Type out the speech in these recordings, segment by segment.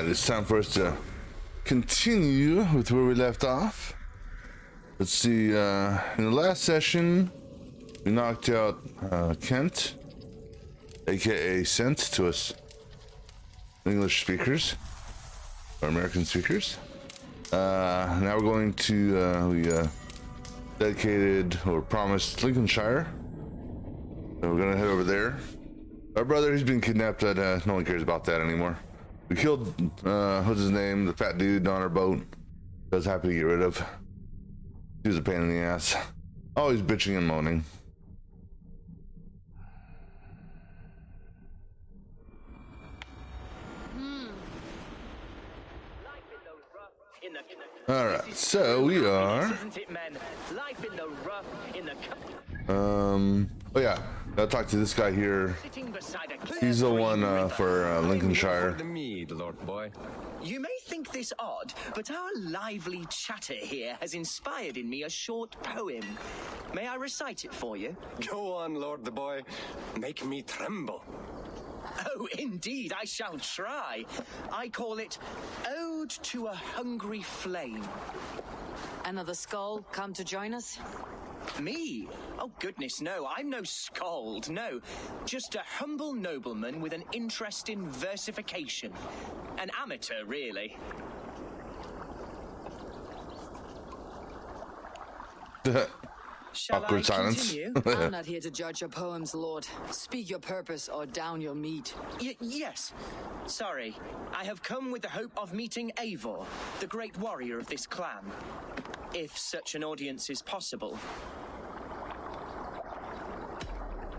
Alright, it's time for us to continue with where we left off. Let's see, in the last session, we knocked out Kent, aka Sent to us English speakers, or American speakers. Now we're going to, we dedicated or promised Lincolnshire. So we're gonna head over there. Our brother, he's been kidnapped, but no one cares about that anymore. We killed, what's his name, the fat dude on our boat. I was happy to get rid of. He was a pain in the ass. Always bitching and moaning. Alright, so we are... oh yeah, I'll talk to this guy here. He's the one for Lincolnshire. You may think this odd, but our lively chatter here has inspired in me a short poem. May I recite it for you? Go on, Lord the Boy. Make me tremble. Oh, indeed, I shall try. I call it Ode to a Hungry Flame. Another skull come to join us? Me? Oh, goodness, no. I'm no skald, no. Just a humble nobleman with an interest in versification. An amateur, really. Shall Awkward I silence. continue? I'm not here to judge your poems, Lord. Speak your purpose or down your meat. Yes. Sorry. I have come with the hope of meeting Eivor, the great warrior of this clan. If such an audience is possible.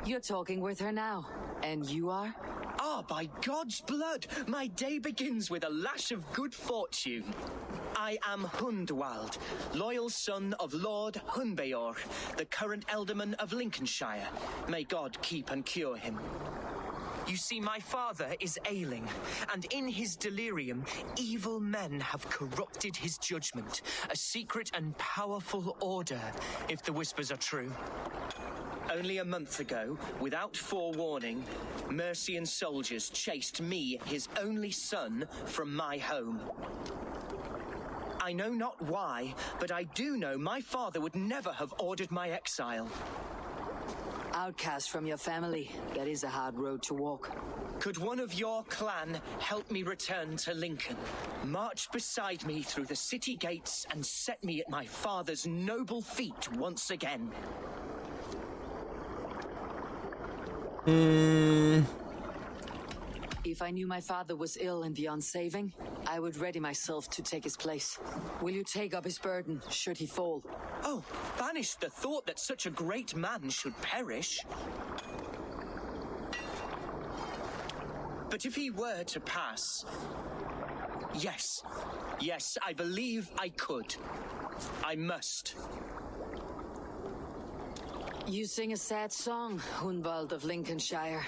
You're talking with her now. And you are? Ah, by God's blood, my day begins with a lash of good fortune. I am Hundwald, loyal son of Lord Hunbeorch, the current alderman of Lincolnshire. May God keep and cure him. You see, my father is ailing, and in his delirium, evil men have corrupted his judgment. A secret and powerful order, if the whispers are true. Only a month ago, without forewarning, Mercian soldiers chased me, his only son, from my home. I know not why, but I do know my father would never have ordered my exile. Outcast from your family. That is a hard road to walk. Could one of your clan help me return to Lincoln? March beside me through the city gates and set me at my father's noble feet once again. If I knew my father was ill and beyond saving, I would ready myself to take his place. Will you take up his burden, should he fall? Oh, banish the thought that such a great man should perish. But if he were to pass... Yes, I believe I could. I must. You sing a sad song, Hunwald of Lincolnshire.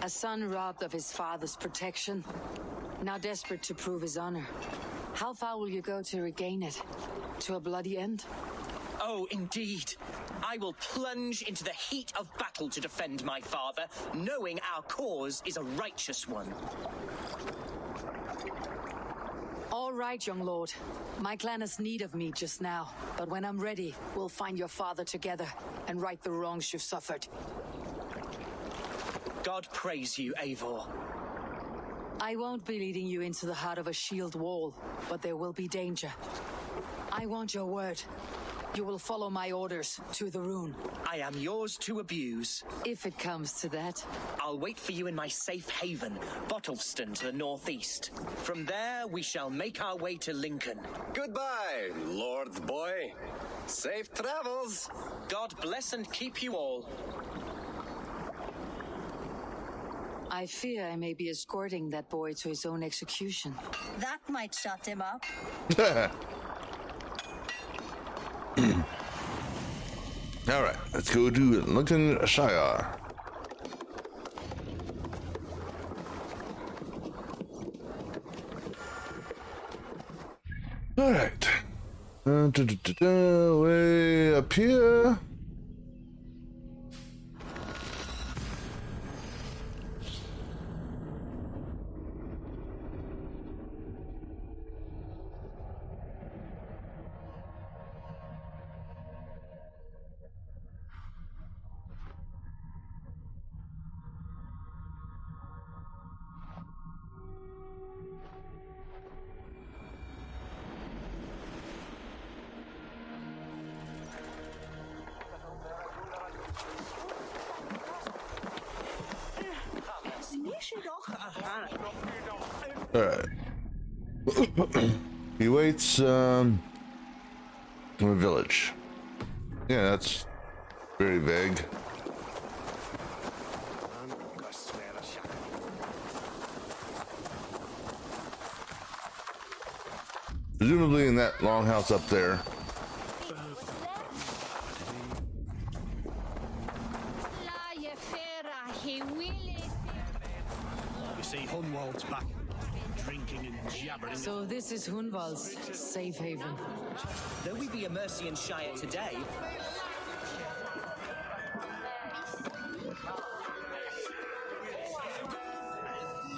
A son robbed of his father's protection, now desperate to prove his honor. How far will you go to regain it? To a bloody end? Oh, indeed. I will plunge into the heat of battle to defend my father, knowing our cause is a righteous one. All right, young lord. My clan has need of me just now, but when I'm ready, we'll find your father together and right the wrongs you've suffered. God praise you, Eivor. I won't be leading you into the heart of a shield wall, but there will be danger. I want your word. You will follow my orders to the rune. I am yours to abuse. If it comes to that. I'll wait for you in my safe haven, Bottleston to the northeast. From there, we shall make our way to Lincoln. Goodbye, Lord the Boy. Safe travels. God bless and keep you all. I fear I may be escorting that boy to his own execution. That might shut him up. Alright, let's go to Lincolnshire. Alright. Way up here. Alright. He waits, in a village. Yeah, that's very vague. Presumably in that longhouse up there. You see, Hunwald's back, drinking and jabbering. So this is Hunwald's safe haven. Though we be a Mercian Shire today,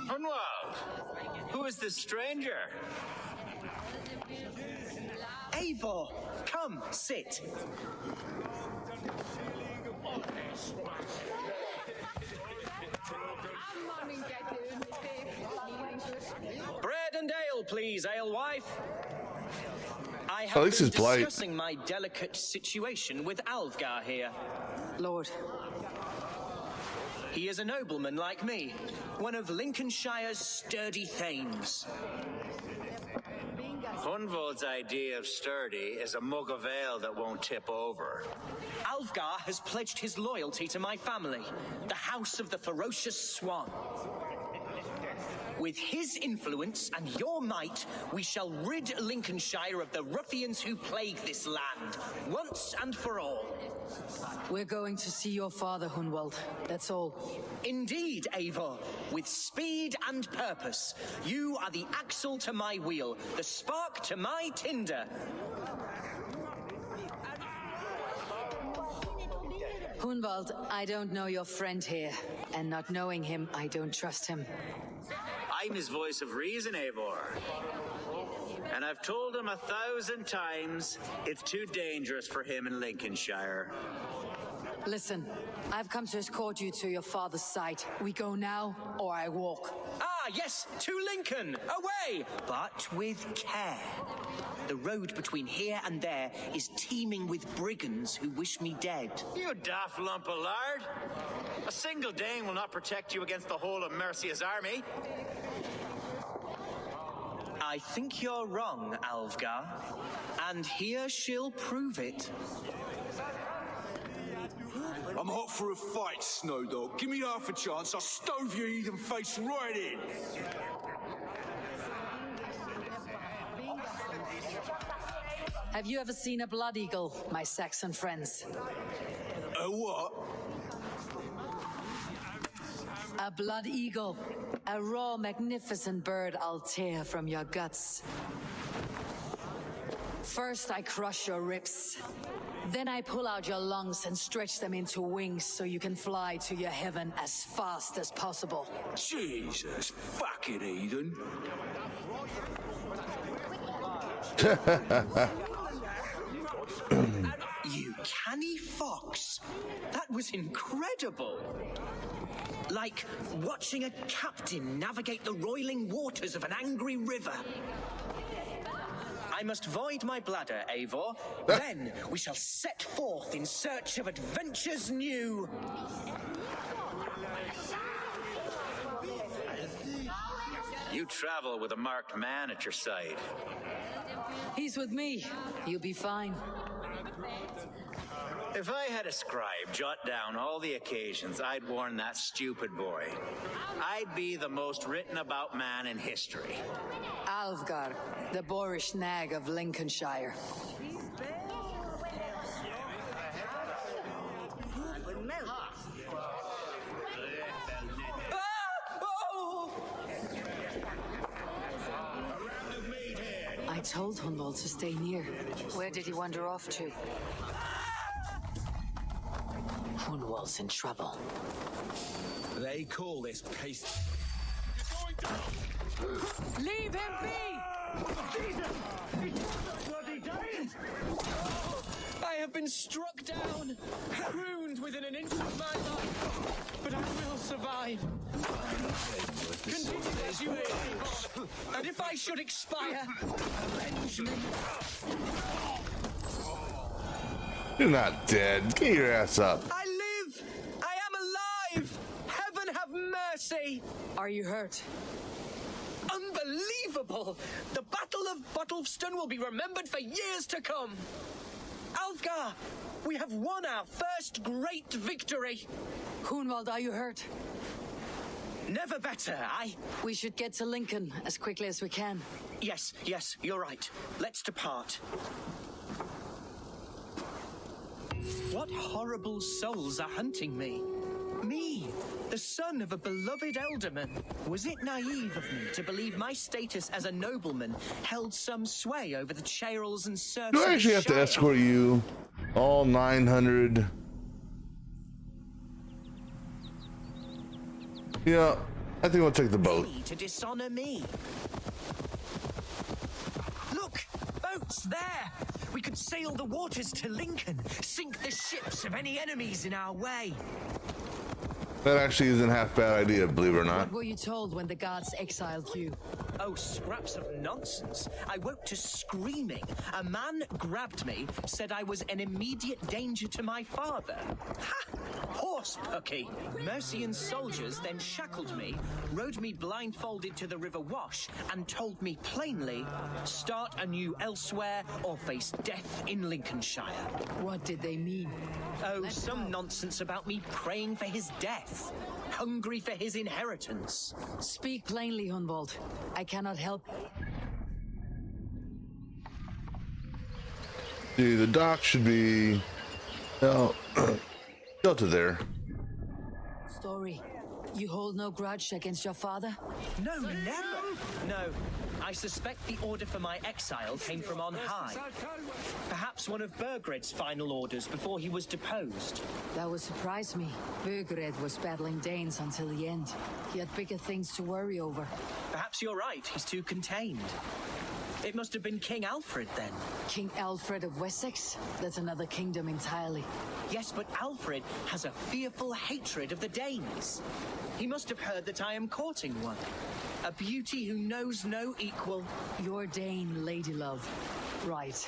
Hunwald, who is this stranger? Eivor, come, sit. Bread and ale, please, alewife. I have At least been he's polite. discussing my delicate situation with Alvgar here. Lord, He is a nobleman like me, one of Lincolnshire's sturdy thanes. Hunwald's idea of sturdy is a mug of ale that won't tip over. Alvgar has pledged his loyalty to my family, the House of the Ferocious Swan. With his influence and your might, we shall rid Lincolnshire of the ruffians who plague this land, once and for all. we're going to see your father, Hunwald. That's all. Indeed, Eivor, with speed and purpose, you are the axle to my wheel, the spark to my tinder. Hunwald, I don't know your friend here, and not knowing him, I don't trust him. I'm his voice of reason, Eivor. And I've told him 1,000 times it's too dangerous for him in Lincolnshire. Listen, I've come to escort you to your father's side. We go now, or I walk. Ah, yes, to Lincoln, away, but with care. The road between here and there is teeming with brigands who wish me dead. You daft lump of lard. A single Dane will not protect you against the whole of Mercia's army. I think you're wrong, Alvgar, and here she'll prove it. I'm hot for a fight, Snowdog. Give me half a chance, I'll stove your heathen face right in. Have you ever seen a blood eagle, my Saxon friends? A what? A blood eagle. A raw, magnificent bird I'll tear from your guts. First, I crush your ribs. Then I pull out your lungs and stretch them into wings so you can fly to your heaven as fast as possible. Jesus fucking heathen. You canny fox. That was incredible. Like watching a captain navigate the roiling waters of an angry river. I must void my bladder, Eivor. Then we shall set forth in search of adventures new. You travel with a marked man at your side. He's with me. You'll be fine. If I had a scribe jot down all the occasions I'd warn that stupid boy, I'd be the most written about man in history. Alvgar, the boorish nag of Lincolnshire. I told Hunwald to stay near. Where did he wander off to? Hunwald's in trouble. They call this place. Leave him be! I have been struck down, wounded within an inch of my life, but I will survive. Continue as you will, and if I should expire, avenge me. You're not dead. Get your ass up. I live! I am alive! Heaven have mercy! Are you hurt? Unbelievable! horrible! The Battle of Bottleston will be remembered for years to come! Alfgar, we have won our first great victory! Hunwald, are you hurt? Never better, We should get to Lincoln as quickly as we can. Yes, you're right. Let's depart. What horrible souls are hunting me? Me, the son of a beloved elderman. Was it naive of me to believe my status as a nobleman held some sway over the Cheryls and serfs? Do I actually have to escort you all 900? Yeah, I think we'll take the boat. To dishonor me. Look, boats there. We could sail the waters to Lincoln, sink the ships of any enemies in our way. That actually isn't half bad idea, believe it or not. What were you told when the gods exiled you? Oh, scraps of nonsense. I woke to screaming. A man grabbed me, said I was an immediate danger to my father. Ha! Horse pucky. Mercian soldiers then shackled me, rode me blindfolded to the River Wash, and told me plainly, start anew elsewhere or face death in Lincolnshire. What did they mean? Oh, some nonsense about me praying for his death, hungry for his inheritance. Speak plainly, Hunwald. I cannot help. See, the dock should be shelter there. Story. You hold no grudge against your father? No, never. No, I suspect the order for my exile came from on high. Perhaps one of Burgred's final orders before he was deposed. That would surprise me. Burgred was battling Danes until the end. He had bigger things to worry over. Perhaps you're right, he's too contained. It must have been King Alfred then. King Alfred of Wessex? That's another kingdom entirely. Yes, but Alfred has a fearful hatred of the Danes. He must have heard that I am courting one. A beauty who knows no equal. Your Dane, lady love. Right.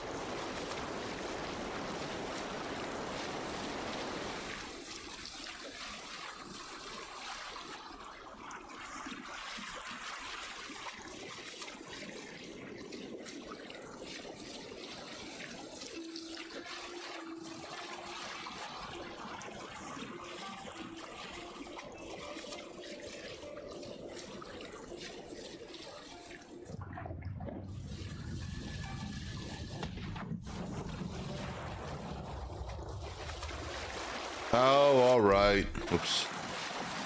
Oh, all right. Oops.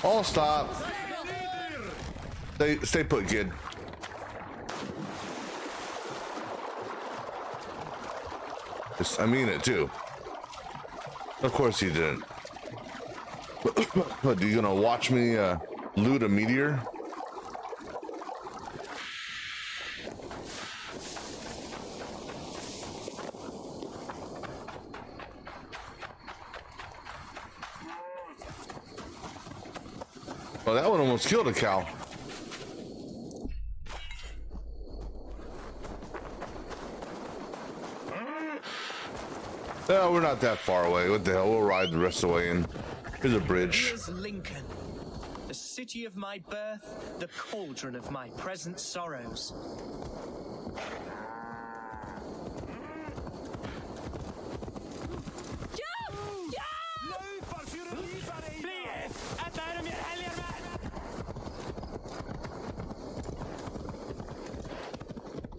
All stop. Stay put, kid. I mean it too. Of course you didn't. What, are you gonna watch me loot a meteor? Well, that one almost killed a cow. We're not that far away. What the hell? We'll ride the rest of the way in. Here's a bridge. Here's Lincoln, the city of my birth, the cauldron of my present sorrows.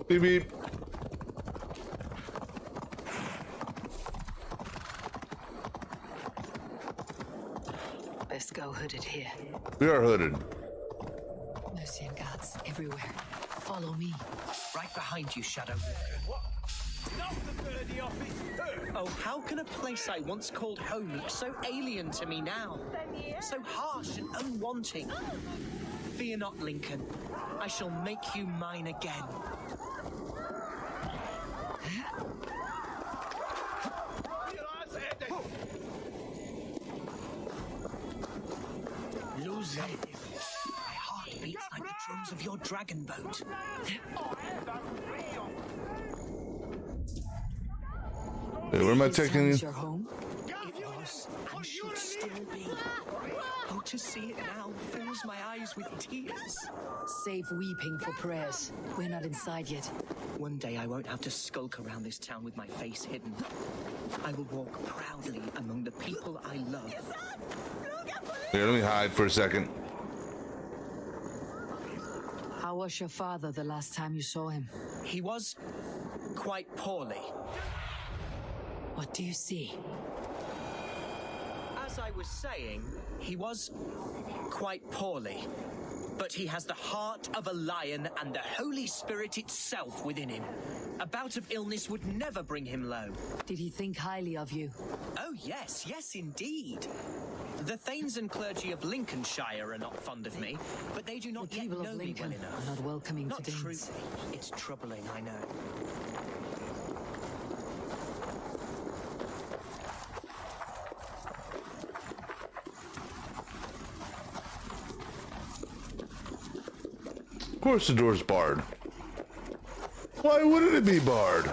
Beep beep. Best go hooded here. We are hooded. Mercian guards everywhere. Follow me. Right behind you, Shadow. Oh, how can a place I once called home look so alien to me now? So harsh and unwanting. Fear not, Lincoln. I shall make you mine again. Lose it. My heart beats like the drums of your dragon boat. Hey, where am I taking you? Your home? It was and should stay. still be. Oh, to see it now fills my eyes with tears. Save weeping for prayers. We're not inside yet. One day I won't have to skulk around this town with my face hidden. I will walk proudly among the people I love. Here, let me hide for a second. How was your father the last time you saw him? He was quite poorly. What do you see? As I was saying, he was quite poorly. But he has the heart of a lion and the Holy Spirit itself within him. A bout of illness would never bring him low. Did he think highly of you? Oh, yes, yes, indeed. The Thanes and clergy of Lincolnshire are not fond of me, but they do not The yet people know of me well Lincoln enough. are not welcoming Not to Danes. truly. It's troubling, I know. Of course the door's barred. Why wouldn't it be barred?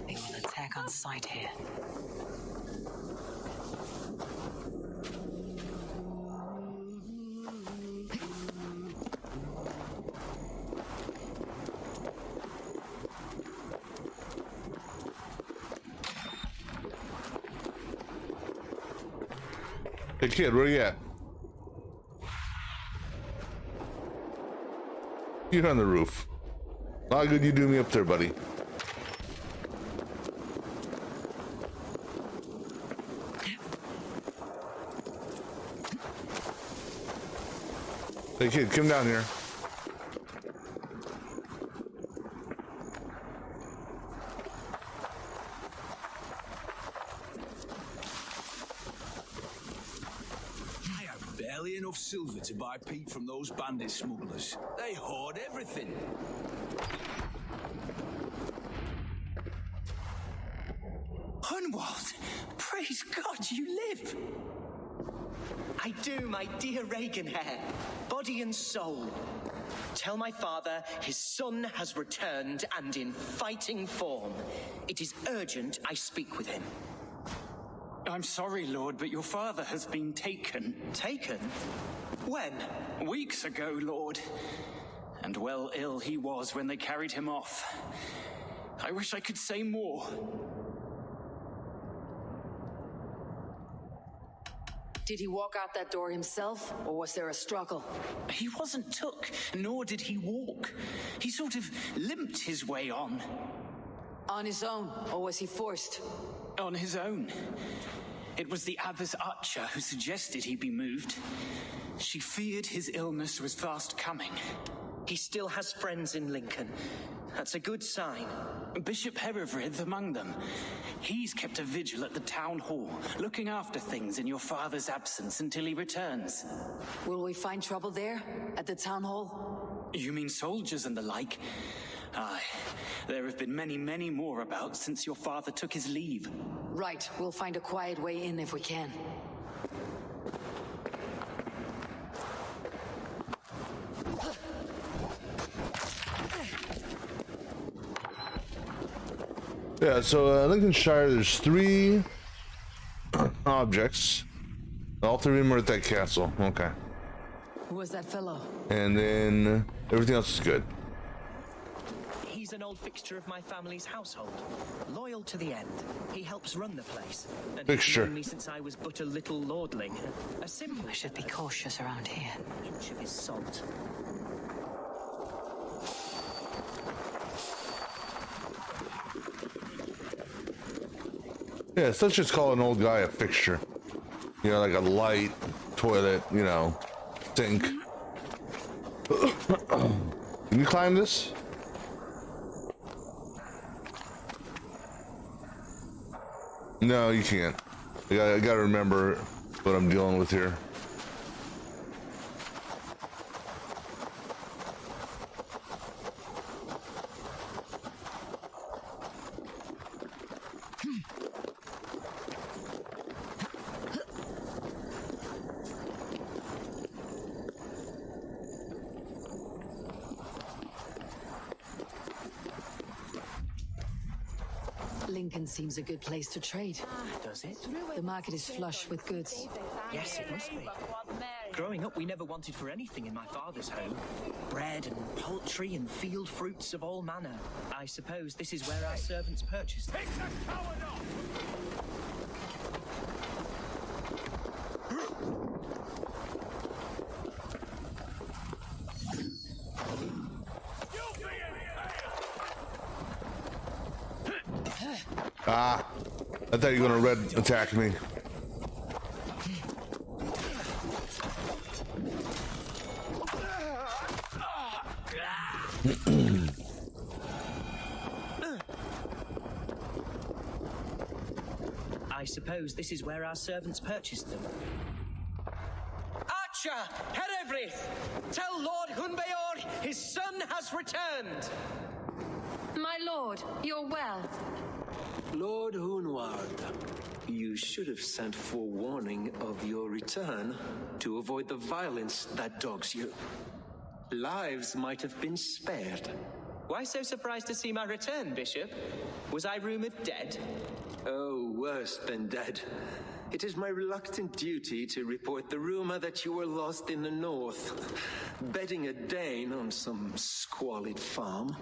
They will attack on sight here. Hey kid, where you at? You're on the roof. How good you do me up there, buddy? Hey kid, come down here. I have barely enough silver to buy peat from those bandit smugglers. They hoard everything. Hunwald! Praise God you live! I do, my dear Reaganhair, body and soul. Tell my father his son has returned and in fighting form. It is urgent I speak with him. I'm sorry, Lord, but your father has been taken. Taken? When? Weeks ago, Lord. And well ill he was when they carried him off. I wish I could say more. Did he walk out that door himself, or was there a struggle? He wasn't took, nor did he walk. He sort of limped his way on. On his own, or was he forced? On his own. It was the Abbess Archer who suggested he be moved. She feared his illness was fast coming. He still has friends in Lincoln. That's a good sign. Bishop Herefrith among them. He's kept a vigil at the town hall, looking after things in your father's absence until he returns. Will we find trouble there, at the town hall? You mean soldiers and the like? Aye, there have been many, many more about since your father took his leave. Right, we'll find a quiet way in if we can. Yeah, so Lincolnshire, there's 3 objects. All 3 of them are at that castle. Okay. Who was that fellow? And then everything else is good. He's an old fixture of my family's household. Loyal to the end. He helps run the place. And Fixture. he's known me since I was but a little lordling. A simple We should be cautious around here. inch of his salt. Yeah, so let's just call an old guy a fixture. You know, like a light, toilet, you know, sink. Can you climb this? No, you can't. I gotta remember what I'm dealing with here. Lincoln seems a good place to trade. Does it? The market is flush with goods. Yes, it must be. Growing up, we never wanted for anything in my father's home. Bread and poultry and field fruits of all manner. I suppose this is where our servants purchased them. Ah, I thought you were gonna red attack me. I suppose this is where our servants purchased them. Archer, Herefrith, tell Lord Hunbeor his son has returned. My lord, you're well. Lord Hunwald, you should have sent forewarning of your return to avoid the violence that dogs you. Lives might have been spared. Why so surprised to see my return, Bishop? Was I rumored dead? Oh, worse than dead. It is my reluctant duty to report the rumor that you were lost in the north, bedding a Dane on some squalid farm.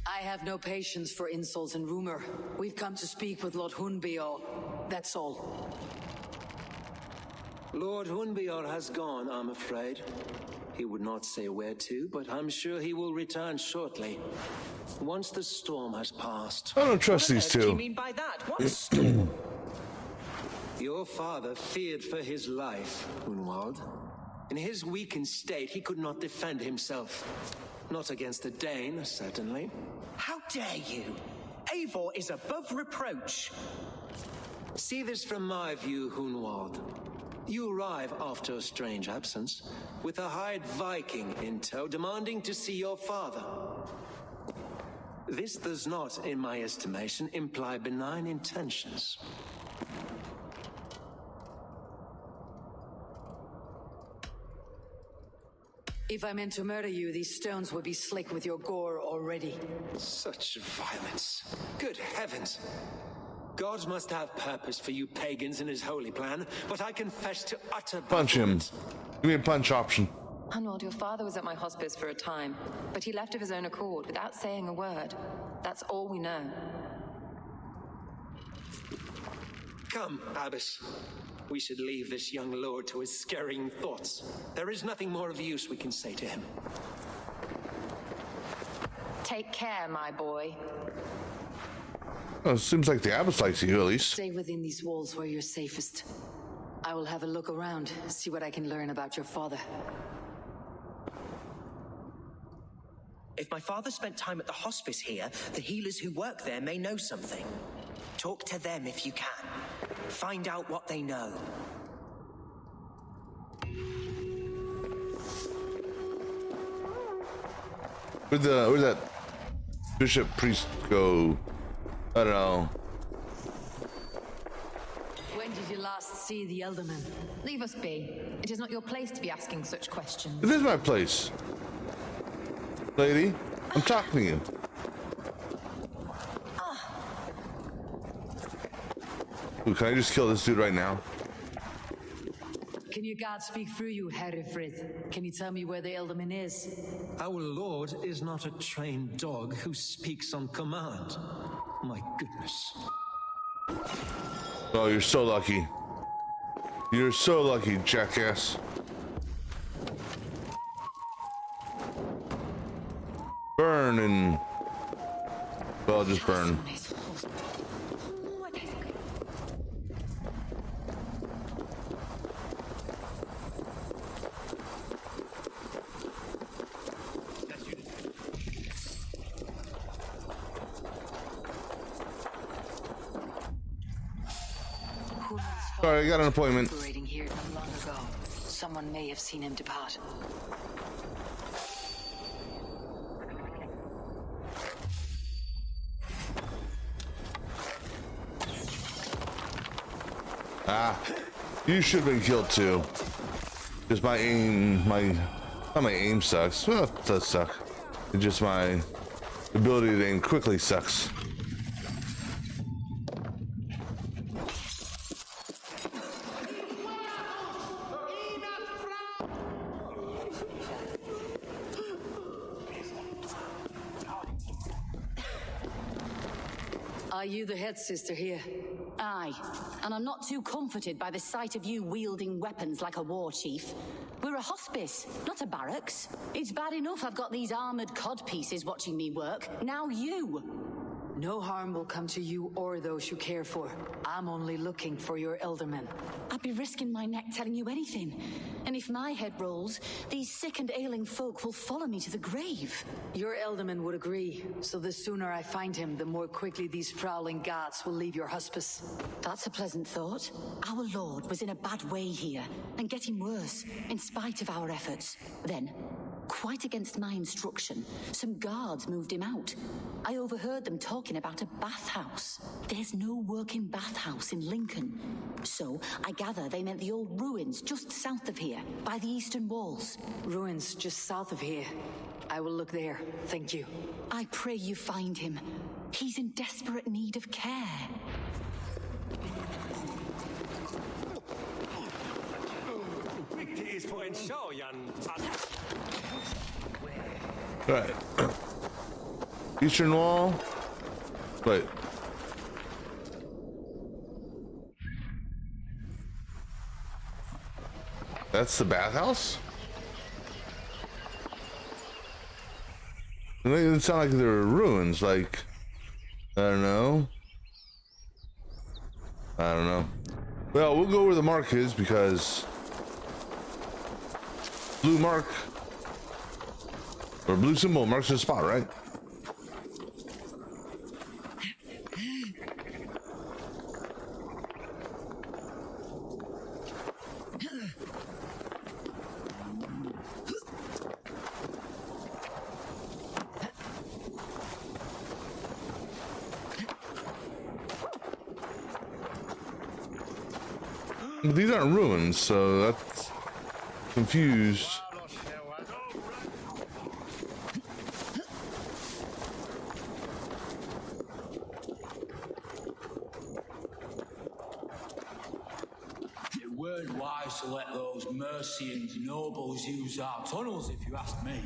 I have no patience for insults and rumor. We've come to speak with Lord Hunbeor. That's all. Lord Hunbeor has gone, I'm afraid. He would not say where to, but I'm sure he will return shortly. Once the storm has passed. I don't trust these What do you two. mean by that? What storm? Your father feared for his life, Hunwald. In his weakened state, he could not defend himself. Not against a Dane, certainly. How dare you? Eivor is above reproach. See this from my view, Hunwald. You arrive after a strange absence, with a hired Viking in tow demanding to see your father. This does not, in my estimation, imply benign intentions. If I meant to murder you, these stones would be slick with your gore already. Such violence. Good heavens! God must have purpose for you pagans in his holy plan, but I confess to utter Punch him. bafflement. Give me a punch option. Hunwald, your father was at my hospice for a time, but he left of his own accord without saying a word. That's all we know. Come, Abbess. We should leave this young lord to his scurrying thoughts. There is nothing more of use we can say to him. Take care, my boy. Oh, it seems like the abbess likes you, at least. Stay within these walls where you're safest. I will have a look around, see what I can learn about your father. If my father spent time at the hospice here, the healers who work there may know something. Talk to them if you can. Find out what they know. Where'd that bishop priest go? I don't know. When did you last see the Elderman? Leave us be. It is not your place to be asking such questions. It is my place. Lady, I'm talking to you. Ooh, can I just kill this dude right now? Can your God speak through you, Herefrith? Can you tell me where the Elderman is? Our lord is not a trained dog who speaks on command. My goodness. Oh, you're so lucky. You're so lucky, jackass. Burn and... well, just burn. Sorry, I got an appointment. Operating here not long ago. Someone may have seen him depart. Ah, you should have been killed too. Just my aim, my Not my aim sucks. Well, it does suck. It's just my ability to aim quickly sucks. Are you the head sister here? Aye, and I'm not too comforted by the sight of you wielding weapons like a war chief. We're a hospice, not a barracks. It's bad enough I've got these armored codpieces watching me work. Now you! No harm will come to you or those you care for. I'm only looking for your eldermen. I'd be risking my neck telling you anything. And if my head rolls, these sick and ailing folk will follow me to the grave. Your elderman would agree, so the sooner I find him, the more quickly these prowling guards will leave your hospice. That's a pleasant thought. Our lord was in a bad way here, and getting worse, in spite of our efforts. Then, quite against my instruction, some guards moved him out. I overheard them talking about a bathhouse. There's no working bathhouse in Lincoln. So, I gather they meant the old ruins just south of here, by the eastern walls. Ruins just south of here. I will look there, thank you. I pray you find him. He's in desperate need of care. Alright. Eastern wall. Wait. That's the bathhouse? It made it sound like there were ruins, like, I don't know. Well, we'll go where the mark is because blue mark or blue symbol marks the spot, right? But these aren't ruins, so that's confused. It weren't wise to let those Mercian nobles use our tunnels, if you ask me.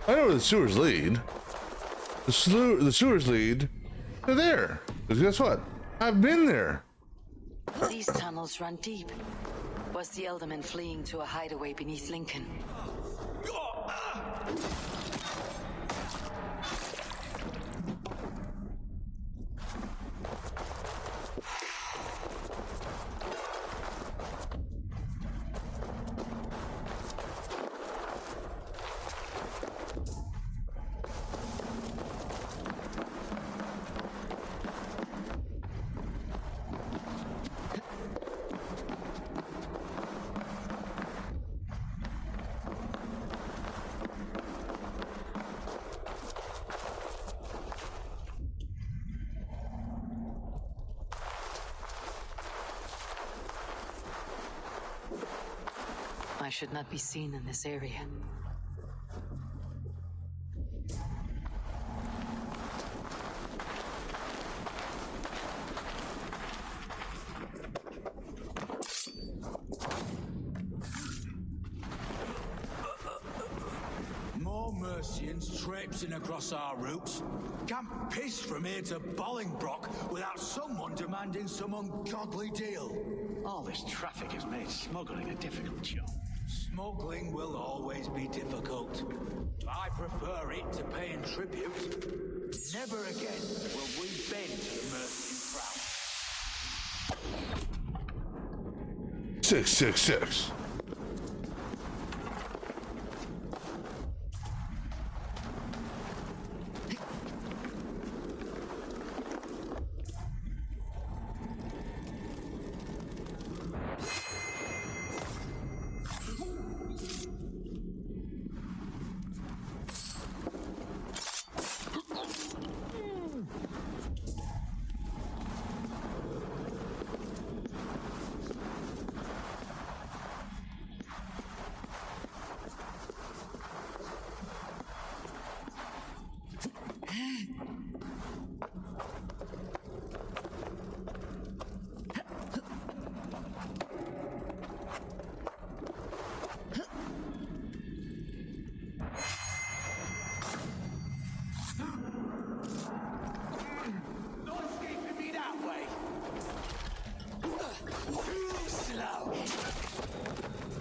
I know where the sewers lead. The sewers lead to there. Because guess what? I've been there. These tunnels run deep. Was the elderman fleeing to a hideaway beneath Lincoln? I should not be seen in this area. More Mercians traipsing across our routes. Can't piss from here to Bolingbroke without someone demanding some ungodly deal. All this traffic has made smuggling a difficult job. Smuggling will always be difficult. I prefer it to paying tribute. Never again will we bend to the Mercian crown. 666.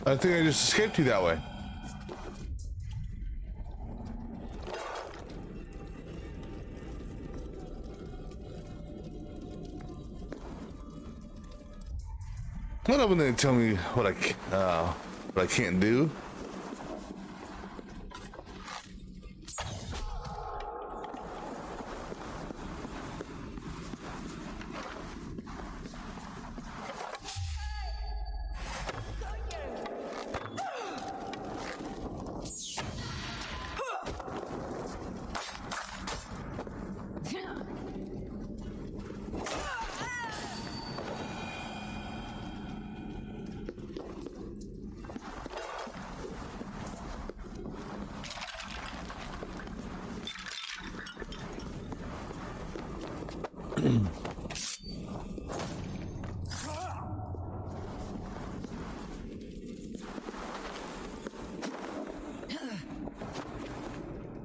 I think I just escaped you that way. What up when they tell me what I can't do?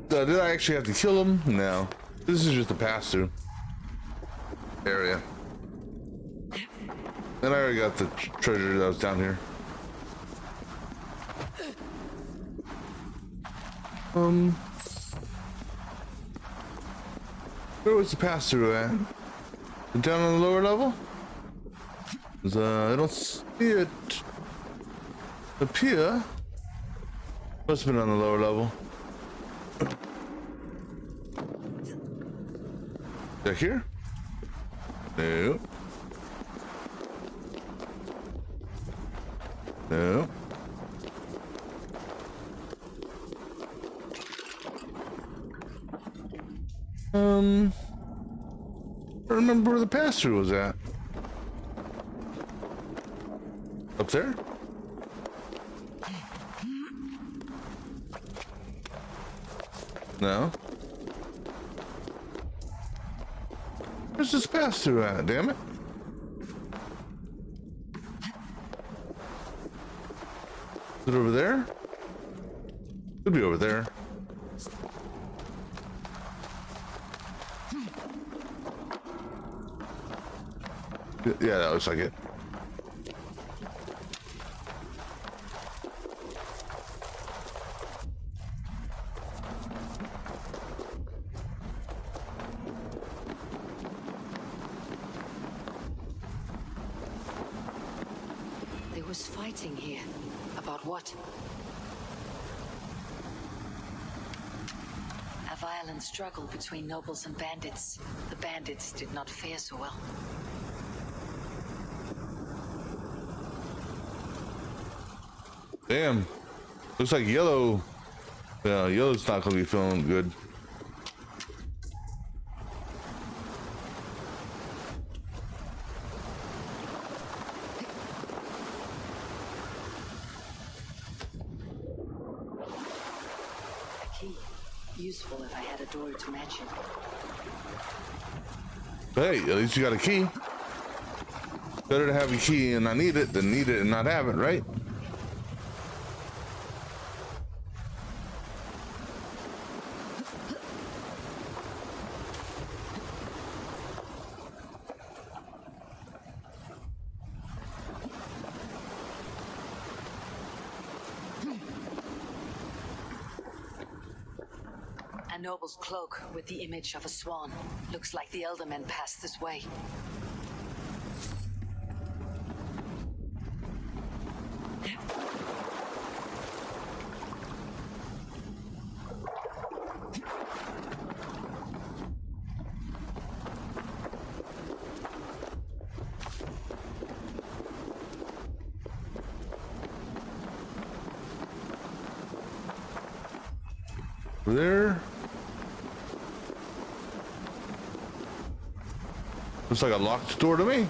Did I actually have to kill him? No. This is just a pass-through area. And I already got the treasure that was down here. Where was the pass-through at? Down on the lower level? I don't see it up here. Must have been on the lower level. Back here? No. No. I don't remember where the pass-through was at. Up there? No. Where's this pass-through at, damn it? Is it over there? Could be over there. Yeah, that looks like it. There was fighting here. About what? A violent struggle between nobles and bandits. The bandits did not fare so well. Damn. Looks like yellow. Yeah, yellow's not gonna be feeling good. A key. Useful if I had a door to match it. Hey, at least you got a key. Better to have a key and not need it than need it and not have it, right? A noble's cloak with the image of a swan. Looks like the Eldermen passed this way. There. Looks like a locked door to me.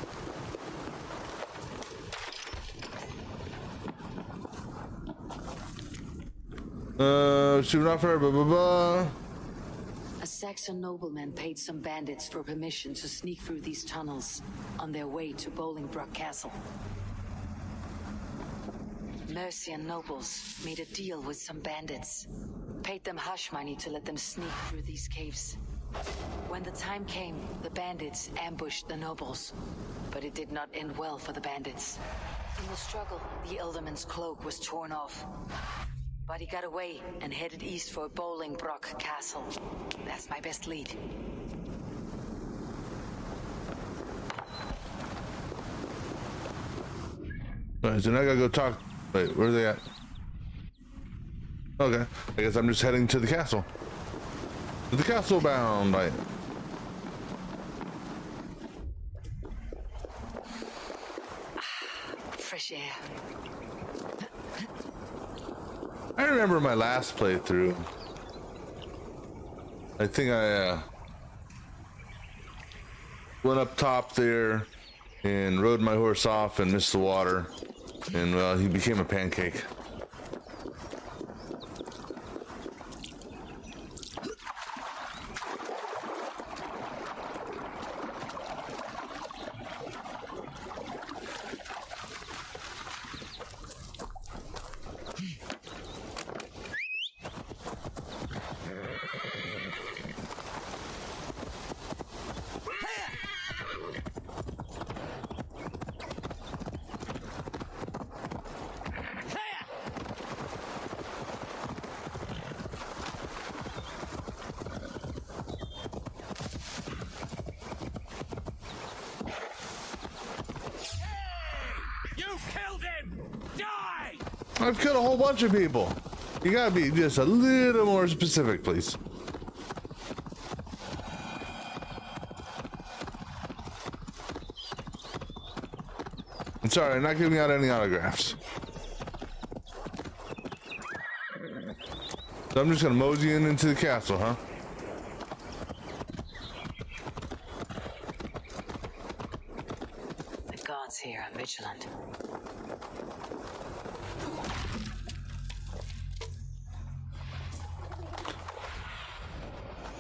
Shooting off her, blah, blah, blah. A Saxon nobleman paid some bandits for permission to sneak through these tunnels on their way to Bolingbroke Castle. Mercian nobles made a deal with some bandits. Paid them hush money to let them sneak through these caves. When the time came, the bandits ambushed the nobles. But it did not end well for the bandits. In the struggle, the Elderman's cloak was torn off. But he got away and headed east for Bolingbroke Castle. That's my best lead. Alright, so now I gotta go talk. Wait, where are they at? Okay, I guess I'm just heading to the castle. To the castle bound, right? Fresh air. I remember my last playthrough. I think I went up top there and rode my horse off and missed the water. And well, he became a pancake. I've killed a whole bunch of people. You gotta be just a little more specific, please. I'm sorry, I'm not giving out any autographs. So I'm just gonna mosey into the castle, huh? The gods here are vigilant.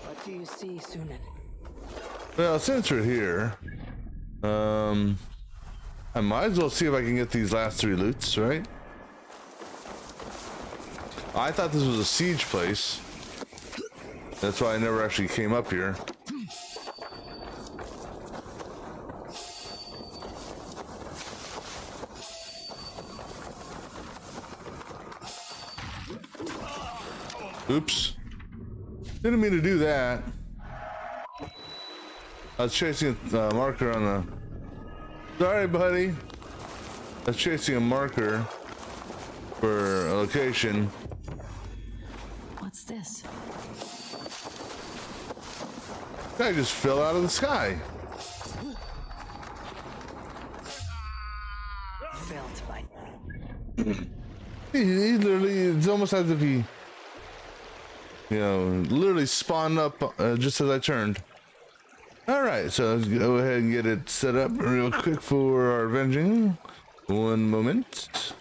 What do you see, Sunan? Well, since we're here, I might as well see if I can get these last 3 loots, right? I thought this was a siege place. That's why I never actually came up here. Oops. Didn't mean to do that. I was chasing a marker on the... Sorry, buddy. I was chasing a marker for a location. What's this? Guy just fell out of the sky. Felt by... He literally, it's almost as if he, you know, literally spawned up just as I turned. All right, so let's go ahead and get it set up real quick for our avenging. One moment.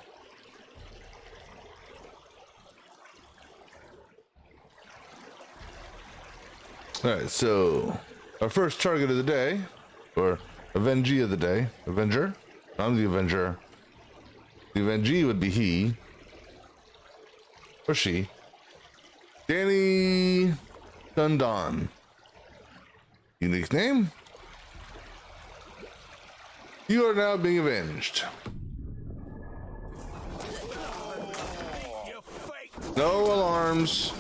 All right, so our first target of the day, or avengee of the day, Avenger. I'm the Avenger. The avengee would be he. Or she. Danny Dundon. Unique name. You are now being avenged. No alarms.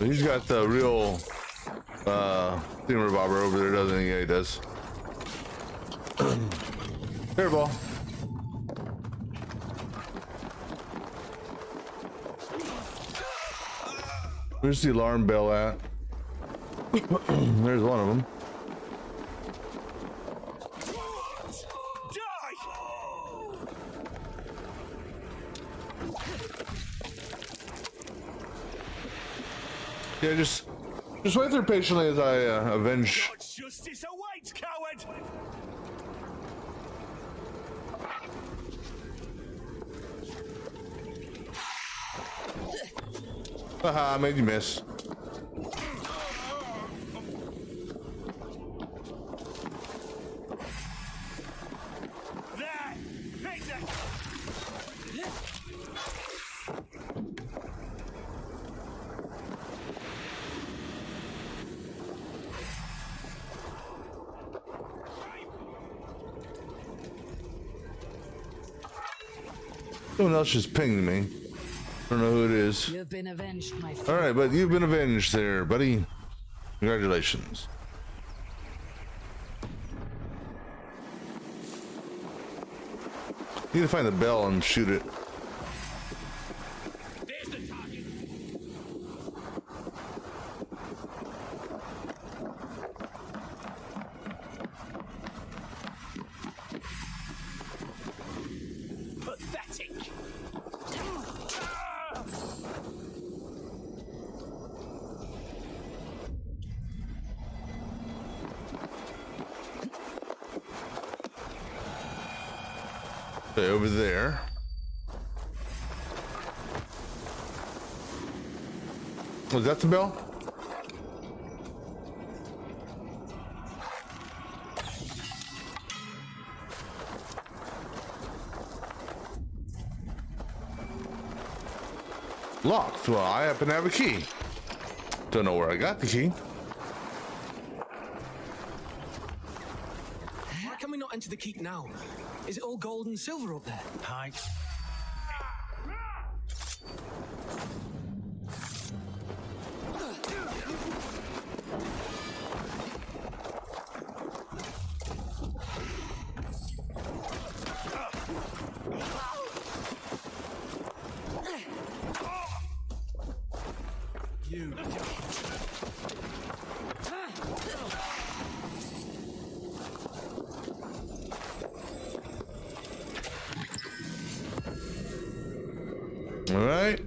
He's got the real steamer bobber over there, doesn't he? Yeah, he does. Hairball. Where's the alarm bell at? There's one of them. Yeah, just wait there patiently as I avenge. Justice awaits, coward! Haha, I made you miss. Someone else just pinged me. I don't know who it is. You've been avenged, my friend. All right, but you've been avenged there, buddy. Congratulations. Need to find the bell and shoot it. There's the target. Pathetic. Okay, over there. Was that the bell? Locked. Well, I happen to have a key. Don't know where I got the key. Why can we not enter the keep now? Is it all gold and silver up there? Hi. You. All right.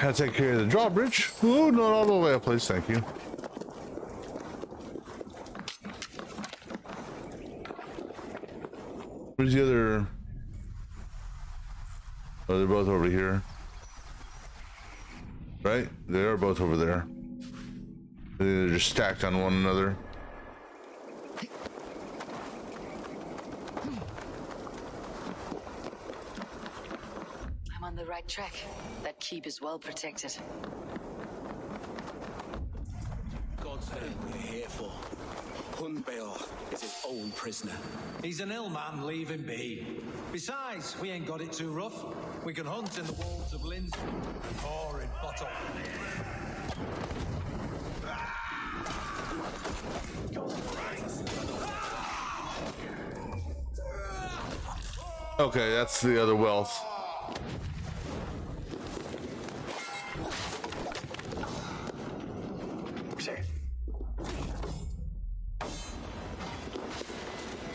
I'll take care of the drawbridge. Oh, not all the way up, please. Thank you. Where's the other? Oh, they're both over here. Right? They are both over there. They're just stacked on one another. I'm on the right track. That keep is well protected. God's name we're here for. Hunbeor is his own prisoner. He's an ill man, leave him be. Besides, we ain't got it too rough. We can hunt in the walls of Lindsay or in Bottle. Okay, that's the other wealth.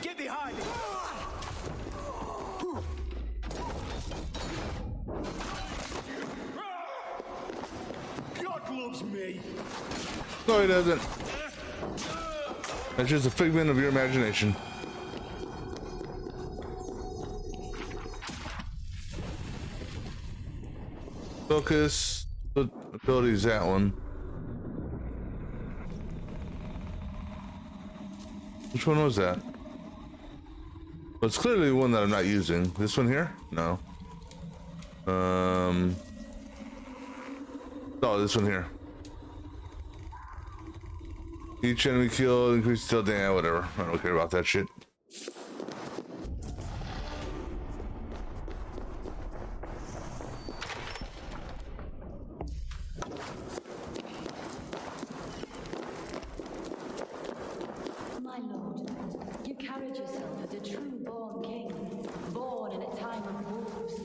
Get behind me! God loves me! No, he doesn't. That's just a figment of your imagination. Focus. What ability is that one? Which one was that? Well, it's clearly one that I'm not using. This one here? No. Oh, this one here. Each enemy killed, increase still damage, whatever. I don't care about that shit. My lord, you carried yourself as a true-born king, born in a time of wars.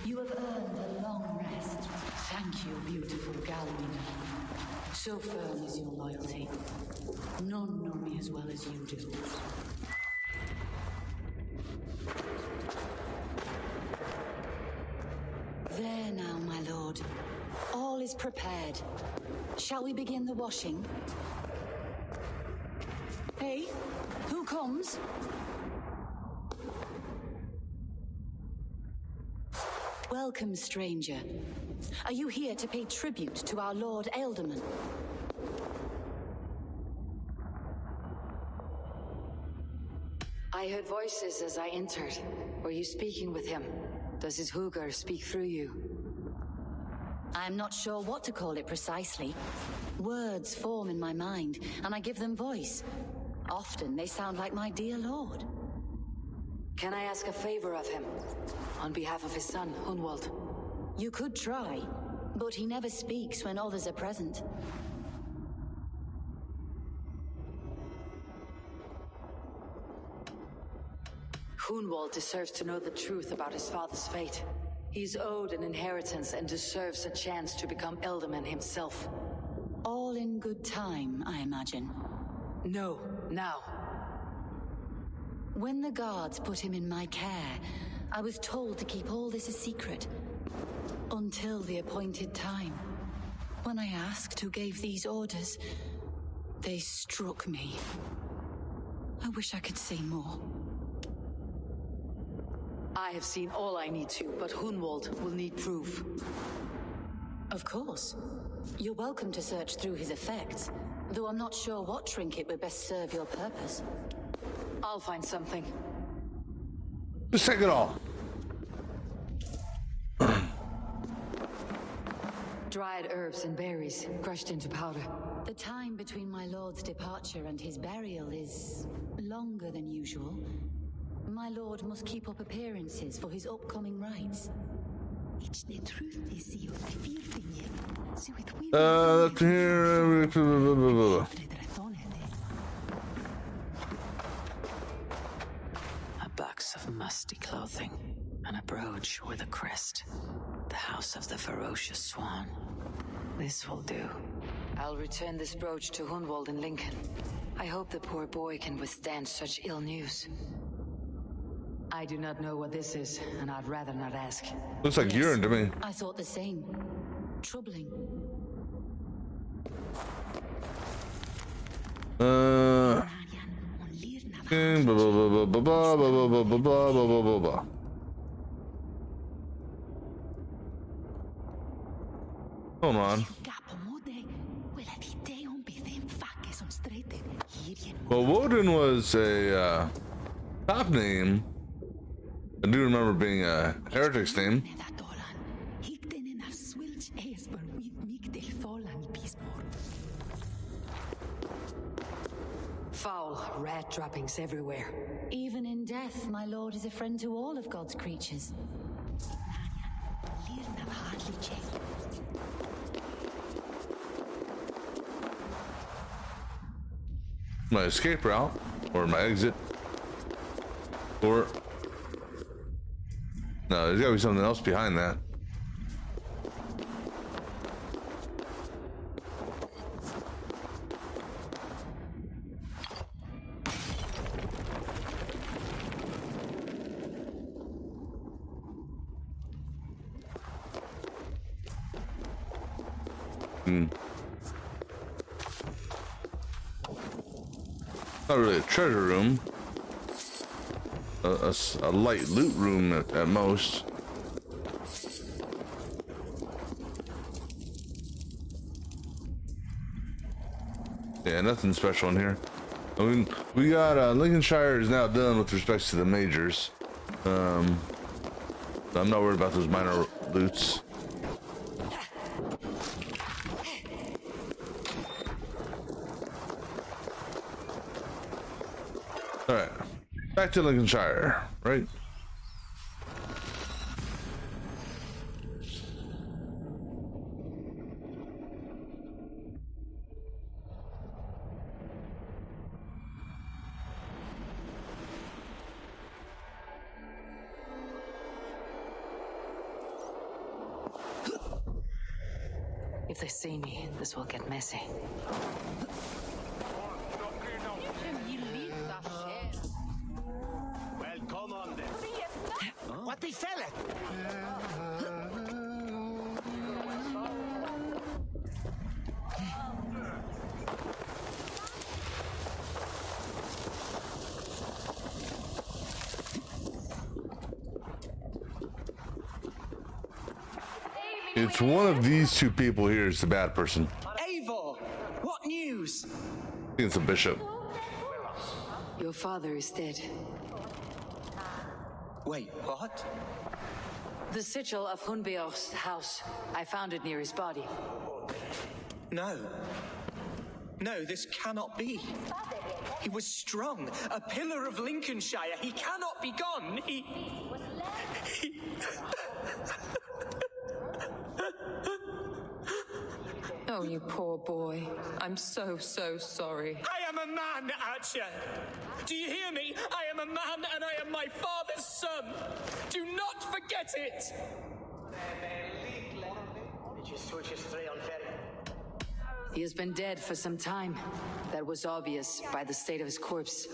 You have earned a long rest. Thank you, beautiful Galwina. So firm is your loyalty. None know me as well as you do. There now, my lord. All is prepared. Shall we begin the washing? Hey, who comes? Welcome, stranger. Are you here to pay tribute to our Lord Ealdorman? I heard voices as I entered. Were you speaking with him? Does his Hugr speak through you? I'm not sure what to call it precisely. Words form in my mind, and I give them voice. Often they sound like my dear lord. Can I ask a favor of him? On behalf of his son, Hunwald? You could try, but he never speaks when others are present. Hunwald deserves to know the truth about his father's fate. He's owed an inheritance and deserves a chance to become Ealdorman himself. All in good time, I imagine. No, now. When the guards put him in my care, I was told to keep all this a secret. Until the appointed time. When I asked who gave these orders, they struck me. I wish I could say more. I have seen all I need to, but Hunwald will need proof. Of course. You're welcome to search through his effects, though I'm not sure what trinket would best serve your purpose. I'll find something. Just take it all. Dried herbs and berries, crushed into powder. The time between my lord's departure and his burial is longer than usual. My lord must keep up appearances for his upcoming rites. It's the truth they see of the fear thing here. So it will up here. A box of musty clothing and a brooch with a crest. The house of the ferocious swan. This will do. I'll return this brooch to Hunwald in Lincoln. I hope the poor boy can withstand such ill news. I do not know what this is, and I'd rather not ask. Looks like urine to me. I thought the same. Troubling. Hold on. Well, Woden was a top name. I do remember being a heretic's name. Foul rat droppings everywhere. Even in death, my lord is a friend to all of God's creatures. My escape route, or my exit, or no, there's gotta be something else behind that. Not really a treasure room. A light loot room at most. Yeah, nothing special in here. I mean, we got Lincolnshire is now done with respects to the majors. I'm not worried about those minor loots. All right, back to Lincolnshire, right? If they see me, this will get messy. Well, come on then. What the fella? It's one of these two people here is the bad person. Eivor, what news? I think it's a bishop. Your father is dead. Wait, what? The sigil of Hunbeor's house. I found it near his body. No. No, this cannot be. He was strong, a pillar of Lincolnshire. He cannot be gone. He... Oh, you poor boy. I'm so sorry. I am a man, Archer. Do you hear me? I am a man and I am my father's son. Do not forget it. He has been dead for some time. That was obvious by the state of his corpse.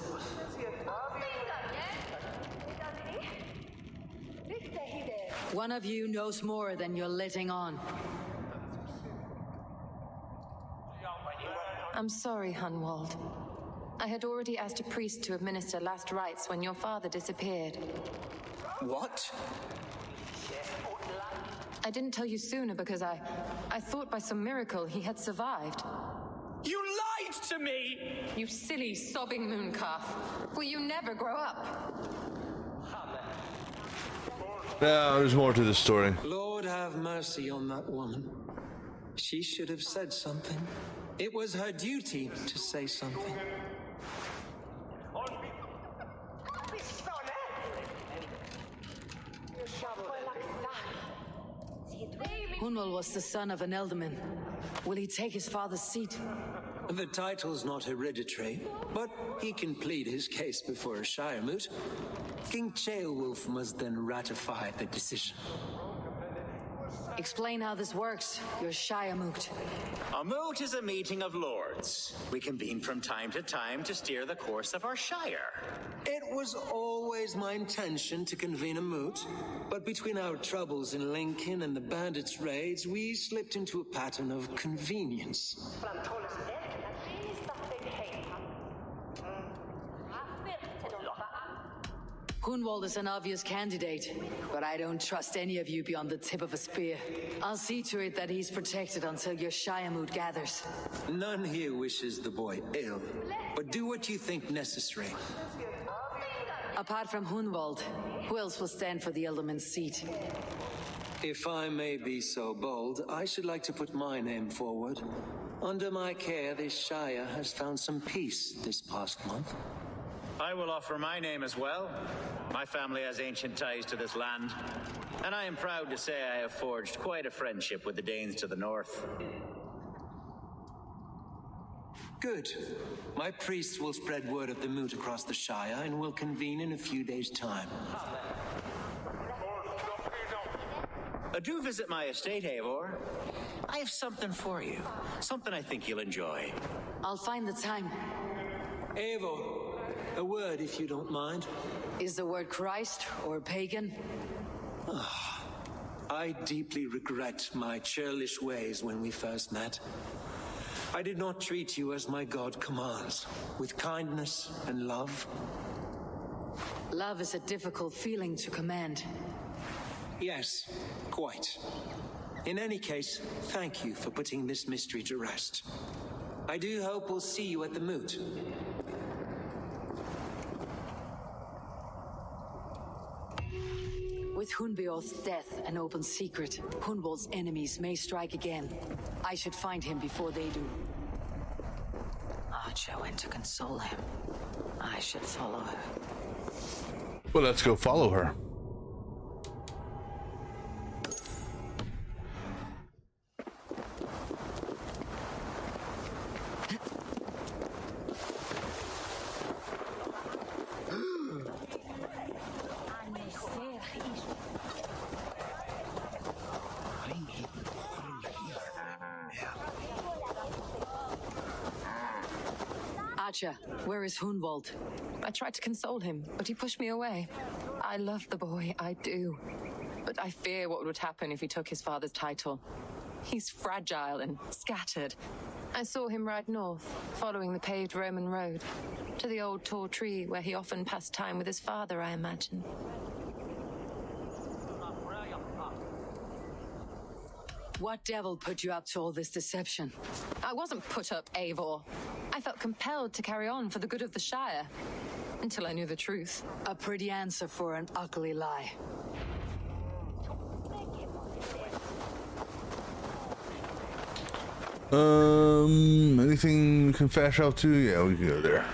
One of you knows more than you're letting on. I'm sorry, Hunwald. I had already asked a priest to administer last rites when your father disappeared. What? I didn't tell you sooner because I thought by some miracle he had survived. You lied to me! You silly, sobbing mooncalf. Will you never grow up? Yeah, there's more to this story. Lord have mercy on that woman. She should have said something. It was her duty to say something. Hunwald was the son of an ealdorman. Will he take his father's seat? The title's not hereditary, but he can plead his case before a shire moot. King Ceolwulf must then ratify the decision. Explain how this works, your shire moot. A moot is a meeting of lords. We convene from time to steer the course of our shire. It was always my intention to convene a moot, but between our troubles in Lincoln and the bandits' raids, we slipped into a pattern of convenience. Hunwald is an obvious candidate, but I don't trust any of you beyond the tip of a spear. I'll see to it that he's protected until your shire moot gathers. None here wishes the boy ill, but do what you think necessary. Apart from Hunwald, who else will stand for the ealdorman's seat? If I may be so bold, I should like to put my name forward. Under my care, this shire has found some peace this past month. I will offer my name as well. My family has ancient ties to this land, and I am proud to say I have forged quite a friendship with the Danes to the north. Good. My priests will spread word of the moot across the shire and will convene in a few days' time. Do visit my estate, Eivor. I have something for you. Something I think you'll enjoy. I'll find the time. Eivor. A word, if you don't mind. Is the word Christ or pagan? I deeply regret my churlish ways when we first met. I did not treat you as my God commands, with kindness and love. Love is a difficult feeling to command. Yes, quite. In any case, thank you for putting this mystery to rest. I do hope we'll see you at the moot. With Hunbeorth's death an open secret, Hunwald's enemies may strike again. I should find him before they do. Archer went to console him. I should follow her. Well, let's go follow her. Archer, where is Hunwald? I tried to console him, but he pushed me away. I love the boy, I do. But I fear what would happen if he took his father's title. He's fragile and scattered. I saw him ride north, following the paved Roman road, to the old tall tree where he often passed time with his father, I imagine. What devil put you up to all this deception? I wasn't put up, Eivor. I felt compelled to carry on for the good of the Shire, until I knew the truth. A pretty answer for an ugly lie. Anything we can flash out to? Yeah, we can go there.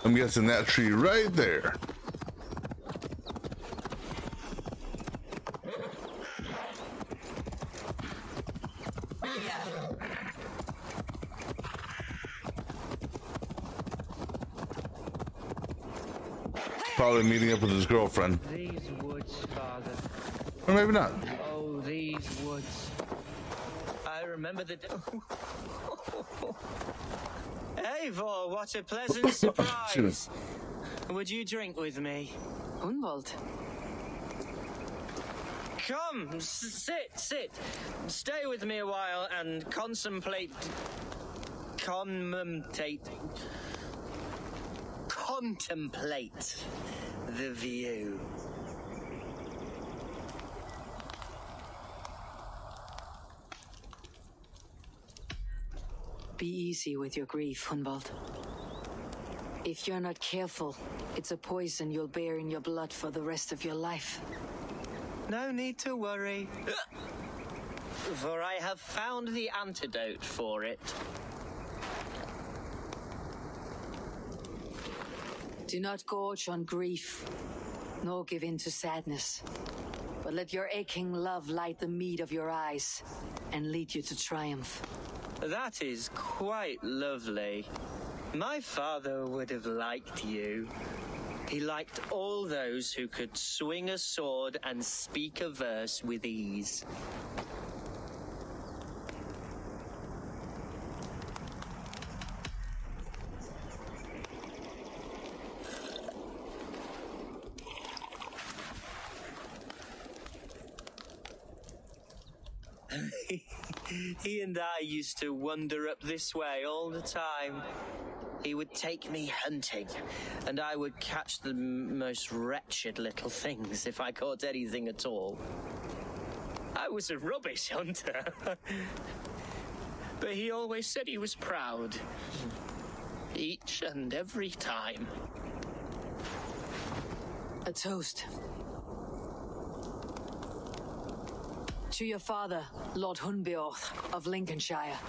I'm guessing that tree right there. Probably meeting up with his girlfriend. These woods, father. Or maybe not. Oh, these woods. I remember the... Eivor, what a pleasant surprise. Would you drink with me? Hunwald. Come, sit. Stay with me a while and contemplate the view. Be easy with your grief, Hunwald. If you're not careful, it's a poison you'll bear in your blood for the rest of your life. No need to worry, for I have found the antidote for it. Do not gorge on grief, nor give in to sadness, but let your aching love light the mead of your eyes and lead you to triumph. That is quite lovely. My father would have liked you. He liked all those who could swing a sword and speak a verse with ease. He and I used to wander up this way all the time. He would take me hunting, and I would catch the most wretched little things if I caught anything at all. I was a rubbish hunter. But he always said he was proud. Each and every time. A toast. To your father, Lord Hunbeorth of Lincolnshire.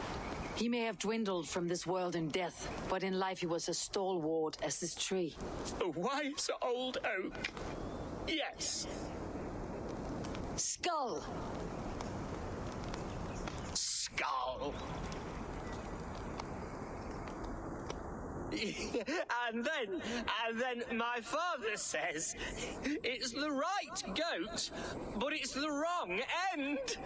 He may have dwindled from this world in death, but in life he was as stalwart as this tree. A wise old oak. Yes. Skull! Skull. And then my father says, it's the right goat, but it's the wrong end.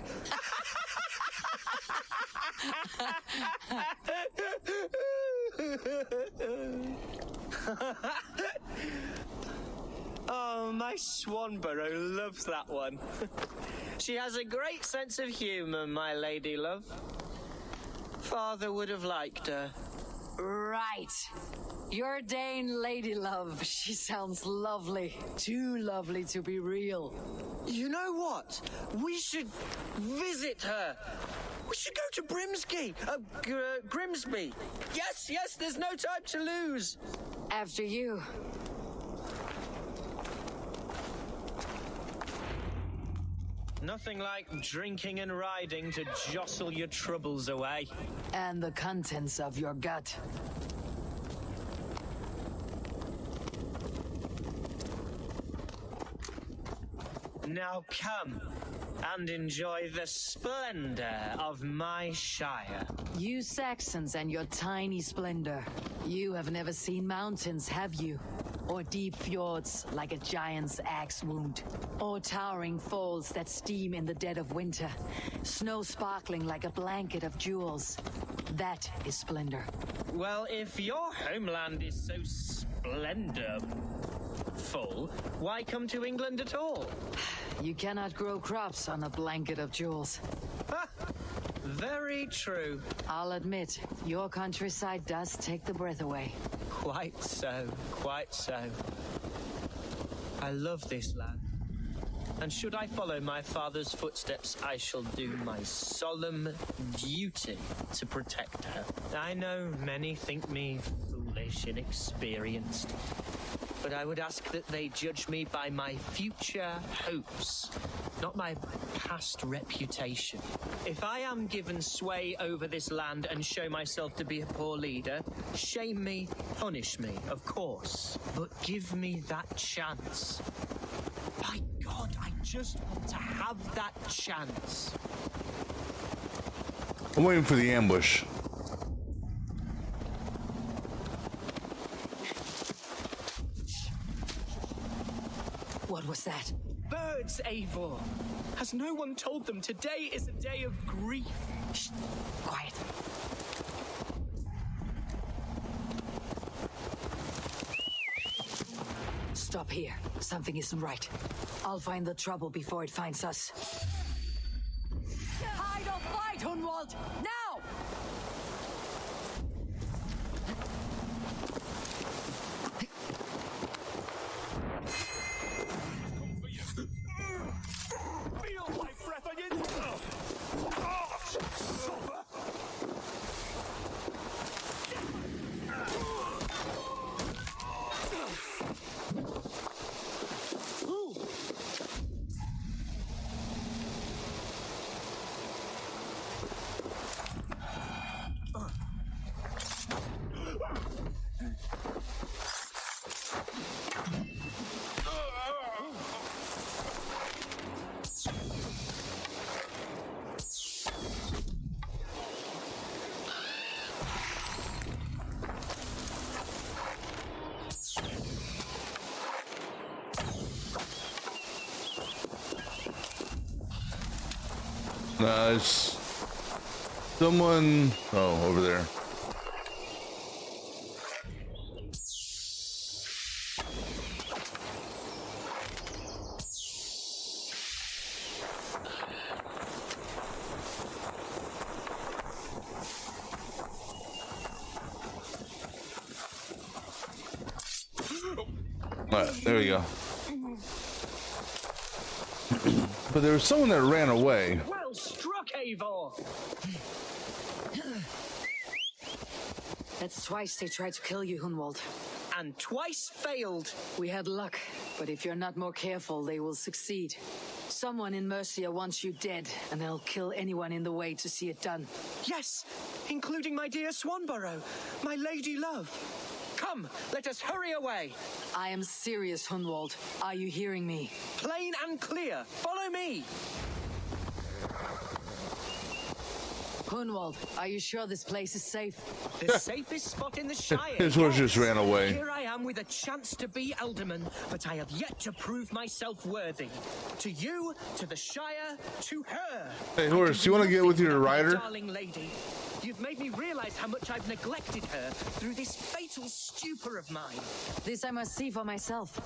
Oh, my Swanborough loves that one. She has a great sense of humour, my lady love. Father would have liked her. Right. Your Dane lady love. She sounds lovely. Too lovely to be real. You know what? We should visit her. We should go to Grimsby. Yes, there's no time to lose. After you. Nothing like drinking and riding to jostle your troubles away. And the contents of your gut. Now come and enjoy the splendor of my shire. You Saxons and your tiny splendor. You have never seen mountains, have you? Or deep fjords like a giant's axe wound. Or towering falls that steam in the dead of winter. Snow sparkling like a blanket of jewels. That is splendor. Well, if your homeland is so splendorful, why come to England at all? You cannot grow crops on a blanket of jewels. Very true. I'll admit, your countryside does take the breath away. Quite so, quite so. I love this land. And should I follow my father's footsteps, I shall do my solemn duty to protect her. I know many think me foolish, inexperienced, but I would ask that they judge me by my future hopes, not my past reputation. If I am given sway over this land and show myself to be a poor leader, shame me, punish me, of course, but give me that chance. By God, I just want to have that chance. I'm waiting for the ambush. What was that? Birds, Eivor. Has no one told them today is a day of grief? Shh. Quiet. Stop here. Something isn't right. I'll find the trouble before it finds us. Hide or fight, Hunwald! Now! Feel my breath on you! Nice. Someone... Oh, over there. Alright, there we go. But there was someone that ran away. Well struck, Eivor! That's twice they tried to kill you, Hunwald. And twice failed. We had luck, but if you're not more careful, they will succeed. Someone in Mercia wants you dead, and they'll kill anyone in the way to see it done. Yes, including my dear Swanborough, my lady love. Come, let us hurry away. I am serious, Hunwald. Are you hearing me? Plain and clear. Follow me. Hunwald, are you sure this place is safe? The safest spot in the Shire. His horse just ran away. Here I am with a chance to be Alderman, but I have yet to prove myself worthy. To you, to the Shire, to her. Hey, horse, you want to get with your rider? Darling lady, you've made me realize how much I've neglected her through this fatal stupor of mine. This I must see for myself.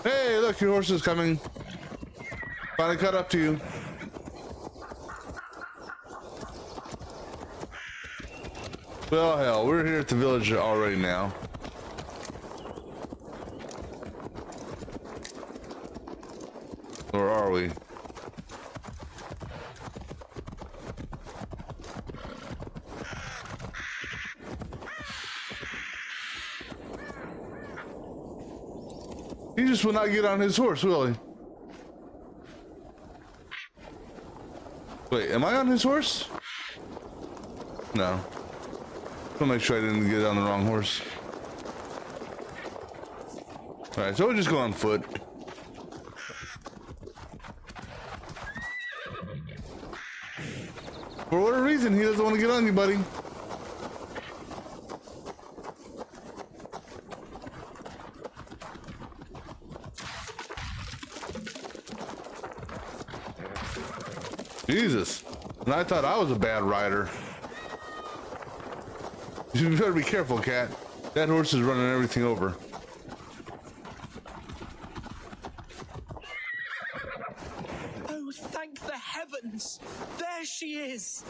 Hey, look, your horse is coming. Finally caught up to you. Well, hell, we're here at the village already now. Or are we? He just will not get on his horse, will he? Wait, am I on his horse? No. I'll make sure I didn't get on the wrong horse. Alright, so we'll just go on foot. For whatever reason, he doesn't want to get on you, buddy. Jesus. And I thought I was a bad rider. You better be careful, cat. That horse is running everything over. Oh, thank the heavens! There she is!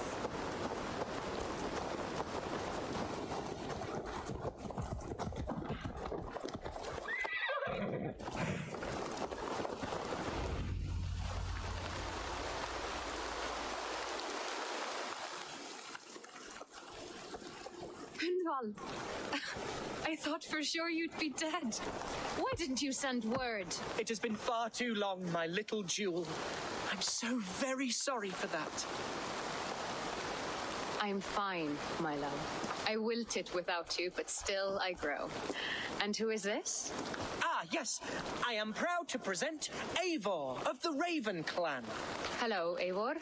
Hunwald, I thought for sure you'd be dead. Why didn't you send word? It has been far too long, my little jewel. I'm so very sorry for that. I'm fine, my love. I wilted without you, but still I grow. And who is this? Ah, yes. I am proud to present Eivor of the Raven clan. Hello, Eivor.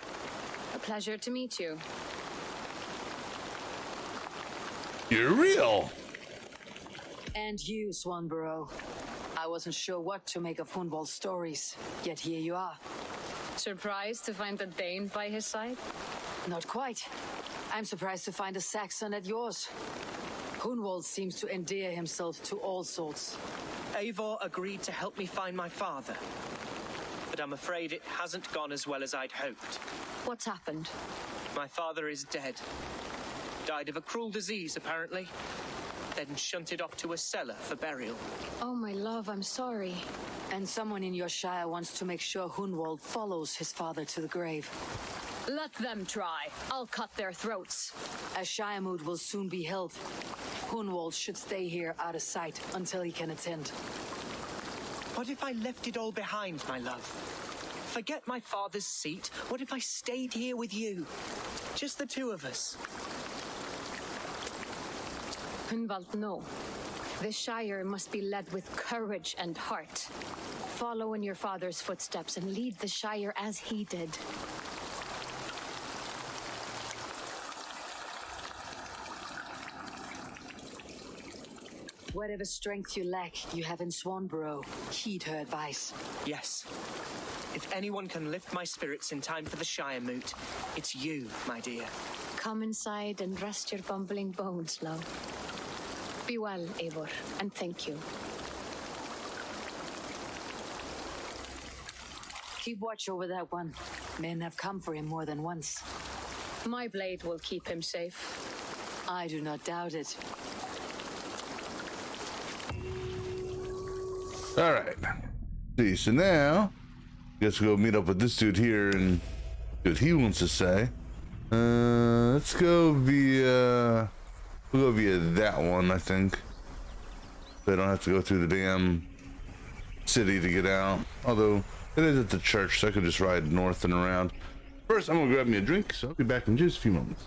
A pleasure to meet you. You're real. And you, Swanborough. I wasn't sure what to make of Hunwald's stories, yet here you are. Surprised to find a Dane by his side? Not quite. I'm surprised to find a Saxon at yours. Hunwald seems to endear himself to all sorts. Eivor agreed to help me find my father. But I'm afraid it hasn't gone as well as I'd hoped. What's happened? My father is dead. Died of a cruel disease, apparently. Then shunted off to a cellar for burial. Oh, my love, I'm sorry. And someone in your shire wants to make sure Hunwald follows his father to the grave. Let them try. I'll cut their throats. A shire moot will soon be held. Hunwald should stay here out of sight until he can attend. What if I left it all behind, my love? Forget my father's seat. What if I stayed here with you? Just the two of us. Hunwald, no. The Shire must be led with courage and heart. Follow in your father's footsteps and lead the Shire as he did. Whatever strength you lack, you have in Swanborough. Heed her advice. Yes. If anyone can lift my spirits in time for the Shire moot, it's you, my dear. Come inside and rest your bumbling bones, love. Be well, Eivor, and thank you. Keep watch over that one. Men have come for him more than once. My blade will keep him safe. I do not doubt it. All right. See, so now, guess we'll go meet up with this dude here and see what he wants to say. Let's go via. We'll go via that one, I think. They don't have to go through the damn city to get out. Although it is at the church, so I could just ride north and around. First, I'm gonna grab me a drink, so I'll be back in just a few moments.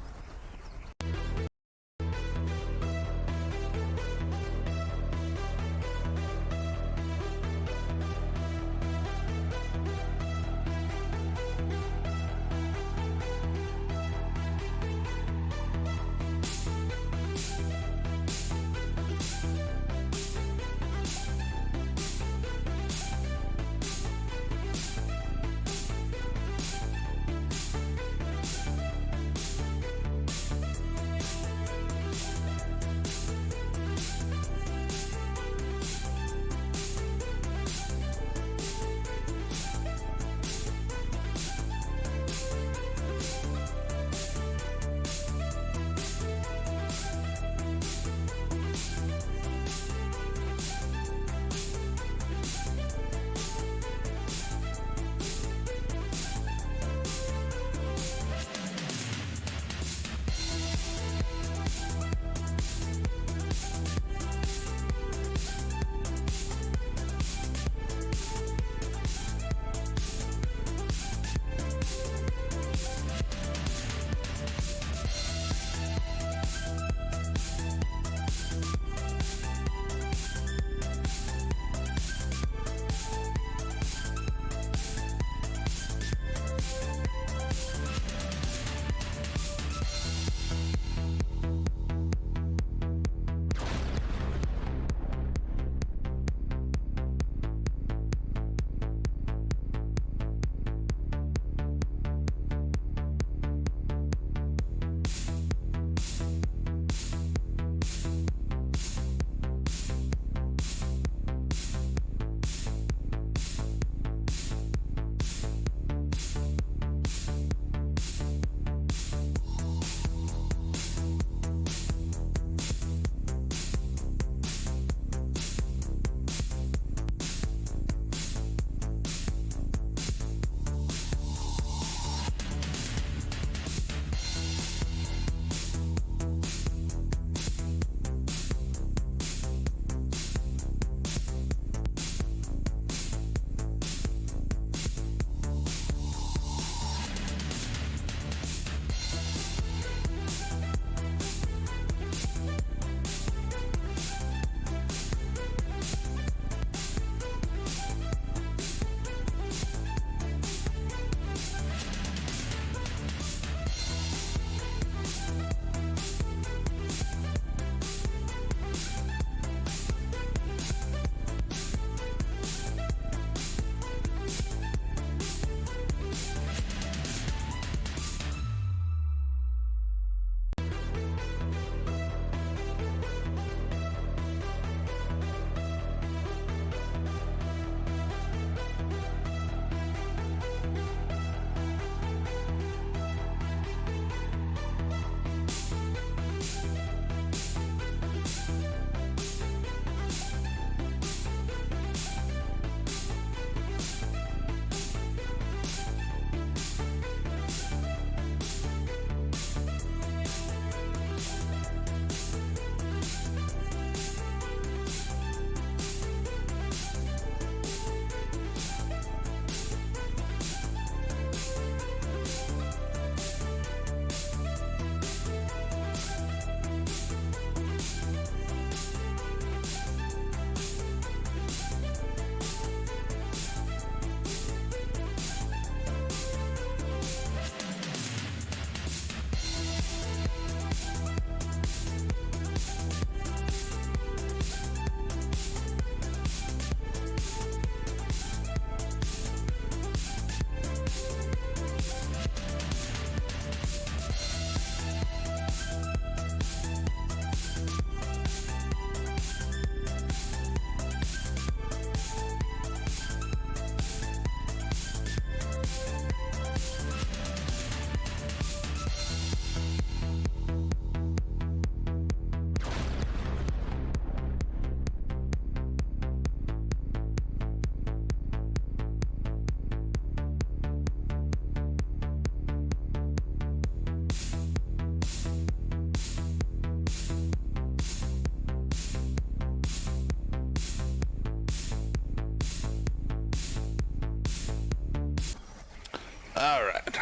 All right.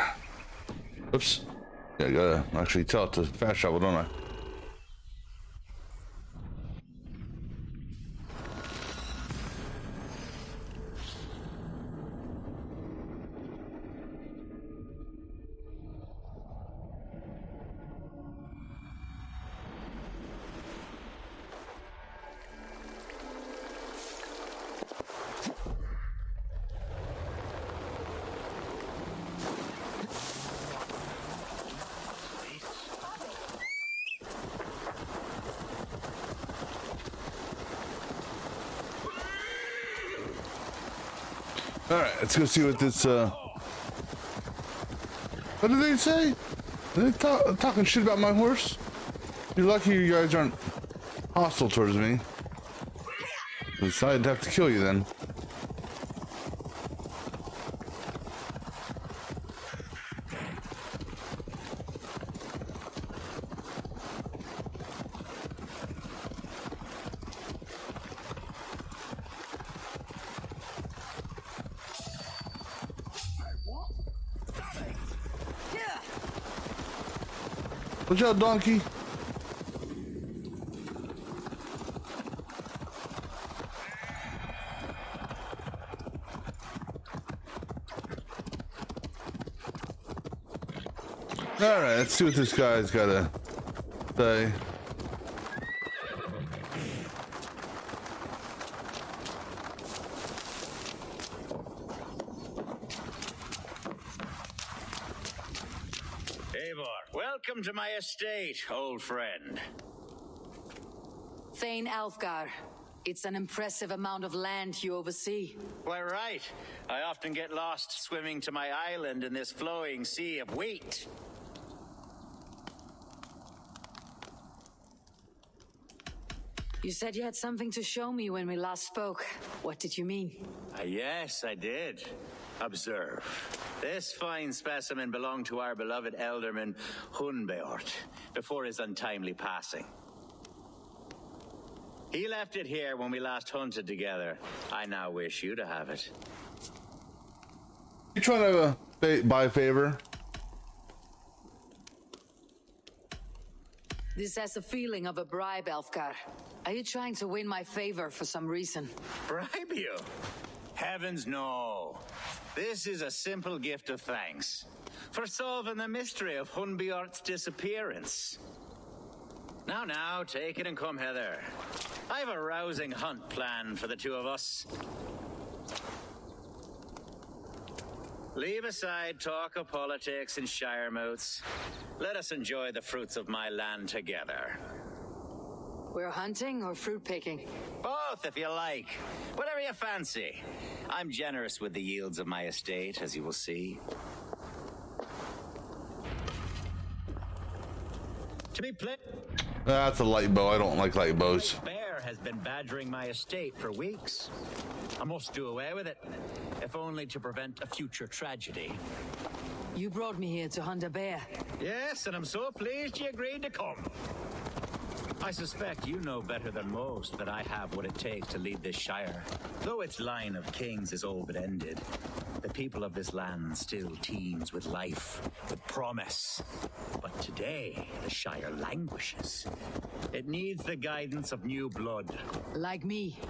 Oops. Yeah, I gotta actually tell it to fast travel, don't I? All right, let's go see what this. What did they say? Are they talking shit about my horse? You're lucky you guys aren't hostile towards me. I decided to have to kill you then. Watch out, donkey. All right, let's see what this guy's got to say. Welcome to my estate, old friend. Thane Alfgar. It's an impressive amount of land you oversee. Why, right. I often get lost swimming to my island in this flowing sea of wheat. You said you had something to show me when we last spoke. What did you mean? Yes, I did. Observe. This fine specimen belonged to our beloved elderman Hunbeort before his untimely passing. He left it here when we last hunted together. I now wish you to have it. You trying to buy a favor? This has a feeling of a bribe, Alfgar. Are you trying to win my favor for some reason? Bribe you? Heavens no. This is a simple gift of thanks for solving the mystery of Hunbeort's disappearance. Now, take it and come hither. I have a rousing hunt planned for the two of us. Leave aside talk of politics and shire moots. Let us enjoy the fruits of my land together. We're hunting or fruit picking? Both, if you like. Whatever you fancy. I'm generous with the yields of my estate, as you will see. To be plain, That's a light bow. I don't like light bows. Bear has been badgering my estate for weeks. I must do away with it, if only to prevent a future tragedy. You brought me here to hunt a bear. Yes, and I'm so pleased you agreed to come. I suspect you know better than most that I have what it takes to lead this shire. Though its line of kings is all but ended, the people of this land still teems with life, with promise. But today, the shire languishes. It needs the guidance of new blood. Like me.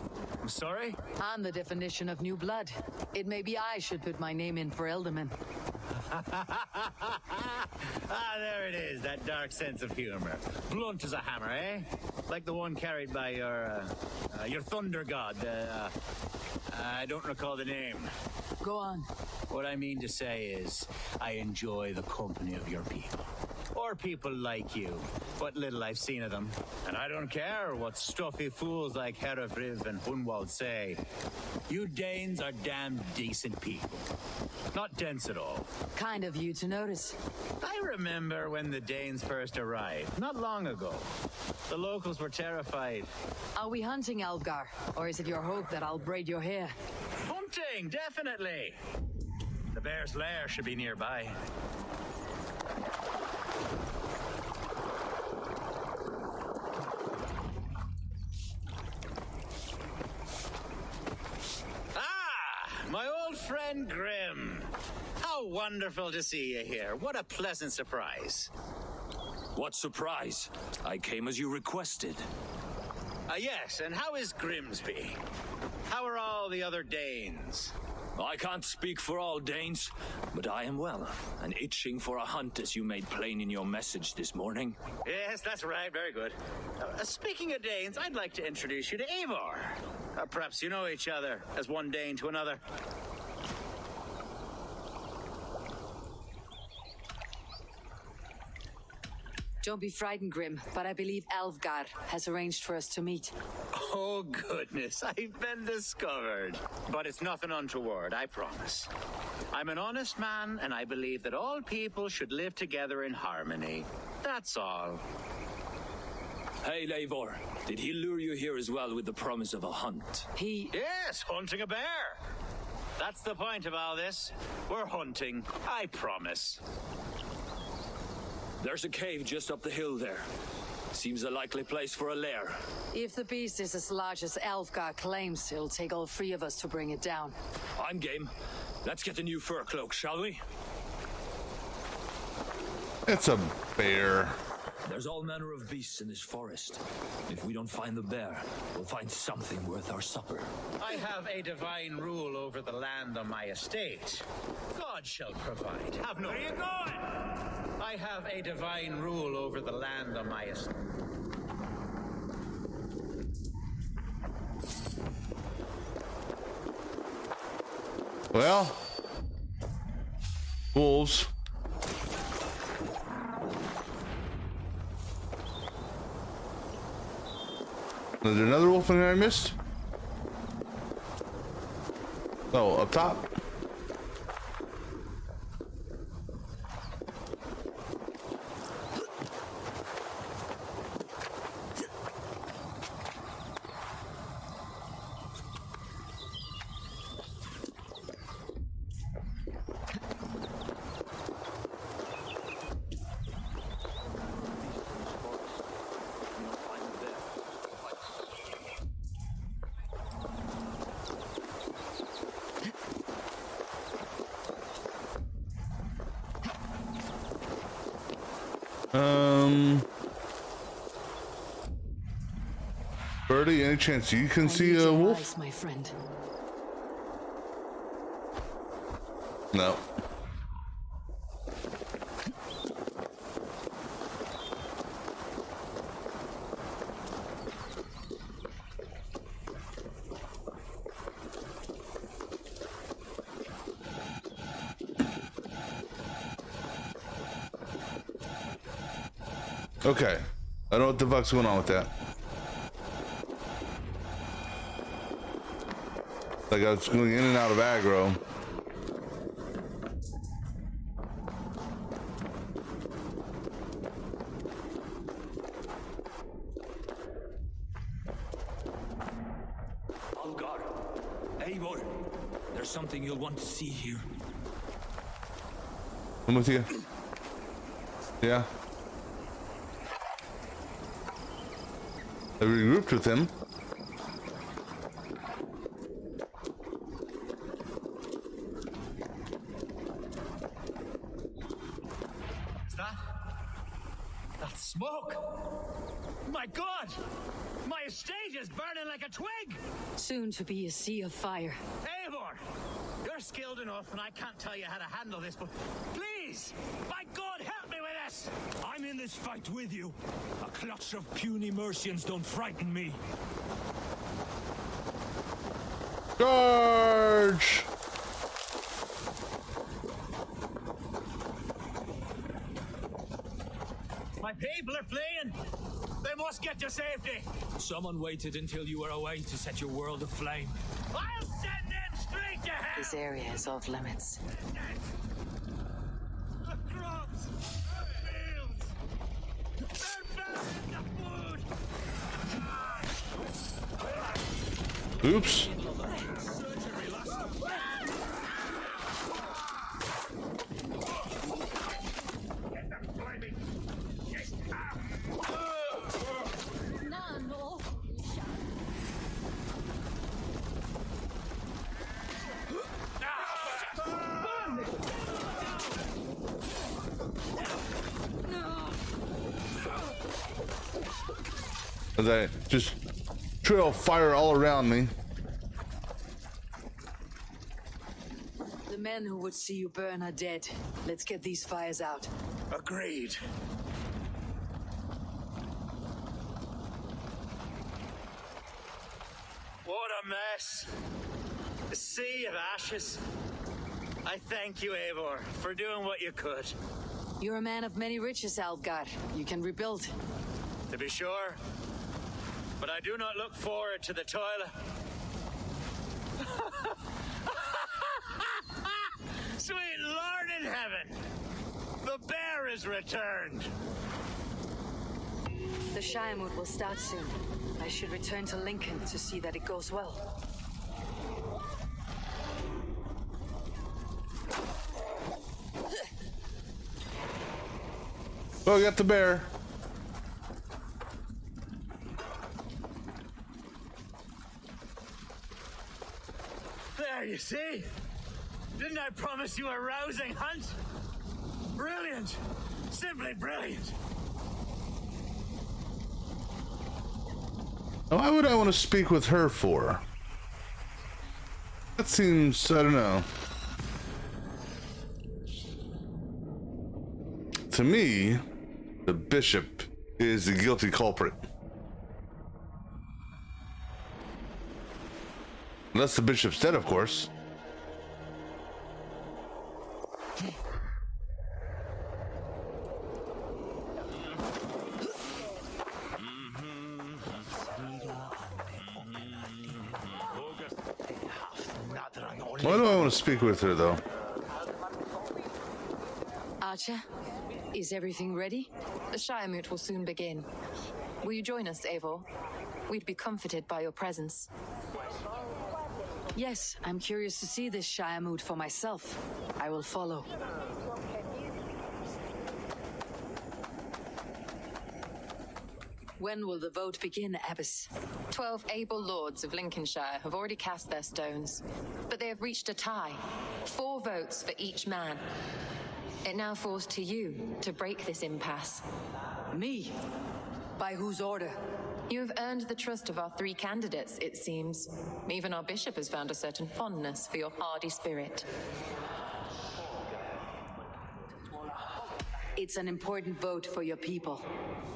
I'm sorry? I'm the definition of new blood. It may be I should put my name in for Elderman. There it is, that dark sense of humor. Blunt as a hammer, eh? Like the one carried by your thunder god. I don't recall the name. Go on. What I mean to say is, I enjoy the company of your people. Or people like you. What little I've seen of them. And I don't care what stuffy fools like Herefriv and Hunwald say. You Danes are damn decent people. Not dense at all. Kind of you to notice. I remember when the Danes first arrived, not long ago. The locals were terrified. Are we hunting, Alfgar? Or is it your hope that I'll braid your hair? Hunting, definitely! The bear's lair should be nearby. My old friend Grim. How How wonderful to see you here. What a pleasant surprise. What surprise? I came as you requested. Yes, and how is Grimsby? How are all the other Danes? I can't speak for all Danes, but I am well, and itching for a hunt as you made plain in your message this morning. Yes, that's right. Very good. Speaking of Danes, I'd like to introduce you to Eivor. Perhaps you know each other as one Dane to another. Don't be frightened, Grim, but I believe Elfgar has arranged for us to meet. Oh, goodness, I've been discovered. But it's nothing untoward, I promise. I'm an honest man, and I believe that all people should live together in harmony. That's all. Hey, Eivor, did he lure you here as well with the promise of a hunt? Yes, hunting a bear. That's the point of all this. We're hunting, I promise. There's a cave just up the hill there. Seems a likely place for a lair. If the beast is as large as Elfgar claims, it'll take all three of us to bring it down. I'm game. Let's get a new fur cloak, shall we? It's a bear. There's all manner of beasts in this forest. If we don't find the bear, we'll find something worth our supper. I have a divine rule over the land on my estate. God shall provide. Have no... Where are you going? I have a divine rule over the land on my estate. Well, wolves. Is there another wolf in there I missed? Oh, up top. Birdie, any chance you can see a wolf? Eyes, my friend. No. Okay. I don't know what the fuck's going on with that. Like I was going in and out of aggro. Algar, Eivor, there's something you'll want to see here. I'm with you. Yeah. I regrouped with him. That's smoke! My God! My estate is burning like a twig! Soon to be a sea of fire. Eivor! You're skilled enough, and I can't tell you how to handle this, but please! By God, help me with this! I'm in this fight with you. A clutch of puny Mercians don't frighten me. Charge! My people are fleeing! They must get to safety! Someone waited until you were away to set your world aflame. I'll send them straight to hell! This area is off limits. The crops! The fields! They're burying the food! Oops. as I just trail fire all around me. The men who would see you burn are dead. Let's get these fires out. Agreed. What a mess. A sea of ashes. I thank you, Eivor, for doing what you could. You're a man of many riches, Alfgar. You can rebuild. To be sure. But I do not look forward to the toil. Sweet Lord in heaven! The bear is returned! The Shiremoot will start soon. I should return to Lincoln to see that it goes well. Oh, we got the bear. There, you see? Didn't I promise you a rousing hunt? Brilliant! Simply brilliant! Why would I want to speak with her for? That seems, I don't know. To me, the bishop is the guilty culprit. Unless the bishop's dead, of course. Why do I want to speak with her, though? Archer, is everything ready? The Shiremoot will soon begin. Will you join us, Eivor? We'd be comforted by your presence. Yes, I'm curious to see this Shiremoot for myself. I will follow. When will the vote begin, Abbess? 12 able lords of Lincolnshire have already cast their stones, but they have reached a tie. 4 votes for each man. It now falls to you to break this impasse. Me? By whose order? You have earned the trust of our 3 candidates, it seems. Even our bishop has found a certain fondness for your hardy spirit. It's an important vote for your people.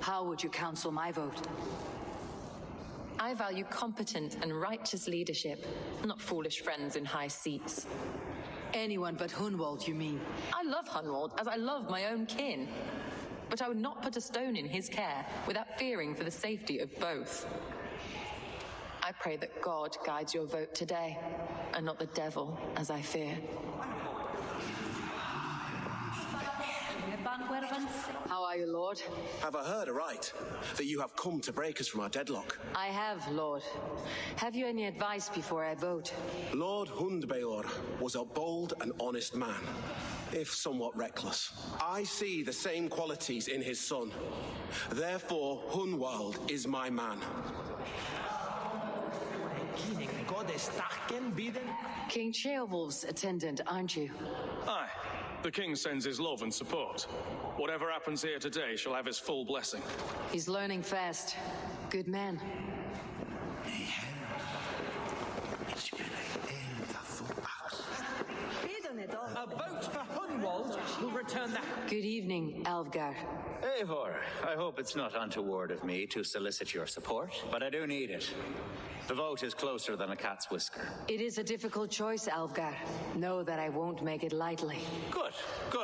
How would you counsel my vote? I value competent and righteous leadership, not foolish friends in high seats. Anyone but Hunwald, you mean? I love Hunwald as I love my own kin. But I would not put a stone in his care without fearing for the safety of both. I pray that God guides your vote today, and not the devil, as I fear. How are you, Lord? Have I heard aright that you have come to break us from our deadlock? I have, Lord. Have you any advice before I vote? Lord Hundbeor was a bold and honest man, if somewhat reckless. I see the same qualities in his son. Therefore, Hunwald is my man. King Ceolwulf's attendant, aren't you? Aye. The king sends his love and support. Whatever happens here today shall have his full blessing. He's learning fast. Good man. A vote for Hunwald will return the... Good evening, Alfgar. Eivor, I hope it's not untoward of me to solicit your support, but I do need it. The vote is closer than a cat's whisker. It is a difficult choice, Alfgar. Know that I won't make it lightly. Good, good.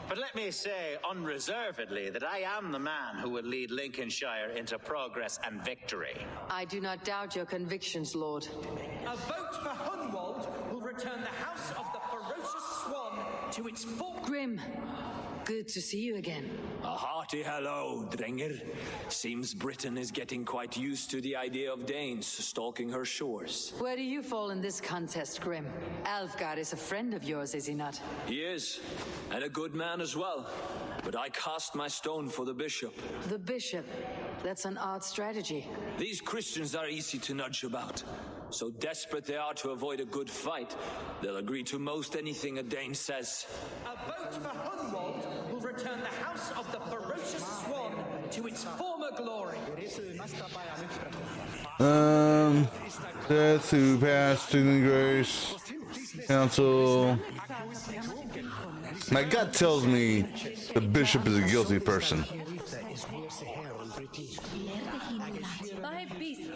But let me say unreservedly that I am the man who will lead Lincolnshire into progress and victory. I do not doubt your convictions, Lord. A vote for Hunwald will return the House of the Ferocious Swan to its full... Grim, good to see you again. A hearty hello, Drenger. Seems Britain is getting quite used to the idea of Danes stalking her shores. Where do you fall in this contest, Grim? Alfgar is a friend of yours, is he not? He is, and a good man as well. But I cast my stone for the bishop. The bishop? That's an odd strategy. These Christians are easy to nudge about. So desperate they are to avoid a good fight, they'll agree to most anything a Dane says. A vote for Hunwald will return the House of the Ferocious Swan to its former glory. Death to past in grace. Council. My gut tells me the bishop is a guilty person.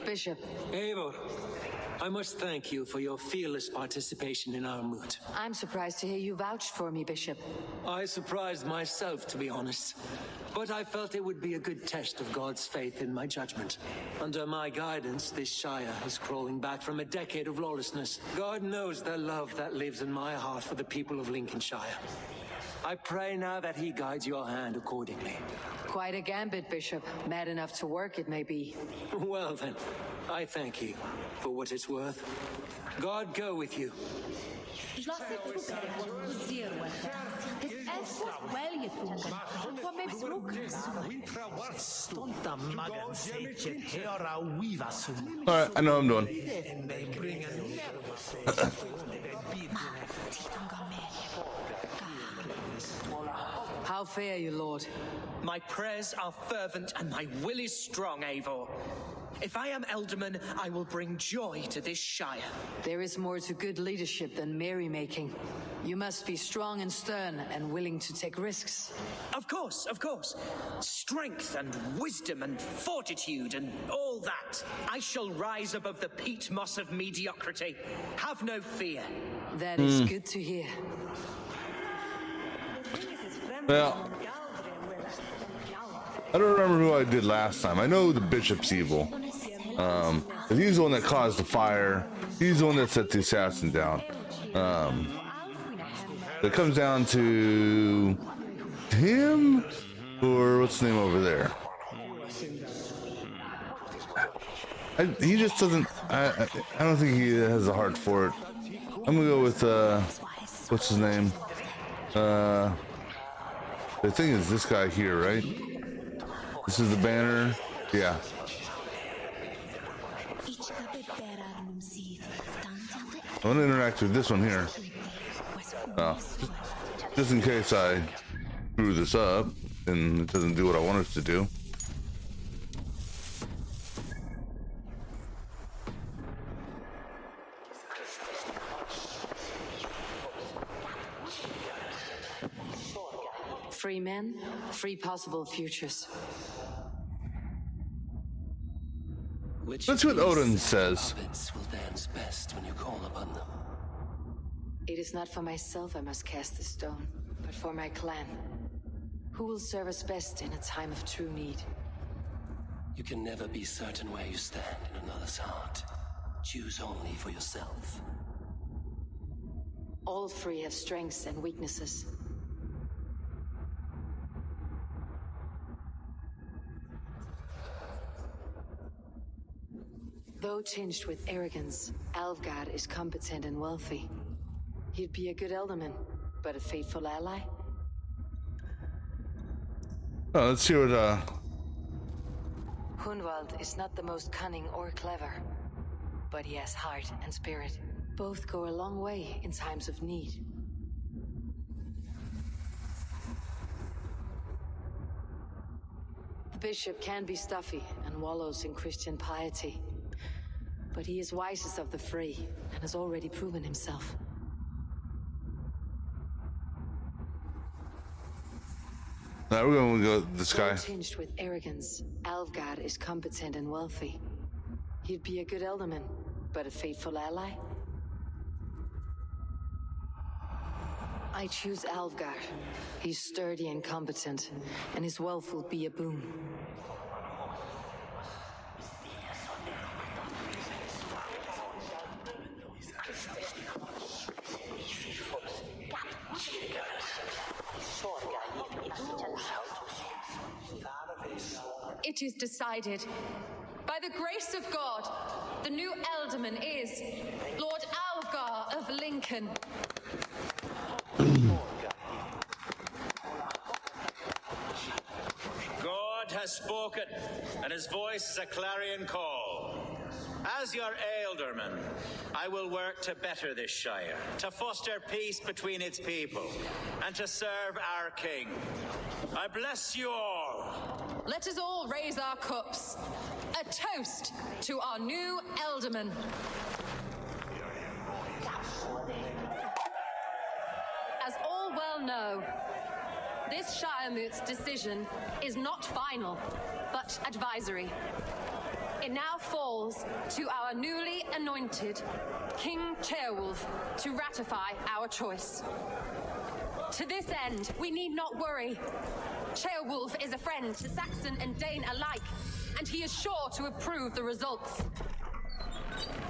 Bishop. Eivor, I must thank you for your fearless participation in our moot. I'm surprised to hear you vouched for me, Bishop. I surprised myself, to be honest. But I felt it would be a good test of God's faith in my judgment. Under my guidance, this Shire is crawling back from a decade of lawlessness. God knows the love that lives in my heart for the people of Lincolnshire. I pray now that he guides your hand accordingly. Quite a gambit, Bishop. Mad enough to work, it may be. Well then, I thank you for what it's worth. God go with you. Alright, I know what I'm doing. How fare you, Lord? My prayers are fervent and my will is strong, Eivor. If I am Elderman, I will bring joy to this Shire. There is more to good leadership than merrymaking. You must be strong and stern and willing to take risks. Of course, of course. Strength and wisdom and fortitude and all that. I shall rise above the peat moss of mediocrity. Have no fear. That is good to hear. Well, I don't remember who I did last time. I know the bishop's evil. He's the one that caused the fire. He's the one that set the assassin down. It comes down to him, or what's the name over there? He just doesn't. I don't think he has the heart for it. I'm gonna go with what's his name? The thing is this guy here, right? This is the banner. Yeah. I want to interact with this one here. Just in case I screw this up and it doesn't do what I want it to do. Free men, free possible futures. That's what Odin says. Will dance best when you call upon them. It is not for myself I must cast the stone, but for my clan. Who will serve us best in a time of true need? You can never be certain where you stand in another's heart. Choose only for yourself. All three have strengths and weaknesses. Though tinged with arrogance, Alvgard is competent and wealthy. He'd be a good Elderman, but a faithful ally? Oh, let's see what, Hunwald is not the most cunning or clever, but he has heart and spirit. Both go a long way in times of need. The bishop can be stuffy and wallows in Christian piety, but he is wisest of the three and has already proven himself. Now we're going to go with this guy. Tinged with arrogance, Alvgard is competent and wealthy. He'd be a good Elderman, but a faithful ally? I choose Alvgard. He's sturdy and competent, and his wealth will be a boon. It is decided. By the grace of God, the new Elderman is Lord Alvgar of Lincoln. God has spoken, and his voice is a clarion call. As your Ealdorman, I will work to better this Shire, to foster peace between its people, and to serve our king. I bless you all. let us all raise our cups. A toast to our new Elderman. As all well know, this Shiremoot's decision is not final, but advisory. It now falls to our newly anointed King Ceolwulf to ratify our choice. To this end, we need not worry. Ceolwulf is a friend to Saxon and Dane alike, and he is sure to approve the results.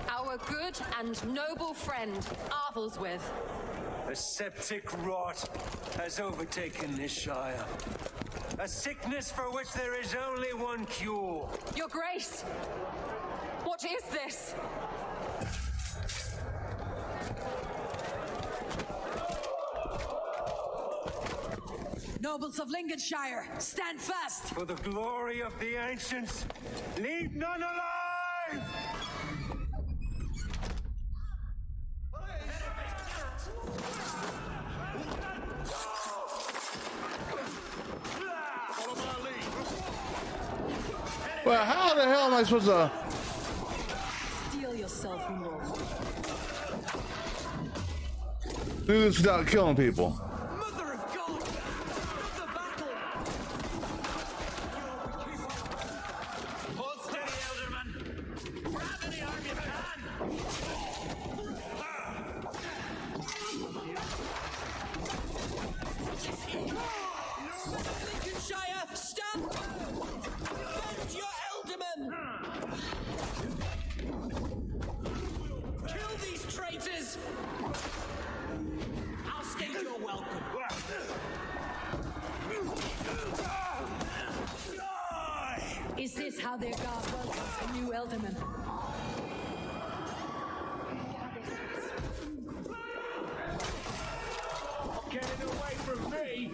Our good and noble friend, Arthelswith. A septic rot has overtaken this shire. A sickness for which there is only one cure. Your Grace, what is this? Nobles of Lincolnshire, stand fast! For the glory of the ancients, leave none alive! Well, how the hell am I supposed to... Steel yourself, Lord. do this without killing people? Mother of God! The battle! Hold steady, Elderman. Grab any arm you can. Lincolnshire, stand! Defend your Elderman! Kill these traitors! I'll state your welcome. Is this how their god welcomes a new Elderman? Get it away from me!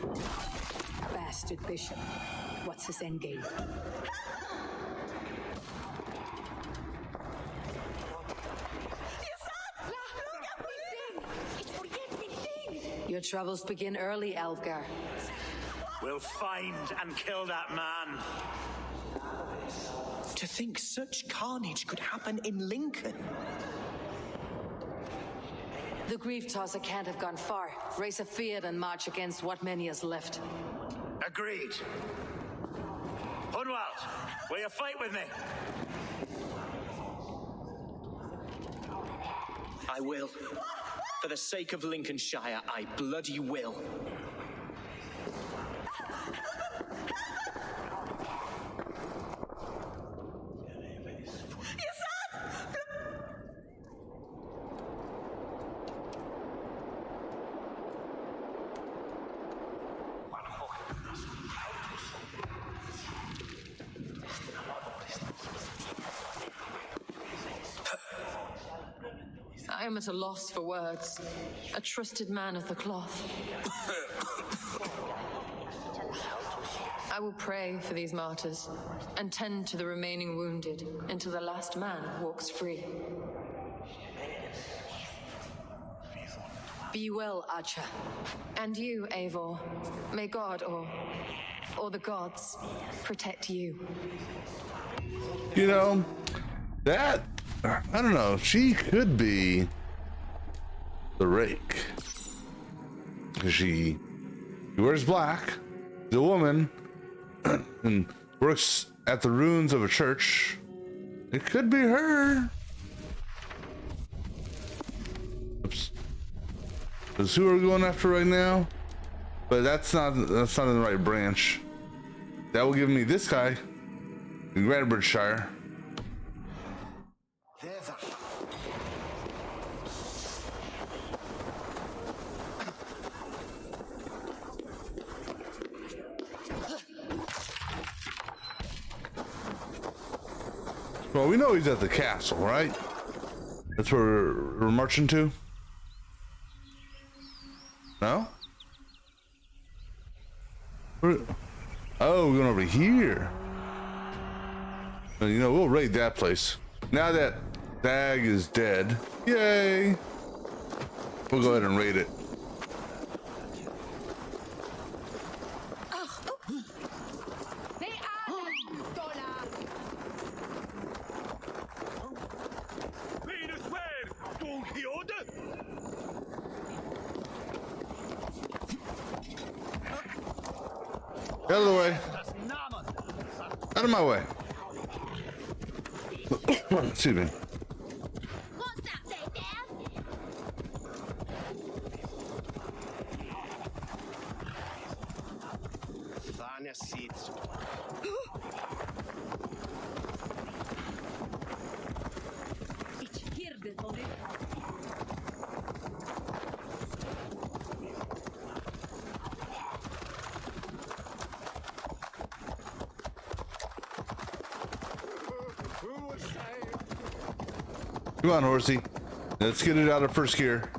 Bastard bishop. What's his endgame? Your troubles begin early, Elfgar. We'll find and kill that man. To think such carnage could happen in Lincoln. The grief tosser can't have gone far. Raise a field and march against what many is left. Agreed. Hunwald, will you fight with me? I will. For the sake of Lincolnshire, I bloody will. I am at a loss for words. A trusted man of the cloth. I will pray for these martyrs and tend to the remaining wounded until the last man walks free. Be well, Archer. And you, Eivor. May God or the gods protect you. You know, that... I don't know. She could be the rake. Because she wears black, is a woman, and works at the ruins of a church. It could be her. Oops. That's who we're going after right now. But that's not in the right branch. That will give me this guy in Granbridgeshire. Well, we know he's at the castle, right? That's where we're marching to? No? Oh, we're going over here. You know, we'll raid that place. Now that Dag is dead, yay! We'll go ahead and raid it. They are Out of the way. Out of my way. Excuse me. What's that thing, Dad? Vanya seeds. Ich hirde von it. Come on, horsey. Let's get it out of first gear.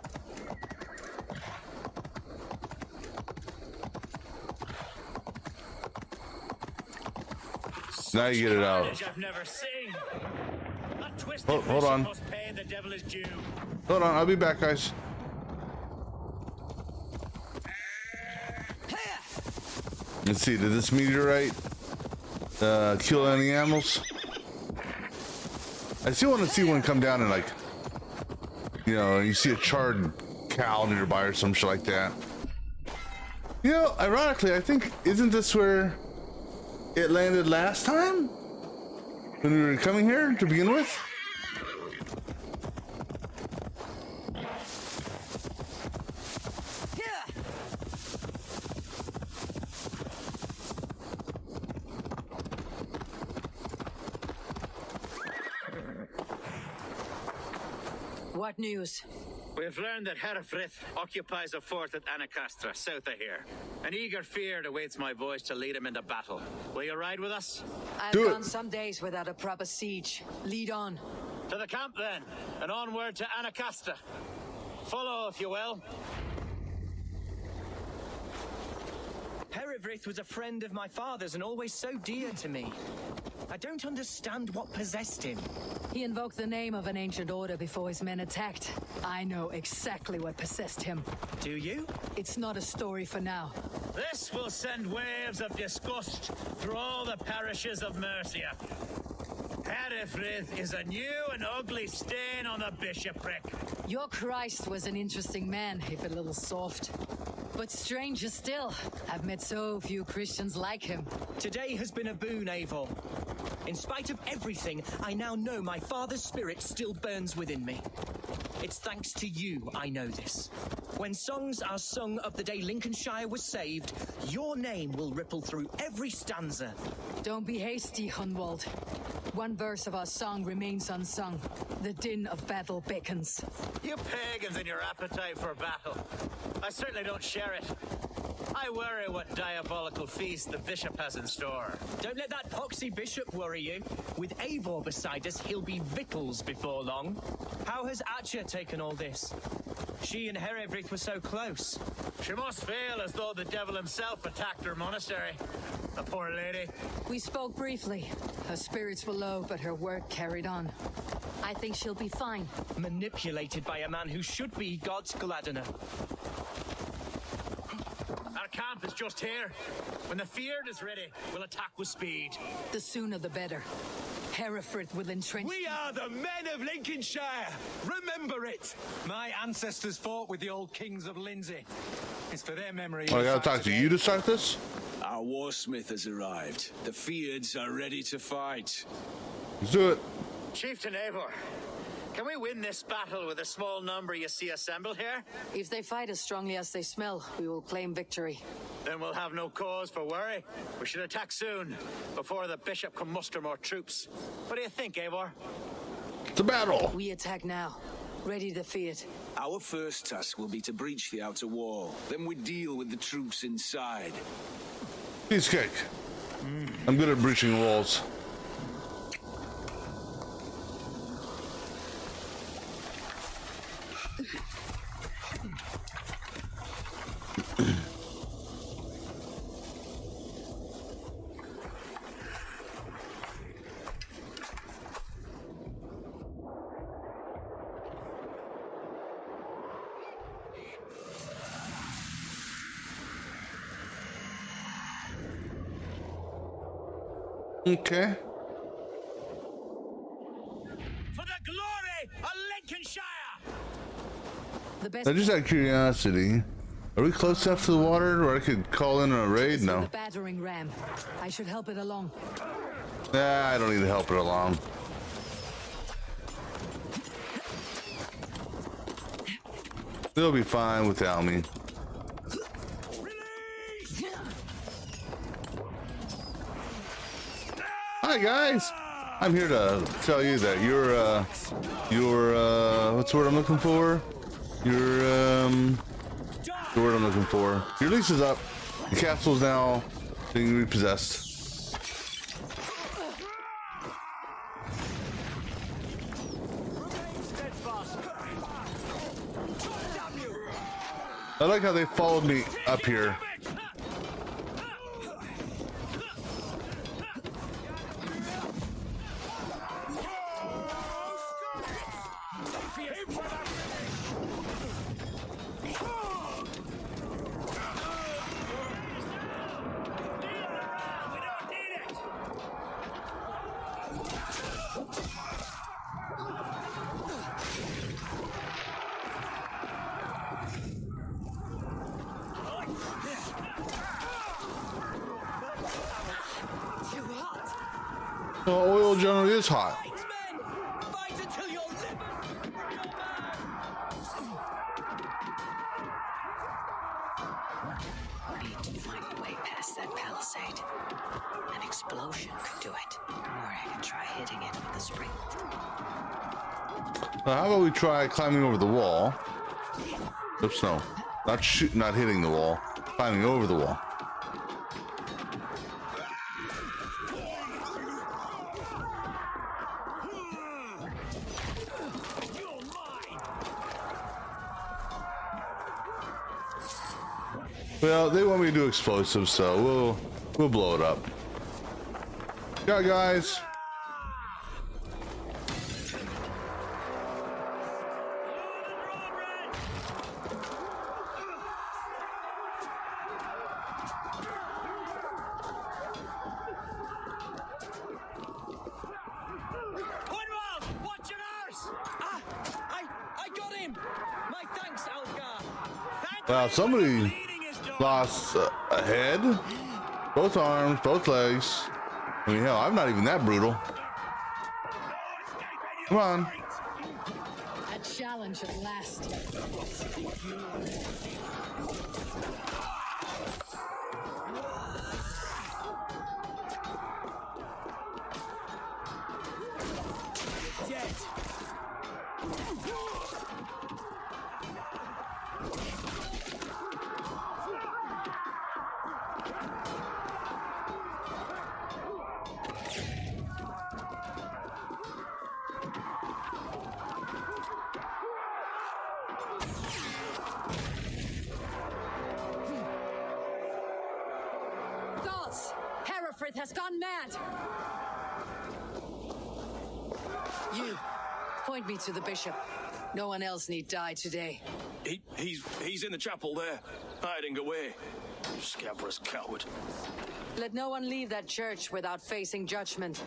Now you get it out. I've never seen. Hold on. The devil is due. Hold on, I'll be back, guys. Let's see, did this meteorite kill any animals? I still want to see one come down and, like, you know, you see a charred cow nearby or some shit like that. You know, ironically, I think, isn't this where it landed last time? When we were coming here to begin with? What news? We've learned that Herefrith occupies a fort at Anacastra, south of here. An eager fear awaits my boys to lead him into battle. Will you ride with us? I've gone some days without a proper siege. Lead on. To the camp then, and onward to Anacastra. Follow, if you will. Herefrith was a friend of my father's and always so dear to me. I don't understand what possessed him. He invoked the name of an ancient order before his men attacked. I know exactly what possessed him. Do you? It's not a story for now. This will send waves of disgust through all the parishes of Mercia. Herefrith is a new and ugly stain on the bishopric. Your Christ was an interesting man, if a little soft. But stranger still, I've met so few Christians like him. Today has been a boon, Eivor. In spite of everything, I now know my father's spirit still burns within me. It's thanks to you I know this. When songs are sung of the day Lincolnshire was saved, your name will ripple through every stanza. Don't be hasty, Hunwald. One verse of our song remains unsung. The din of battle beckons. You pagans and your appetite for battle. I certainly don't share it. I worry what diabolical feast the bishop has in store. Don't let that poxy bishop worry you. With Eivor beside us, he'll be victuals before long. How has Atcha taken all this? She and Herefrith were so close. She must feel as though the devil himself attacked her monastery. The poor lady. We spoke briefly. Her spirits were low, but her work carried on. I think she'll be fine. Manipulated by a man who should be God's Gladdener. Our camp is just here. When the feared is ready, we'll attack with speed. The sooner the better. Herefrith will entrench. We are the men of Lincolnshire! Remember it! My ancestors fought with the old kings of Lindsey. It's for their memory. I gotta talk to you to start this? Our warsmith has arrived. The Feards are ready to fight. Let's do it. Chieftain Eivor, can we win this battle with the small number you see assembled here? If they fight as strongly as they smell, we will claim victory. Then we'll have no cause for worry. We should attack soon, before the bishop can muster more troops. What do you think, Eivor? It's a battle. We attack now. Ready to fight. Our first task will be to breach the outer wall. Then we deal with the troops inside. Cheesecake. I'm good at breaching walls. Okay. For the glory of Lincolnshire! The best. Now, just out of curiosity, Are we close enough to the water where I could call in a raid? No. The battering ram. I should help it along. Nah, I don't need to help it along. They'll be fine without me. Hi guys, I'm here to tell you that your what's the word I'm looking for? The word I'm looking for. Your lease is up. The castle's now being repossessed. I like how they followed me up here. Well, oil generally is hot. Need to find a way past that palisade. An explosion could do it. Or I could try hitting it with a spring. How about we try climbing over the wall? Oops, no. Not hitting the wall. Climbing over the wall. Well, they want me to do explosives, so we'll blow it up. Yeah, guys. Wow, somebody lost a head, both arms, both legs. I mean, hell, I'm not even that brutal. Come on. A challenge at last. Hereford has gone mad. You, point me to the bishop. No one else need die today. He's in the chapel there, hiding away. Scabrous coward. Let no one leave that church without facing judgment.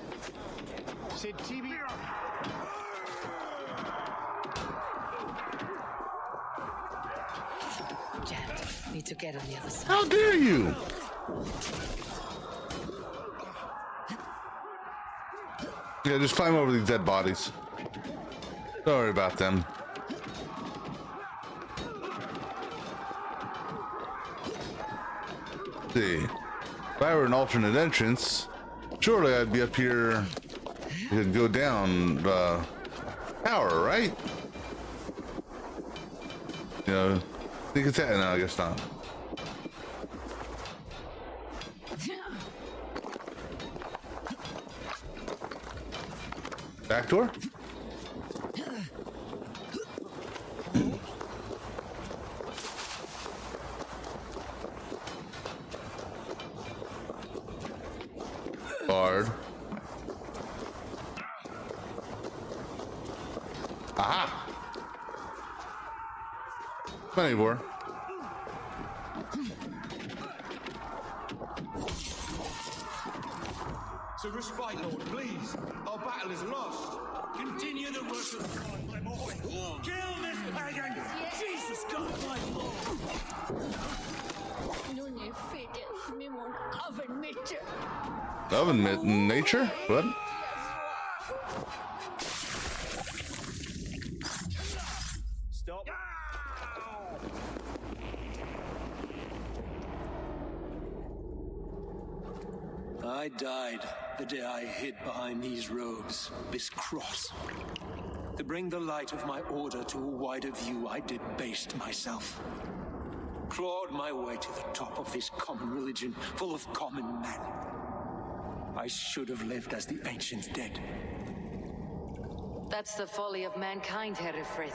Can't. Need to get on the other side. How dare you? Yeah, just climb over these dead bodies. Don't worry about them. Let's see. If I were an alternate entrance, surely I'd be up here. You could go down the tower, right? You know, I think it's that. No, I guess not. Back door? Bard. Aha! Plenty more. So respite, Lord, please. Our battle is lost. Continue the work of God, my boy. Kill this pagan! Jesus God, my Lord! Oven nature? What? Stop. I died the day I hid behind these robes, this cross. To bring the light of my order to a wider view, I debased myself. Clawed my way to the top of this common religion, full of common men. I should have lived as the ancients did. That's the folly of mankind, Herefrith.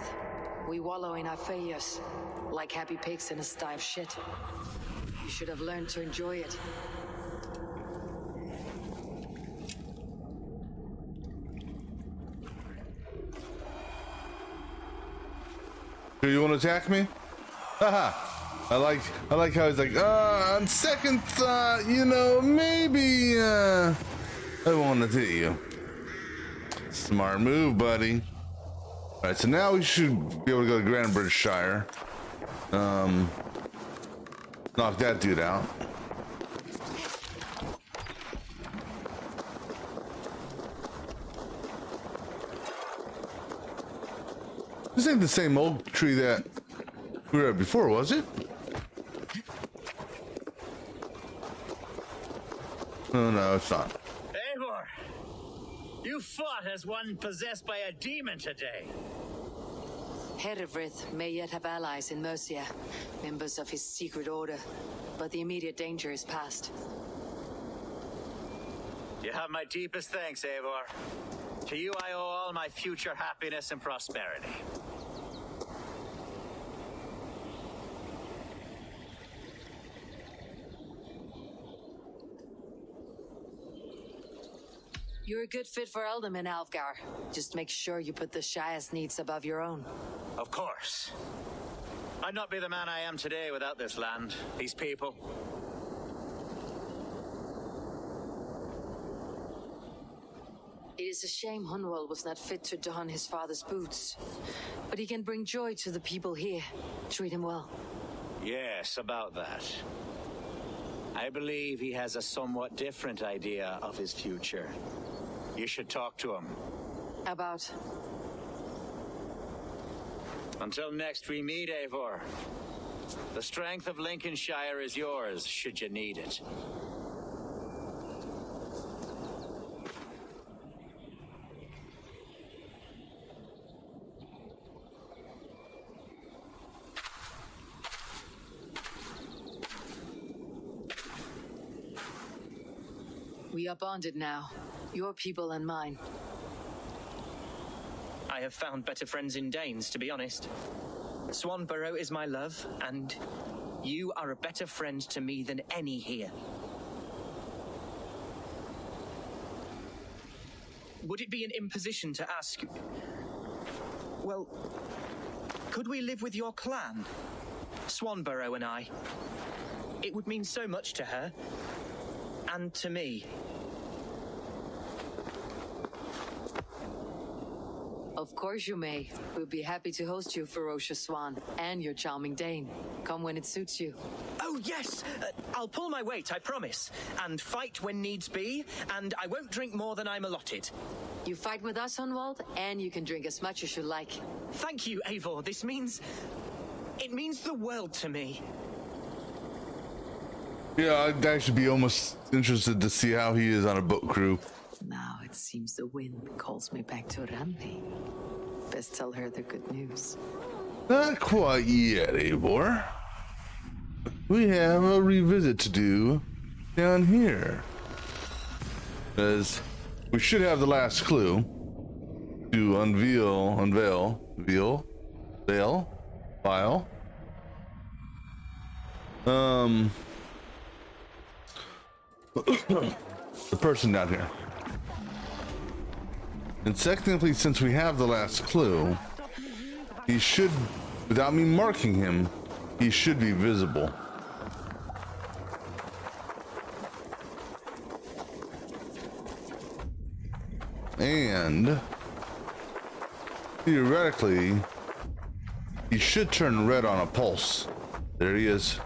We wallow in our failures, like happy pigs in a sty of shit. You should have learned to enjoy it. Do you want to attack me? Haha. I like how he's like, on second thought, you know, maybe I want to hit you. Smart move, buddy. Alright, so now we should be able to go to Grandbridge Shire. Knock that dude out. This ain't the same oak tree that we were at before, was it? Oh, no, it's not. Eivor, you fought as one possessed by a demon today. Herefrith may yet have allies in Mercia, members of his secret order, but the immediate danger is past. You have my deepest thanks, Eivor. To you I owe all my future happiness and prosperity. You're a good fit for Ealdorman, Alfgar. Just make sure you put the Shire's needs above your own. Of course. I'd not be the man I am today without this land, these people. It is a shame Hunwald was not fit to don his father's boots. But he can bring joy to the people here. Treat him well. Yes, about that. I believe he has a somewhat different idea of his future. You should talk to him. About? Until next we meet, Eivor. The strength of Lincolnshire is yours, should you need it. We are bonded now. Your people and mine. I have found better friends in Danes, to be honest. Swanborough is my love, and you are a better friend to me than any here. Would it be an imposition to ask... Well, could we live with your clan? Swanborough and I. It would mean so much to her. And to me. Of course you may. We'll be happy to host you, Ferocious Swan, and your charming Dane. Come when it suits you. Oh, yes! I'll pull my weight, I promise. And fight when needs be, and I won't drink more than I'm allotted. You fight with us, Hunwald, and you can drink as much as you like. Thank you, Eivor. This means... It means the world to me. Yeah, I'd actually be almost interested to see how he is on a boat crew. Now it seems the wind calls me back to Randi. Best tell her the good news. Not quite yet, Eivor. We have a revisit to do down here. Because we should have the last clue to unveil, file. The person down here. And secondly, since we have the last clue, he should, without me marking him, he should be visible. And theoretically, he should turn red on a pulse. There he is.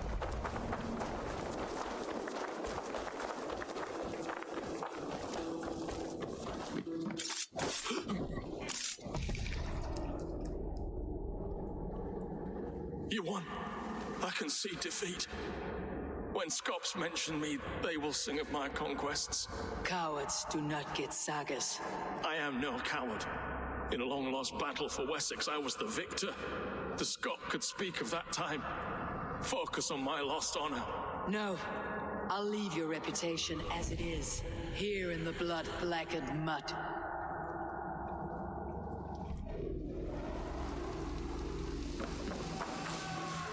You won. I can see defeat. When Scops mention me, they will sing of my conquests. Cowards do not get sagas. I am no coward. In a long-lost battle for Wessex, I was the victor. The Scot could speak of that time. Focus on my lost honor. No. I'll leave your reputation as it is, here in the blood-blackened mud.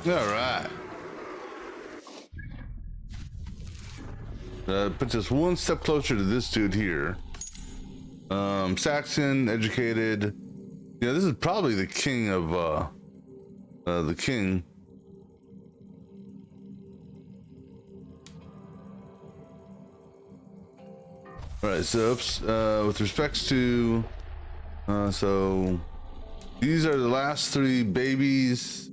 All right. Puts us one step closer to this dude here. Saxon, educated. Yeah, this is probably the king of the king. All right, so with respects to so these are the last three babies.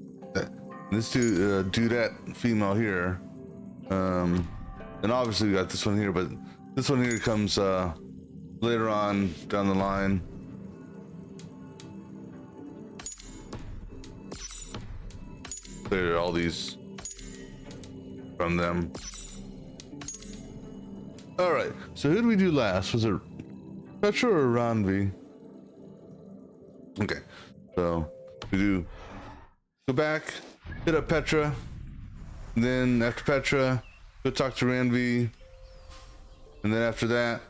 This dudette female here, and obviously we got this one here, but this one here comes later on down the line. Cleared all these from them. All right, so who did we do last? Was it Petra or Ranvi? Okay, so we do go back, hit up Petra, and then after Petra, go talk to Ranvi, and then after that,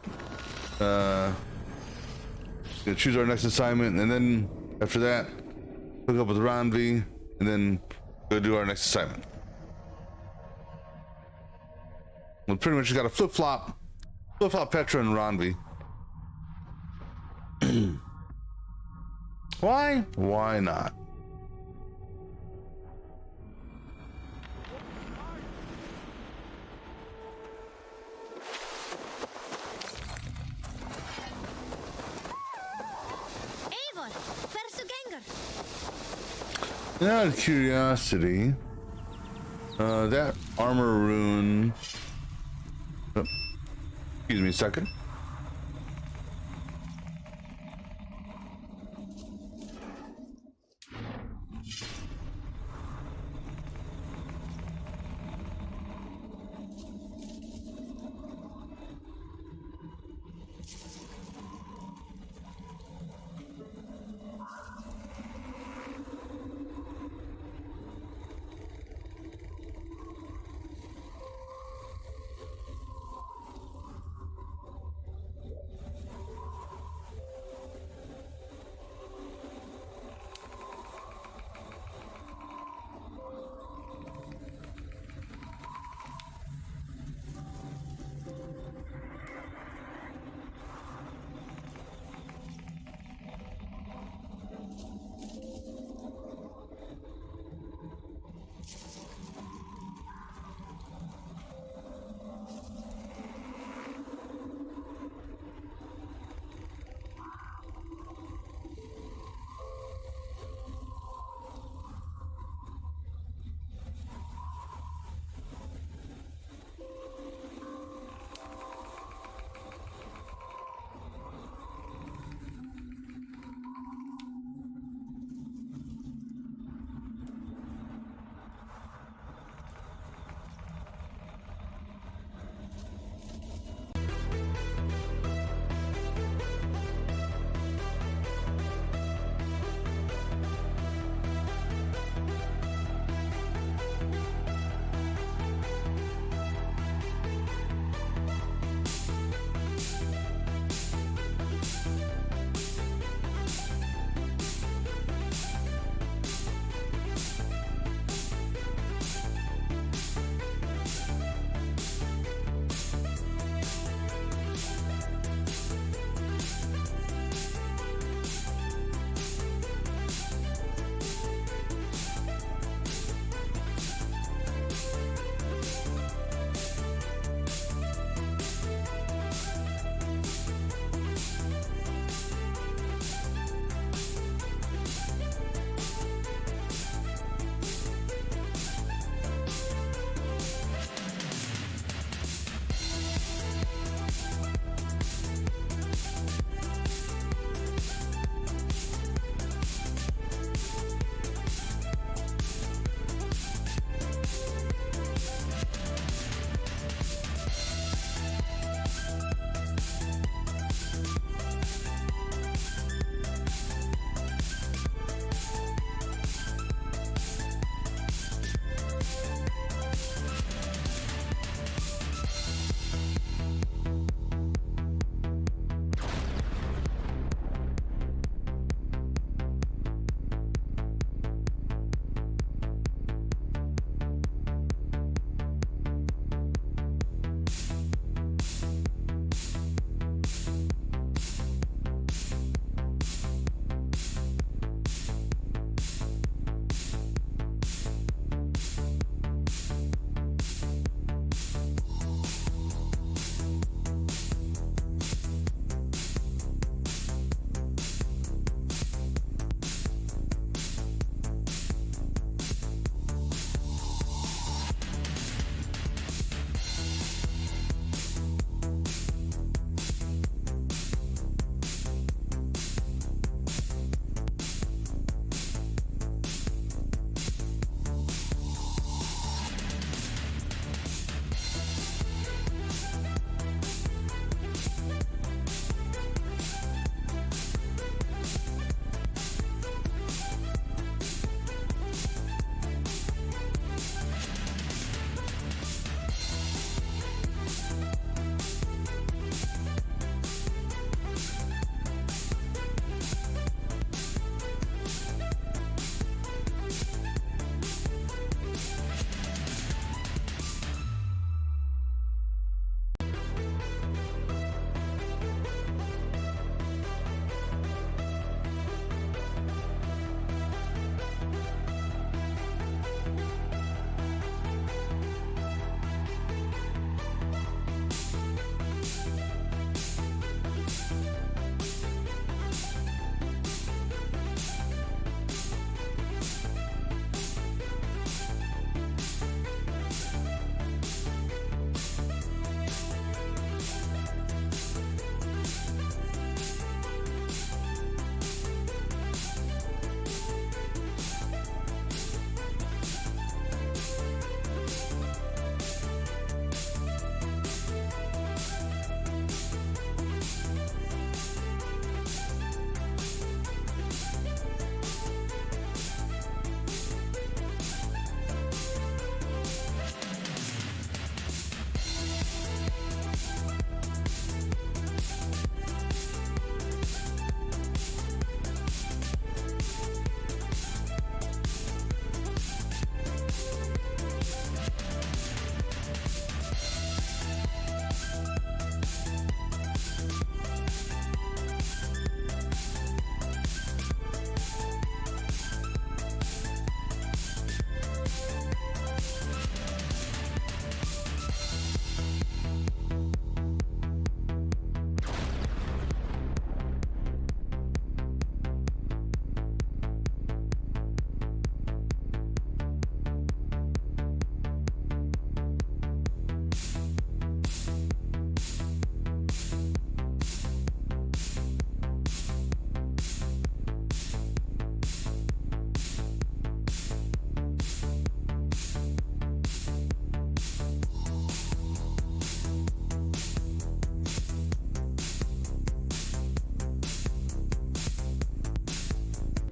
choose our next assignment, and then after that, hook up with Ranvi, and then go do our next assignment. We pretty much got to flip-flop Petra and Ranvi. Why? Why not? Eivor, hversu gengur? Out of curiosity, that armor rune. Oh, excuse me a second.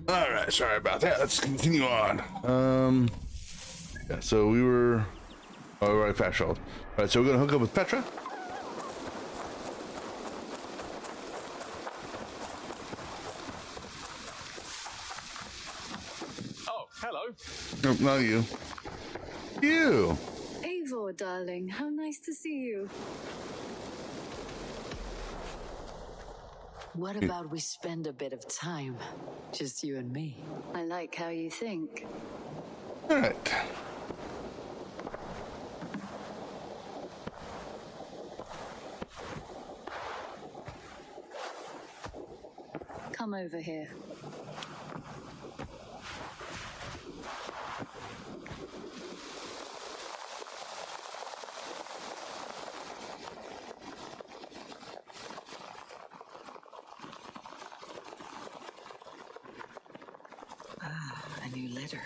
All right, sorry about that. Let's continue on. Yeah, so we were. Oh, right, fast traveled. All right, so we're gonna hook up with Petra. Oh, hello. Nope, not you. You. Eivor, darling, how nice to see you. What about we spend a bit of time? Just you and me. I like how you think. All right. Come over here. A new letter.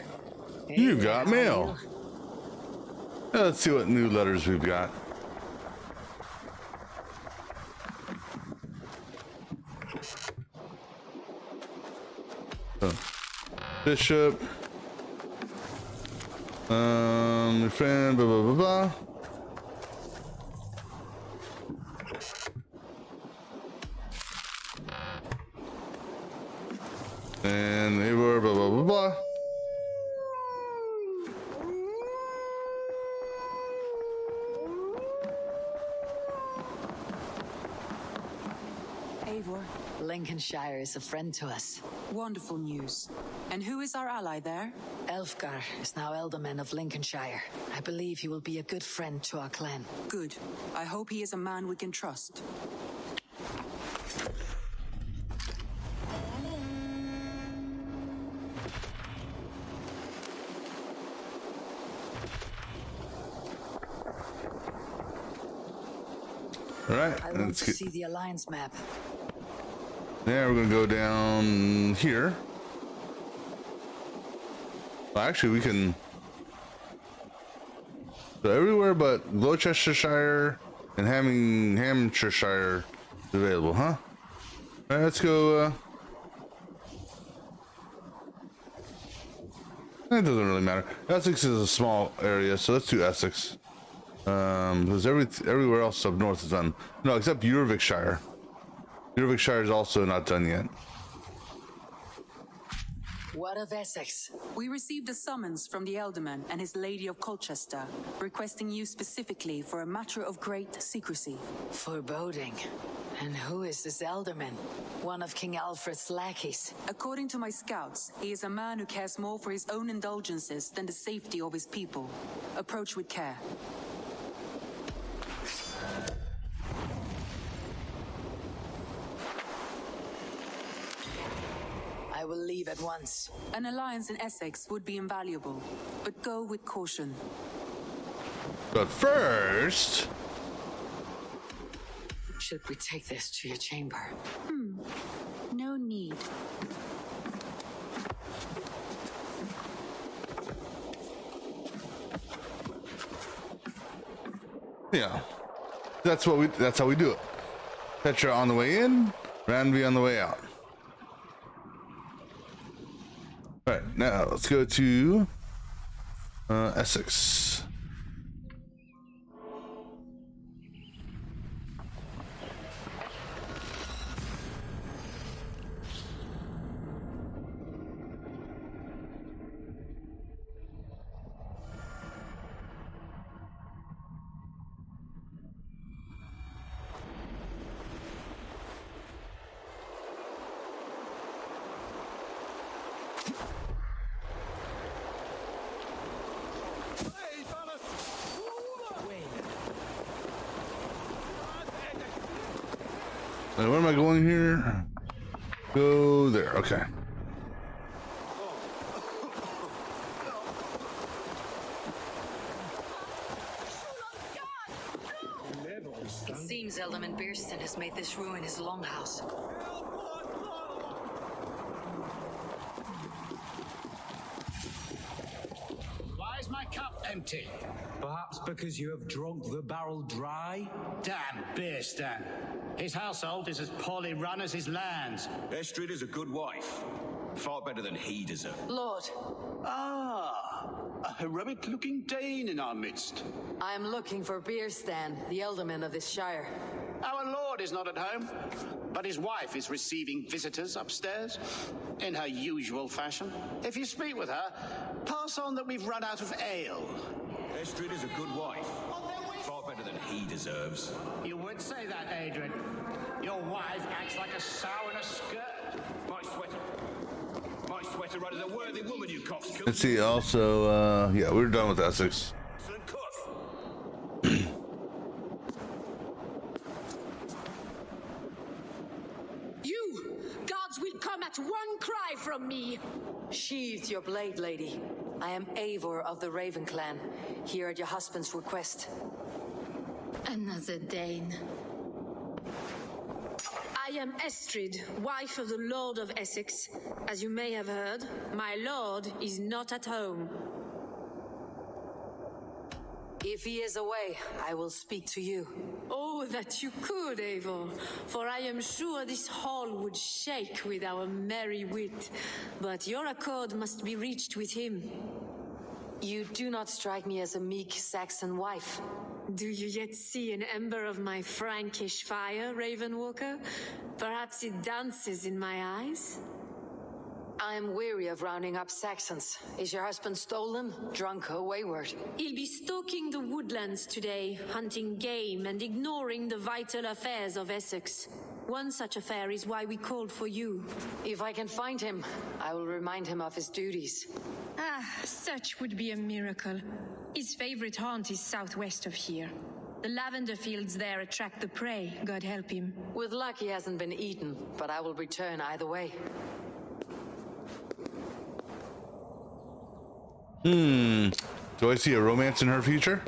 You got mail. Now let's see what new letters we've got. Bishop. Your friend, blah, blah, blah, blah. And they were blah, blah, blah, blah. Eivor, Lincolnshire is a friend to us. wonderful news. And who is our ally there? Elfgar is now Ealdorman of Lincolnshire. I believe he will be a good friend to our clan. Good. I hope he is a man we can trust. All right, I want let's to get. see the Alliance map. Yeah, we're gonna go down here. Well, actually, we can. So everywhere but Gloucestershire and Hampshire is available, huh? All right, let's go. It doesn't really matter. Essex is a small area, so let's do Essex. Because everywhere else up north is done. No, except Yorkshire. Yorkshire is also not done yet. What of Essex? We received a summons from the Ealdorman and his Lady of Colchester, requesting you specifically for a matter of great secrecy. Foreboding. And who is this Ealdorman? One of King Alfred's lackeys. According to my scouts, he is a man who cares more for his own indulgences than the safety of his people. Approach with care. I will leave at once. An alliance in Essex would be invaluable, but go with caution. But first, should we take this to your chamber? No need. yeah, that's how we do it. Petra on the way in, Ranby on the way out. All right, now let's go to Essex. Where am I going here? Go there. Okay. It seems Ealdorman Bearston has made this ruin his longhouse. Why is my cup empty? Perhaps because you have drunk the barrel dry? Damn Bearston. His household is as poorly run as his lands. Estrid is a good wife. Far better than he deserved. Lord. Ah, a heroic-looking Dane in our midst. I am looking for Beerstan, the alderman of this shire. Our lord is not at home, but his wife is receiving visitors upstairs in her usual fashion. If you speak with her, pass on that we've run out of ale. Estrid is a good wife. Far better than he deserves. You would say that, Adrian. Your wife acts like a sow in a skirt. My sweater run is a worthy woman, you coxcomb. Let's see, also, yeah, we're done with Essex. You! Gods will come at one cry from me! Sheathe your blade, lady. I am Eivor of the Raven clan, here at your husband's request. Another Dane. I am Estrid, wife of the Lord of Essex. As you may have heard, my lord is not at home. If he is away, I will speak to you. Oh, that you could, Eivor, for I am sure this hall would shake with our merry wit. But your accord must be reached with him. You do not strike me as a meek Saxon wife. Do you yet see an ember of my Frankish fire, Ravenwalker? Perhaps it dances in my eyes? I am weary of rounding up Saxons. Is your husband stolen, drunk, or wayward? He'll be stalking the woodlands today, hunting game and ignoring the vital affairs of Essex. One such affair is why we called for you. If I can find him, I will remind him of his duties. Ah, such would be a miracle. His favorite haunt is southwest of here. The lavender fields there attract the prey, God help him. With luck he hasn't been eaten, but I will return either way. Do I see a romance in her future?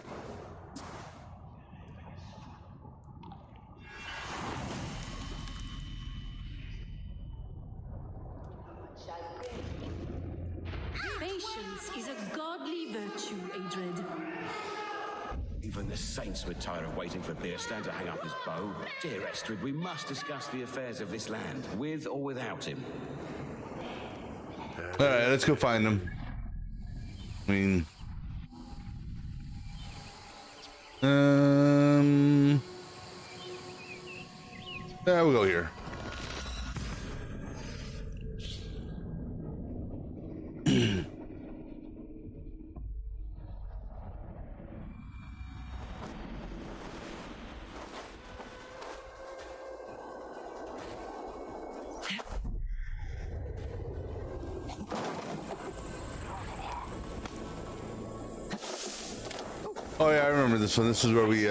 Patience is a godly virtue, Adred. Even the saints would tire of waiting for Beerstan to hang up his bow. Dear Estrid, we must discuss the affairs of this land, with or without him. Alright, let's go find him. I mean... yeah, we'll go here. Oh yeah, I remember this one. This is where we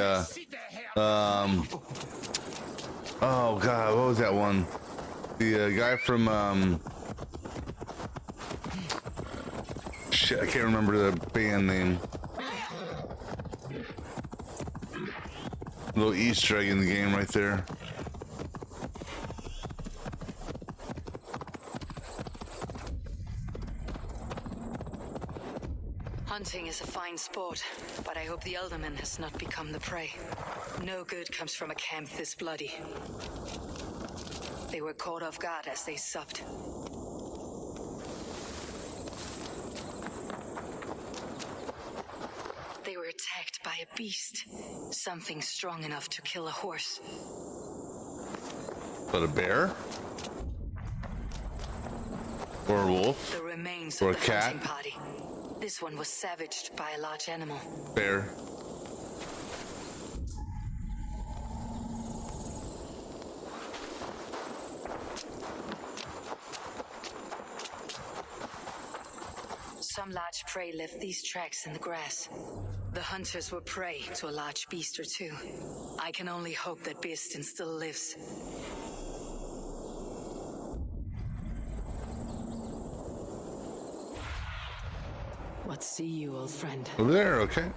oh god, what was that one? The guy from shit, I can't remember the band name. Little Easter egg in the game right there. Hunting is a fine sport, but I hope the alderman has not become the prey. No good comes from a camp this bloody. They were caught off guard as they supped. They were attacked by a beast. Something strong enough to kill a horse. But a bear? Or a wolf? The remains or of a the cat? hunting party. This one was savaged by a large animal. Bear. Some large prey left these tracks in the grass. The hunters were prey to a large beast or two. I can only hope that Beerstan still lives. What see you, old friend? Over there, okay.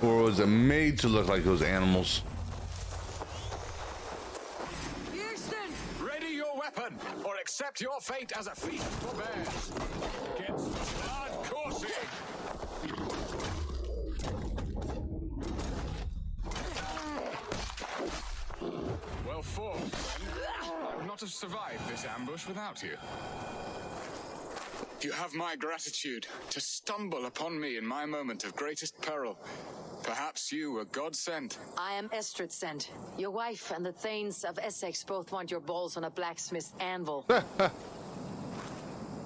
Or was it made to look like those animals? Ready your weapon, or accept your fate as a feast for bears. Get blood coursing. fought. I would not have survived this ambush without you. You have my gratitude to stumble upon me in my moment of greatest peril. Perhaps you were God sent. I am Estrid sent. Your wife and the Thanes of Essex both want your balls on a blacksmith's anvil.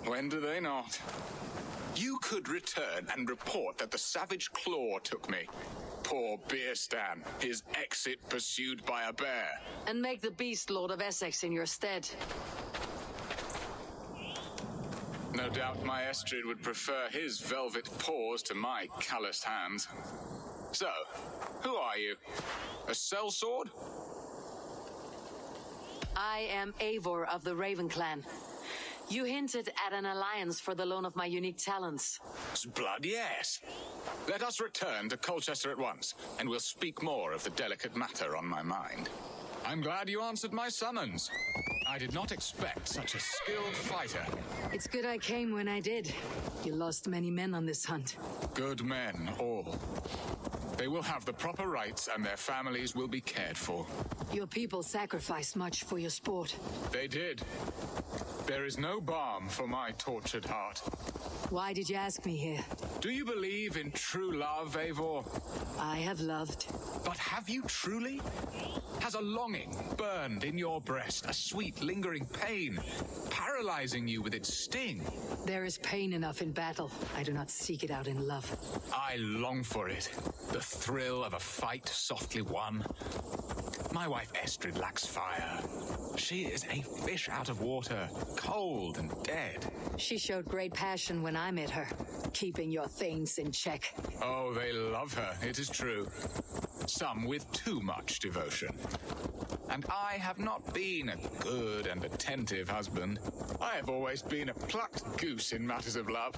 When do they not? You could return and report that the savage Claw took me. Poor Beerstan, his exit pursued by a bear. And make the beast Lord of Essex in your stead. No doubt my Estrid would prefer his velvet paws to my calloused hands. So, who are you? A sellsword? I am Eivor of the Raven Clan. You hinted at an alliance for the loan of my unique talents. Blood, yes. Let us return to Colchester at once, and we'll speak more of the delicate matter on my mind. I'm glad you answered my summons. I did not expect such a skilled fighter. It's good I came when I did. You lost many men on this hunt. Good men, all. They will have the proper rights and their families will be cared for. Your people sacrificed much for your sport. They did. There is no balm for my tortured heart. Why did you ask me here? Do you believe in true love, Eivor? I have loved. But have you truly? Has a longing burned in your breast, a sweet, lingering pain, paralyzing you with its sting? There is pain enough in battle. I do not seek it out in love. I long for it. The thrill of a fight softly won. My wife Estrid lacks fire. She is a fish out of water, cold and dead. She showed great passion when I met her, keeping your things in check. Oh, they love her, it is true. Some with too much devotion. And I have not been a good and attentive husband. I have always been a plucked goose in matters of love.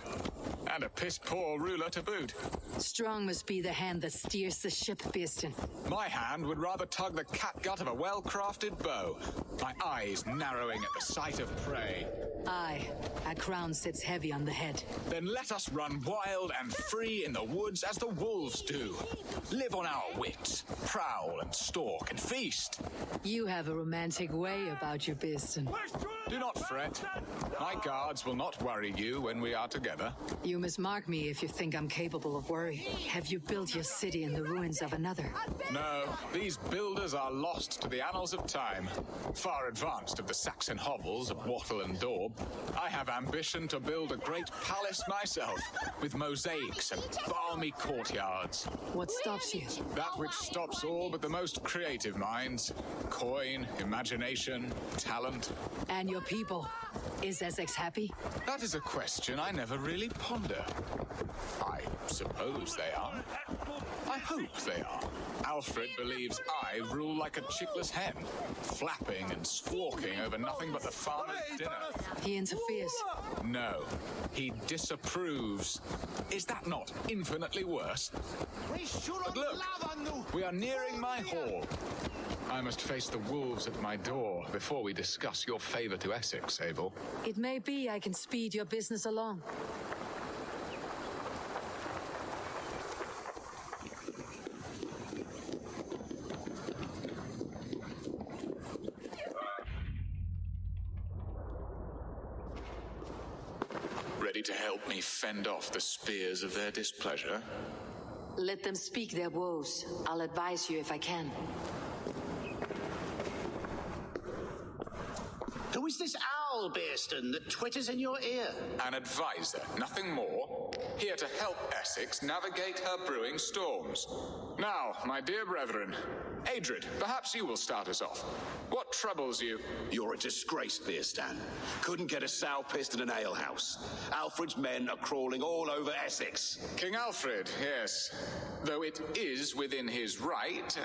And a piss-poor ruler to boot. Strong must be the hand that steers the ship, Beerstan. My hand would rather tug the catgut of a well-crafted bow. My eyes narrowing at the sight of prey. Aye, a crown sits heavy on the head. Then let us run wild and free in the woods as the wolves do. Live on our wits, prowl and stalk and feast. You have a romantic way about you, Beerstan. Do not fret. My guards will not worry you when we are together. You must mark me if you think I'm capable of worry. Have you built your city in the ruins of another? No, these builders are lost to the annals of time. Far advanced of the Saxon hovels of Wattle and Daub. I have ambition to build a great palace myself, with mosaics and balmy courtyards. What stops you? That which stops all but the most creative minds. Coin, imagination, talent. And your people. Is Essex happy? That is a question I never really ponder. I suppose they are. I hope they are. Alfred believes I rule like a chickless hen, flapping and squawking over nothing but the farmer's dinner. He interferes. No, he disapproves. Is that not infinitely worse? But look, we are nearing my hall. I must face the wolves at my door before we discuss your favor to Essex, Eivor. It may be I can speed your business along. Ready to help me fend off the spears of their displeasure? Let them speak their woes. I'll advise you if I can. Who is this owl, Beerstan, that twitters in your ear? An advisor, nothing more. Here to help Essex navigate her brewing storms. Now, my dear brethren, Adrid, perhaps you will start us off. What troubles you? You're a disgrace, Beerstan. Couldn't get a sow pissed in an alehouse. Alfred's men are crawling all over Essex. King Alfred, yes. Though it is within his right,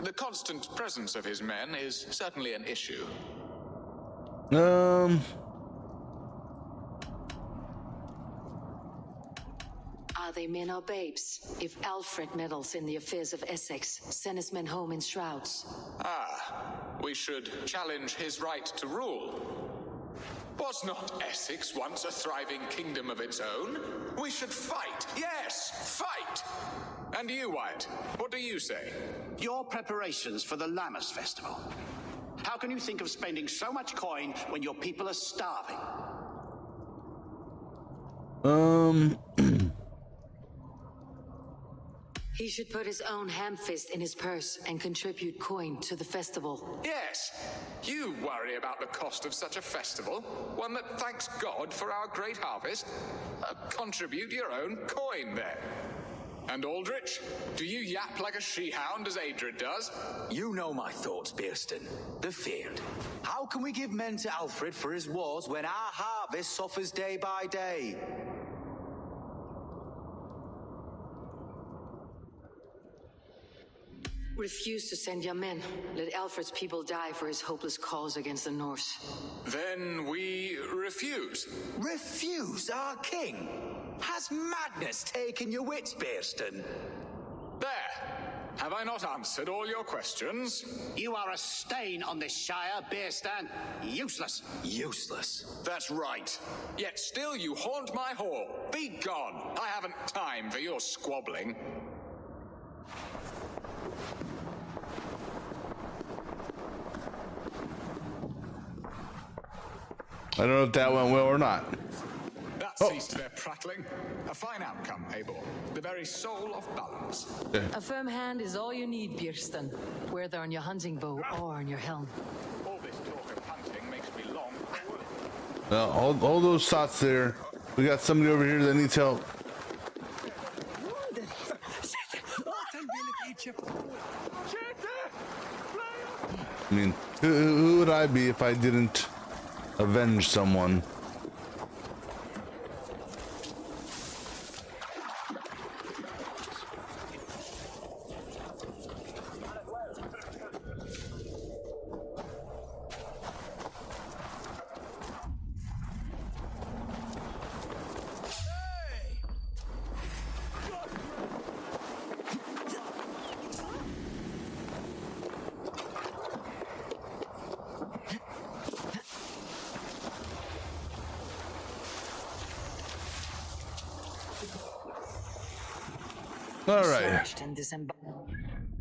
the constant presence of his men is certainly an issue. Are they men or babes? If Alfred meddles in the affairs of Essex, send his men home in shrouds. We should challenge his right to rule. Was not Essex once a thriving kingdom of its own? We should fight, yes, fight! And you, Wyatt, what do you say? Your preparations for the Lammas Festival. How can you think of spending so much coin when your people are starving? He should put his own ham fist in his purse and contribute coin to the festival. Yes, you worry about the cost of such a festival, one that thanks God for our great harvest. Contribute your own coin then. And Aldrich, do you yap like a she-hound as Adred does? You know my thoughts, Bearston. The field. How can we give men to Alfred for his wars when our harvest suffers day by day? Refuse to send your men. Let Alfred's people die for his hopeless cause against the Norse. Then we refuse. Refuse our king? Has madness taken your wits, Bearston? There. Have I not answered all your questions? You are a stain on this shire, Bearstan. Useless. Useless? That's right. Yet still you haunt my hall. Be gone. I haven't time for your squabbling. I don't know if that went well or not. That ceased their prattling. A fine outcome, Eivor. The very soul of balance. A firm hand is all you need, Bearston, whether on your hunting bow or on your helm. All this talk of hunting makes me long. All those thoughts there. We got somebody over here that needs help. I mean, who would I be if I didn't avenge someone? All right.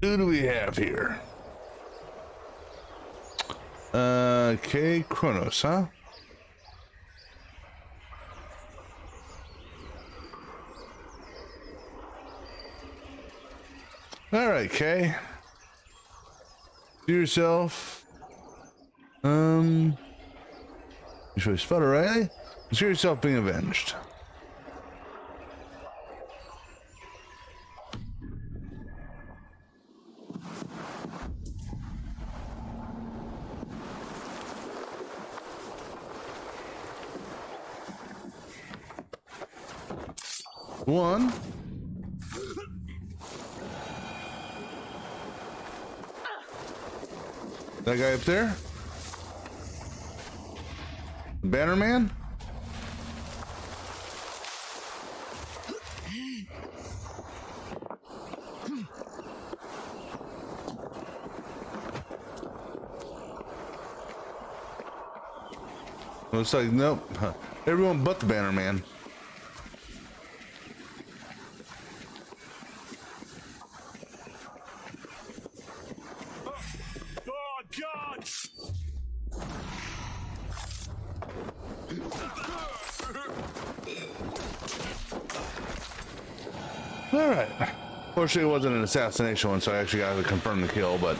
Who do we have here? Okay, Kronos, huh? All right, Kay. Do yourself. You should spell it right. Consider yourself being avenged. One. That guy up there? Banner Man? Looks like nope. Everyone but the Banner Man. All right. Fortunately, it wasn't an assassination one, so I actually got to confirm the kill, but...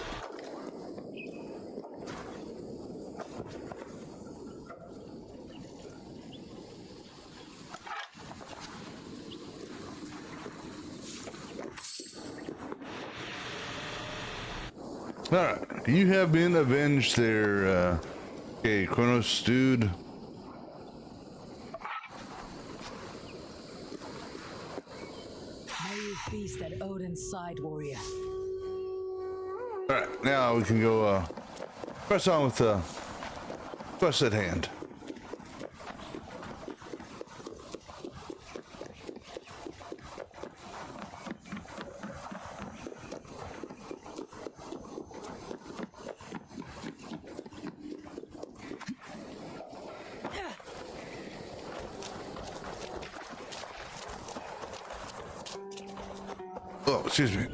All right. You have been avenged there, okay, Kronos, dude. Feast at Odin's side, warrior. All right, now we can go press on with the quest at hand. Oh, excuse me.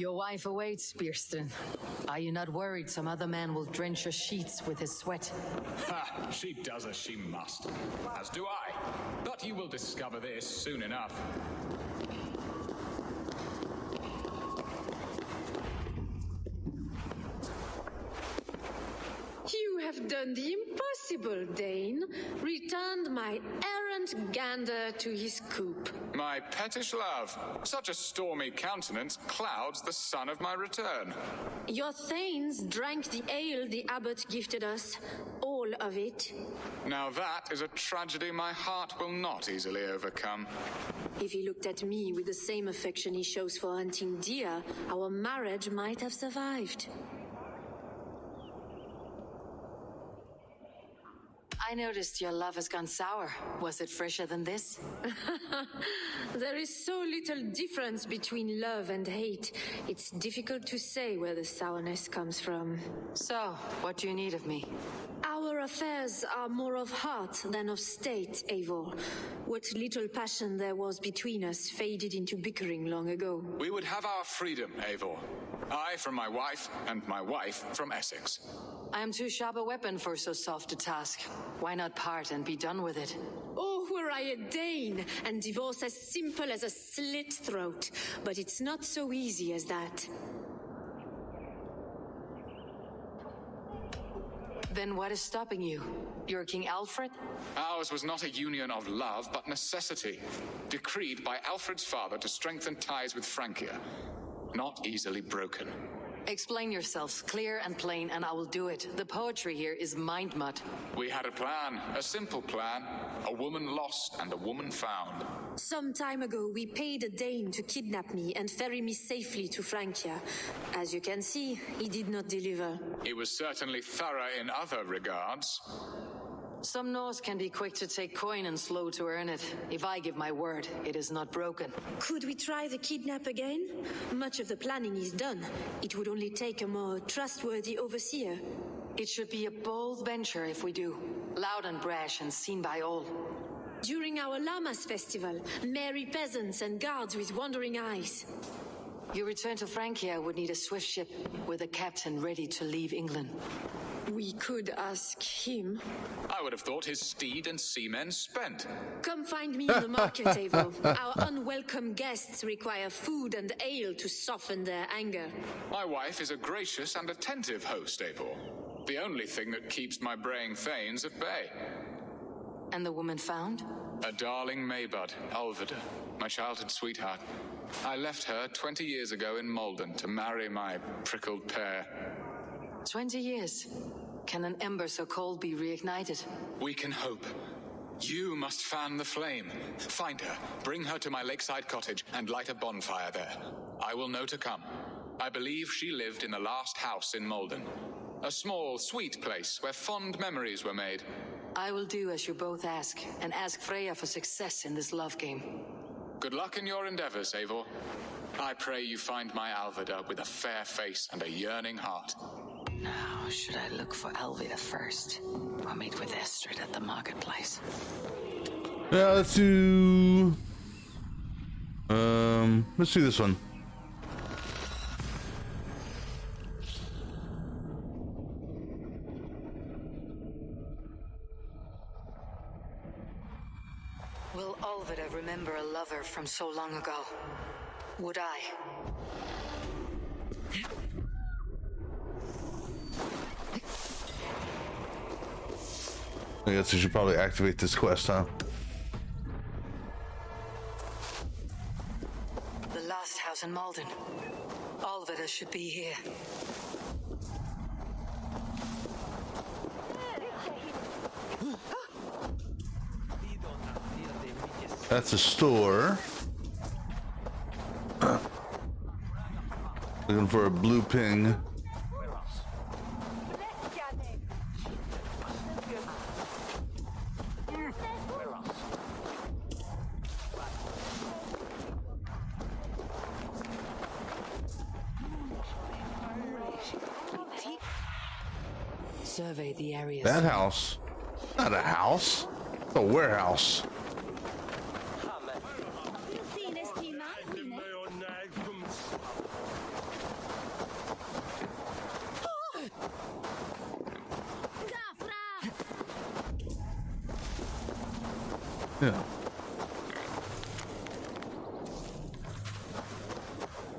Your wife awaits, Biersten. Are you not worried some other man will drench your sheets with his sweat? Ha! She does as she must. As do I. But you will discover this soon enough. You have done the impossible, Dane. Returned my errant gander to his coop. My pettish love, such a stormy countenance clouds the sun of my return. Your thanes drank the ale the abbot gifted us. All of it. Now that is a tragedy my heart will not easily overcome. If he looked at me with the same affection he shows for hunting deer, our marriage might have survived. I noticed your love has gone sour. Was it fresher than this? There is so little difference between love and hate. It's difficult to say where the sourness comes from. So, what do you need of me? Our affairs are more of heart than of state, Eivor. What little passion there was between us faded into bickering long ago. We would have our freedom, Eivor. I from my wife, and my wife from Essex. I am too sharp a weapon for so soft a task. Why not part and be done with it? Oh, were I a Dane, and divorce as simple as a slit throat. But it's not so easy as that. Then what is stopping you? You're King Alfred? Ours was not a union of love, but necessity. Decreed by Alfred's father to strengthen ties with Francia. Not easily broken. Explain yourselves clear and plain, and I will do it. The poetry here is mind mud. We had a plan, a simple plan. A woman lost and a woman found. Some time ago, we paid a Dane to kidnap me and ferry me safely to Francia. As you can see, he did not deliver. He was certainly thorough in other regards. Some Norse can be quick to take coin and slow to earn it. If I give my word, it is not broken. Could we try the kidnap again? Much of the planning is done. It would only take a more trustworthy overseer. It should be a bold venture if we do. Loud and brash and seen by all. During our Llamas festival, merry peasants and guards with wandering eyes. Your return to Francia would need a swift ship with a captain ready to leave England. We could ask him. I would have thought his steed and seamen spent. Come find me in the market, Eivor. Our unwelcome guests require food and ale to soften their anger. My wife is a gracious and attentive host, Eivor. The only thing that keeps my braying thanes at bay. And the woman found? A darling Maybud, Alvida, my childhood sweetheart. I left her 20 years ago in Malden to marry my prickled pear. 20 years? Can an ember so cold be reignited? We can hope. You must fan the flame. Find her, bring her to my lakeside cottage, and light a bonfire there. I will know to come. I believe she lived in the last house in Malden. A small, sweet place where fond memories were made. I will do as you both ask, and ask Freya for success in this love game. Good luck in your endeavors, Eivor. I pray you find my Alvida with a fair face and a yearning heart. Now, should I look for Alvida first, or meet with Estrid at the marketplace? Yeah, let's do this one. Will Alvida remember a lover from so long ago? Would I? I guess we should probably activate this quest, huh? The last house in Malden. Alvida should be here. That's a store. Looking for a blue ping. Survey the area. That house? Not a house. It's a warehouse. Yeah.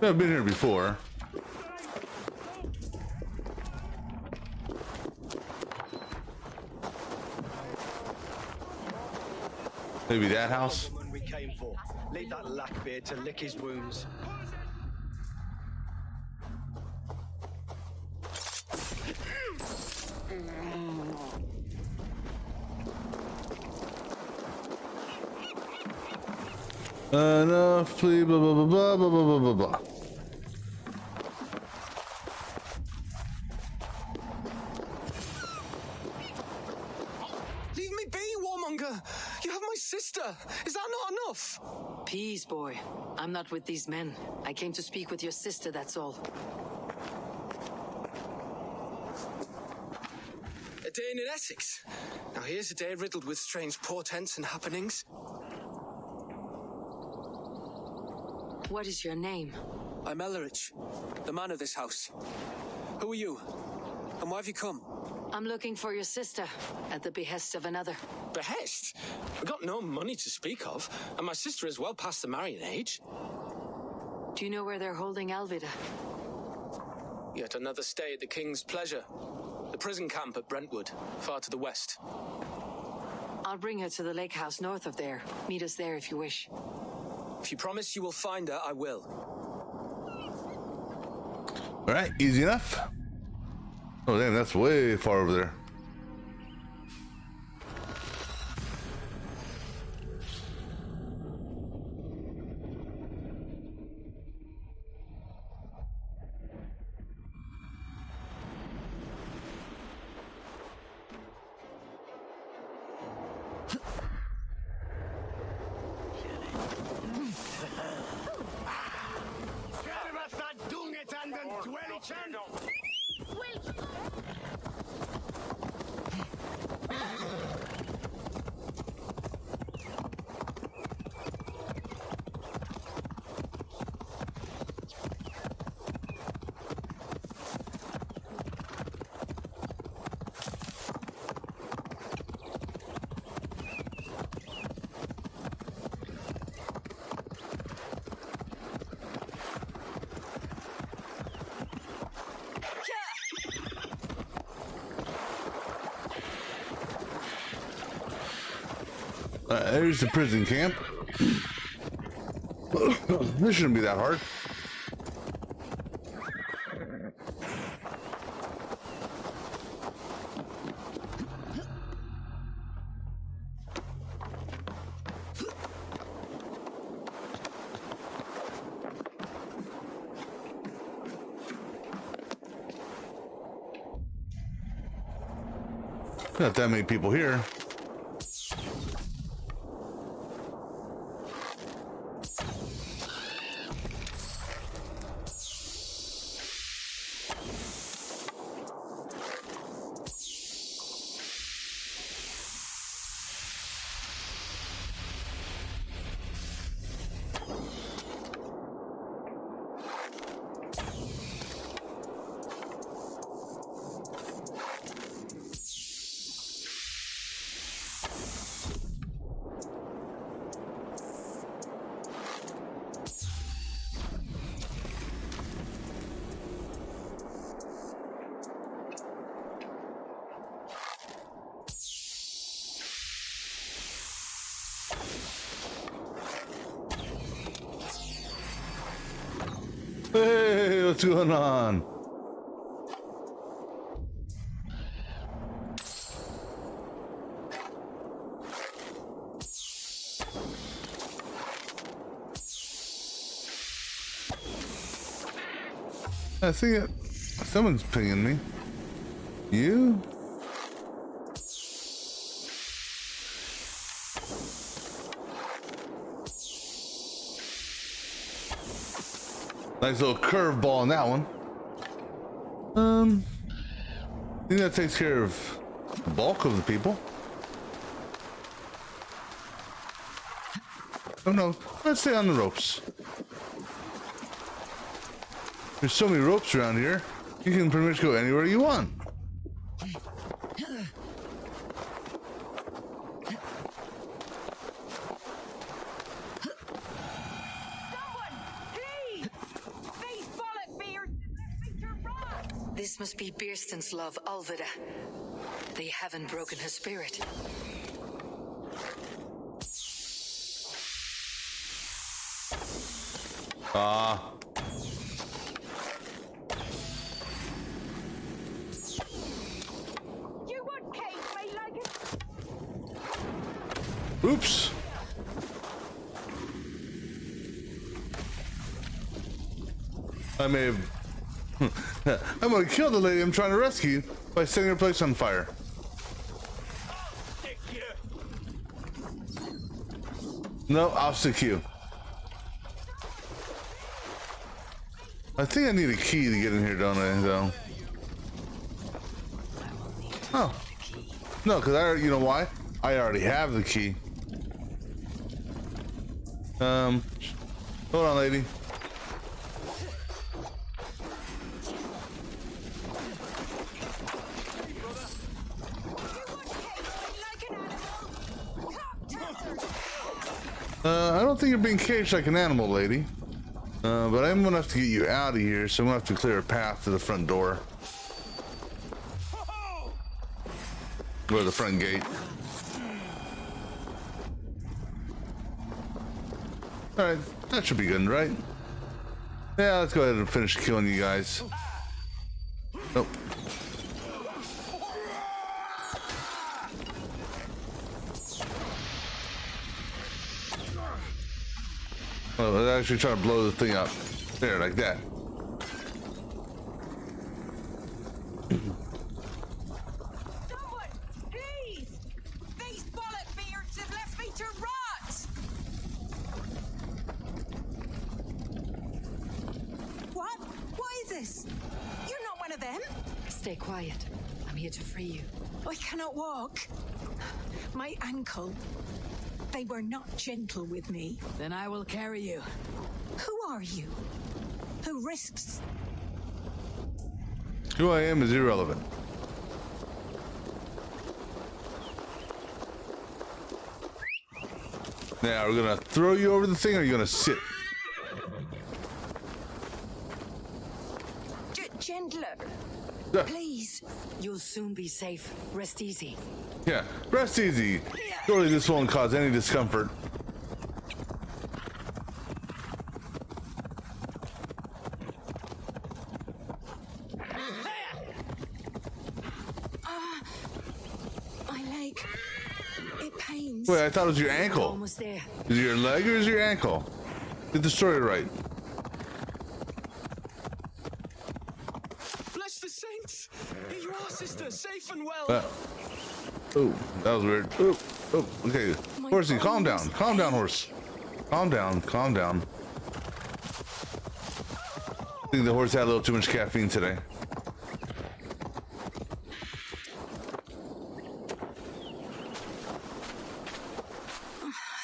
I've been here before. Maybe that house. We came for. Leave that lackbeard to lick his wounds. Enough, please. Blah blah blah blah blah blah blah blah. Leave me be, warmonger! You have my sister! Is that not enough? Peace, boy. I'm not with these men. I came to speak with your sister, that's all. A day in Essex. Now here's a day riddled with strange portents and happenings. What is your name? I'm Ellerich, the man of this house. Who are you? And why have you come? I'm looking for your sister, at the behest of another. Behest? We've got no money to speak of, and my sister is well past the marrying age. Do you know where they're holding Alvida? Yet another stay at the King's pleasure. The prison camp at Brentwood, far to the west. I'll bring her to the lake house north of there. Meet us there if you wish. If you promise you will find her, I will. All right, easy enough. Oh damn, that's way far over there. There's the prison camp. This shouldn't be that hard. Not that many people here. Hey, what's going on? I see it. Someone's pinging me. You? Nice little curveball on that one. I think that takes care of the bulk of the people. Oh no, let's stay on the ropes. There's so many ropes around here, you can pretty much go anywhere you want. must be Birsten's love, Alvida. They haven't broken her spirit. You would cage me like a... Oops. I may have... I'm gonna kill the lady I'm trying to rescue by setting her place on fire. No, I'll stick you. I think I need a key to get in here, don't I, though? Oh. No, because I already, you know why? I already have the key. Hold on, lady. I don't think you're being caged like an animal, lady. But I'm gonna have to get you out of here, so I'm gonna have to clear a path to the front door. Or the front gate. Alright, that should be good, right? Yeah, let's go ahead and finish killing you guys. Nope. Oh, let's actually try to blow the thing up. There, like that. Someone, please! These bollock beards have left me to rot! What? What is this? You're not one of them? Stay quiet. I'm here to free you. I cannot walk. My ankle. They were not gentle with me. Then I will carry you. Who are you? Who risks... Who I am is irrelevant. Now, we're gonna throw you over the thing, or are you gonna sit? Gentler. Yeah. Please. You'll soon be safe. Rest easy. Yeah, rest easy. Surely this won't cause any discomfort. My leg. It pains. Wait, I thought it was your ankle. Almost there. Is it your leg or is it your ankle? Get the story right. Bless the saints! Here you are, sister, safe and well. Oh, that was weird. Oh, okay. Horsey, calm down. Calm down, horse. Calm down, calm down. I think the horse had a little too much caffeine today.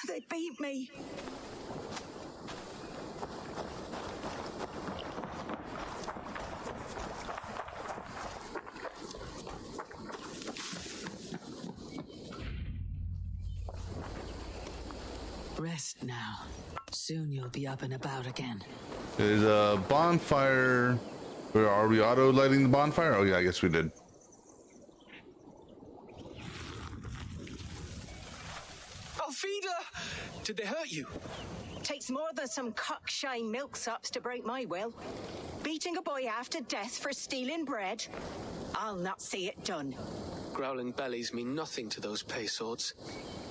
They beat me. Rest now. Soon you'll be up and about again. There's a bonfire. Are we auto lighting the bonfire? Oh yeah, I guess we did. Alfida! Did they hurt you? Takes more than some cockshy milksops to break my will. Beating a boy half to death for stealing bread? I'll not see it done. Growling bellies mean nothing to those pay swords.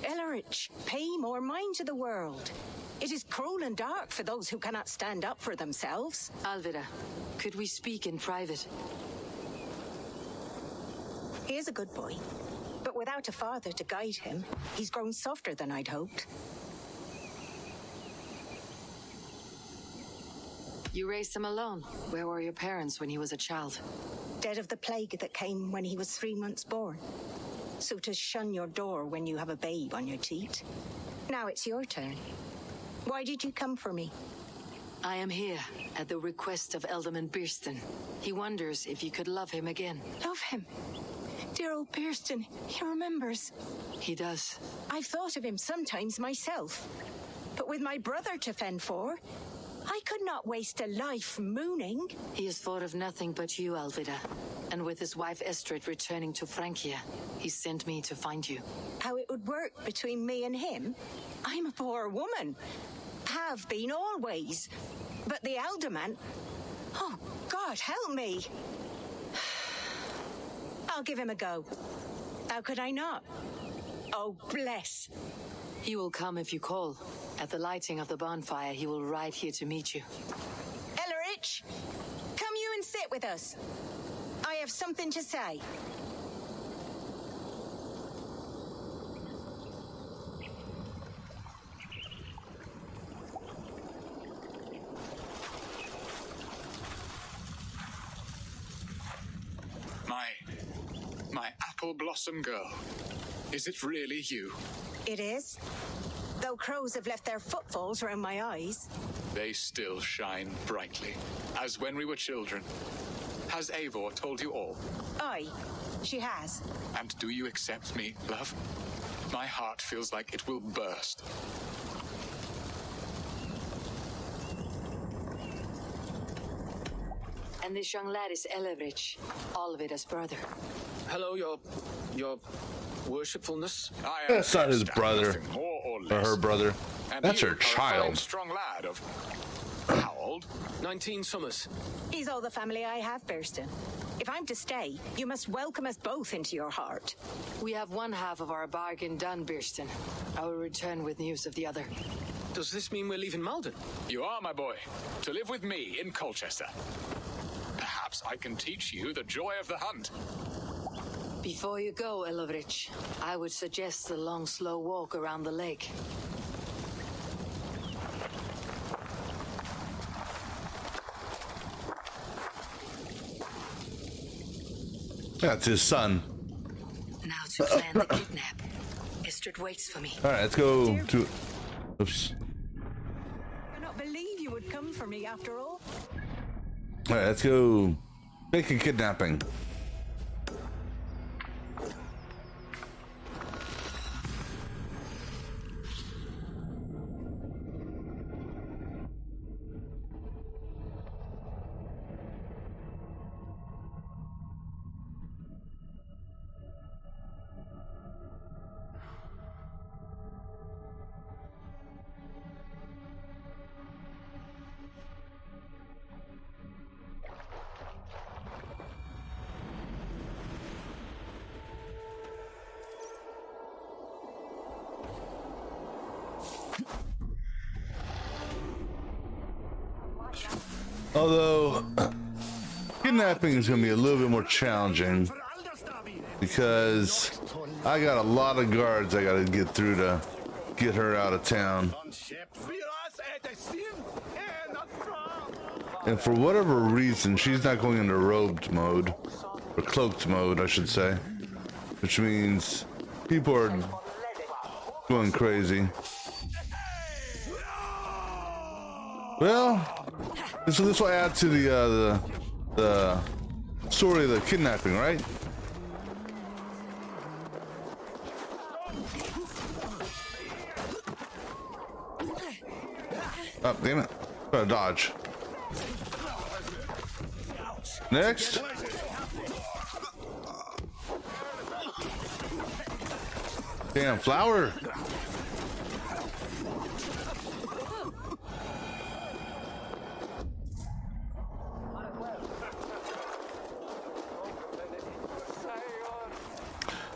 Ellerich, pay more mind to the world. It is cruel and dark for those who cannot stand up for themselves. Alvida, could we speak in private? He is a good boy, but without a father to guide him, he's grown softer than I'd hoped. You raised him alone. Where were your parents when he was a child? Dead of the plague that came when he was 3 months born. So to shun your door when you have a babe on your teat. Now it's your turn. Why did you come for me? I am here at the request of Alderman Birsten. He wonders if you could love him again. Love him? Dear old Birsten, he remembers. He does. I've thought of him sometimes myself. But with my brother to fend for, I could not waste a life mooning. He has thought of nothing but you, Alvida. And with his wife Estrid returning to Francia, he sent me to find you. How it would work between me and him? I'm a poor woman. Have been always. But the alderman... Oh, God, help me. I'll give him a go. How could I not? Oh, bless. He will come if you call. At the lighting of the bonfire, he will ride here to meet you. Ellerich, come you and sit with us. I have something to say. My apple blossom girl. Is it really you? It is. Though crows have left their footfalls around my eyes. They still shine brightly, as when we were children. Has Eivor told you all? Aye, she has. And do you accept me, love? My heart feels like it will burst. And this young lad is Ellerich, Olvida's brother. Hello, your worshipfulness. That's not his brother. Nothing more or Or less. her brother. And That's you her are a fine, child. strong lad of... How old? 19 summers. He's all the family I have, Burston. If I'm to stay, you must welcome us both into your heart. We have one half of our bargain done, Burston. I will return with news of the other. Does this mean we're leaving Malden? You are, my boy, to live with me in Colchester. Perhaps I can teach you the joy of the hunt. Before you go, Ellerich, I would suggest a long, slow walk around the lake. That's his son. Now to plan the kidnap. Estrid waits for me. All right, let's go to... Oops. I cannot believe you would come for me after all. All right, let's go make a kidnapping. Although kidnapping is going to be a little bit more challenging because I got a lot of guards I got to get through to get her out of town. And for whatever reason, she's not going into robed mode, or cloaked mode, I should say, which means people are going crazy. Well, so this will add to the story of the kidnapping, right? Oh, damn it. Gotta dodge. Next. Damn, flower.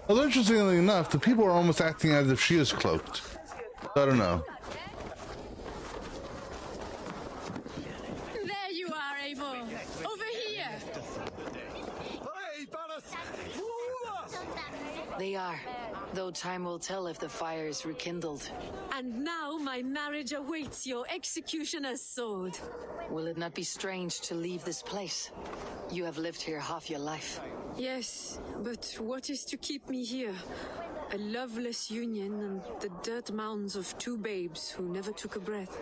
Although interestingly enough, the people are almost acting as if she is cloaked. I don't know. There you are, Eivor. Over here. They are, though time will tell if the fire is rekindled. And now my marriage awaits your executioner's sword. Will it not be strange to leave this place? You have lived here half your life. Yes, but what is to keep me here? A loveless union and the dirt mounds of two babes who never took a breath.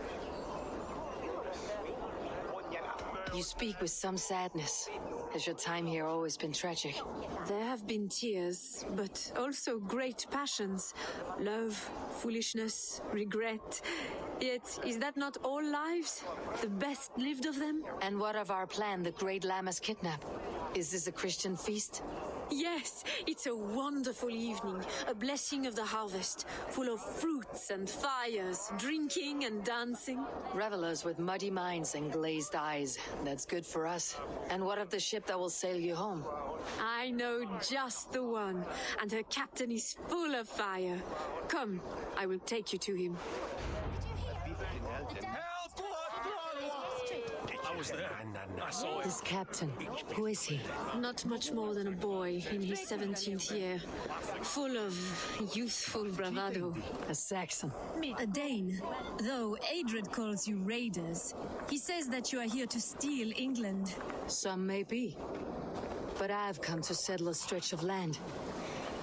You speak with some sadness. Has your time here always been tragic? There have been tears, but also great passions. Love, foolishness, regret. Yet, is that not all lives? The best lived of them? And what of our plan, the Great Lammas kidnap? Is this a Christian feast? Yes, it's a wonderful evening, a blessing of the harvest, full of fruits and fires, drinking and dancing. Revelers with muddy minds and glazed eyes. That's good for us. And what of the ship that will sail you home? I know just the one, and her captain is full of fire. Come, I will take you to him. I was there. I saw it. This captain, who is he? Not much more than a boy in his 17th year, full of youthful bravado. A Saxon. A Dane, though Adred calls you raiders. He says that you are here to steal England. Some may be. But I've come to settle a stretch of land.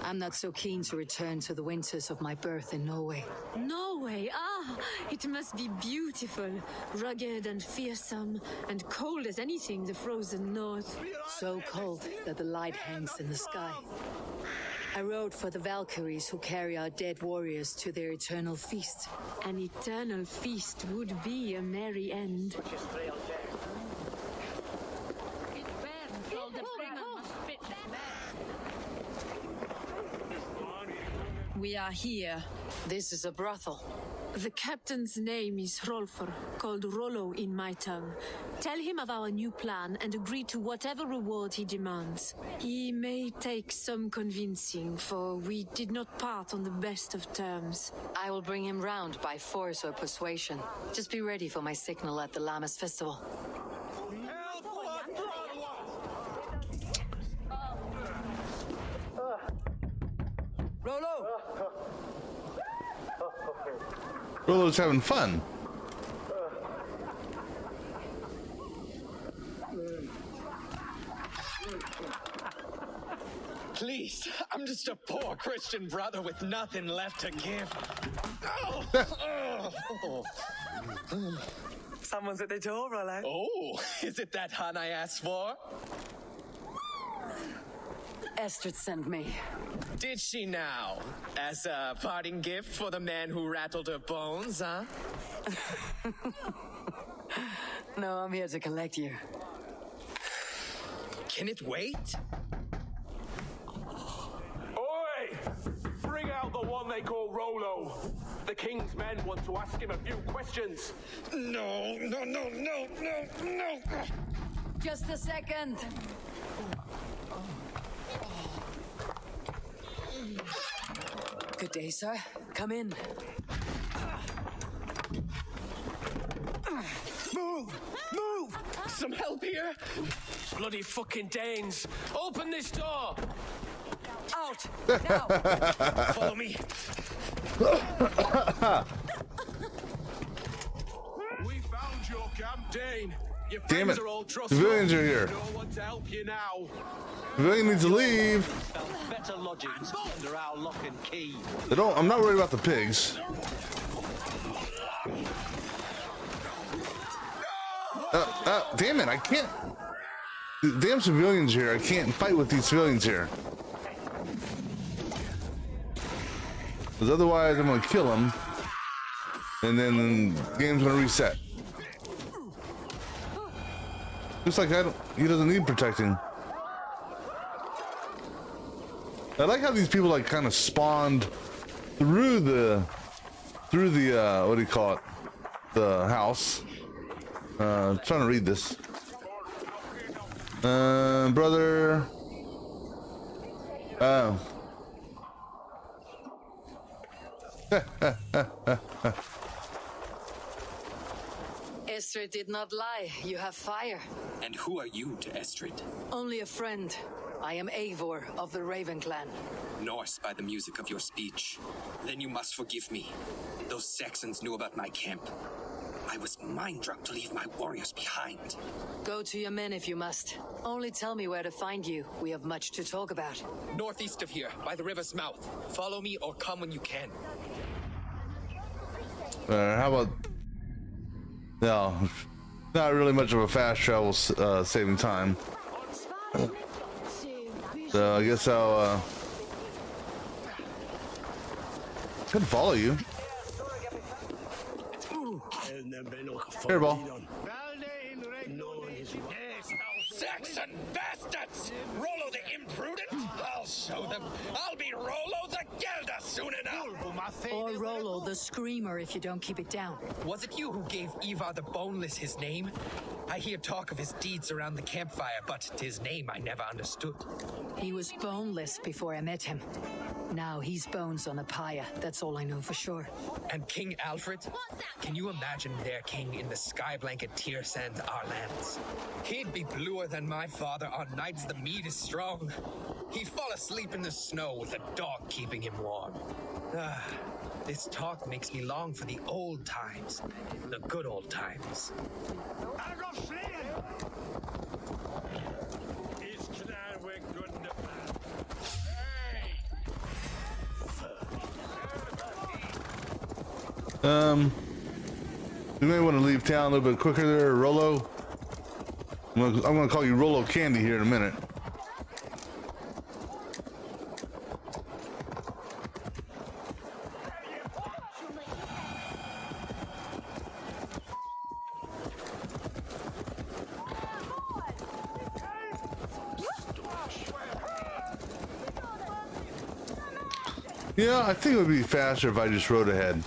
I'm not so keen to return to the winters of my birth in Norway. Norway? Ah, it must be beautiful. Rugged and fearsome, and cold as anything the frozen north. So cold that the light hangs in the sky. I rode for the Valkyries who carry our dead warriors to their eternal feast. An eternal feast would be a merry end. We are here. This is a brothel. The captain's name is Hrolfr, called Rollo in my tongue. Tell him of our new plan and agree to whatever reward he demands. He may take some convincing, for we did not part on the best of terms. I will bring him round by force or persuasion. Just be ready for my signal at the Lammas festival. Rollo! Rollo's having fun. Please, I'm just a poor Christian brother with nothing left to give. Someone's at the door, Rollo. Oh, is it that hun I asked for? Estrid sent me. Did she now? As a parting gift for the man who rattled her bones, huh? No, I'm here to collect you. Can it wait? Oi! Bring out the one they call Rollo. The king's men want to ask him a few questions. No. Just a second. Good day, sir. Come in. Move! Some help here? Bloody fucking Danes! Open this door! Out! Now! Follow me! We found your camp, Dane. Your Damn friends it. are all trustworthy. Civilians are here. No one to help you now. Civilian needs to leave. Better lodgings under our lock and key. I'm not worried about the pigs. Damn it, I can't. Damn civilians here. I can't fight with these civilians here. Because otherwise I'm going to kill them. And then the game's going to reset. Looks like he doesn't need protecting. I like how these people like kind of spawned through the what do you call it? The house. I'm trying to read this. Brother. Oh. Estrid did not lie. You have fire. And who are you to Estrid? Only a friend. I am Eivor of the Raven clan. Norse by the music of your speech. Then you must forgive me. Those Saxons knew about my camp. I was mind-drunk to leave my warriors behind. Go to your men if you must. Only tell me where to find you. We have much to talk about. Northeast of here, by the river's mouth. Follow me or come when you can. How about... No, not really much of a fast travel saving time. So I guess I'll could follow you. Saxon bastards! Rollo the imprudent? I'll show them. I'll be Rollo the Gelder soon enough! Or Rollo the Screamer if you don't keep it down. Was it you who gave Ivar the Boneless his name? I hear talk of his deeds around the campfire, but his name I never understood. He was boneless before I met him. Now he's bones on a pyre. That's all I know for sure. And King Alfred? Can you imagine their king in the sky blanket tear sands our lands? He'd be bluer than my father on nights the mead is strong. He'd fall asleep in the snow with a dog keeping him warm. This talk makes me long for the old times. The good old times. You may want to leave town a little bit quicker there, Rollo. I'm gonna call you Rollo Candy here in a minute. Yeah, I think it would be faster if I just rode ahead.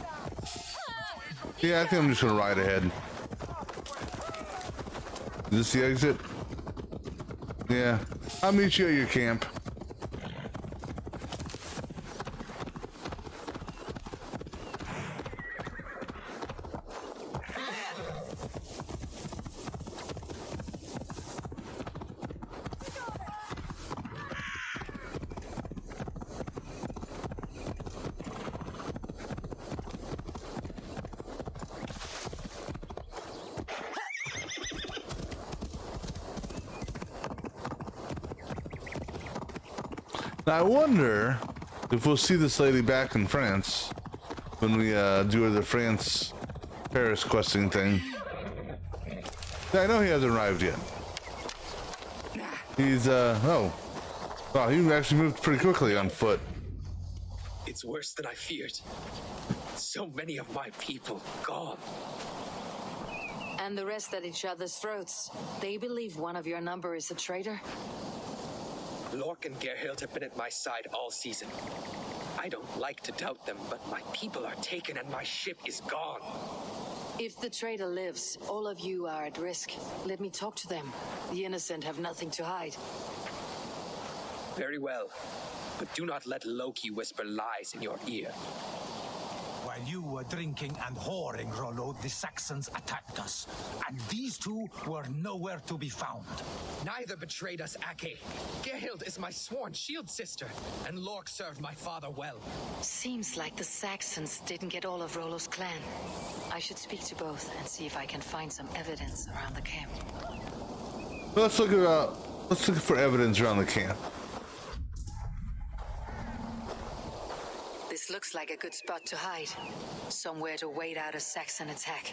Yeah, I think I'm just gonna ride ahead. Is this the exit? Yeah, I'll meet you at your camp. I wonder if we'll see this lady back in France when we do the France Paris questing thing. Yeah, I know he hasn't arrived yet. He's oh, wow, he actually moved pretty quickly on foot. It's worse than I feared. So many of my people gone. And the rest at each other's throats. They believe one of your number is a traitor. Lork and Gerhild have been at my side all season. I don't like to doubt them, but my people are taken and my ship is gone. If the traitor lives, all of you are at risk. Let me talk to them. The innocent have nothing to hide. Very well, but do not let Loki whisper lies in your ear. While you were drinking and whoring, Rollo, the Saxons attacked us, and these two were nowhere to be found. Neither betrayed us, Ake. Gerhild is my sworn shield sister, and Lork served my father well. Seems like the Saxons didn't get all of Rollo's clan. I should speak to both and see if I can find some evidence around the camp. Let's look for evidence around the camp. This looks like a good spot to hide. Somewhere to wait out a Saxon attack.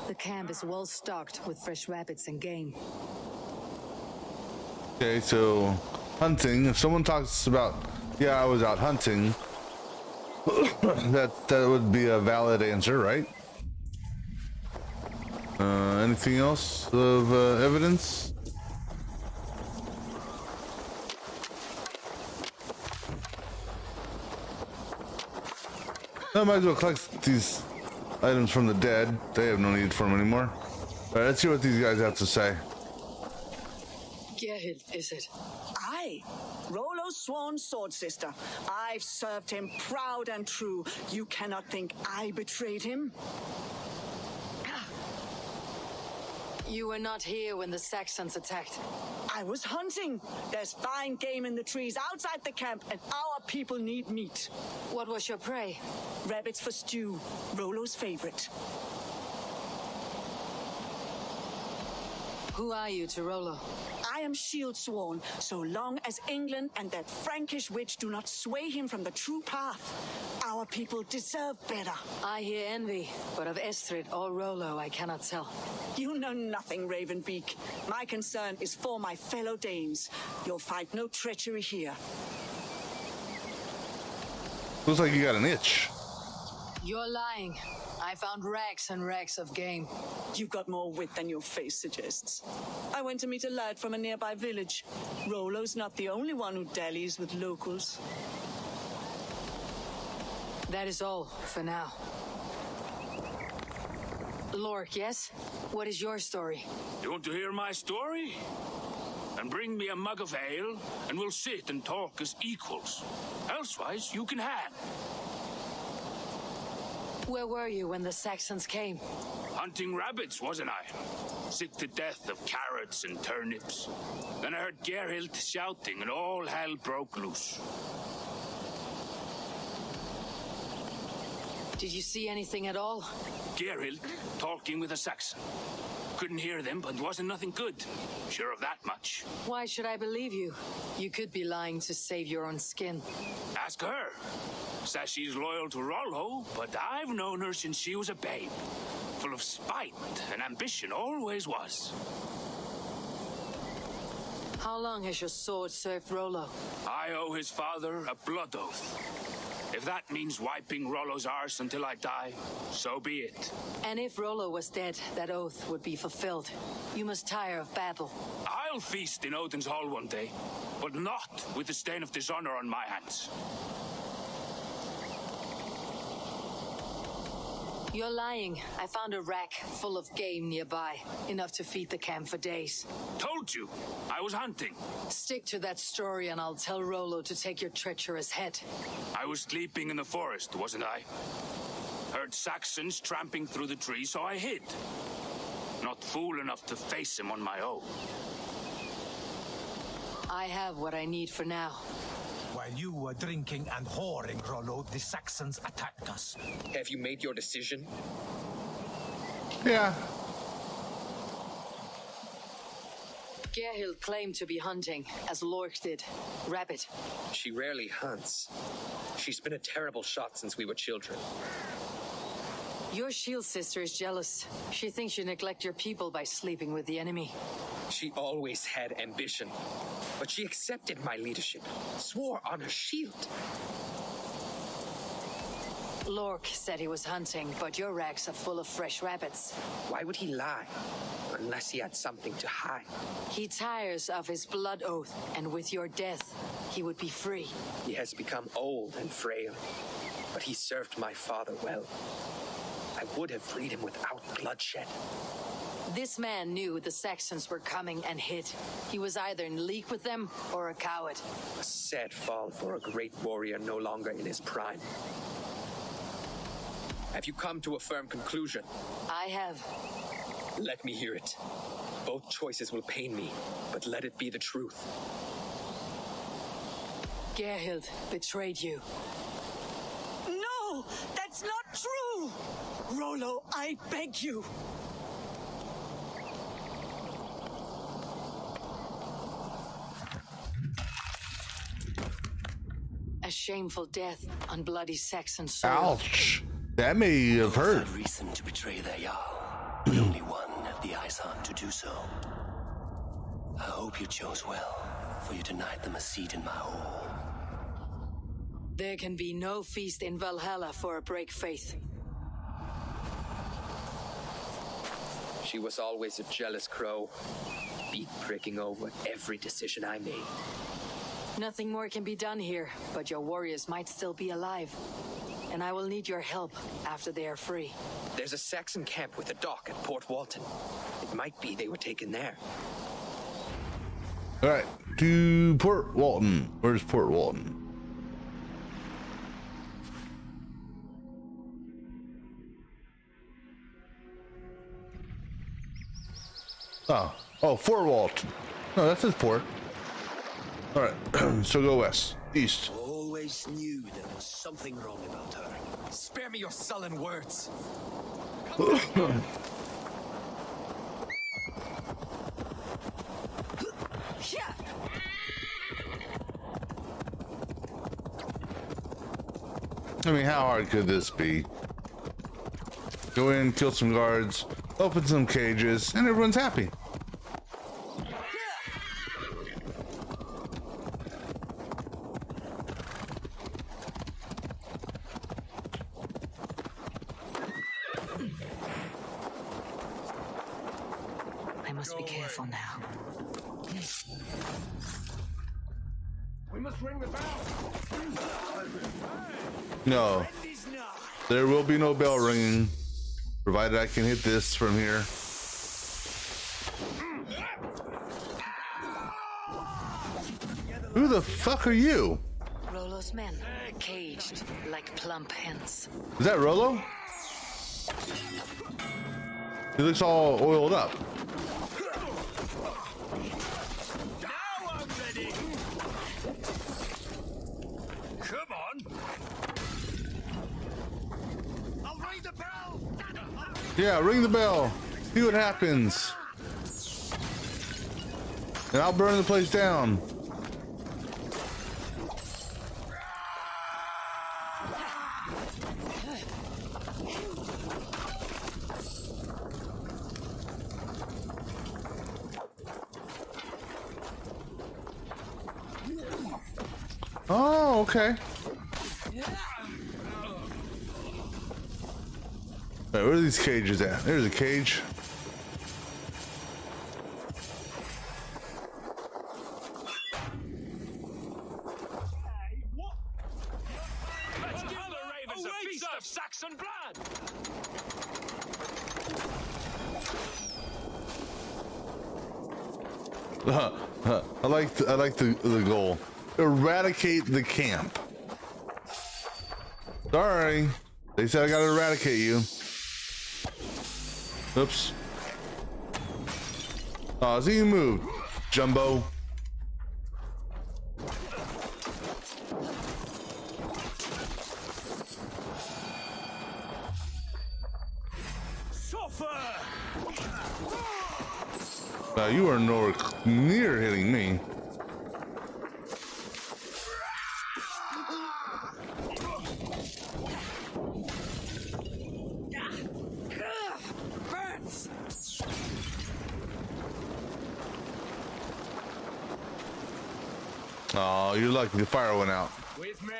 The camp is well stocked with fresh rabbits and game. Okay, so hunting. If someone talks about, yeah, I was out hunting, that would be a valid answer, right? Anything else of evidence? I might as well collect these items from the dead. They have no need for them anymore. All right, let's see what these guys have to say. Gerhild, is it? Aye, Rollo's sworn sword sister. I've served him proud and true. You cannot think I betrayed him. You were not here when the Saxons attacked. I was hunting. There's fine game in the trees outside the camp, and our people need meat. What was your prey? Rabbits for stew, Rollo's favorite. Who are you to Rollo? I am shield sworn, so long as England and that Frankish witch do not sway him from the true path. Our people deserve better. I hear envy, but of Estrid or Rollo I cannot tell. You know nothing, Ravenbeak. My concern is for my fellow Danes. You'll find no treachery here. Looks like you got an itch. You're lying. I found racks and racks of game. You've got more wit than your face suggests. I went to meet a lad from a nearby village. Rollo's not the only one who dallies with locals. That is all for now. Lork, yes? What is your story? You want to hear my story? Then bring me a mug of ale, and we'll sit and talk as equals. Elsewise, you can hang. Where were you when the Saxons came? Hunting rabbits, wasn't I? Sick to death of carrots and turnips. Then I heard Gerhild shouting, and all hell broke loose. Did you see anything at all? Gerhild talking with a Saxon. Couldn't hear them, but wasn't nothing good. Sure of that much. Why should I believe you? You could be lying to save your own skin. Ask her. Says she's loyal to Rollo, but I've known her since she was a babe. Full of spite and ambition, always was. How long has your sword served Rollo? I owe his father a blood oath. If that means wiping Rollo's arse until I die, so be it. And if Rollo was dead, that oath would be fulfilled. You must tire of battle. I'll feast in Odin's hall one day, but not with the stain of dishonor on my hands. You're lying. I found a rack full of game nearby, enough to feed the camp for days. Told you, I was hunting. Stick to that story and I'll tell Rollo to take your treacherous head. I was sleeping in the forest, wasn't I? Heard Saxons tramping through the trees, so I hid. Not fool enough to face him on my own. I have what I need for now. While you were drinking and whoring, Rollo, the Saxons attacked us. Have you made your decision? Yeah. Gerhild claimed to be hunting, as Lork did. Rabbit. She rarely hunts. She's been a terrible shot since we were children. Your shield sister is jealous. She thinks you neglect your people by sleeping with the enemy. She always had ambition, but she accepted my leadership, swore on her shield. Lork said he was hunting, but your racks are full of fresh rabbits. Why would he lie? Unless he had something to hide. He tires of his blood oath, and with your death, he would be free. He has become old and frail, but he served my father well. I would have freed him without bloodshed. This man knew the Saxons were coming and hid. He was either in league with them or a coward. A sad fall for a great warrior no longer in his prime. Have you come to a firm conclusion? I have. Let me hear it. Both choices will pain me, but let it be the truth. Gerhild betrayed you. No! That's not true! Rollo, I beg you! A shameful death on bloody Saxon soil. Ouch. That may have hurt. Had reason to betray their Jarl. The only one at the Ice Hunt to do so. I hope you chose well, for you denied them a seat in my hall. There can be no feast in Valhalla for a break faith. She was always a jealous crow, beak pricking over every decision I made. Nothing more can be done here, but your warriors might still be alive. And I will need your help after they are free. There's a Saxon camp with a dock at Port Walton. It might be they were taken there. All right, to Port Walton. Where's Port Walton? Oh, Fort Walton. No, that's his port. All right, so go west, east. Always knew there was something wrong about her. Spare me your sullen words. I mean, how hard could this be? Go in, kill some guards, open some cages, and everyone's happy. I must be careful now. We must ring the bell. No. There will be no bell ringing, provided I can hit this from here. Who the fuck are you? Rollo's men, caged like plump hens. Is that Rollo? He looks all oiled up. Now I'm ready. Come on. I'll ring the bell. Yeah, ring the bell. See what happens. And I'll burn the place down. Oh, okay. Wait, where are these cages at? There's a cage. Let's give the ravens a feast of Saxon blood. I like the goal. Eradicate the camp. Sorry, they said I gotta eradicate you. Oops. Oh, see you move, Jumbo. Now you are nowhere near hitting me. Oh, you're lucky the fire went out. With me.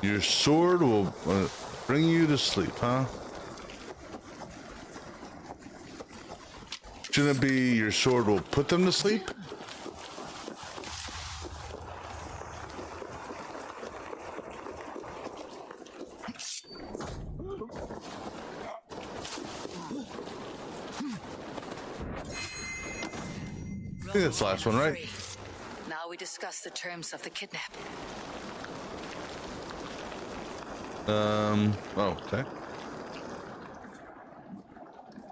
Your sword will bring you to sleep, huh? Shouldn't it be your sword will put them to sleep? I think that's the last one, right? Now we discuss the terms of the kidnap. Oh, okay.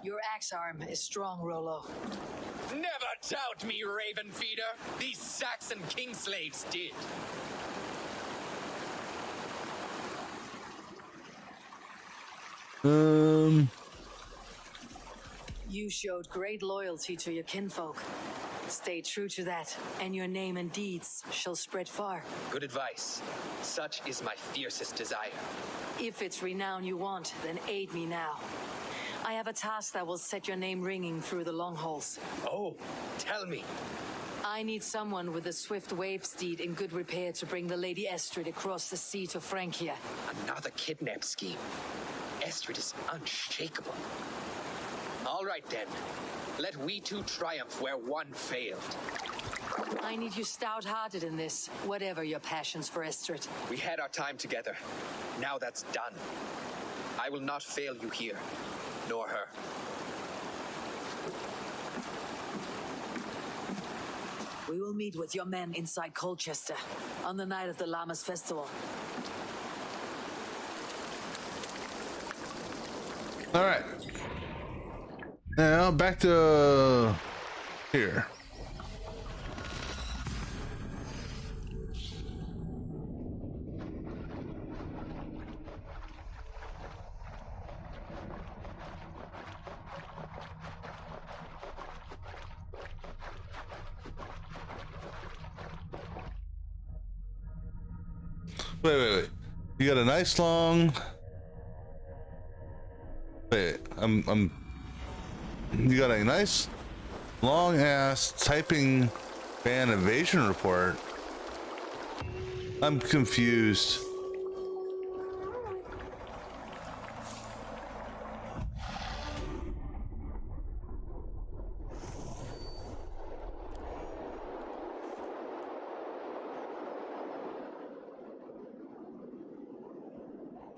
Your axe arm is strong, Rollo. Never doubt me, Raven Feeder. These Saxon king slaves did. You showed great loyalty to your kinfolk. Stay true to that, and your name and deeds shall spread far. Good advice. Such is my fiercest desire. If it's renown you want, then aid me now. I have a task that will set your name ringing through the long halls. Oh, tell me. I need someone with a swift wave steed in good repair to bring the Lady Estrid across the sea to Francia. Another kidnap scheme. Estrid is unshakable. All right then. Let we two triumph where one failed. I need you stout-hearted in this, whatever your passions for Estrid. We had our time together. Now that's done. I will not fail you here, nor her. We will meet with your men inside Colchester on the night of the Lammas Festival. All right. Now back to here. Wait. You got a nice long. Wait, I'm. You got a nice long ass typing ban evasion report. I'm confused.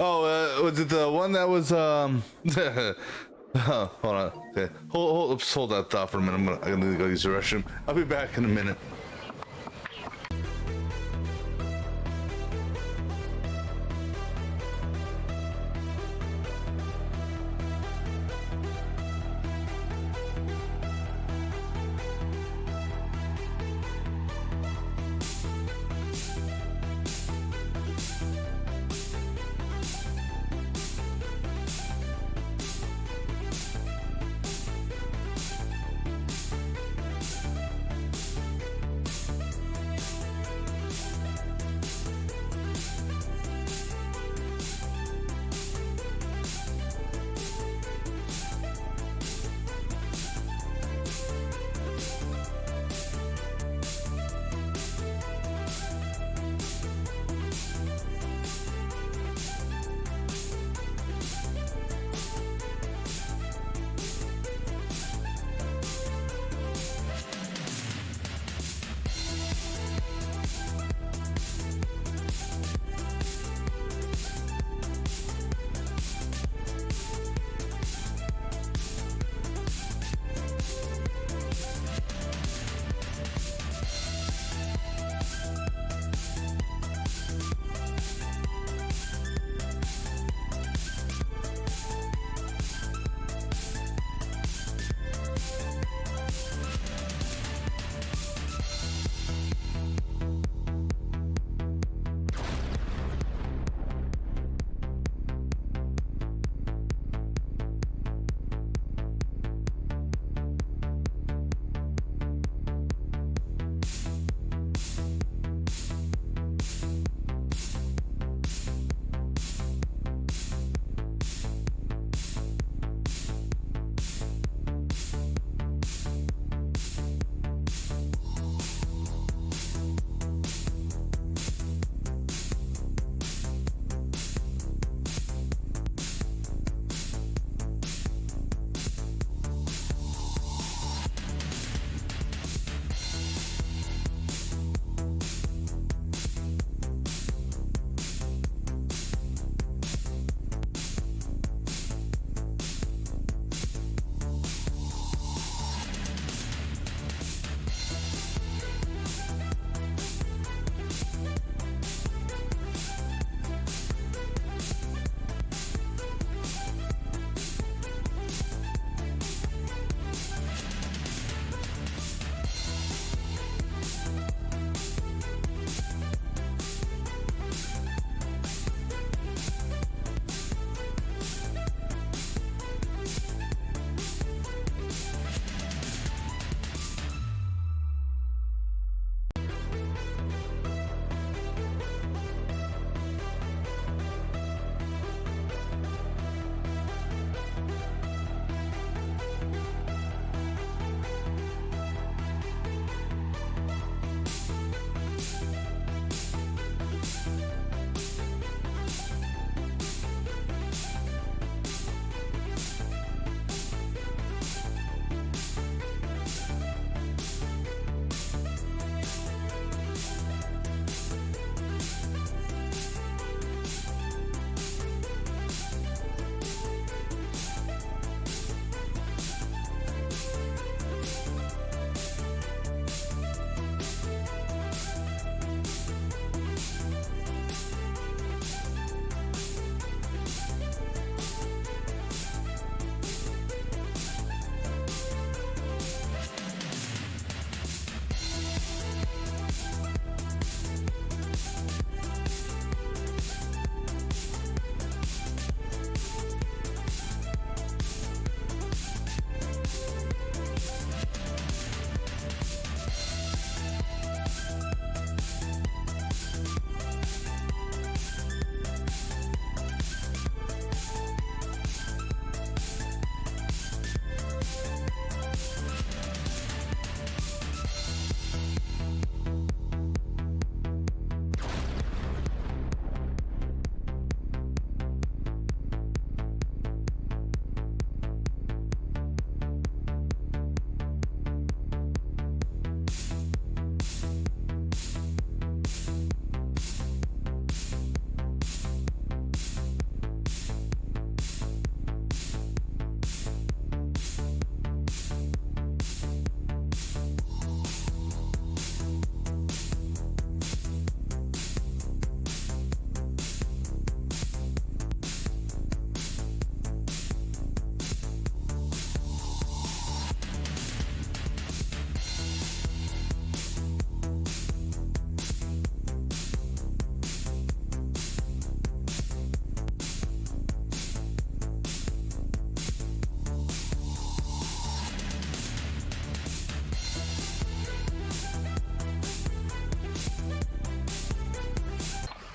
Oh, was it the one that was oh, hold on. Okay, hold that thought for a minute. I'm gonna go use the restroom. I'll be back in a minute.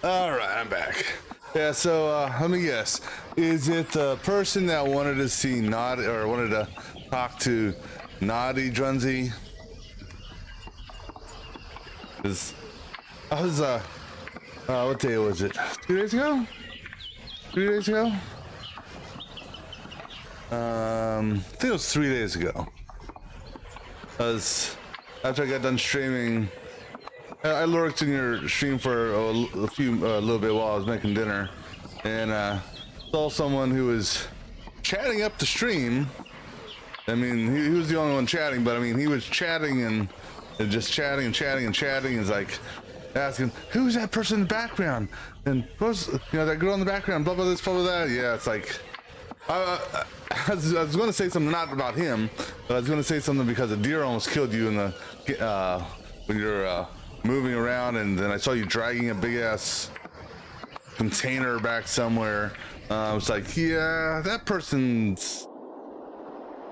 All right, I'm back. Yeah, so let me guess. Is it the person that wanted to see Naughty, or wanted to talk to Naughty Drunzy? Because I was, what day was it? 2 days ago? 3 days ago? I think it was 3 days ago. Because after I got done streaming, I lurked in your stream for a little bit while I was making dinner, and saw someone who was chatting up the stream. I mean, he was the only one chatting, but I mean, he was chatting and just chatting and chatting and chatting. Is like asking, "Who's that person in the background?" And who's, that girl in the background? Blah blah this, blah blah that. Yeah, it's like I was going to say something not about him, but I was going to say something because a deer almost killed you in the when you're moving around, and then I saw you dragging a big ass container back somewhere. I was like, yeah, that person's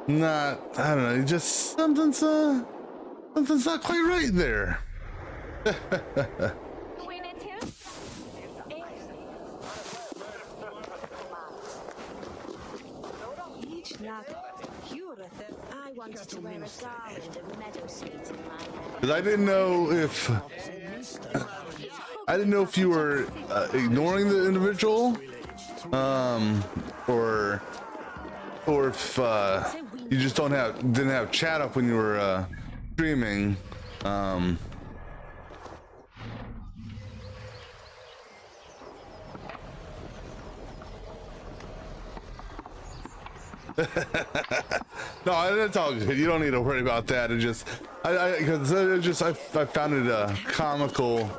not, I don't know, just something's not quite right there. Because I didn't know if you were ignoring the individual, or if you just didn't have chat up when you were streaming. No, that's all good. You don't need to worry about that. It just, I found it comical.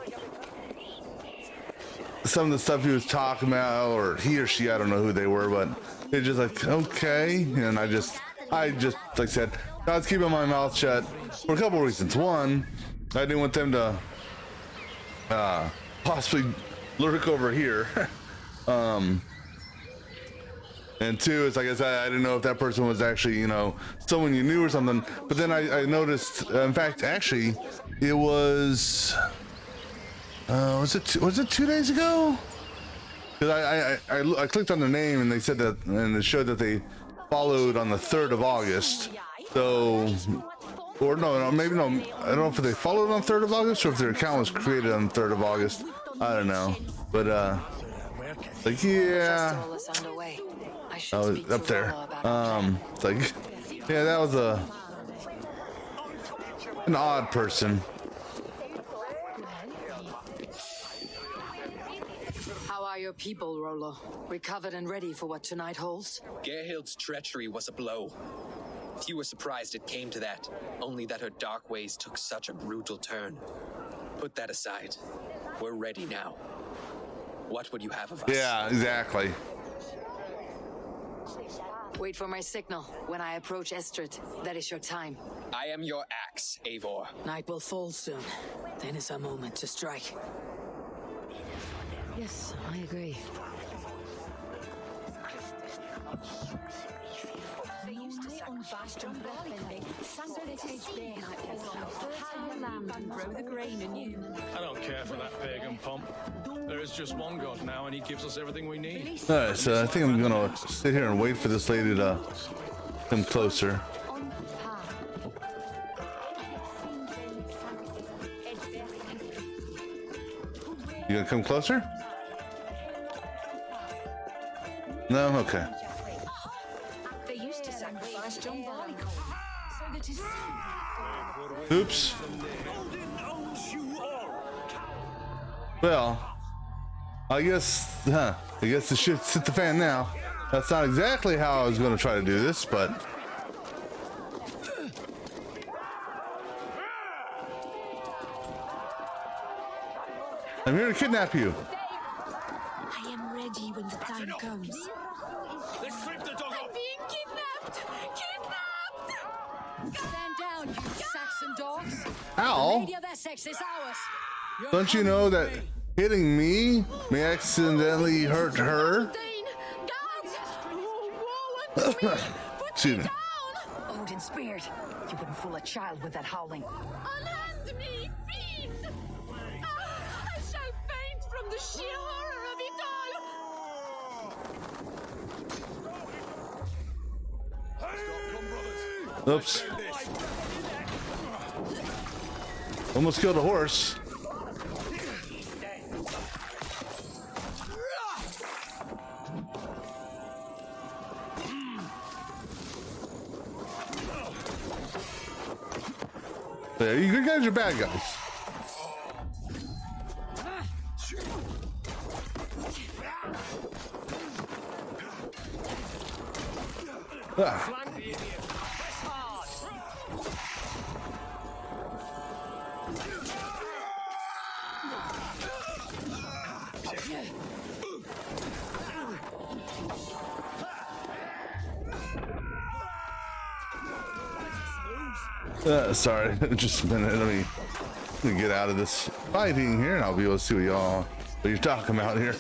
Some of the stuff he was talking about, or he or she, I don't know who they were, but it's just like, okay. And I just, like I said, I was keeping my mouth shut for a couple of reasons. One, I didn't want them to possibly lurk over here. And two, it's like I said, I didn't know if that person was actually, someone you knew or something. But then I noticed, in fact, actually, it was it 2 days ago? Because I clicked on their name and they said that, and it showed that they followed on the 3rd of August. So, or no, maybe no. I don't know if they followed on 3rd of August or if their account was created on 3rd of August. I don't know, but like yeah. I was up there. It's like, yeah, that was an odd person. How are your people, Rollo? Recovered and ready for what tonight holds? Gerhild's treachery was a blow. Few were surprised it came to that, only that her dark ways took such a brutal turn. Put that aside. We're ready now. What would you have of us? Yeah, exactly. Wait for my signal. When I approach Estrid, that is your time. I am your axe, Eivor. Night will fall soon. Then is our moment to strike. Yes, I agree. I don't care for that pagan pomp. There is just one God now, and he gives us everything we need. Alright, so I think I'm gonna sit here and wait for this lady to come closer. You gonna come closer? No? Okay. They used to sacrifice John Barleycorn, so that his Oops. Well, I guess the shit's hit the fan now. That's not exactly how I was going to try to do this, but I'm here to kidnap you. I am ready when the time comes. I'm being kidnapped! Kidnapped! Stand down, you Saxon dogs. Ow. The lady of Essex is ours. Don't you know that hitting me may accidentally hurt her? Excuse me. Odin speared. You wouldn't fool a child with that howling. Unhand me, fiend! I shall faint from the sheer horror of it all! Oops. Almost killed a horse. Yeah, you good guys or bad guys? Ah. Sorry, just a minute. Let me get out of this fighting here, and I'll be able to see what you're talking about here.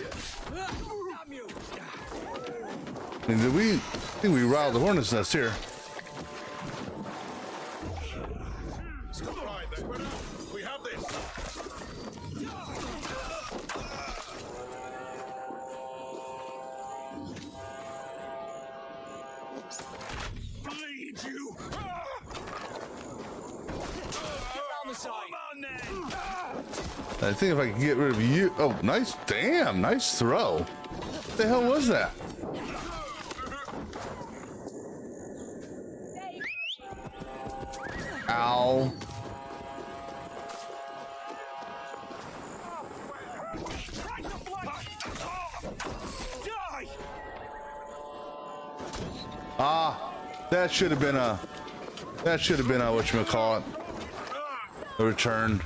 And I think we riled the hornet's nest here. We have this. Bleed you. I think if I can get rid of you. Oh, nice. Damn, nice throw. What the hell was that? Ow. Ah, that should have been a whatchamacallit, a return.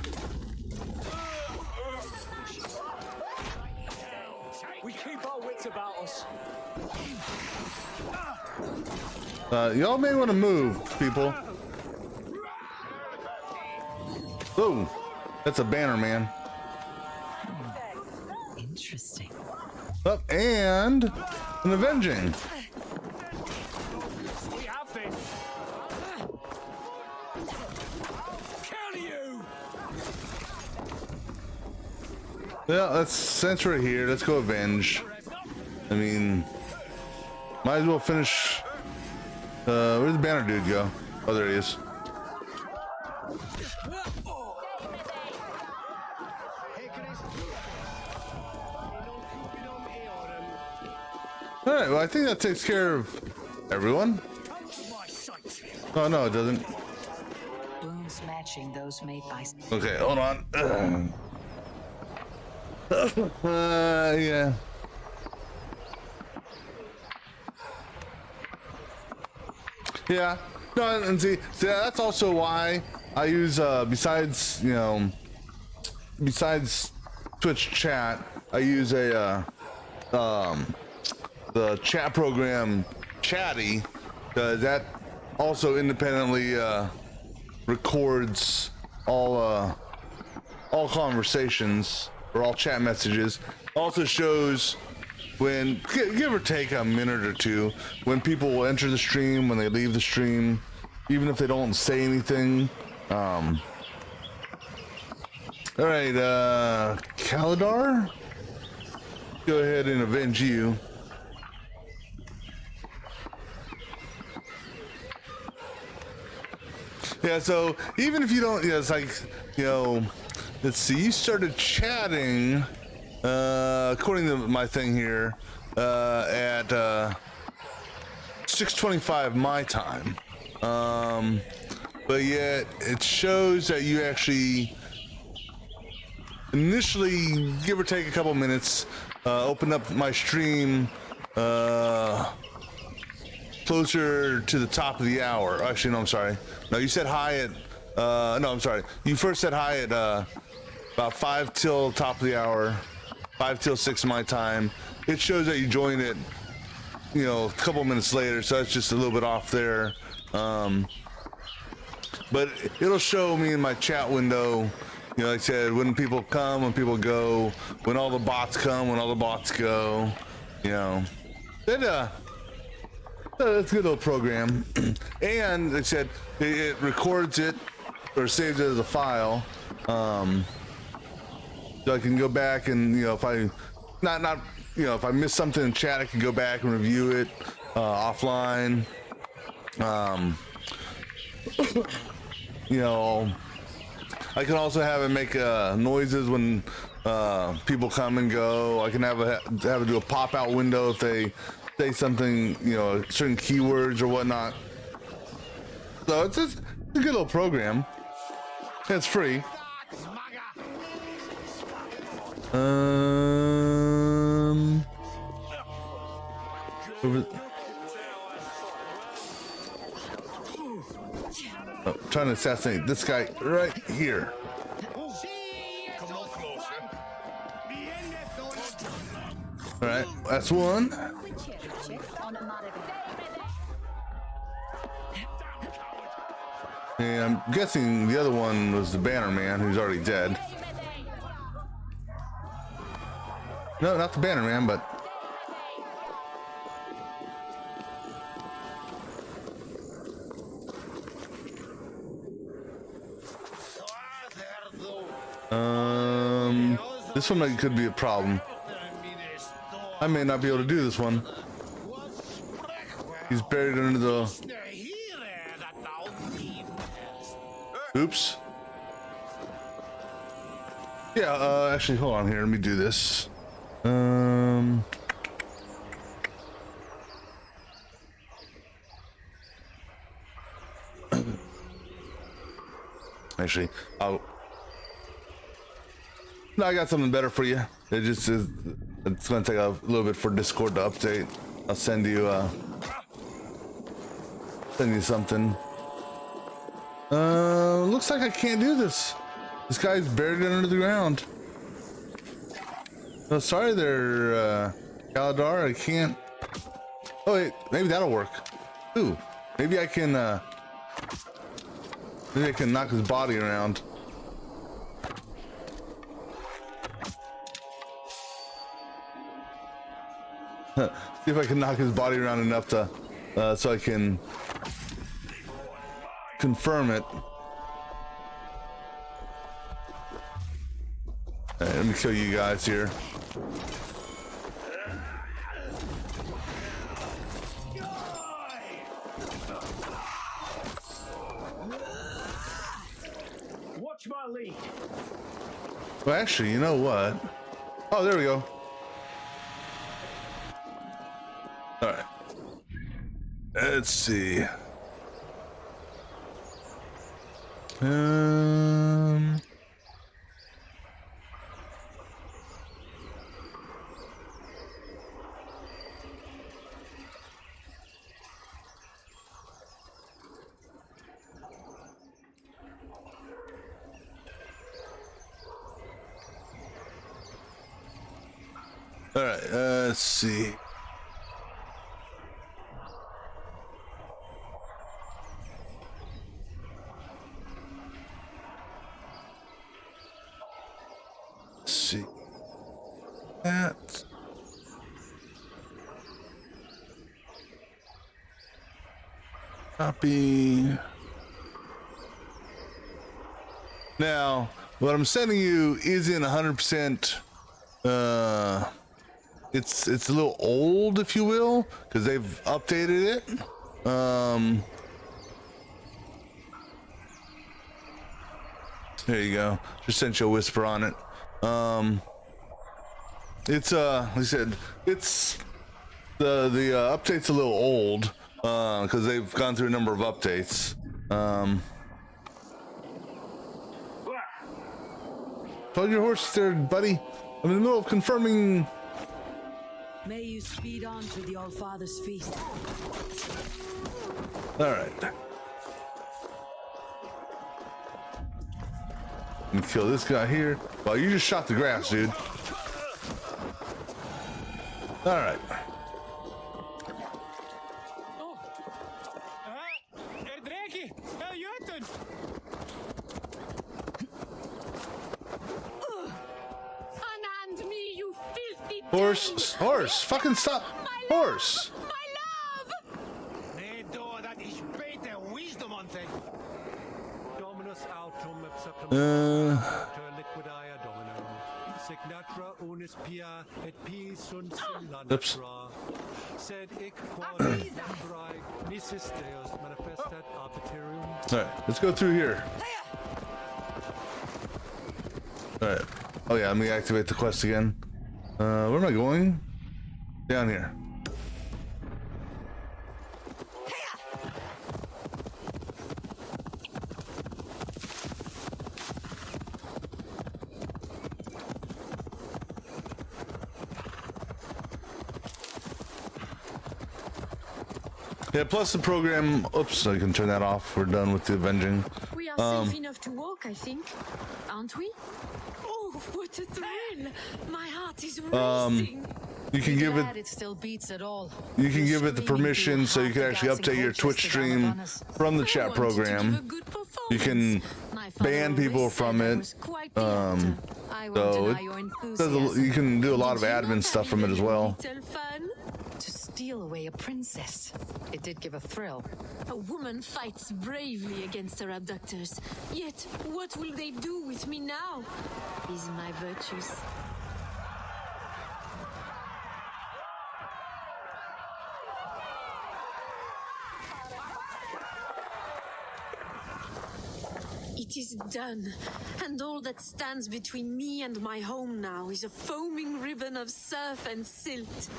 We keep our wits about us. Y'all may want to move, people. Oh, that's a banner, man. Interesting. Up and an avenging. We have this. Kill you. Yeah, let's since we're here, let's go avenge. I mean, might as well finish. Where'd the banner dude go? Oh, there he is. All right, well, I think that takes care of everyone. Oh, no, it doesn't. Wounds matching those made by... Okay, hold on. Yeah. Yeah. No, and see, that's also why I use, besides Twitch chat, I use the chat program Chatty, because that also independently records all conversations or all chat messages. Also shows when, give or take a minute or two, when people will enter the stream, when they leave the stream, even if they don't say anything. All right, Kaladar, go ahead and avenge you. Yeah, so even if you don't, it's like, let's see, you started chatting, according to my thing here, at 6:25 my time. But yet it shows that you actually initially, give or take a couple minutes, opened up my stream closer to the top of the hour. Actually, no, I'm sorry. No, you said hi at, no, I'm sorry. You first said hi at about 5 till top of the hour, 5 till 6 my time. It shows that you joined it, a couple minutes later, so that's just a little bit off there. But it'll show me in my chat window, like I said, when people come, when people go, when all the bots come, when all the bots go, It's a good little program. And they said it records it or saves it as a file. So So I can go back and, you know, if I if I miss something in chat, I can go back and review it offline. You know, I can also have it make noises when people come and go. I can have it do a pop-out window if they say something, you know, certain keywords or whatnot. So it's just a good little program. It's free. Trying to assassinate this guy right here. All right, that's one. And I'm guessing the other one was the Banner Man, who's already dead. No, not the Banner Man, but this one could be a problem. I may not be able to do this one. He's buried under the... Oops. Yeah, actually, hold on here. Let me do this. Actually, no, I got something better for you. It just is. It's going to take a little bit for Discord to update. I'll send you something. Looks like I can't do this. This guy's buried under the ground. Oh, sorry there, Galadar. I can't. Oh wait, maybe that'll work. Ooh, maybe I can knock his body around. See if I can knock his body around enough to so I can confirm it. All right, let me kill you guys here. Watch my lead. Well, actually, you know what? Oh, there we go. All right. Let's see. All right, let's see. Let's see. That. Copy. Now, what I'm sending you isn't 100%. It's a little old, if you will, because they've updated it. There you go. Just sent you a whisper on it. It's like I said, it's the update's a little old because they've gone through a number of updates. Hold your horse there, buddy. I'm in the middle of confirming. May you speed on to the All-Father's feast. All right. Let me kill this guy here. Well, you just shot the grass, dude. All right. Horse, fucking stop. Horse. Signatra unis pia et pi sunt Oops. simulatra. Sed hic quod membrae nisis Deus manifestat arbitrium. All right, let's go through here. All right. Oh yeah, let me activate the quest again. Where am I going? Down here. Yeah, plus the program. Oops, I can turn that off. We're done with the avenging. We are safe enough to walk, I think, aren't we? Oh, what a thrill! My heart is racing. You can give it. It still beats at all. You can give it the permission so you can actually update your Twitch stream from the chat program. You can ban people from it. So you can do a lot of admin stuff from it as well. To steal away a princess. It did give a thrill. A woman fights bravely against her abductors. Yet, what will they do with me now? Is my virtues. It is done, and all that stands between me and my home now is a foaming ribbon of surf and silt.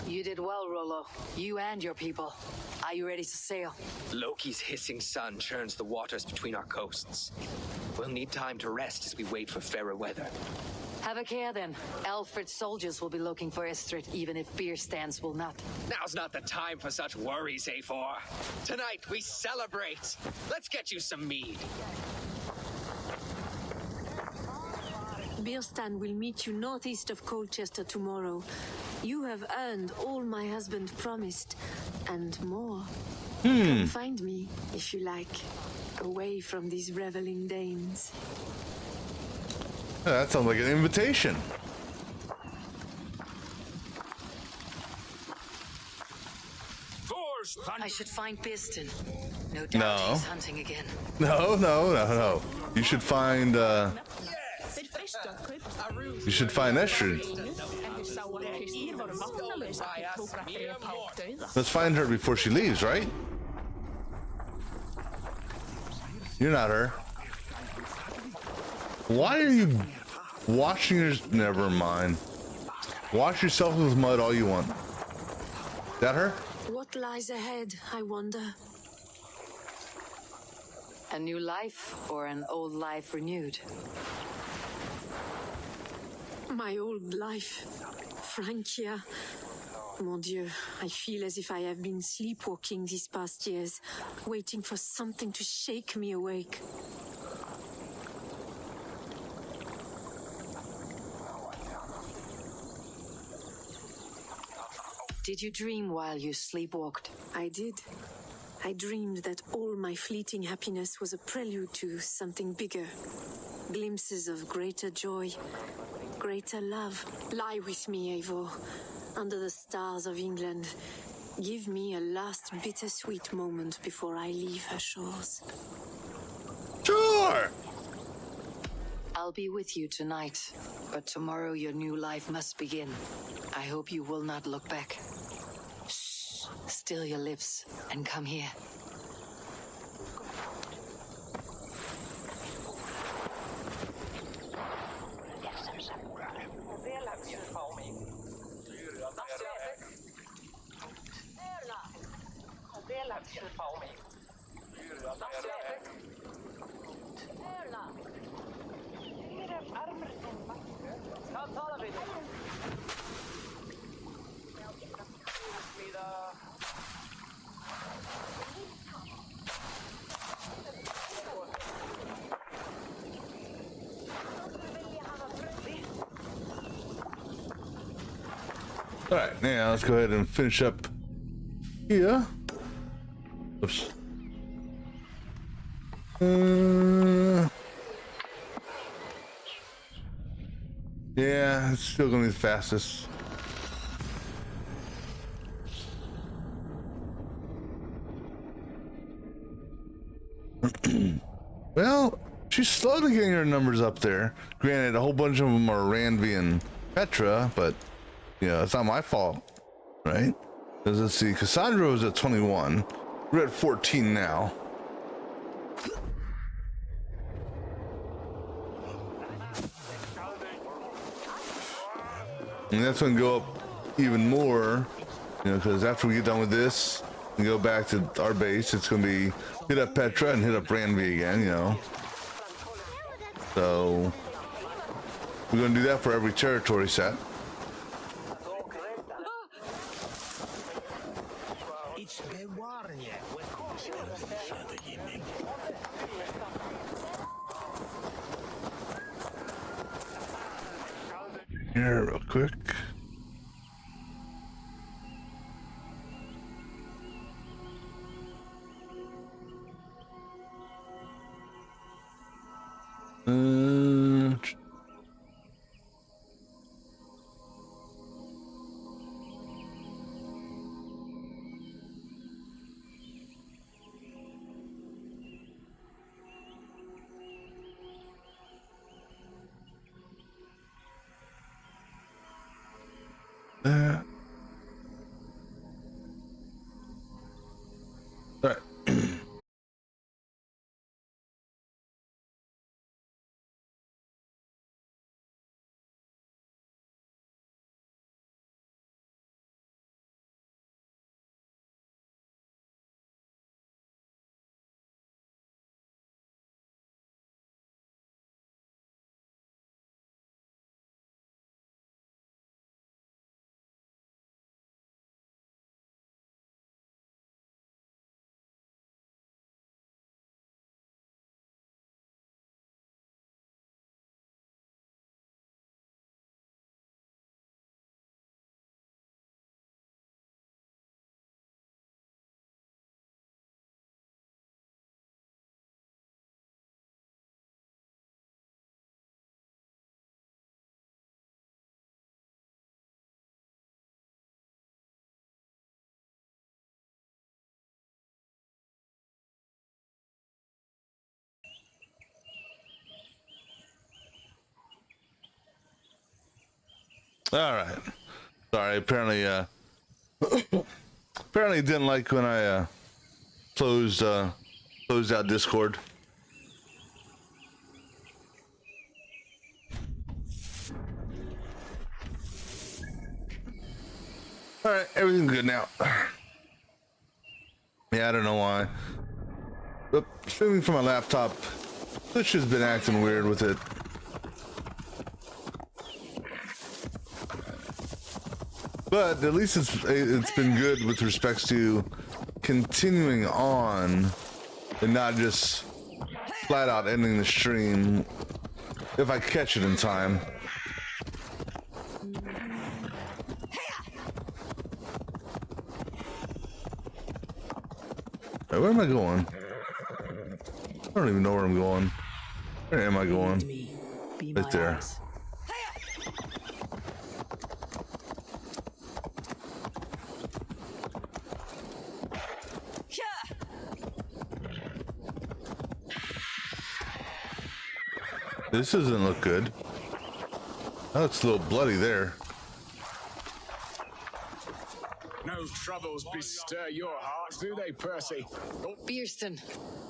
You did well, Rollo. You and your people. Are you ready to sail? Loki's hissing sun churns the waters between our coasts. We'll need time to rest as we wait for fairer weather. Have a care then. Alfred's soldiers will be looking for Estrid, even if beer stands will not. Now's not the time for such worries, A4. Tonight we celebrate. Let's get you some mead. Bierstan will meet you northeast of Colchester tomorrow. You have earned all my husband promised, and more. Come find me, if you like, away from these reveling Danes. That sounds like an invitation. I should find Bierstan. No doubt he's hunting again. No. You should find Estrid. Let's find her before she leaves, right? You're not her. Why are you washing your... Never mind. Wash yourself with mud all you want. Is that her? What lies ahead, I wonder? A new life or an old life renewed? My old life. Francia. Mon Dieu, I feel as if I have been sleepwalking these past years, waiting for something to shake me awake. Did you dream while you sleepwalked? I did. I dreamed that all my fleeting happiness was a prelude to something bigger. Glimpses of greater joy, greater love. Lie with me, Eivor, under the stars of England. Give me a last bittersweet moment before I leave her shores. Sure! I'll be with you tonight, but tomorrow your new life must begin. I hope you will not look back. Shh, still your lips and come here. All right, now let's go ahead and finish up here. Oops. Yeah, it's still gonna be the fastest. Well, she's slowly getting her numbers up there. Granted, a whole bunch of them are Ranvi and Petra, but you know, it's not my fault, right? Because let's see, Cassandra was at 21. We're at 14 now. And that's going to go up even more, you know, because after we get done with this and go back to our base, it's going to be hit up Petra and hit up Ranvi again, you know. So we're going to do that for every territory set. Here, real quick. All right. All right. Sorry. Apparently, apparently didn't like when I closed out Discord. All right, everything's good now. Yeah, I don't know why. But streaming from my laptop, Twitch has been acting weird with it. But at least it's been good with respects to continuing on and not just flat out ending the stream if I catch it in time. Right, where am I going? I don't even know where I'm going. Where am I going? Right there. This doesn't look good. That looks a little bloody there. No troubles bestir your heart, do they, Percy? Beerston,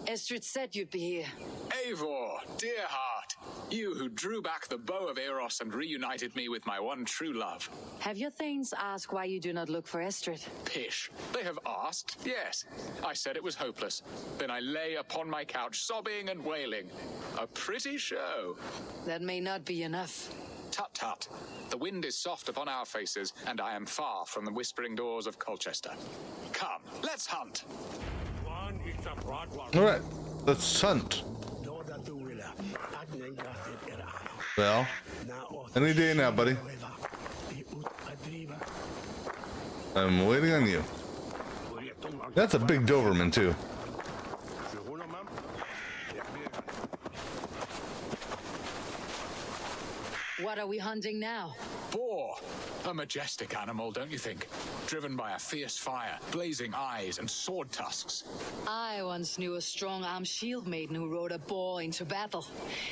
Estrid said you'd be here. Eivor, dear heart, you who drew back the bow of Eros and reunited me with my one true love. Have your thanes asked why you do not look for Estrid? Pish. They have asked, yes. I said it was hopeless. Then I lay upon my couch, sobbing and wailing. A pretty show. That may not be enough. Tut tut. The wind is soft upon our faces, and I am far from the whispering doors of Colchester. Come, let's hunt. All right, let's hunt. Well, any day now, buddy. I'm waiting on you. That's a big Doberman, too. What a are we hunting now? Boar. A majestic animal, don't you think? Driven by a fierce fire, blazing eyes, and sword tusks. I once knew a strong-armed shield maiden who rode a boar into battle.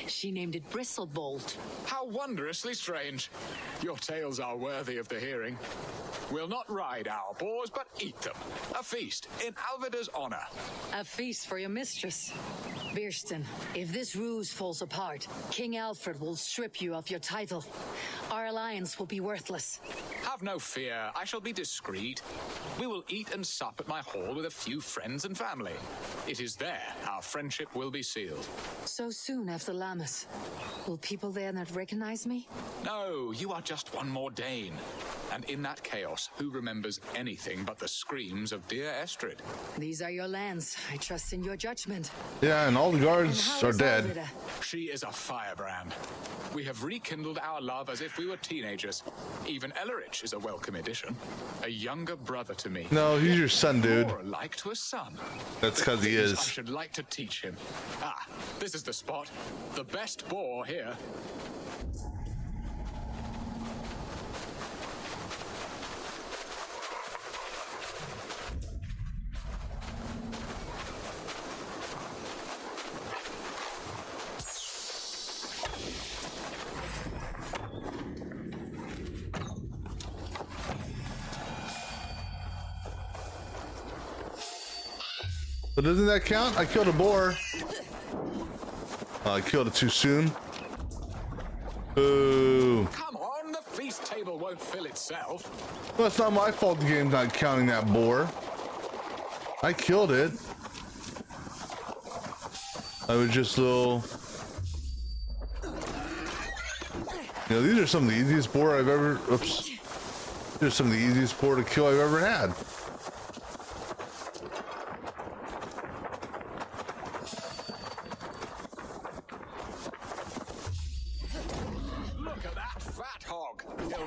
She named it Bristlebolt. How wondrously strange. Your tales are worthy of the hearing. We'll not ride our boars, but eat them. A feast in Alvida's honor. A feast for your mistress. Birsten, if this ruse falls apart, King Alfred will strip you of your title. Our alliance will be worthless. Have no fear, I shall be discreet. We will eat and sup at my hall with a few friends and family. It is there our friendship will be sealed. So soon after Lammas, will people there not recognize me? No, you are just one more Dane. And in that chaos, who remembers anything but the screams of dear Estrid? These are your lands. I trust in your judgment. Yeah, and all the guards are dead. Alvida? She is a firebrand. We have rekindled our love as if we were teenagers. Even Ellerich is a welcome addition. A younger brother to me. No, he's your son, dude. More like to a son. That's because he is. I should like to teach him. Ah, this is the spot. The best boar here. But doesn't that count? I killed a boar. I killed it too soon. Ooh. Come on, the feast table won't fill itself. Well, it's not my fault the game's not counting that boar. I killed it. I was just little... You know, these are some of the easiest boar I've ever... Oops. These are some of the easiest boar to kill I've ever had.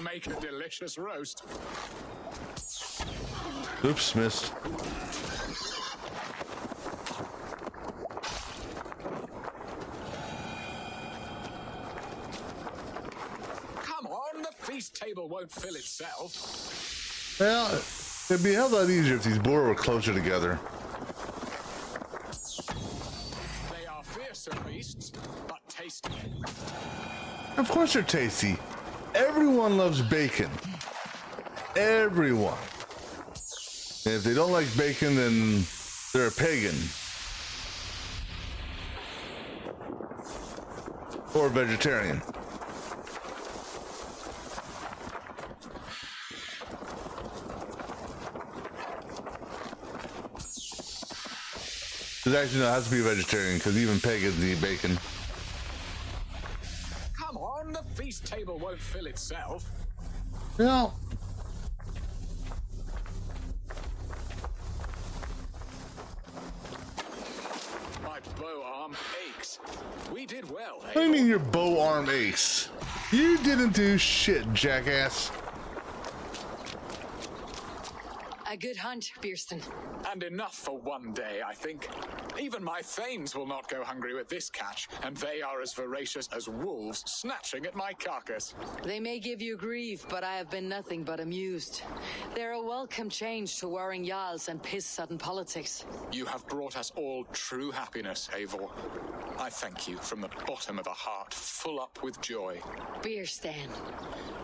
Make a delicious roast. Oops, missed. Come on, the feast table won't fill itself. Well, it'd be a hell of a lot easier if these boar were closer together. They are fearsome beasts, but tasty. Of course they're tasty. Everyone loves bacon. Everyone. And if they don't like bacon, then they're a pagan. Or vegetarian. It actually no, it has to be a vegetarian because even pagans eat bacon. Come on, the feast table won't fill itself. No. My bow arm aches. We did well. What do you mean your bow arm ace? You didn't do shit, jackass. A good hunt, Birsten. And enough for one day, I think. Even my thanes will not go hungry with this catch, and they are as voracious as wolves snatching at my carcass. They may give you grief, but I have been nothing but amused. They're a welcome change to warring jarls and piss-sudden politics. You have brought us all true happiness, Eivor. I thank you from the bottom of a heart full up with joy. Birsten,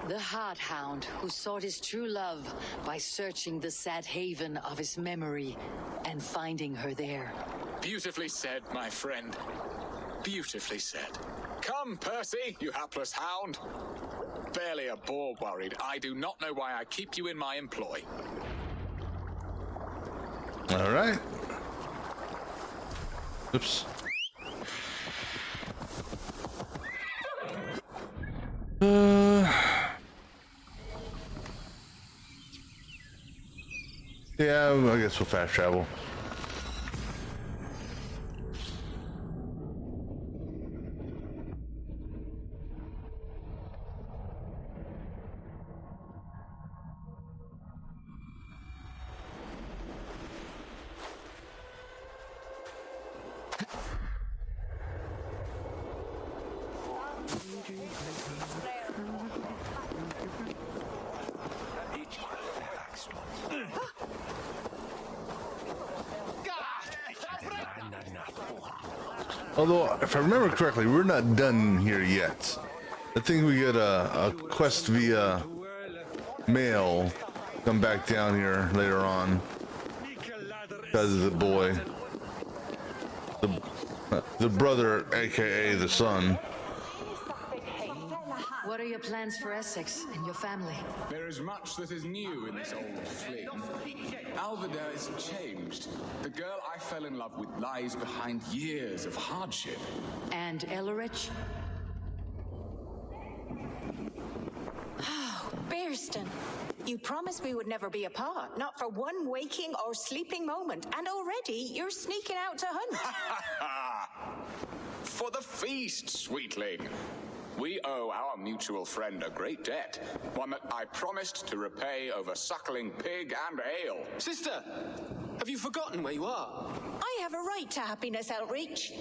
the Heart Hound who sought his true love by searching the sad haven of his memory and finding her there. Beautifully said, my friend. Beautifully said. Come, Percy, you hapless hound. Barely a boar worried. I do not know why I keep you in my employ. All right. Oops. Yeah, I guess we'll fast travel. Although, if I remember correctly, we're not done here yet. I think we get a quest via mail. Come back down here later on. Because of the boy. The brother, aka the son. What are your plans for Essex and your family? There is much that is new in this old fleet. Alvida is changed. The girl I fell in love with lies behind years of hardship. And Ellerich? Oh, Bearston. You promised we would never be apart, not for one waking or sleeping moment, and already you're sneaking out to hunt. For the feast, sweetling. We owe our mutual friend a great debt, one that I promised to repay over suckling pig and ale. Sister, have you forgotten where you are? I have a right to happiness, Outreach.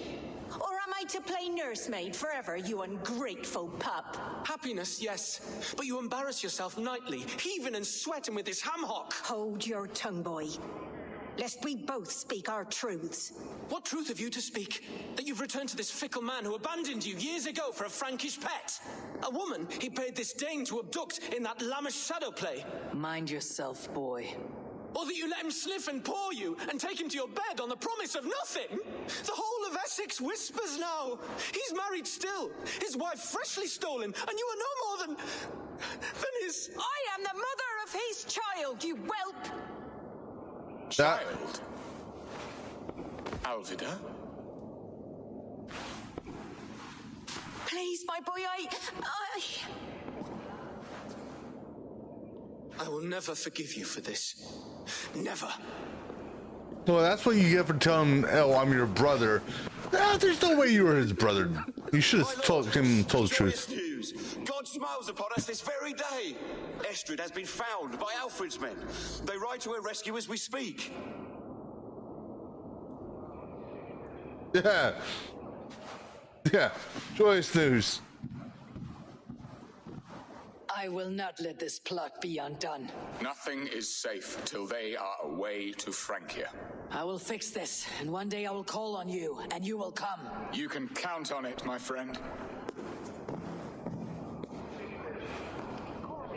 Or am I to play nursemaid forever, you ungrateful pup? Happiness, yes, but you embarrass yourself nightly, heaving and sweating with this ham hock. Hold your tongue, boy. Lest we both speak our truths. What truth have you to speak? That you've returned to this fickle man who abandoned you years ago for a Frankish pet? A woman he paid this Dane to abduct in that lammish shadow play? Mind yourself, boy. Or that you let him sniff and paw you and take him to your bed on the promise of nothing? The whole of Essex whispers now. He's married still, his wife freshly stolen, and you are no more than his... I am the mother of his child, you whelp! Child? Alvida? Please, my boy, I will never forgive you for this. Never. Well, that's what you get for telling him, oh, I'm your brother. There's no way you were his brother. You should have told the truth. News. God smiles upon us this very day. Estrid has been found by Alfred's men. They ride to her rescue as we speak. Yeah. Yeah. Joyous news. I will not let this plot be undone. Nothing is safe till they are away to Francia. I will fix this, and one day I will call on you, and you will come. You can count on it, my friend.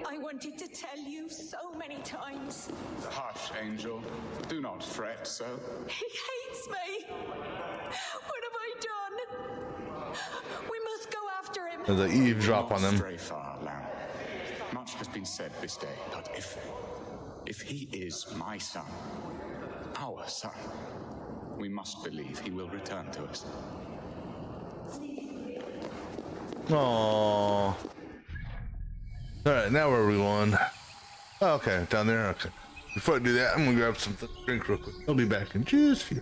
I wanted to tell you so many times. Hush, Angel. Do not fret so. He hates me. What have I done? We must go after him. The eavesdrop on them. Stray far, Lamb. Much has been said this day, but if he is my son, our son, we must believe he will return to us. Aww. Alright, now where are we going? Oh, okay, down there. Okay. Before I do that, I'm gonna grab something to drink real quick. I'll be back in just a few.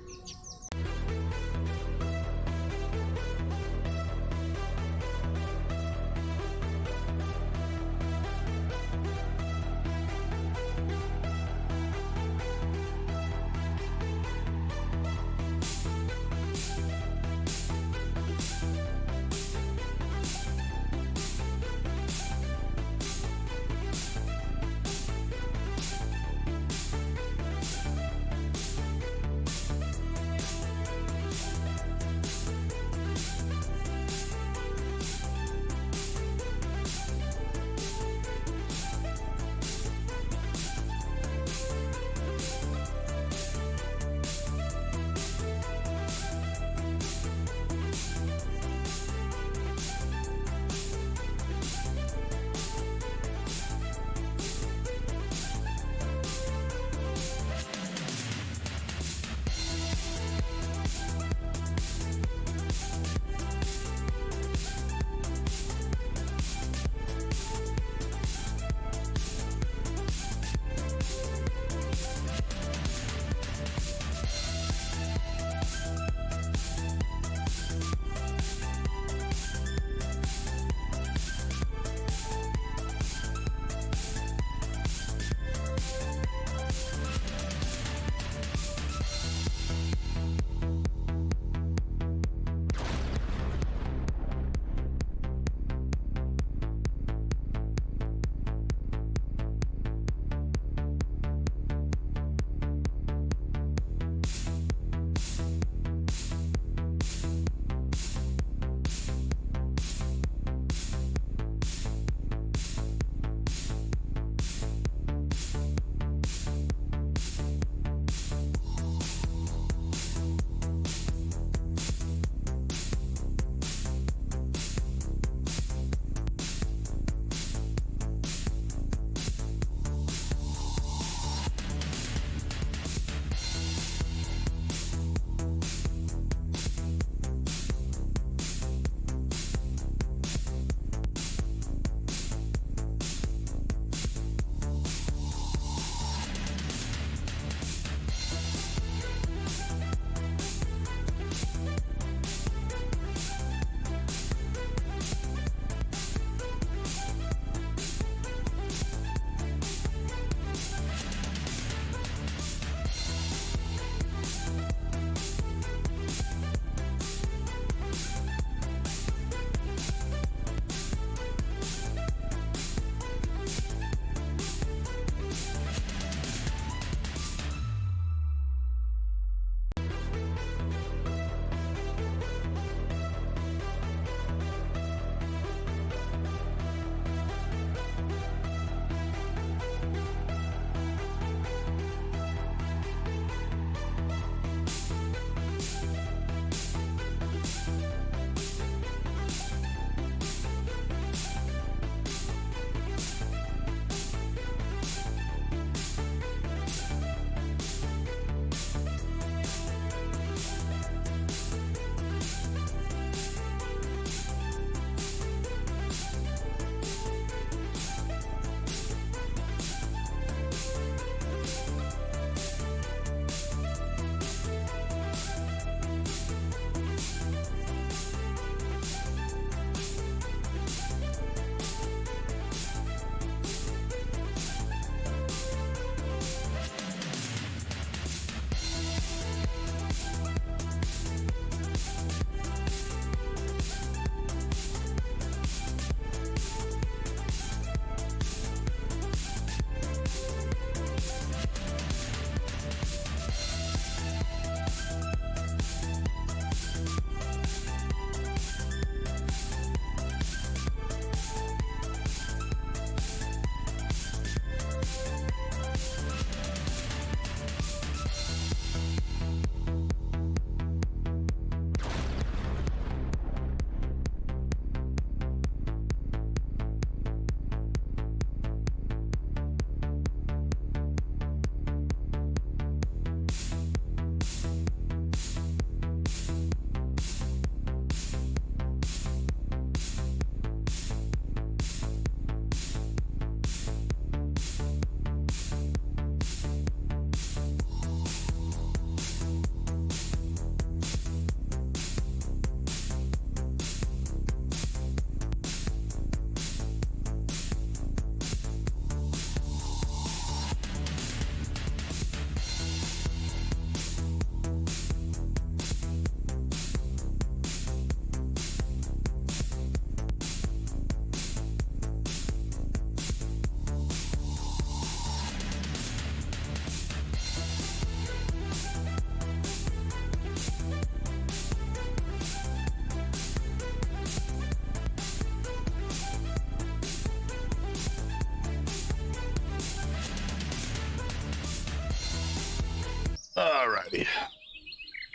Alrighty.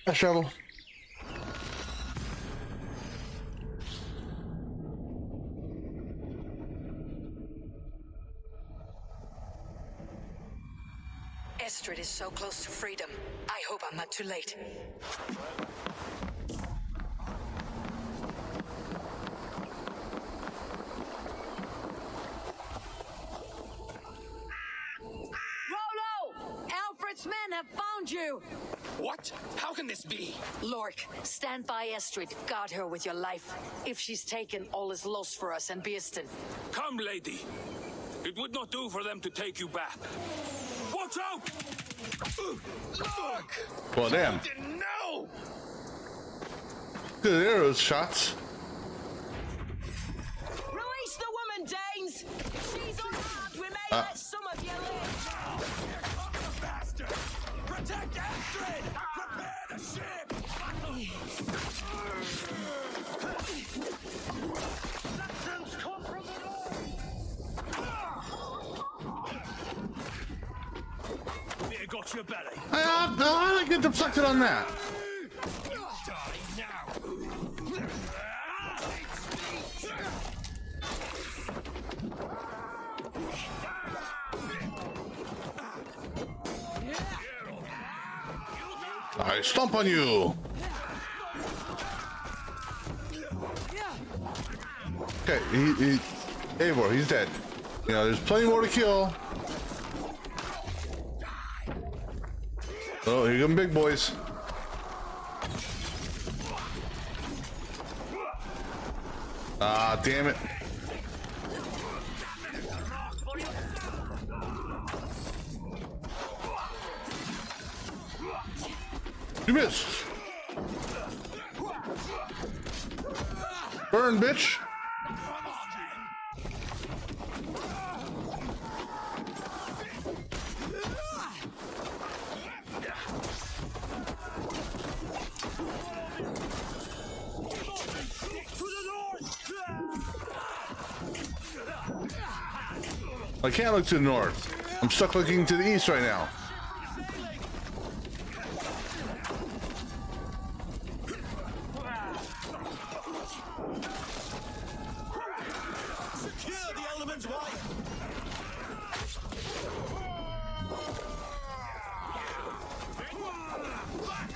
Fast travel. Estrid is so close to freedom. I hope I'm not too late. Rolo! Alfred's men have found you! What? How can this be? Lork, stand by Estrid. Guard her with your life. If she's taken, all is lost for us and Beeston. Come, lady. It would not do for them to take you back. Watch out! Look! Well, damn. I didn't know! Good arrows shots. Release the woman, Danes! She's unarmed. We may let some of you live. Bastard! Protect Astrid! Prepare the ship! Saxons come from the north! You got your belly. I get deflected on that. I stomp on you. Okay, Eivor, he's dead. You know, there's plenty more to kill. Oh, here come big boys. Ah, damn it. You missed. Burn, bitch. I can't look to the north. I'm stuck looking to the east right now. Secure the element's wife!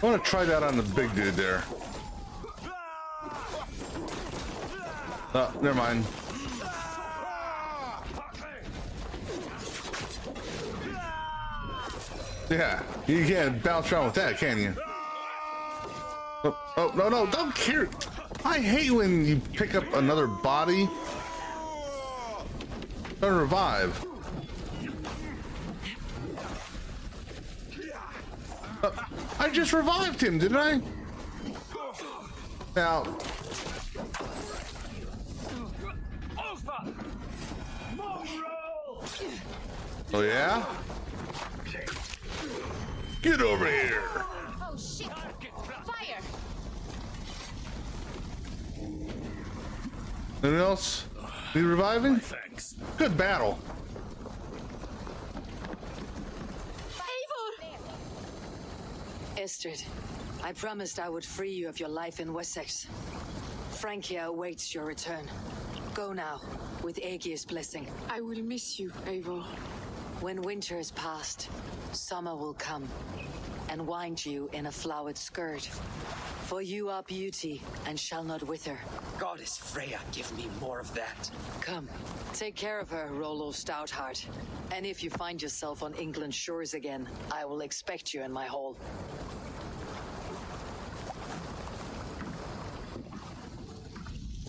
I want to try that on the big dude there. Oh, never mind. Yeah, you can't bounce around with that, can you? Oh, no, don't care. I hate when you pick up another body. Don't revive. I just revived him, didn't I? Now. Oh, yeah? Get over here. Oh shit! Fire! Anything else? Need reviving? Thanks. Good battle. Estrid, I promised I would free you of your life in Wessex. Francia awaits your return. Go now, with Aegir's blessing. I will miss you, Eivor. When winter is past, summer will come, and wind you in a flowered skirt. For you are beauty, and shall not wither. Goddess Freya, give me more of that. Come, take care of her, Rollo Stoutheart. And if you find yourself on England's shores again, I will expect you in my hall.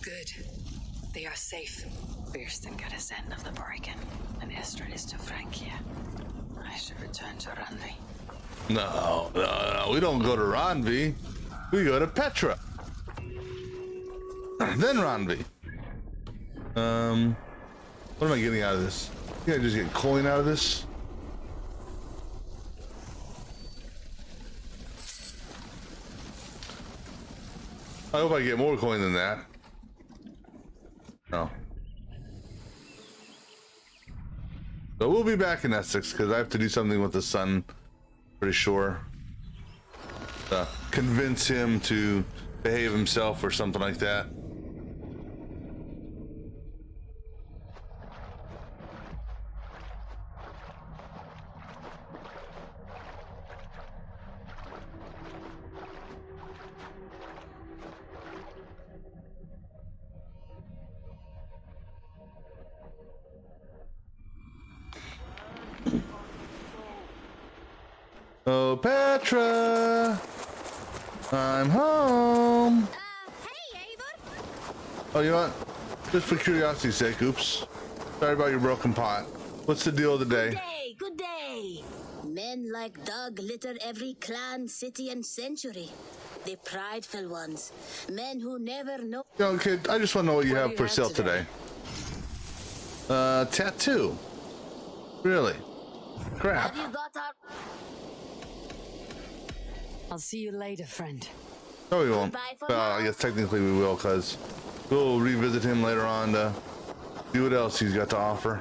Good. They are safe. Beeston got his end of the bargain, and Estrid is to Francia. I should return to Randvi. No, we don't go to Randvi. We go to Petra. Then Randvi. What am I getting out of this? I think I just get coin out of this. I hope I get more coin than that. No. But we'll be back in Essex because I have to do something with the sun. Pretty sure. convince him to behave himself or something like that. Oh, Petra, I'm home. Hey, Eivor. Oh, you know what? Just for curiosity's sake, oops. Sorry about your broken pot. What's the deal of the day? Good day. Men like dog litter every clan, city, and century. The prideful ones. Men who never know. Young kid, I just want to know what you have for sale today. Tattoo. Really? Crap. Have you got our... I'll see you later, friend. No, we won't. Goodbye for Well, now. I guess technically we will, because we'll revisit him later on to see what else he's got to offer.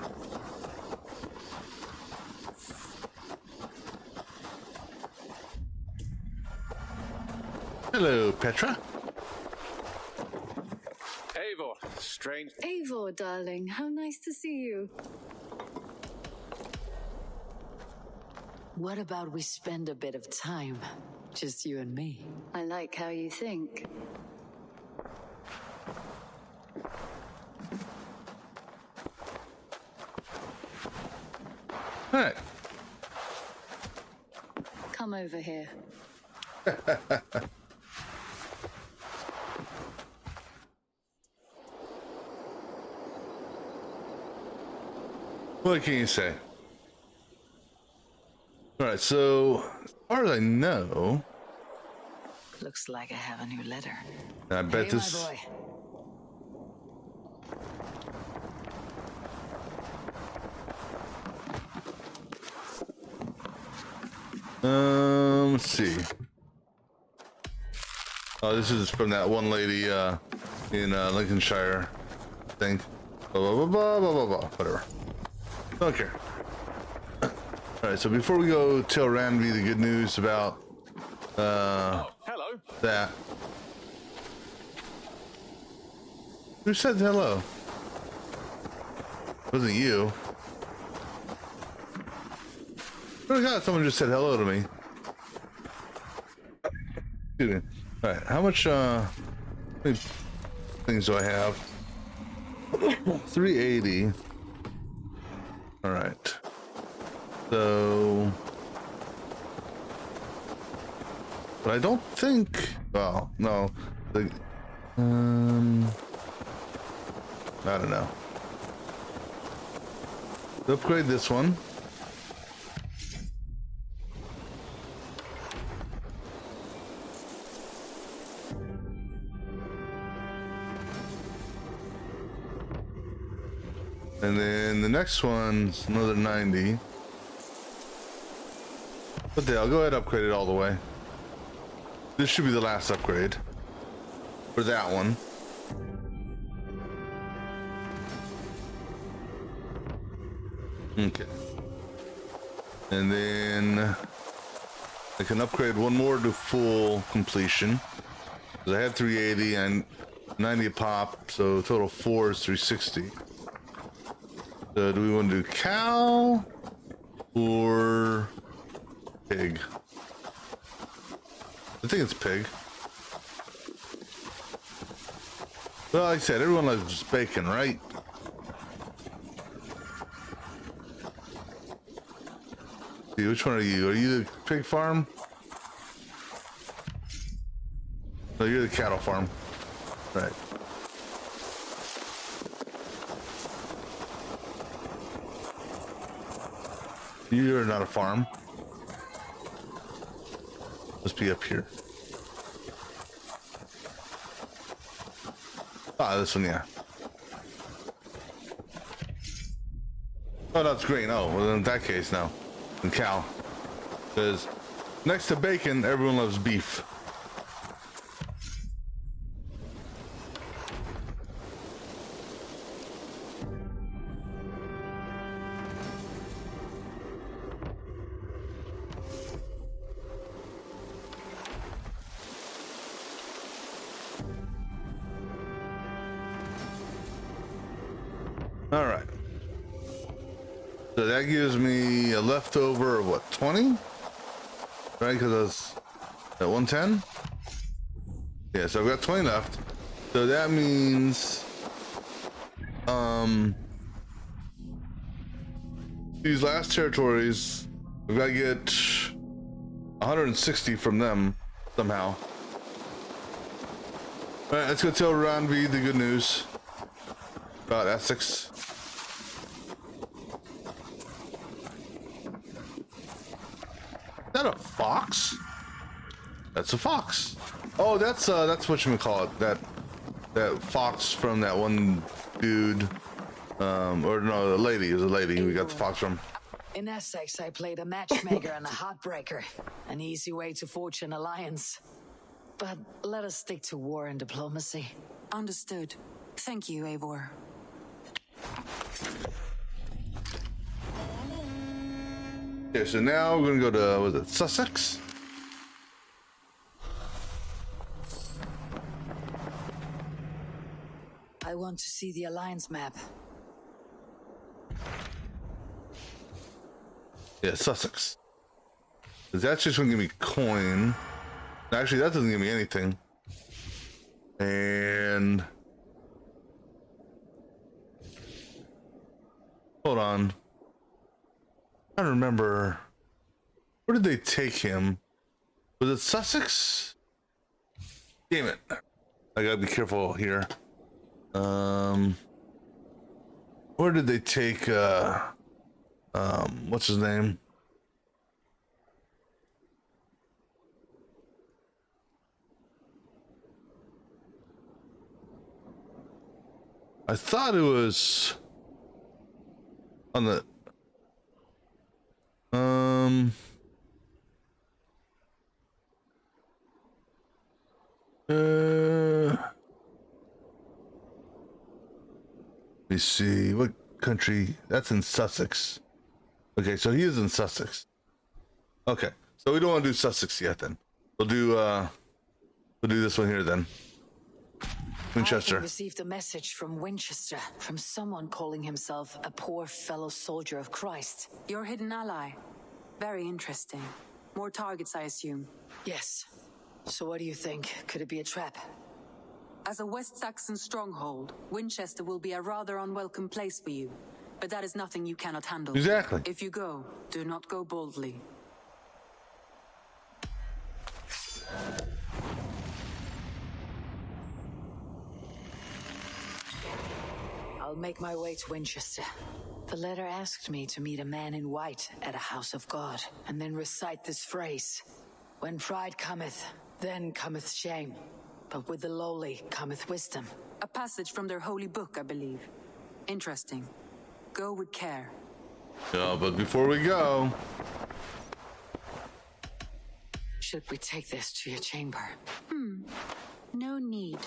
Hello, Petra. Eivor, strange. Eivor, darling, how nice to see you. What about we spend a bit of time? Just you and me. I like how you think. All right. Come over here. What can you say? All right, so as far as I know, Looks like I have a new letter. I bet Hey, this. my boy. Let's see. Oh, this is from that one lady in Lincolnshire, I think. Blah, blah, blah, blah, blah, blah, whatever. Don't care. All right, so before we go tell Ranvi the good news about Hello. that. Who said hello? Wasn't you. Oh god, someone just said hello to me. Excuse me. Alright, how much many things do I have? 380. Alright. So, but I don't think, well, no, the I don't know. Upgrade this one. And then the next one's another 90. But I'll go ahead and upgrade it all the way. This should be the last upgrade for that one. Okay. And then I can upgrade one more to full completion. Because I had 380 and 90 a pop, so total 4 is 360. So do we want to do cow or pig? I think it's pig. Well, like I said, everyone loves bacon, right? See, which one are you? Are you the pig farm? No, you're the cattle farm. Right. You're not a farm. Must be up here. Ah, this one, yeah. Oh, that's green. Oh, well, in that case, no. And cow. Because next to bacon, everyone loves beef. All right. So that gives me a leftover of what, 20? Right, because I was at 110? Yeah, so I've got 20 left. So that means these last territories, we've got to get 160 from them somehow. All right, let's go tell Ron V the good news about Essex. Is that a fox? That's a fox. Oh, that's whatchamacallit, that fox from that one dude, or no, the lady. It was a lady we got the fox from. In Essex, I played a matchmaker and a heartbreaker. An easy way to forge an alliance. But let us stick to war and diplomacy. Understood. Thank you, Eivor. Okay, so now we're gonna go to, was it Sussex? I want to see the alliance map. Yeah, Sussex. That's just gonna give me coin. Actually, that doesn't give me anything. And hold on. I don't remember. Where did they take him? Was it Sussex? Damn it. I gotta be careful here. Where did they take what's his name? I thought it was on the let me see, what country? That's in Sussex. Okay, so he is in Sussex. Okay, so we don't want to do Sussex yet then. We'll do this one here then. Winchester. I received a message from Winchester, from someone calling himself a poor fellow soldier of Christ. Your hidden ally. Very interesting. More targets, I assume. Yes. So what do you think? Could it be a trap? As a West Saxon stronghold, Winchester will be a rather unwelcome place for you. But that is nothing you cannot handle. Exactly. If you go, do not go boldly. I'll make my way to Winchester. The letter asked me to meet a man in white at a house of God, and then recite this phrase. When pride cometh, then cometh shame. But with the lowly cometh wisdom. A passage from their holy book, I believe. Interesting. Go with care. Yeah, but before we go... Should we take this to your chamber? No need.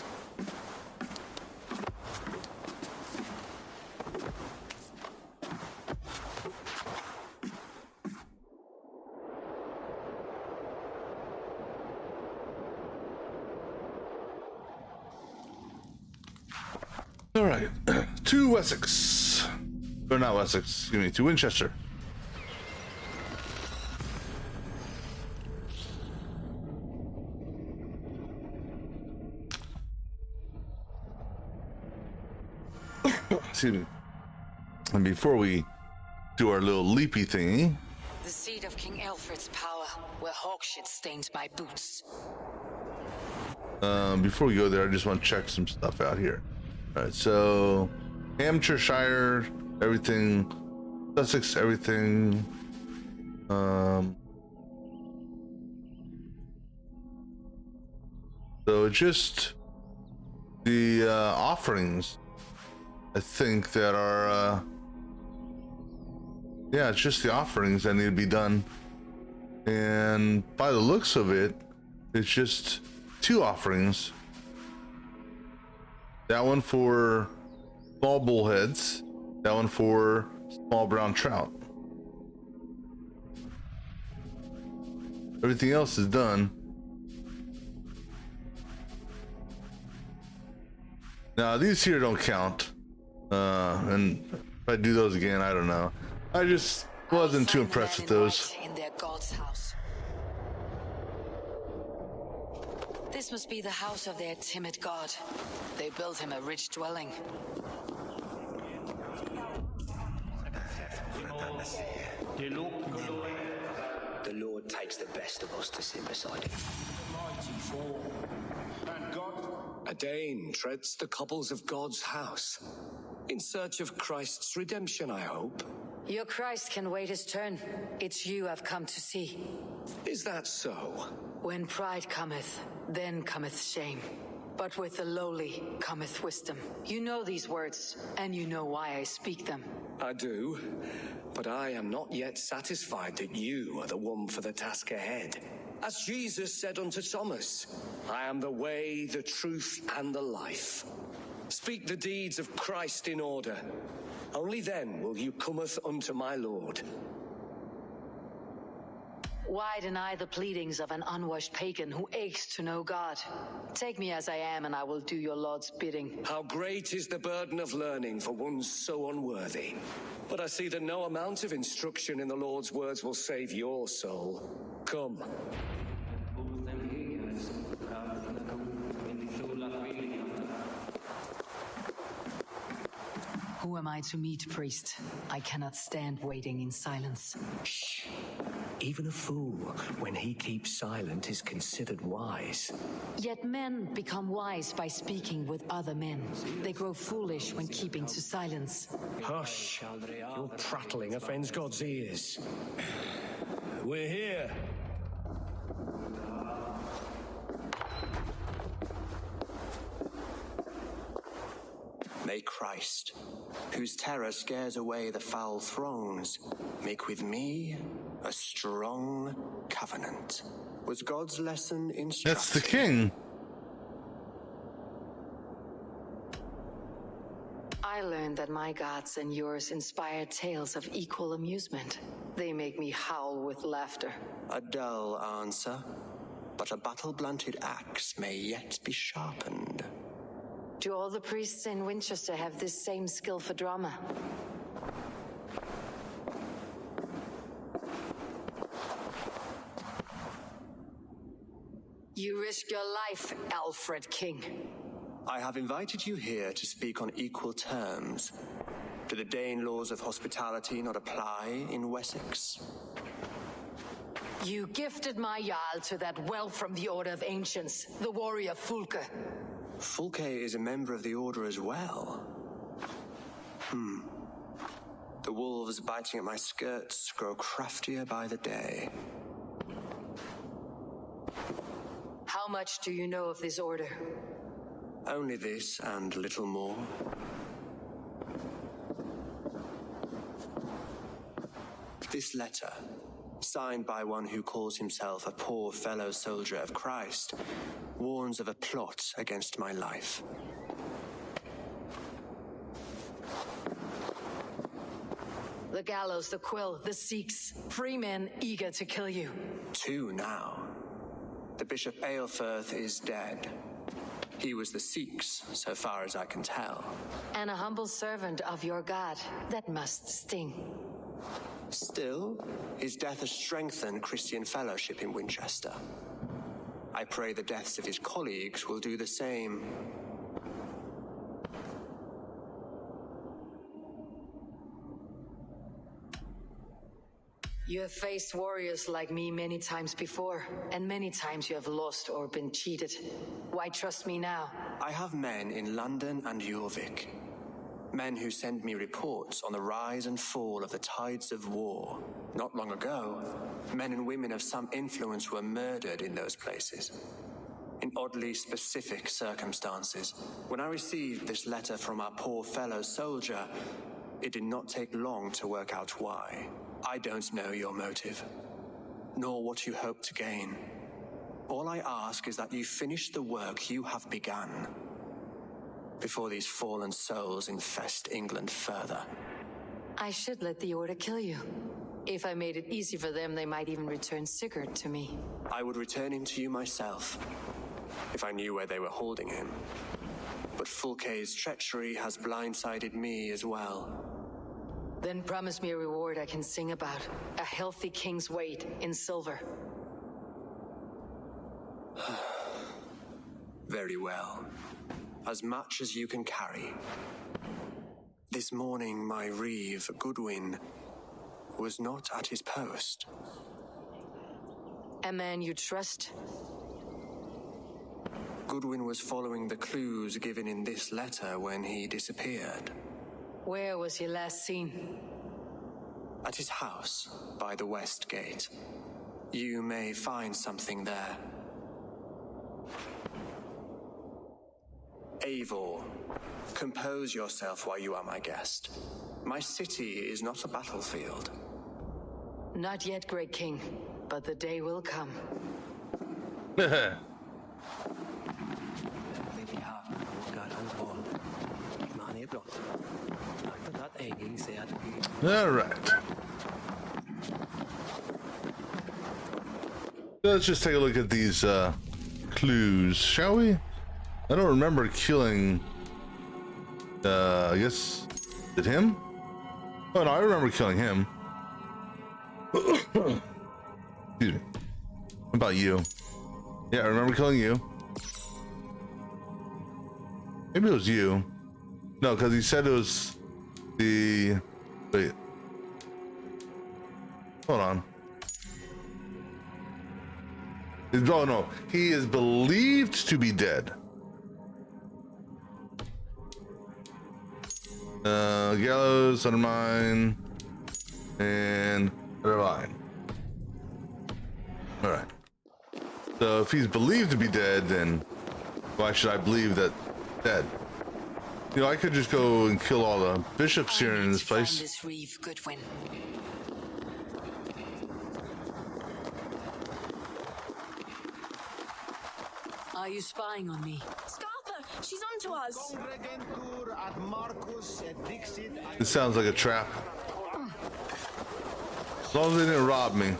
All right, to Wessex. Or not Wessex, excuse me, to Winchester. Excuse me. And before we do our little leapy thingy. The seat of King Alfred's power, where hawk shit stains my boots. Before we go there, I just want to check some stuff out here. All right, so Hampshire, everything, Sussex, everything. So just the offerings, I think, that are yeah, it's just the offerings that need to be done. And by the looks of it, it's just 2 offerings. That one for small bullheads, that one for small brown trout. Everything else is done. Now these here don't count. And if I do those again, I don't know. I just wasn't too impressed with those. In their god's house. This must be the house of their timid god. They built him a rich dwelling. The Lord takes the best of us to sit beside him. A Dane treads the cobbles of God's house. In search of Christ's redemption, I hope. Your Christ can wait his turn. It's you I've come to see. Is that so? When pride cometh, then cometh shame. But with the lowly cometh wisdom. You know these words, and you know why I speak them. I do, but I am not yet satisfied that you are the one for the task ahead. As Jesus said unto Thomas, I am the way, the truth, and the life. Speak the deeds of Christ in order. Only then will you cometh unto my Lord. Why deny the pleadings of an unwashed pagan who aches to know God? Take me as I am, and I will do your Lord's bidding. How great is the burden of learning for one so unworthy. But I see that no amount of instruction in the Lord's words will save your soul. Come. Who am I to meet, priest? I cannot stand waiting in silence. Shh. Even a fool, when he keeps silent, is considered wise. Yet men become wise by speaking with other men. They grow foolish when keeping to silence. Hush! Your prattling offends God's ears. We're here. May Christ, whose terror scares away the foul throngs, make with me a strong covenant. Was God's lesson instructive? That's the king. I learned that my gods and yours inspire tales of equal amusement. They make me howl with laughter. A dull answer, but a battle-blunted axe may yet be sharpened. Do all the priests in Winchester have this same skill for drama? You risk your life, Alfred King. I have invited you here to speak on equal terms. Do the Dane laws of hospitality not apply in Wessex? You gifted my Jarl to that well from the Order of Ancients, the warrior Fulke. Fulke is a member of the Order as well. The wolves biting at my skirts grow craftier by the day. How much do you know of this order? Only this and little more. This letter, signed by one who calls himself a poor fellow soldier of Christ, warns of a plot against my life. The gallows, the quill, the Sikhs, free men eager to kill you. 2 now. The Bishop Aelfirth is dead. He was the Sikhs, so far as I can tell. And a humble servant of your god. That must sting. Still, his death has strengthened Christian fellowship in Winchester. I pray the deaths of his colleagues will do the same. You have faced warriors like me many times before, and many times you have lost or been cheated. Why trust me now? I have men in London and Jorvik. Men who send me reports on the rise and fall of the tides of war. Not long ago, men and women of some influence were murdered in those places. In oddly specific circumstances. When I received this letter from our poor fellow soldier, it did not take long to work out why. I don't know your motive, nor what you hope to gain. All I ask is that you finish the work you have begun, before these fallen souls infest England further. I should let the Order kill you. If I made it easy for them, they might even return Sigurd to me. I would return him to you myself, if I knew where they were holding him. but Fulke's treachery has blindsided me as well. Then promise me a reward I can sing about. A healthy king's weight in silver. Very well. As much as you can carry. This morning, my reeve, Goodwin, was not at his post. A man you trust? Goodwin was following the clues given in this letter when he disappeared. Where was he last seen? At his house, by the west gate. You may find something there. Eivor, compose yourself while you are my guest. My city is not a battlefield. Not yet, great king, but the day will come. All right. Let's just take a look at these clues, shall we? I don't remember killing. I guess did him? Oh no, I remember killing him. Excuse me. What about you? Yeah, I remember killing you. Maybe it was you. No, because he said it was the. Wait. Hold on. Oh no, he is believed to be dead. Gallows, Undermine, and Undermine. Alright. So if he's believed to be dead, then why should I believe that dead? You know, I could just go and kill all the bishops here in this place. This reeve, Goodwin. Are you spying on me? Scarpa, she's onto us. This sounds like a trap. As long as they didn't rob me.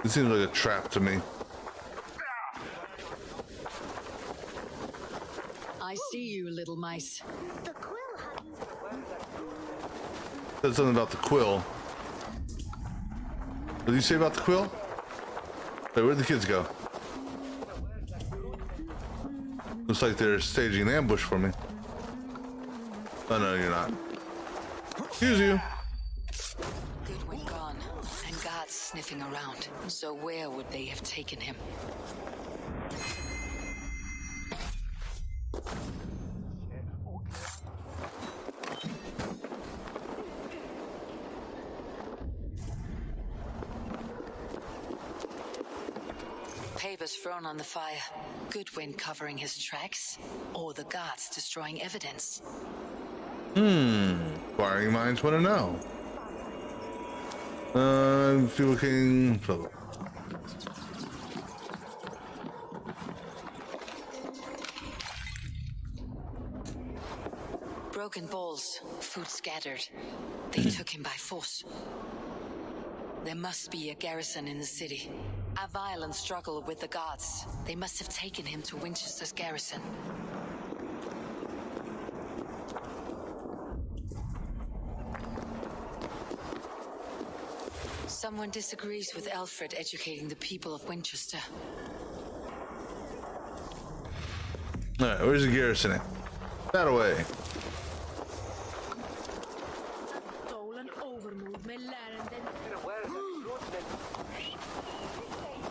It seems like a trap to me. I see you, little mice. Said something about the quill. What did you say about the quill? Wait, where'd the kids go? Looks like they're staging an ambush for me. Oh no, you're not. Excuse you. Goodwin gone, and guards sniffing around. So where would they have taken him? Papers thrown on the fire. Goodwin covering his tracks, or the guards destroying evidence. Inquiring minds want to know. People King. Broken bowls, food scattered. They took him by force. There must be a garrison in the city. A violent struggle with the guards. They must have taken him to Winchester's garrison. Someone disagrees with Alfred educating the people of Winchester. Alright, where's the garrison at? That away.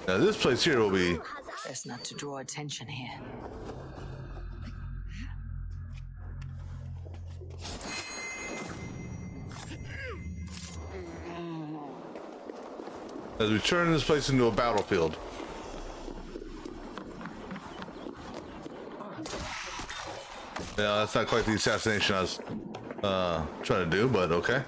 Now this place here will be... Best not to draw attention here. As we turn this place into a battlefield. Yeah, that's not quite the assassination I was trying to do, but okay.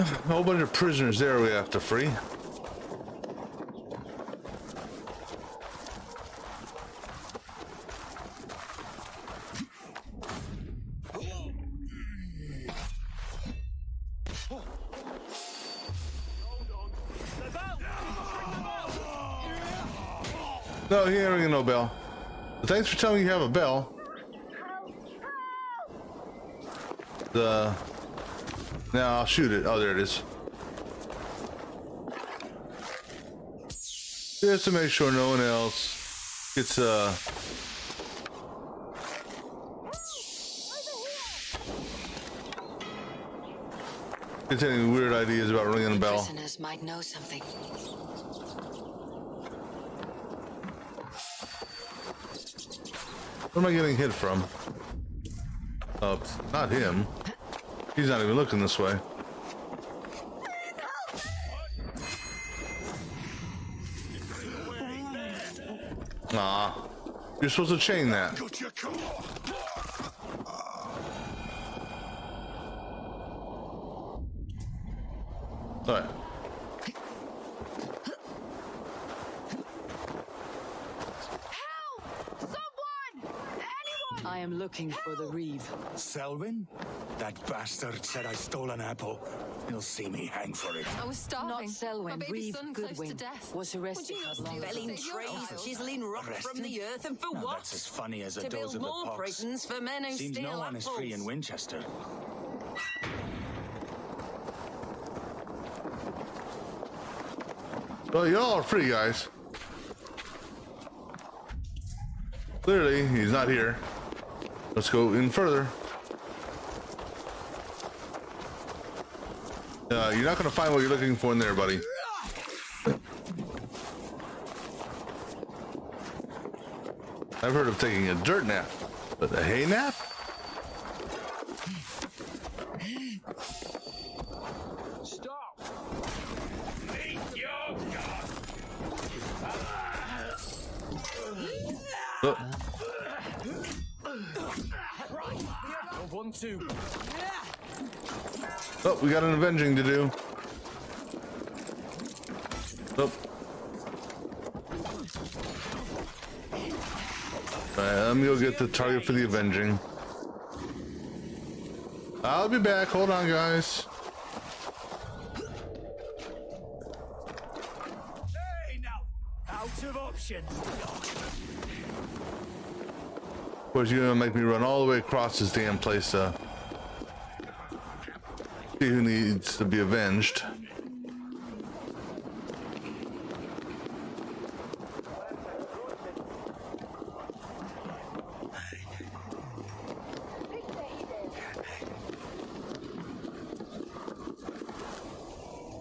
A whole bunch of prisoners there we have to free. No, he ain't ringing no bell. But thanks for telling me you have a bell. Now I'll shoot it. Oh, there it is. Just to make sure no one else gets any weird ideas about ringing a bell. Prisoners might know something. Where am I getting hit from? Oh, it's not him. He's not even looking this way. Nah. You're supposed to chain that. Alright. I am looking for the Reeve. Selwyn? That bastard said I stole an apple. He'll see me hang for it. I was starving. Not Selwyn. My baby Reeve son close to Goodwin death. was arrested Would you not not long steal ago. Felling Trees, chiseling rock from the earth, and for Now what? that's as funny as a To dose build of the more pox. prisons for men who Seems steal no one is free in apples. Winchester. Well, y'all are free, guys. Clearly, he's not here. Let's go in further. You're not going to find what you're looking for in there, buddy. I've heard of taking a dirt nap, but a hay nap? Stop! Oh. One, two. Oh, we got an avenging to do. Oh. Alright, let me go get the target for the avenging. I'll be back. Hold on, guys. Hey, now! Out of options! Of course, you're gonna make me run all the way across this damn place to see who needs to be avenged.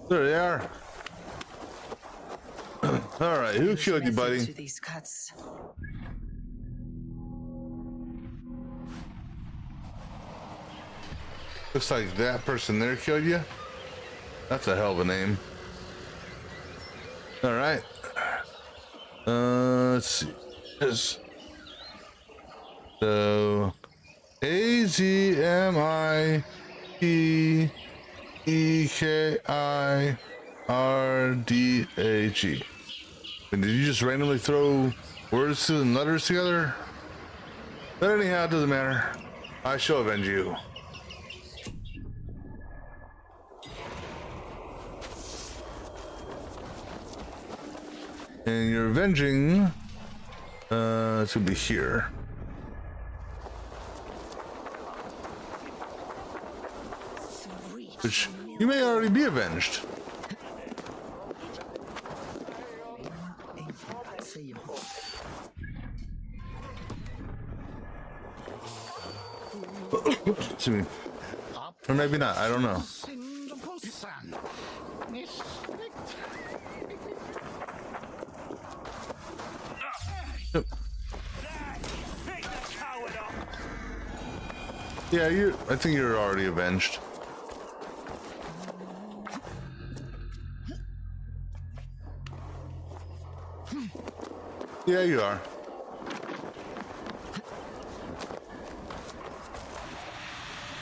There they are. All right, who killed you, buddy? To these cuts. Looks like that person there killed you. That's a hell of a name. All right. Let's see. So AZMITEKIRDAG. And did you just randomly throw words and letters together? But anyhow, it doesn't matter. I shall avenge you. And you're avenging, it should be here. Which you may already be avenged. Excuse me. Or maybe not, I don't know. Yeah, I think you're already avenged. Yeah, you are.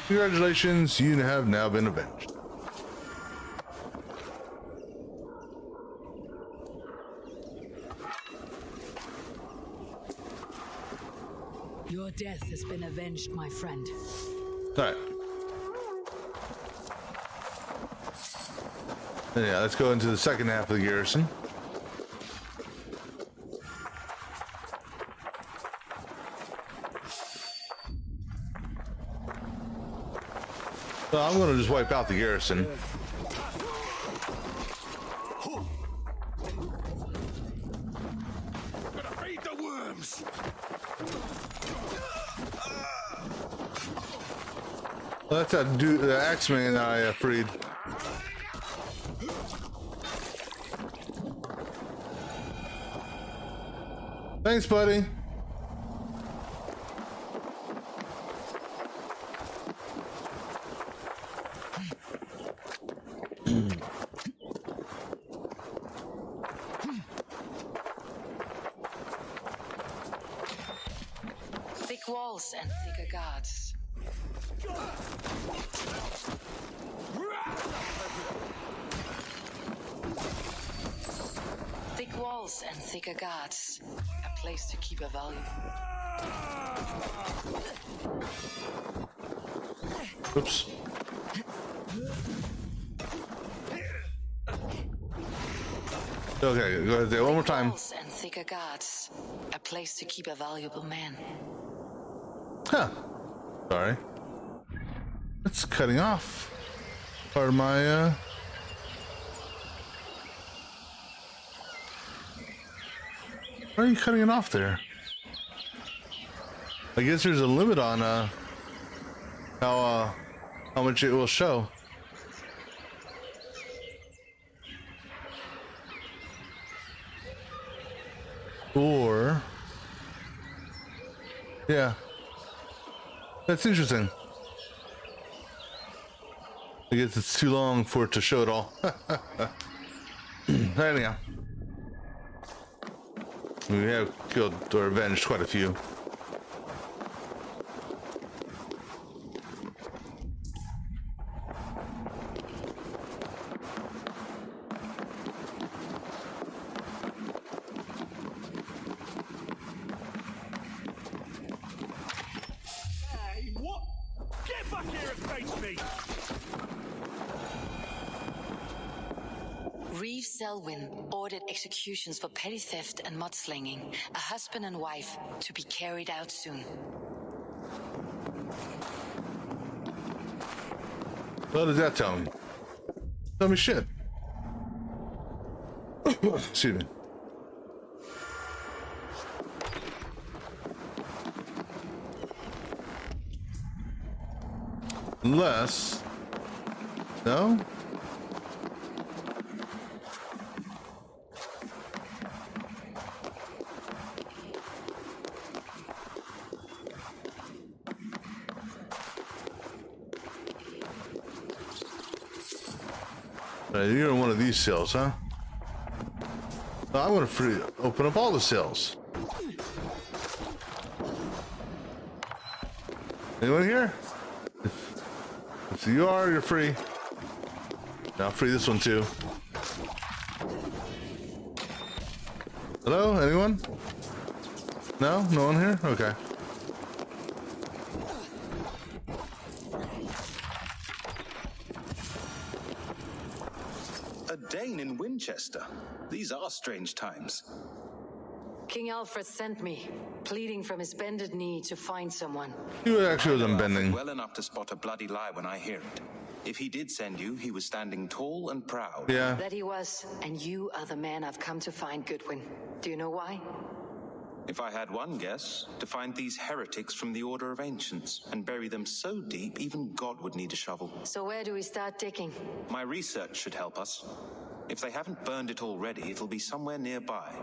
Congratulations, you have now been avenged. death has been avenged, my friend. All right. Yeah, let's go into the second half of the garrison. So I'm going to just wipe out the garrison. Gonna feed the worms. Well, that's that dude, the Axeman I freed. Thanks, buddy. Thick walls and thicker guards. Thick walls and thicker guards. A place to keep a value. Oops. Okay, go ahead there one more time. Walls and thicker guards. A place to keep a valuable man. Huh. Sorry. That's cutting off part of my, Why are you cutting it off there? I guess there's a limit on, how much it will show. Or... yeah. That's interesting. I guess it's too long for it to show it all. Anyhow. We have killed or avenged quite a few. Hey, what? Get back here and face me! Reeve Selwyn ordered executions for petty theft and mudslinging. A husband and wife to be carried out soon. What does that tell me? Tell me shit. Excuse me. Unless... no? You're in one of these cells, huh? No, I'm gonna open up all the cells. Anyone here? If you are, you're free. Now I'll free this one too. Hello? Anyone? No? No one here? Okay. A Dane in Winchester. These are strange times. King Alfred sent me, pleading from his bended knee to find someone. You actually was unbending. Well enough to spot a bloody lie when I hear it. If he did send you, he was standing tall and proud. Yeah. That he was, and you are the man I've come to find, Goodwin. Do you know why? If I had one guess, to find these heretics from the Order of Ancients and bury them so deep, even God would need a shovel. So where do we start digging? My research should help us. If they haven't burned it already, it'll be somewhere nearby.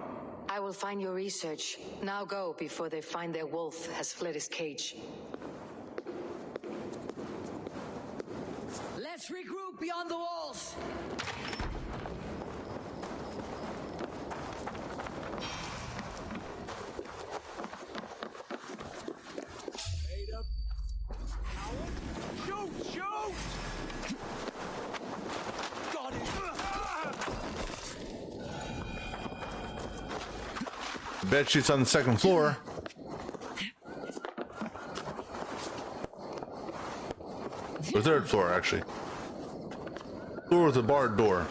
I will find your research. Now go before they find their wolf has fled his cage. Let's regroup beyond the walls! Shoot! Shoot! Got it! Bed sheets on the second floor. Or third floor, actually. Floor with a barred door.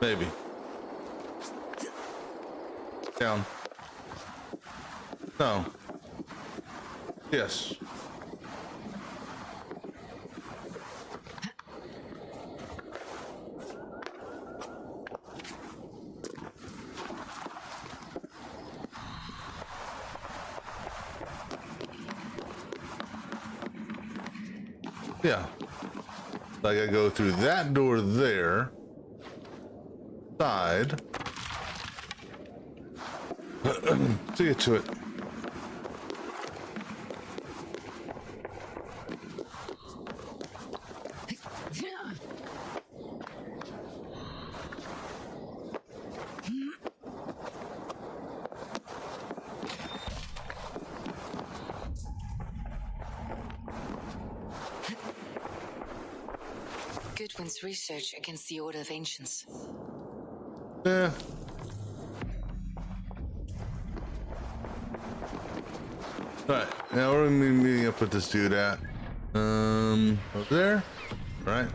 Maybe. Down. No. Yes. Yeah. Like I go through that door there. Side. To get to it. Goodwin's research against the Order of Ancients. Yeah. Alright, now we're gonna be meeting up with this dude at over there. Right.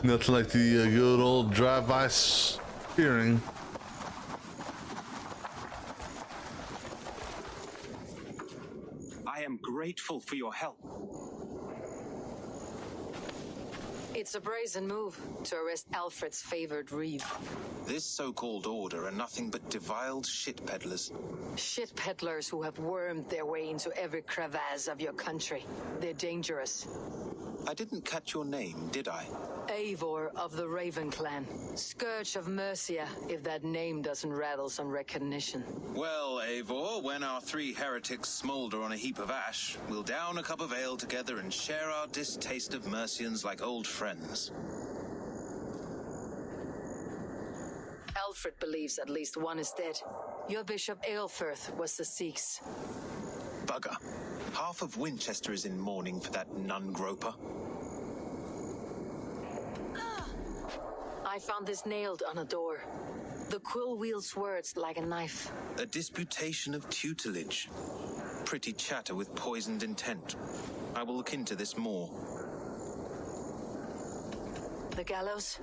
Nothing like the good old drive-by steering. I am grateful for your help. It's a brazen move to arrest Alfred's favored reeve. This so-called order are nothing but deviled shit peddlers. Shit peddlers who have wormed their way into every crevasse of your country. They're dangerous. I didn't catch your name, did I? Eivor of the Raven Clan. Scourge of Mercia, if that name doesn't rattle some recognition. Well, Eivor, when our three heretics smolder on a heap of ash, we'll down a cup of ale together and share our distaste of Mercians like old friends. Alfred believes at least one is dead. Your Bishop Aelfirth was the Sikhs. Bugger. Half of Winchester is in mourning for that nun-groper. I found this nailed on a door. The quill wields words like a knife. A disputation of tutelage. Pretty chatter with poisoned intent. I will look into this more. The gallows?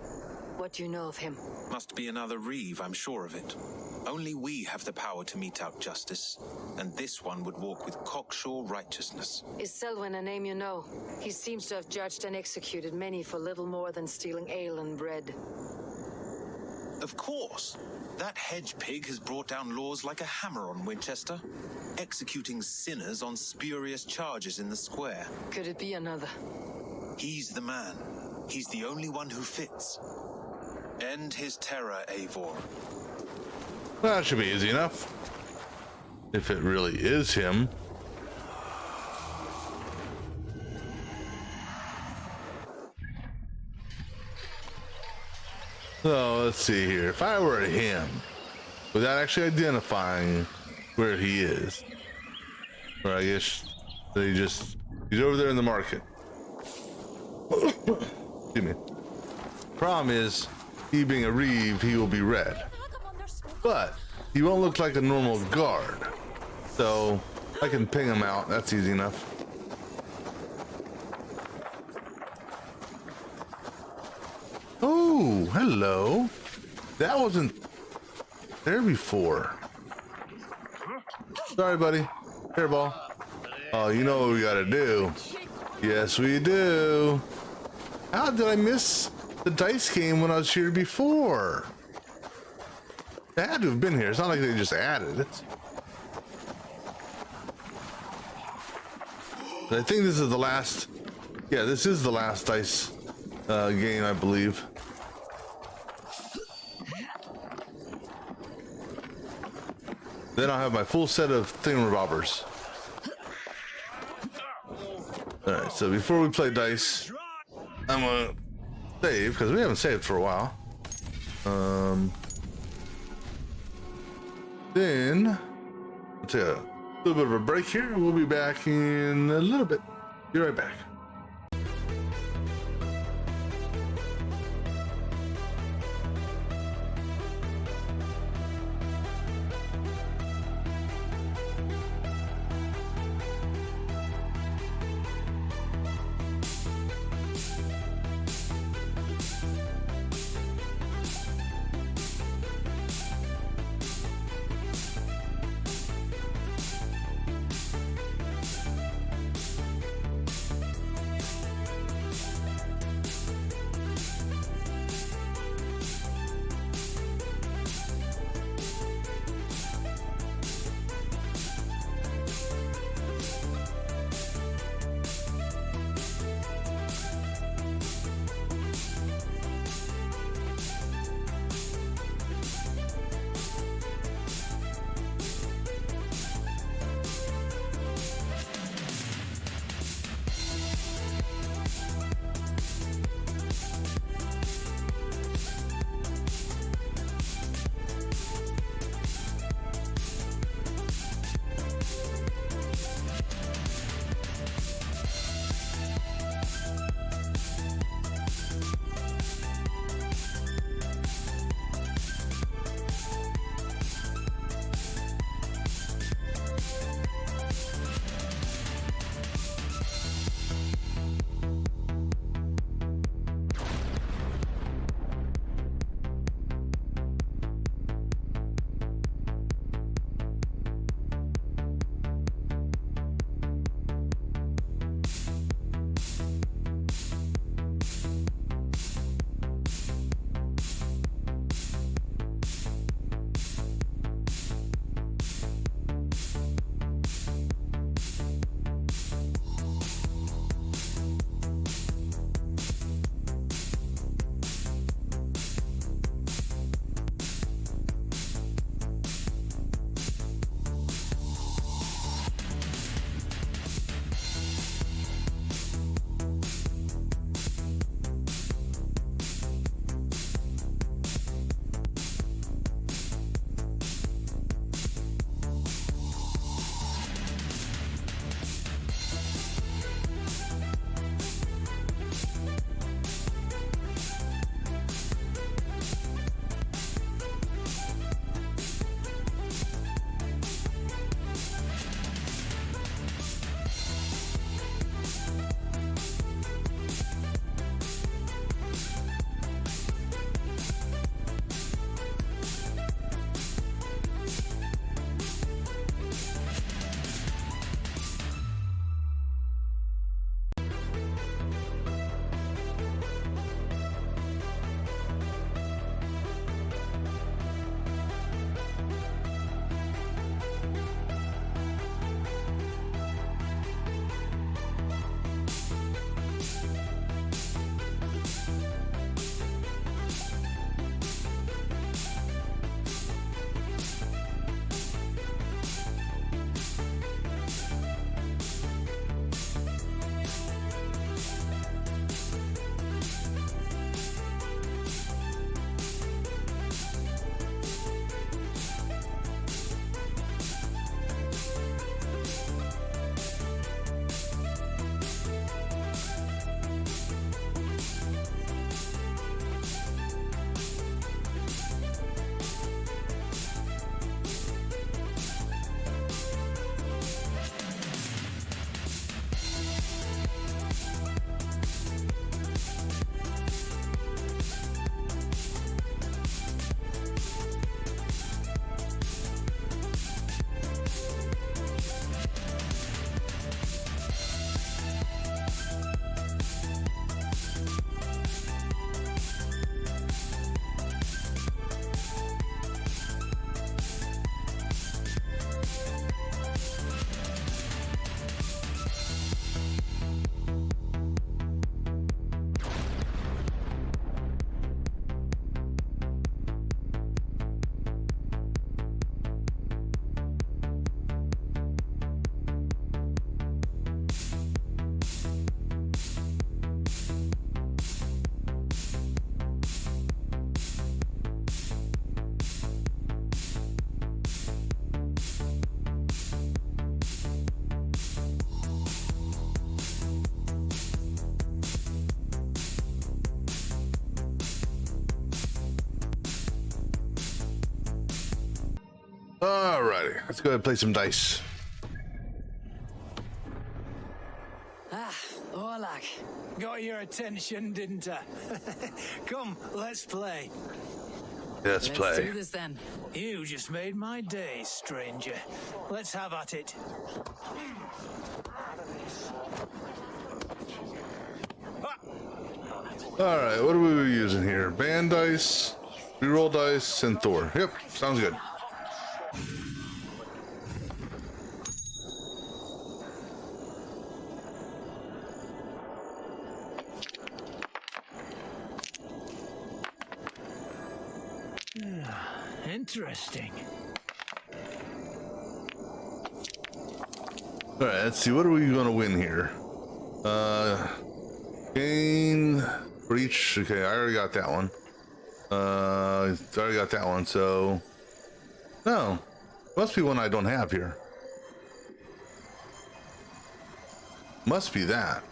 What do you know of him? Must be another reeve, I'm sure of it. Only we have the power to mete out justice, and this one would walk with cocksure righteousness. Is Selwyn a name you know? He seems to have judged and executed many for little more than stealing ale and bread. Of course. That hedge pig has brought down laws like a hammer on Winchester, executing sinners on spurious charges in the square. Could it be another? He's the man. He's the only one who fits. End his terror, Eivor. Well, that should be easy enough. If it really is him. So, let's see here. If I were him, without actually identifying where he is, or I guess he's over there in the market. Excuse me. Problem is, he being a reeve, he will be red. But he won't look like a normal guard. So I can ping him out. That's easy enough. Oh, hello. That wasn't there before. Sorry, buddy. Hairball. Oh, you know what we gotta do. Yes, we do. How did I miss the dice game when I was here before? They had to have been here. It's not like they just added it. I think this is the last. Yeah, this is the last dice game, I believe. Then I'll have my full set of thingamabobbers. Alright, so before we play dice, I'm gonna save, because we haven't saved for a while. Then we'll take a little bit of a break here. We'll be back in a little bit. Be right back. Alrighty, let's go ahead and play some dice. Ah, Orlak. Got your attention, didn't I? Come, let's play. Let's play. do this then. You just made my day, stranger. Let's have at it. Alright, what are we using here? Band dice, reroll dice, and Thor. Yep, sounds good. Interesting. Alright, let's see, what are we gonna win here? Gain for each. Okay, I already got that one. I already got that one, so no. Must be one I don't have here. Must be that.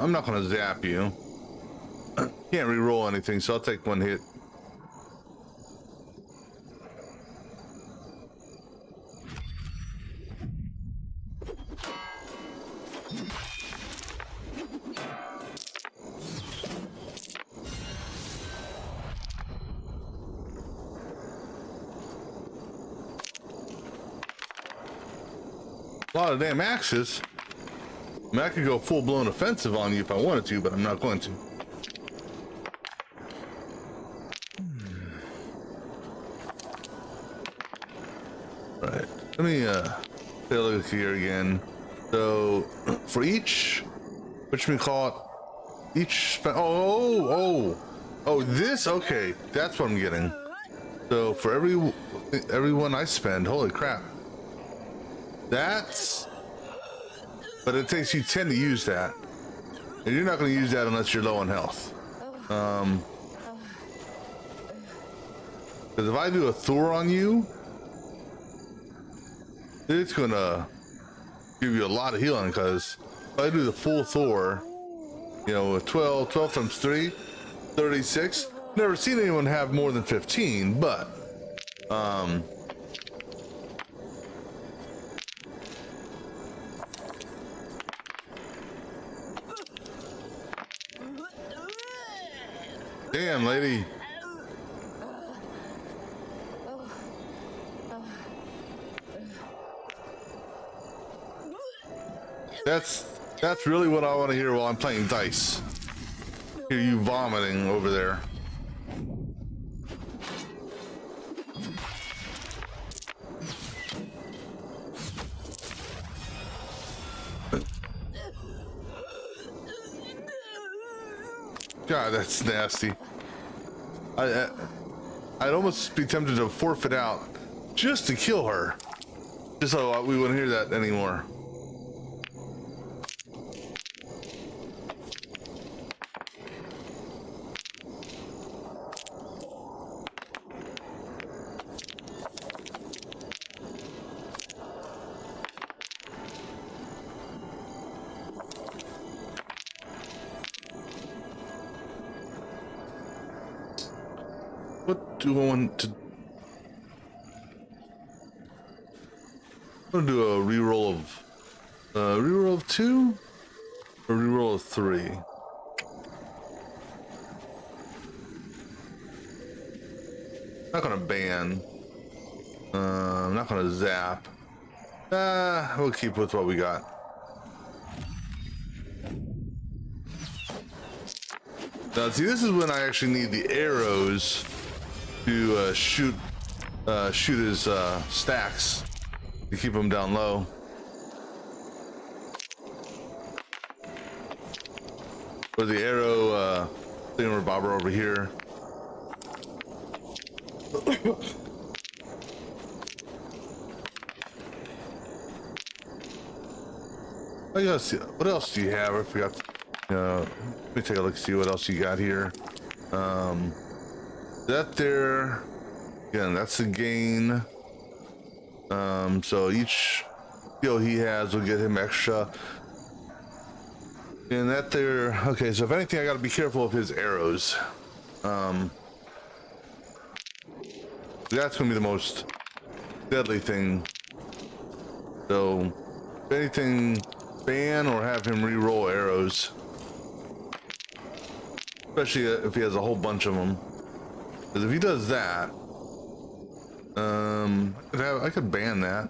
I'm not gonna zap you. Can't re-roll anything, so I'll take one hit. A lot of damn axes. I mean, I could go full-blown offensive on you if I wanted to, but I'm not going to. Right. Let me take a look here again. So for each, what should we call it? Each this, okay, that's what I'm getting. So for every one I spend, holy crap. That's, but it takes you 10 to use that. And you're not going to use that unless you're low on health. Because if I do a Thor on you, it's going to give you a lot of healing. Because if I do the full Thor, you know, with 12 times 3, 36. Never seen anyone have more than 15, but damn, lady. That's really what I want to hear while I'm playing dice. Hear you vomiting over there. God, that's nasty. I'd almost be tempted to forfeit out just to kill her, just so we wouldn't hear that anymore. What do I want to? I'm gonna do a reroll of 2 or reroll of 3. Not gonna ban. I'm not gonna zap. We'll keep with what we got. Now, see, this is when I actually need the arrows to shoot his stacks to keep him down low. Or the arrow thingamabobber over here. I gotta see, what else do you have? I forgot. Let me take a look, see what else you got here. That there, again, that's the gain. So each skill he has will get him extra. And that there, okay, so if anything, I gotta be careful of his arrows. That's gonna be the most deadly thing. So, if anything, ban or have him re-roll arrows. Especially if he has a whole bunch of them. Because if he does that, I could ban that.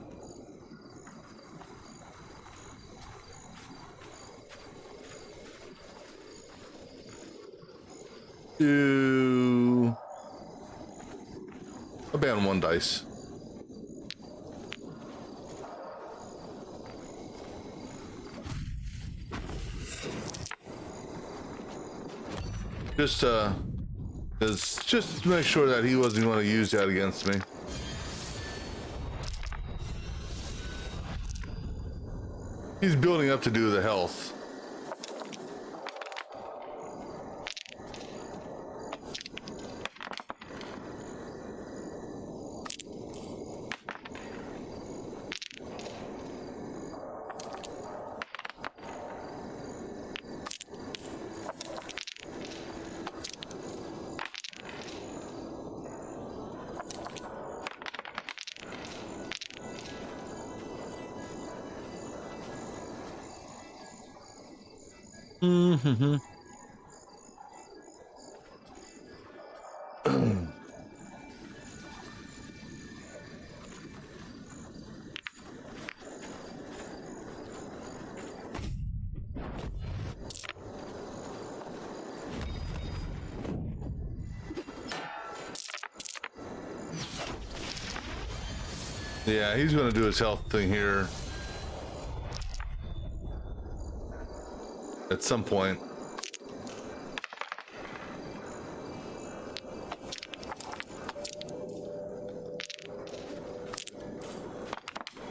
I'll ban one dice. Just to make sure that he wasn't going to use that against me. He's building up to do the health. Mm-hmm. Yeah, he's going to do his health thing here at some point.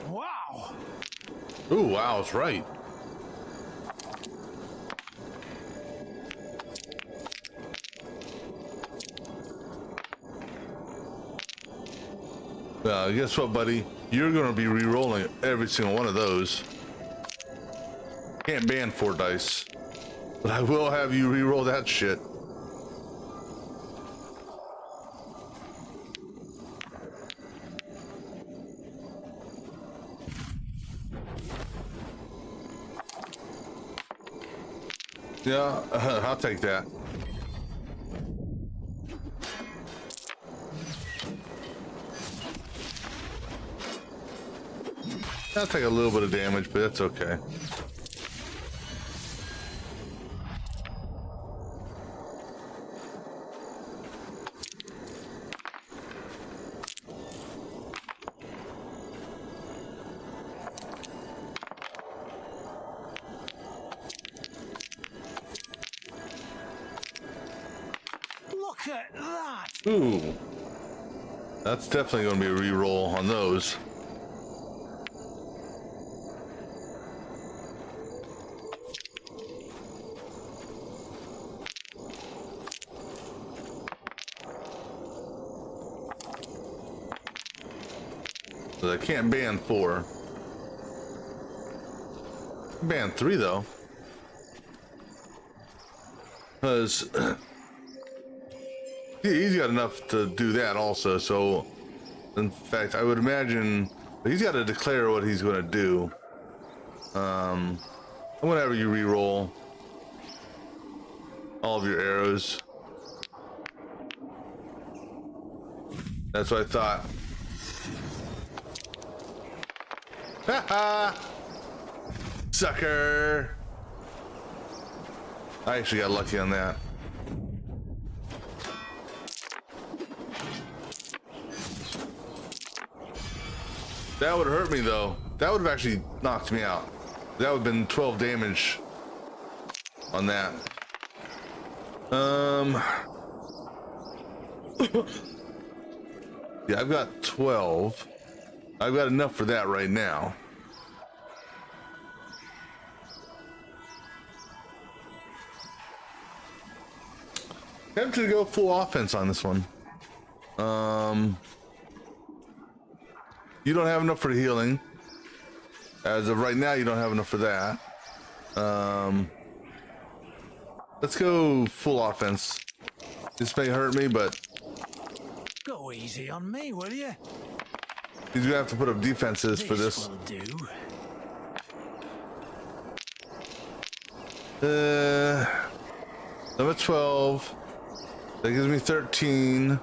Wow! Ooh, wow, it's right. Guess what, buddy? You're going to be re-rolling every single one of those. Can't ban 4 dice, but I will have you re-roll that shit. Yeah, I'll take that. I'll take a little bit of damage, but that's okay. Look at that! Ooh. That's definitely going to be a re-roll on those. I can't ban 4. Ban 3 though, because he's got enough to do that also. So, in fact, I would imagine he's got to declare what he's going to do. Whenever you re-roll all of your arrows, that's what I thought. Haha! Sucker! I actually got lucky on that. That would have hurt me though. That would have actually knocked me out. That would have been 12 damage on that. Yeah, I've got 12. I've got enough for that right now. Tempted to go full offense on this one. You don't have enough for healing. As of right now, you don't have enough for that. Let's go full offense. This may hurt me, but Go easy on me, will you? he's gonna have to put up defenses for this. Will do. Number 12. That gives me 13.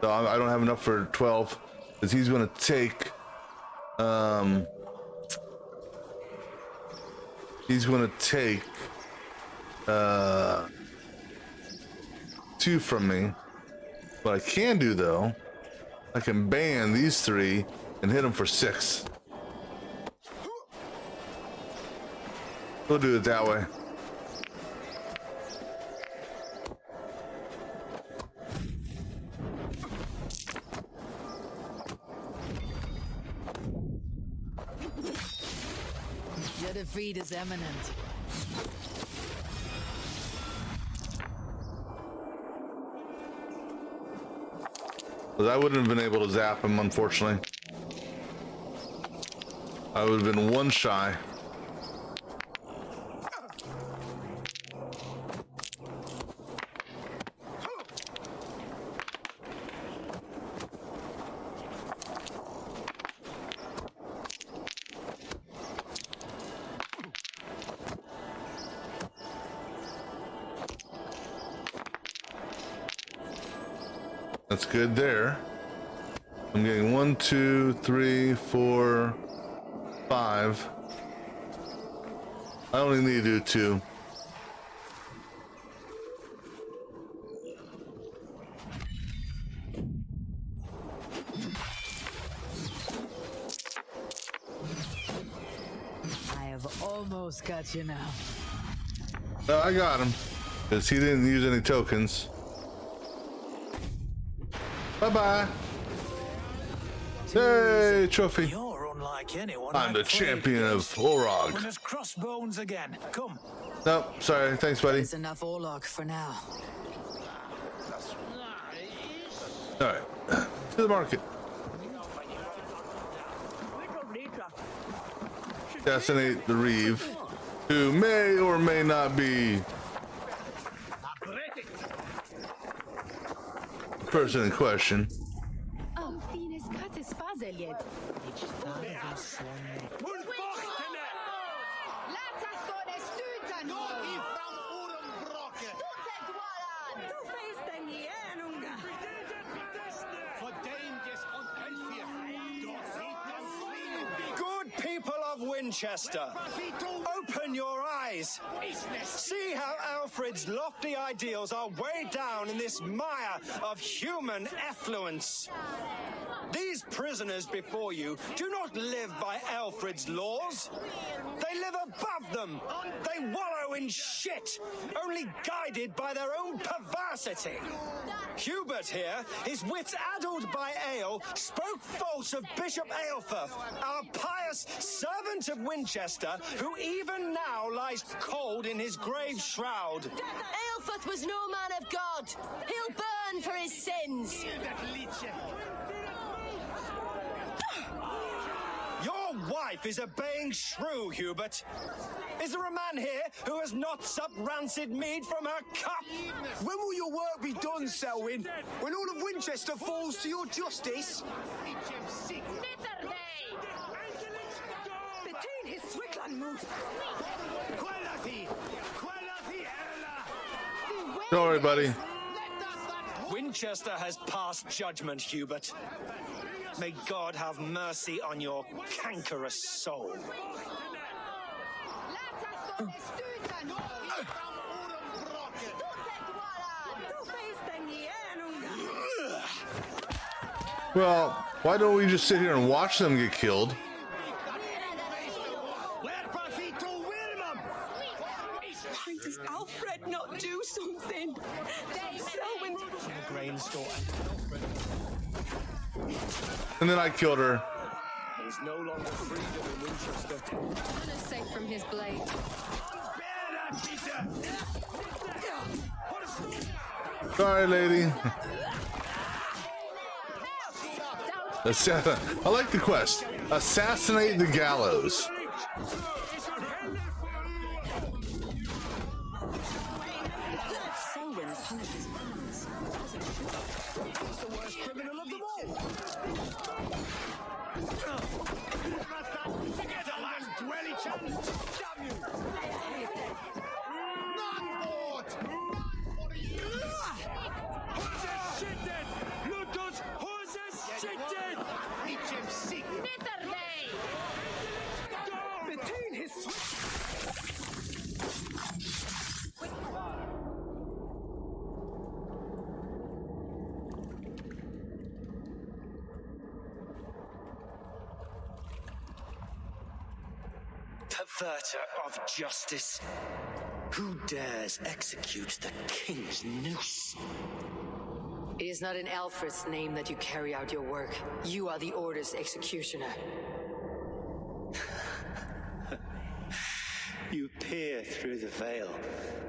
So I don't have enough for 12 because he's gonna take. He's gonna take 2 from me. What I can do though, I can ban these 3 and hit them for 6. We'll do it that way. Your defeat is imminent. Because I wouldn't have been able to zap him, unfortunately. I would have been 1 shy. That's good there. I'm getting 1, 2, 3, 4, 5. I only need to do 2. I have almost got you now. No, I got him. Because he didn't use any tokens. Bye-bye. Hey, trophy. You're unlike anyone. I'm the champion of Orog. When there's crossbones again. Come. No, sorry. Thanks, buddy. It's enough Orlog for now. All right. To the market. Assassinate the Reeve, who may or may not be the person in question. Good people of Winchester, open your eyes. See how Alfred's lofty ideals are weighed down in this mire of human effluence. These prisoners before you do not live by Alfred's laws. They live above them. They wallow in shit, only guided by their own perversity. Hubert here, his wits addled by ale, spoke false of Bishop Aelfirth, our pious servant of Winchester, who even now lies cold in his grave shroud. Aelfirth was no man of God. He'll burn for his sins. Your wife is obeying shrew, Hubert. Is there a man here who has not supped rancid mead from her cup? When will your work be done, Selwyn? When all of Winchester falls to your justice? Between his Swickland moves. Don't worry, buddy. Winchester has passed judgment, Hubert. May God have mercy on your cankerous soul. Well, why don't we just sit here and watch them get killed? Why does Alfred not do something? Selwyn. Grain store. And then I killed her. There's no longer freedom in Winchester. None is safe from his blade. Sorry, lady. I like the quest. Assassinate the gallows. Perverter of justice. Who dares execute the king's noose? It is not in Alfred's name that you carry out your work. You are the Order's executioner. You peer through the veil,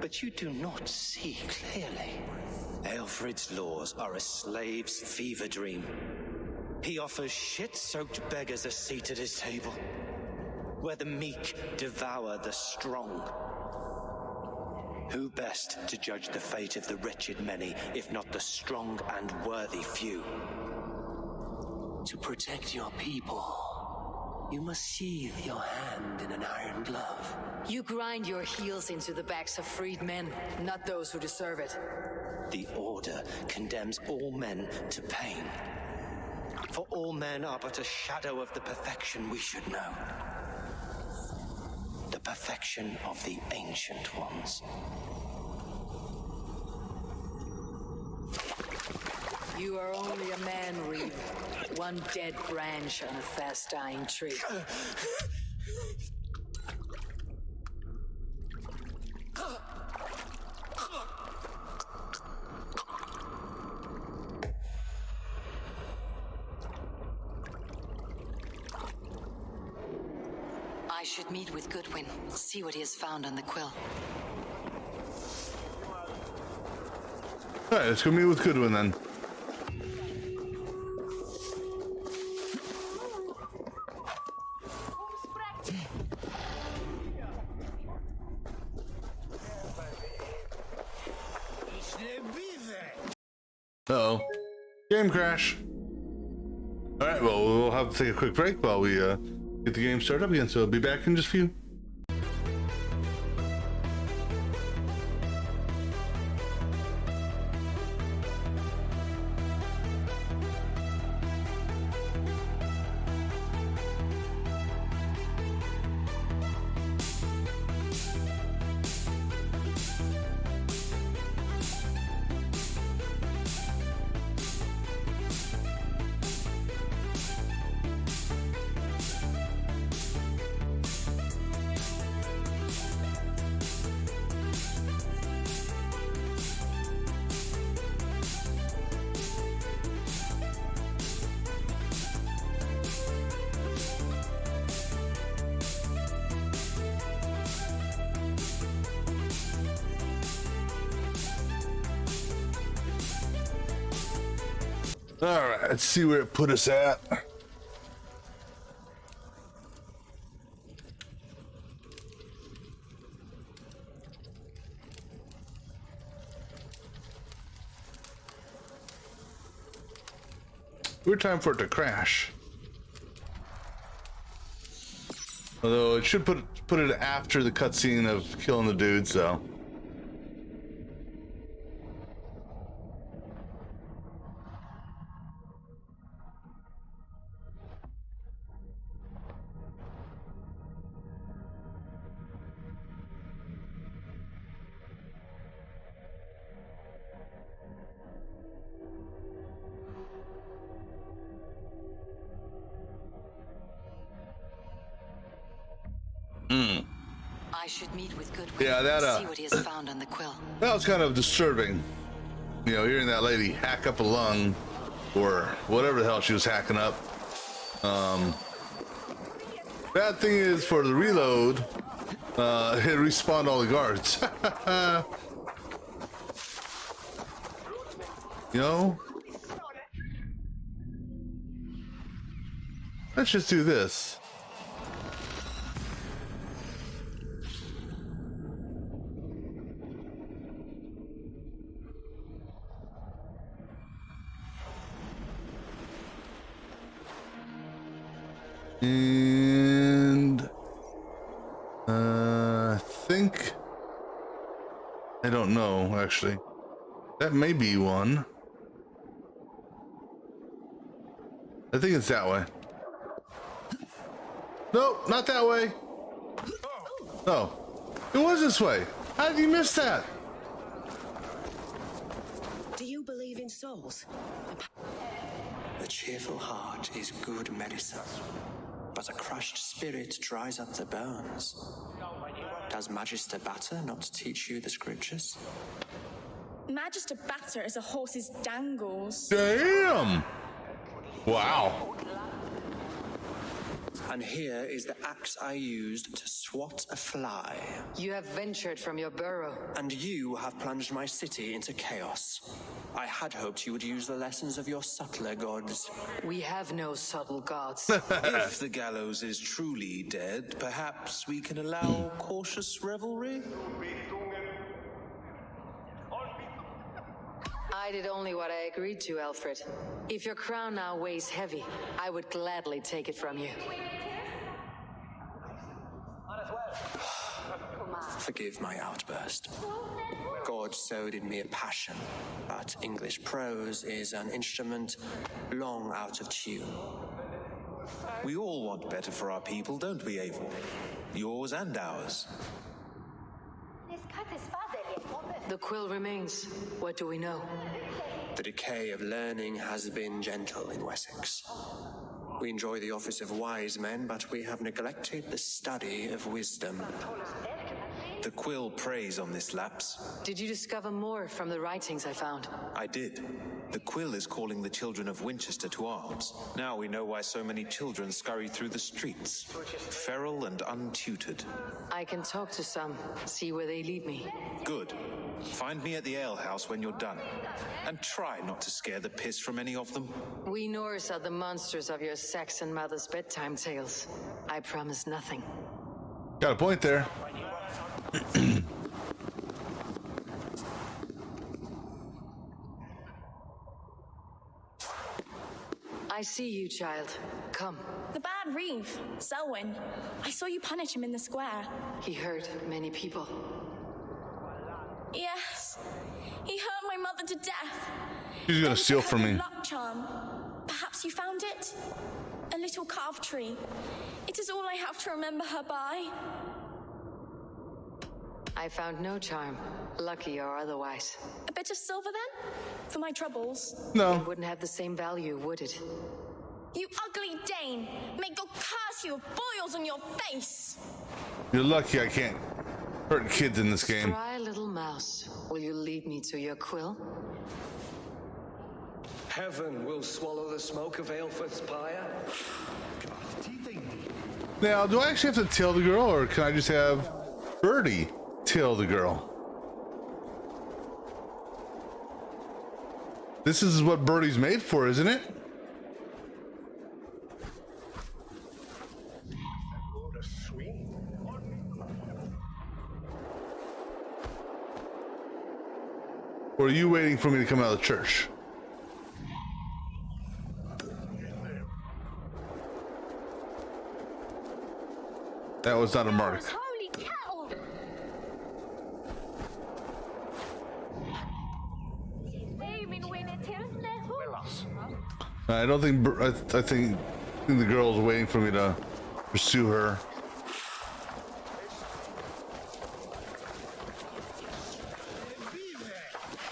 but you do not see clearly. Alfred's laws are a slave's fever dream. He offers shit-soaked beggars a seat at his table, where the meek devour the strong. Who best to judge the fate of the wretched many, if not the strong and worthy few? To protect your people, you must sheathe your hand in an iron glove. You grind your heels into the backs of freed men, not those who deserve it. The Order condemns all men to pain. For all men are but a shadow of the perfection we should know. The perfection of the Ancient Ones. You are only a man, Reeve. One dead branch on a fast-dying tree. I should meet with Goodwin, see what he has found on the quill. Alright, let's go meet with Goodwin then. Uh-oh. Game crash. Alright, well, we'll have to take a quick break while we get the game started up again, so I'll be back in just a few. Alright, let's see where it put us at. Weird time for it to crash. Although it should put it after the cutscene of killing the dude, so. I should meet with Goodwin. Yeah, that see what he has found on the quill. That was kind of disturbing. You know, hearing that lady hack up a lung or whatever the hell she was hacking up. Bad thing is for the reload, it respawned all the guards. You know? Let's just do this. And I think I don't know actually. That may be one. I think it's that way. Nope, not that way. No, it was this way. How did you miss that? Do you believe in souls? The cheerful heart is good medicine, but a crushed spirit dries up the bones. Does Magister Batter not teach you the scriptures? Magister Batter is a horse's dangles. Damn! Wow. And here is the axe I used to swat a fly. You have ventured from your burrow. And you have plunged my city into chaos. I had hoped you would use the lessons of your subtler gods. We have no subtle gods. If the gallows is truly dead, perhaps we can allow cautious revelry? I did only what I agreed to, Alfred. If your crown now weighs heavy, I would gladly take it from you. Forgive my outburst. God sowed in me a passion, but English prose is an instrument long out of tune. We all want better for our people, don't we, Eivor? Yours and ours. The quill remains. What do we know? The decay of learning has been gentle in Wessex. We enjoy the office of wise men, but we have neglected the study of wisdom. The quill preys on this lapse. Did you discover more from the writings I found? I did. The quill is calling the children of Winchester to arms. Now we know why so many children scurry through the streets, feral and untutored. I can talk to some, see where they lead me. Good. Find me at the alehouse when you're done. And try not to scare the piss from any of them. We Norse are the monsters of your Saxon mother's bedtime tales. I promise nothing. Got a point there. I see you, child. Come. The bad Reeve, Selwyn. I saw you punish him in the square. He hurt many people. Yes. He hurt my mother to death. She's gonna steal from me. Luck charm. Perhaps you found it? A little carved tree. It is all I have to remember her by. I found no charm, lucky or otherwise. A bit of silver then? For my troubles? No. It wouldn't have the same value, would it? You ugly Dane! May God curse you with boils on your face! You're lucky I can't hurt kids in this game. Spry little mouse, will you lead me to your quill? Heaven will swallow the smoke of Aelfred's pyre. Now, do I actually have to tell the girl, or can I just have Birdie tell the girl? This is what Birdie's made for, isn't it? Or are you waiting for me to come out of the church? That was not a mark. Holy cattle! I don't think I think the girl's waiting for me to pursue her.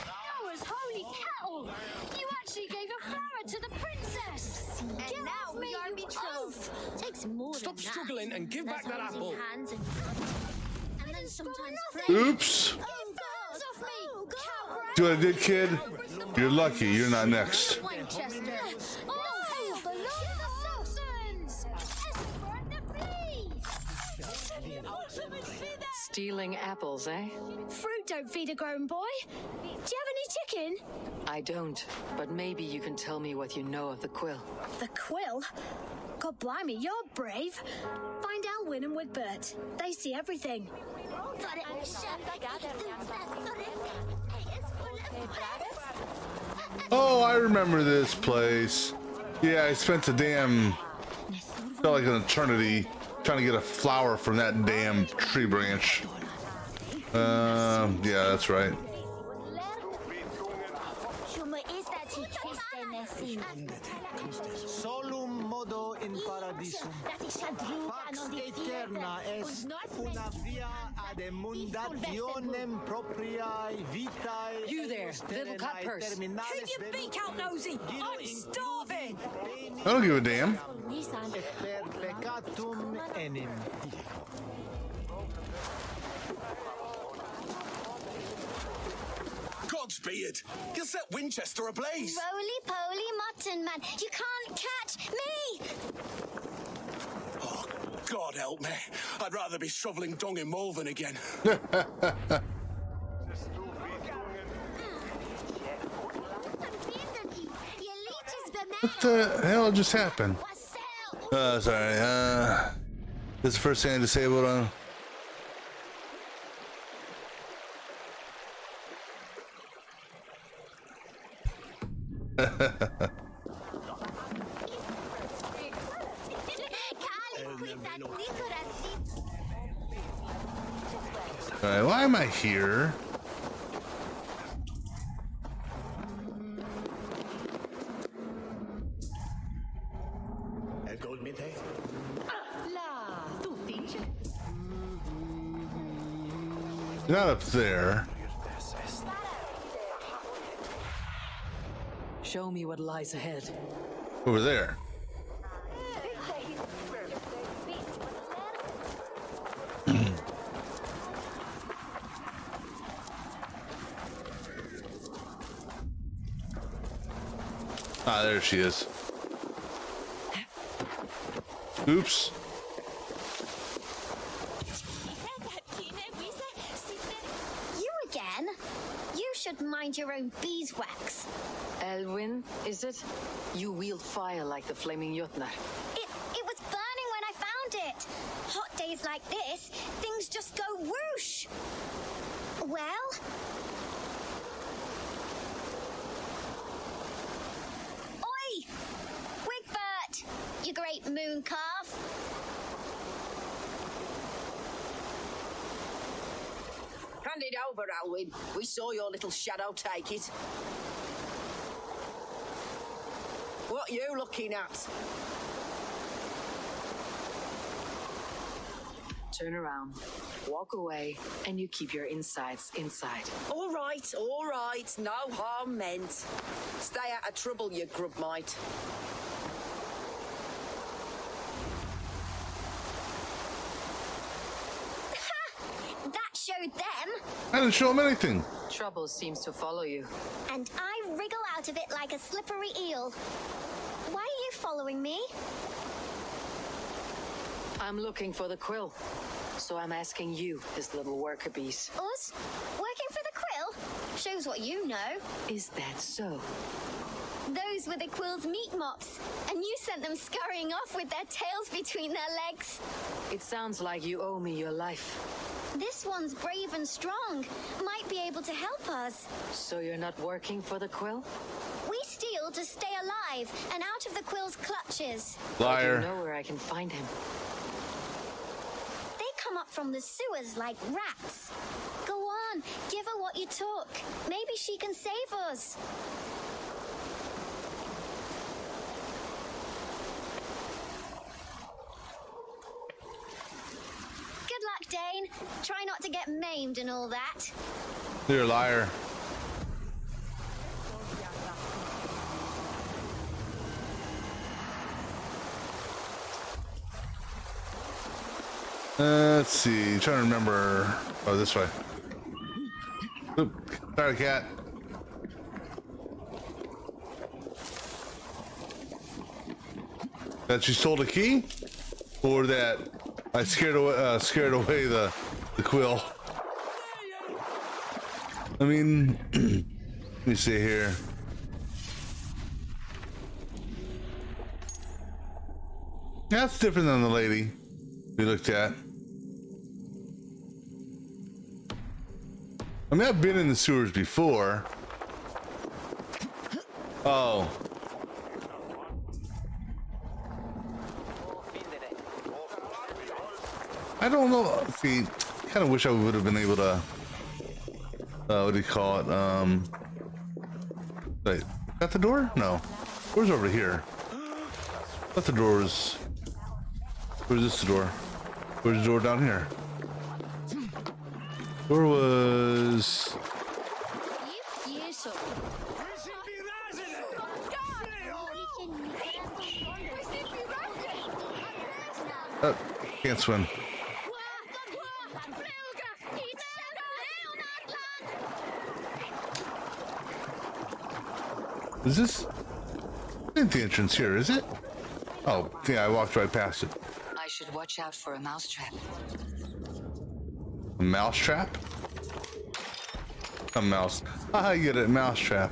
That was holy cattle! You actually gave a flower to the princess! And now we are betrothed! Takes more Stop than struggling that. and give back that That's apple. holding hands and then sometimes Oops. Oh, God! Off me! Oh, God! See what I did, kid? You're lucky. You're not next. Winchester! Oh, hail the Lord of the Saxons! Esbern the Fleece! Stealing apples, eh? Fruit don't feed a grown boy. Do you have any chicken? I don't, but maybe you can tell me what you know of the quill. The quill? God blimey, you're brave. Find Elwyn and Wigbert. They see everything. Oh, I remember this place. Yeah, I spent a damn, felt like an eternity trying to get a flower from that damn tree branch. Yeah, that's right. Solum modo in paradisum. Pax eterna est una via ad emundationem propriae vitae. You there, little cut purse. Keep your beak out, nosy. I'm starving. I don't give a damn. Per peccatum enim. Godspeed! You'll set Winchester ablaze! Roly-poly mutton man, you can't catch me! Oh, God help me. I'd rather be shoveling dung in Malvern again. What the hell just happened? Sorry, this is the first thing I disabled on. Alright, why am I here? Not up there. Show me what lies ahead. Over there. Ah, there she is. Oops. You again? You should mind your own beeswax. Elwyn, is it? You wield fire like the flaming Jotnar. It was burning when I found it. Hot days like this, things just go whoosh. Well? Oi! Wigbert! You great moon calf. Hand it over, Alwyn. We saw your little shadow take it. What are you looking at? Turn around, walk away, and you keep your insides inside. All right. No harm meant. Stay out of trouble, you grub mite. That showed them. I didn't show him anything. Trouble seems to follow you. And I wriggle out of it like a slippery eel. Why are you following me? I'm looking for the quill. So I'm asking you, his little worker bees. Us? Working for the quill? Shows what you know. Is that so? Those were the quill's meat mops, and you sent them scurrying off with their tails between their legs. It sounds like you owe me your life. This one's brave and strong. Might be able to help us. So you're not working for the quill? We steal to stay alive and out of the quill's clutches. Liar. Do you know where I can find him? They come up from the sewers like rats. Go on, give her what you took. Maybe she can save us. Good luck, Dane. Try not to get maimed and all that. You're a liar. Let's see. Trying to remember. Oh, this way. Oop. Sorry, cat. That you stole a key, or that I scared away the The quill. I mean, let me see here. That's different than the lady we looked at. I mean, I've been in the sewers before. Oh. I don't know. See, kind of wish I would have been able to. What do you call it? Wait, got the door? No. Door's over here. Got the doors. Where's this door? Where's the door down here? Door was. Can't swim. Is this? Isn't the entrance here, is it? Oh, yeah, I walked right past it. I should watch out for a mousetrap. A mousetrap? A mouse. I get it, mousetrap.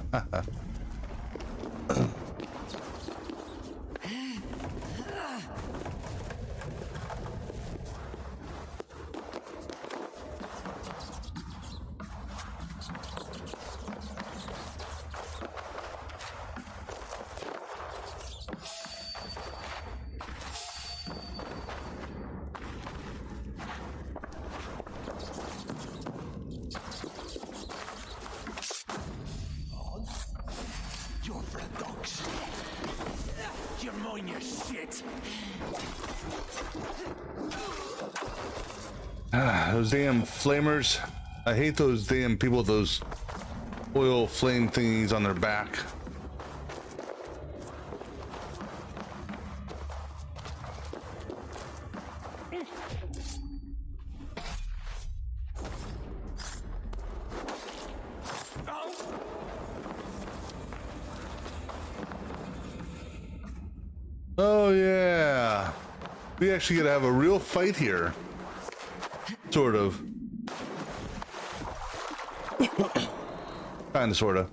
Those damn flamers. I hate those damn people with those oil flame thingies on their back. Oh yeah. We actually gotta have a real fight here. Sort of. Kinda, sorta.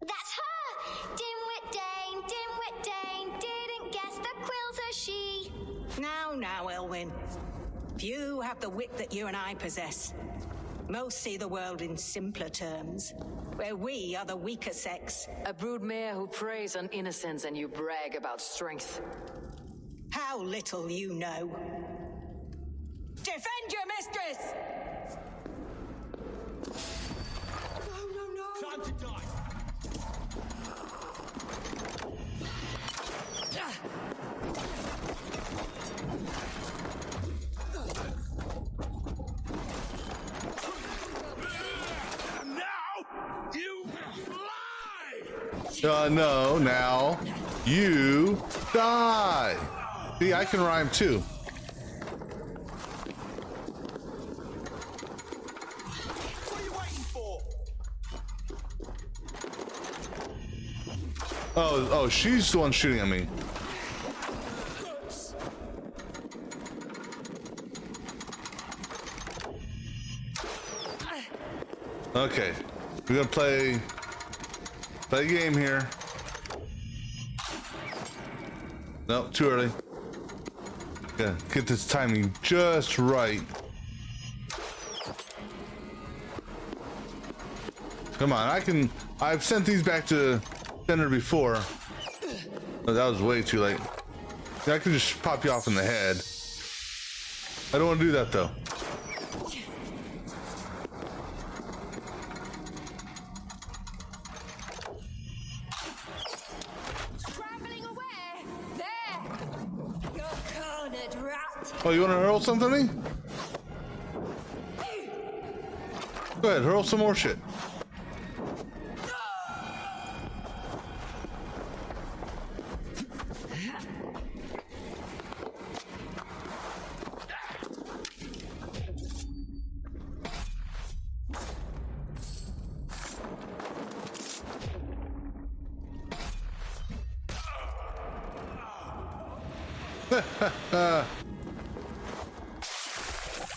That's her! Dimwit Dane, didn't guess the quill's a she. Now, Elwyn. Few have the wit that you and I possess. Most see the world in simpler terms, where we are the weaker sex. A broodmare who preys on innocence and you brag about strength. How little you know. Defend your mistress! No. Time to die. No, now you die. See, I can rhyme too. What are you waiting for? Oh, she's the one shooting at me. Okay, we're gonna play a game here. No, too early. Yeah, get this timing just right. Come on, I've sent these back to center before. Oh, that was way too late. I can just pop you off in the head. I don't want to do that though. Oh, you want to hurl something at me? Go ahead, hurl some more shit.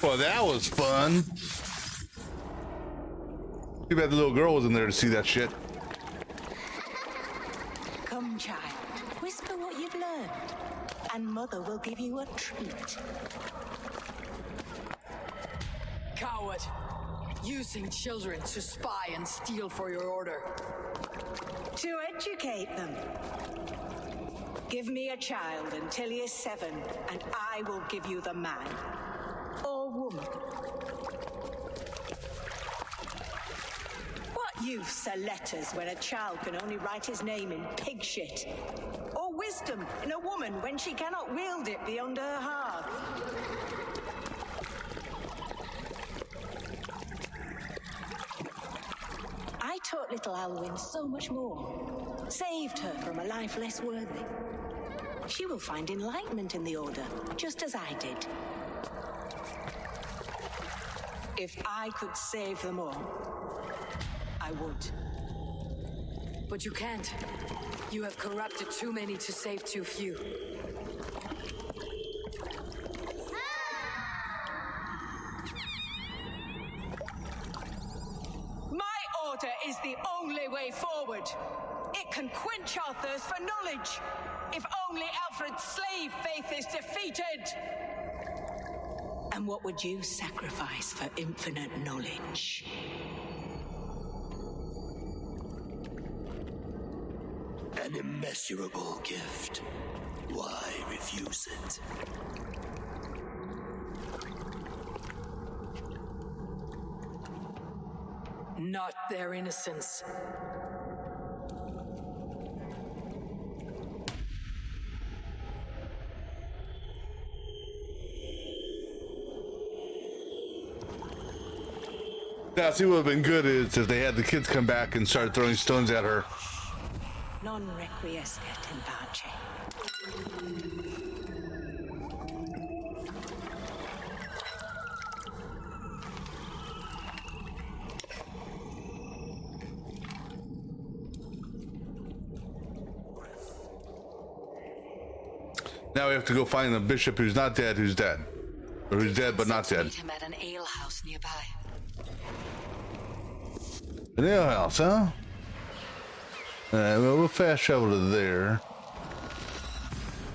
Well, that was fun. Too bad the little girl was in there to see that shit. Come, child. Whisper what you've learned, and Mother will give you a treat. Coward! Using children to spy and steal for your order. To educate them. Give me a child until he is 7, and I will give you the man. Or woman. What use are letters when a child can only write his name in pig shit? Or wisdom in a woman when she cannot wield it beyond her heart? I taught little Alwyn so much more. Saved her from a life less worthy. She will find enlightenment in the Order, just as I did. If I could save them all, I would. But you can't. You have corrupted too many to save too few. My order is the only way forward. It can quench our thirst for knowledge. If only Alfred's slave faith is defeated. And what would you sacrifice for infinite knowledge? An immeasurable gift. Why refuse it? Not their innocence. Now, see what would have been good is if they had the kids come back and start throwing stones at her. Non requiescat in pace. Now we have to go find the bishop who's not dead, who's dead. Or who's dead but not dead. Meet him at an alehouse nearby. An alehouse, huh? Alright, well, we'll fast travel to there.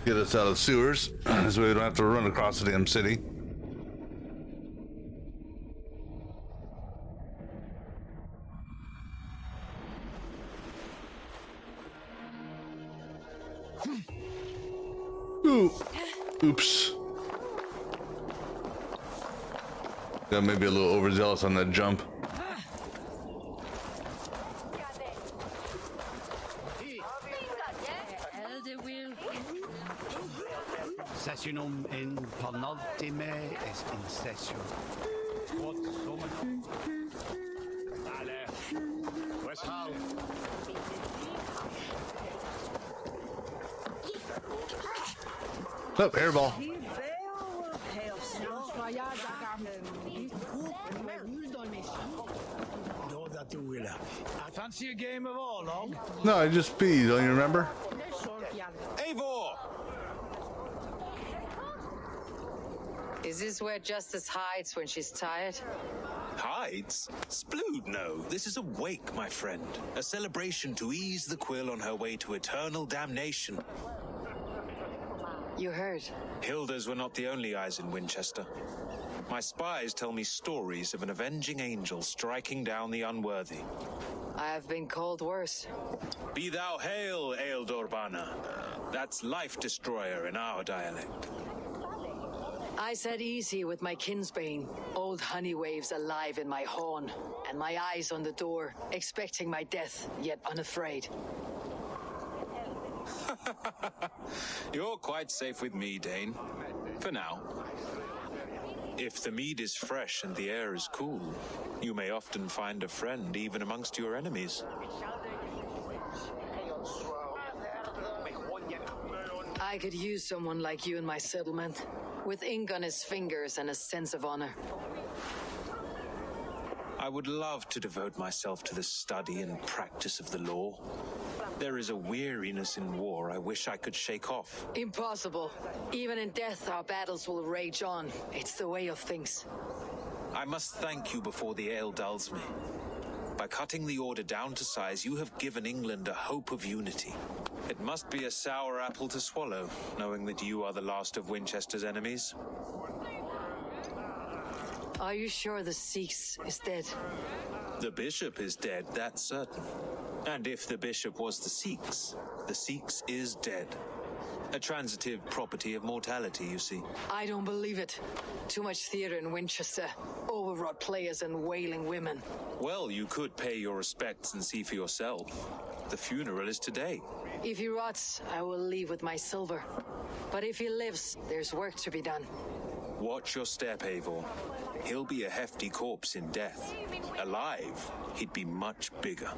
Get us out of the sewers, so we don't have to run across the damn city. Ooh. Oops. Got maybe a little overzealous on that jump. Sessionum in penultime es in session. What summon? Ale. Where's Hal? Oh, airball. No, that you will. I fancy a game of Orlog. No, I just peed, don't you remember? Eivor! Is this where Justice hides when she's tired? Hides? Splood, no. This is a wake, my friend. A celebration to ease the quill on her way to eternal damnation. You heard. Hilda's were not the only eyes in Winchester. My spies tell me stories of an avenging angel striking down the unworthy. I have been called worse. Be thou hail, Ealdorbanna. That's life destroyer in our dialect. I said easy with my kinsbane. Old honey waves alive in my horn, and my eyes on the door, expecting my death, yet unafraid. You're quite safe with me, Dane. For now. If the mead is fresh and the air is cool, you may often find a friend even amongst your enemies. I could use someone like you in my settlement, with ink on his fingers and a sense of honor. I would love to devote myself to the study and practice of the law. There is a weariness in war I wish I could shake off. Impossible. Even in death, our battles will rage on. It's the way of things. I must thank you before the ale dulls me. By cutting the order down to size, you have given England a hope of unity. It must be a sour apple to swallow, knowing that you are the last of Winchester's enemies. Are you sure the Sikhs is dead? The bishop is dead, that's certain. And if the bishop was the Sikhs is dead. A transitive property of mortality, you see. I don't believe it. Too much theater in Winchester. Overwrought players and wailing women. Well, you could pay your respects and see for yourself. The funeral is today. If he rots, I will leave with my silver. But if he lives, there's work to be done. Watch your step, Eivor. He'll be a hefty corpse in death. Alive, he'd be much bigger.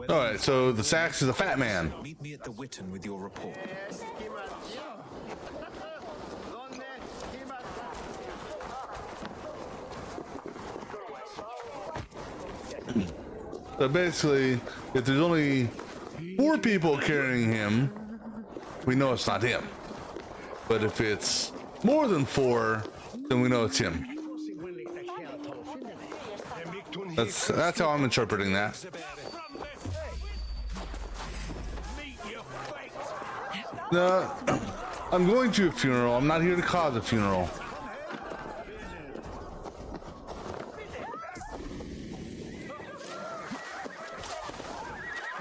Alright, so the Sax is a fat man. Meet me at the Witten with your report. So basically, if there's only 4 people carrying him, we know it's not him. But if it's more than 4, then we know it's him. That's how I'm interpreting that. No, I'm going to a funeral. I'm not here to cause a funeral.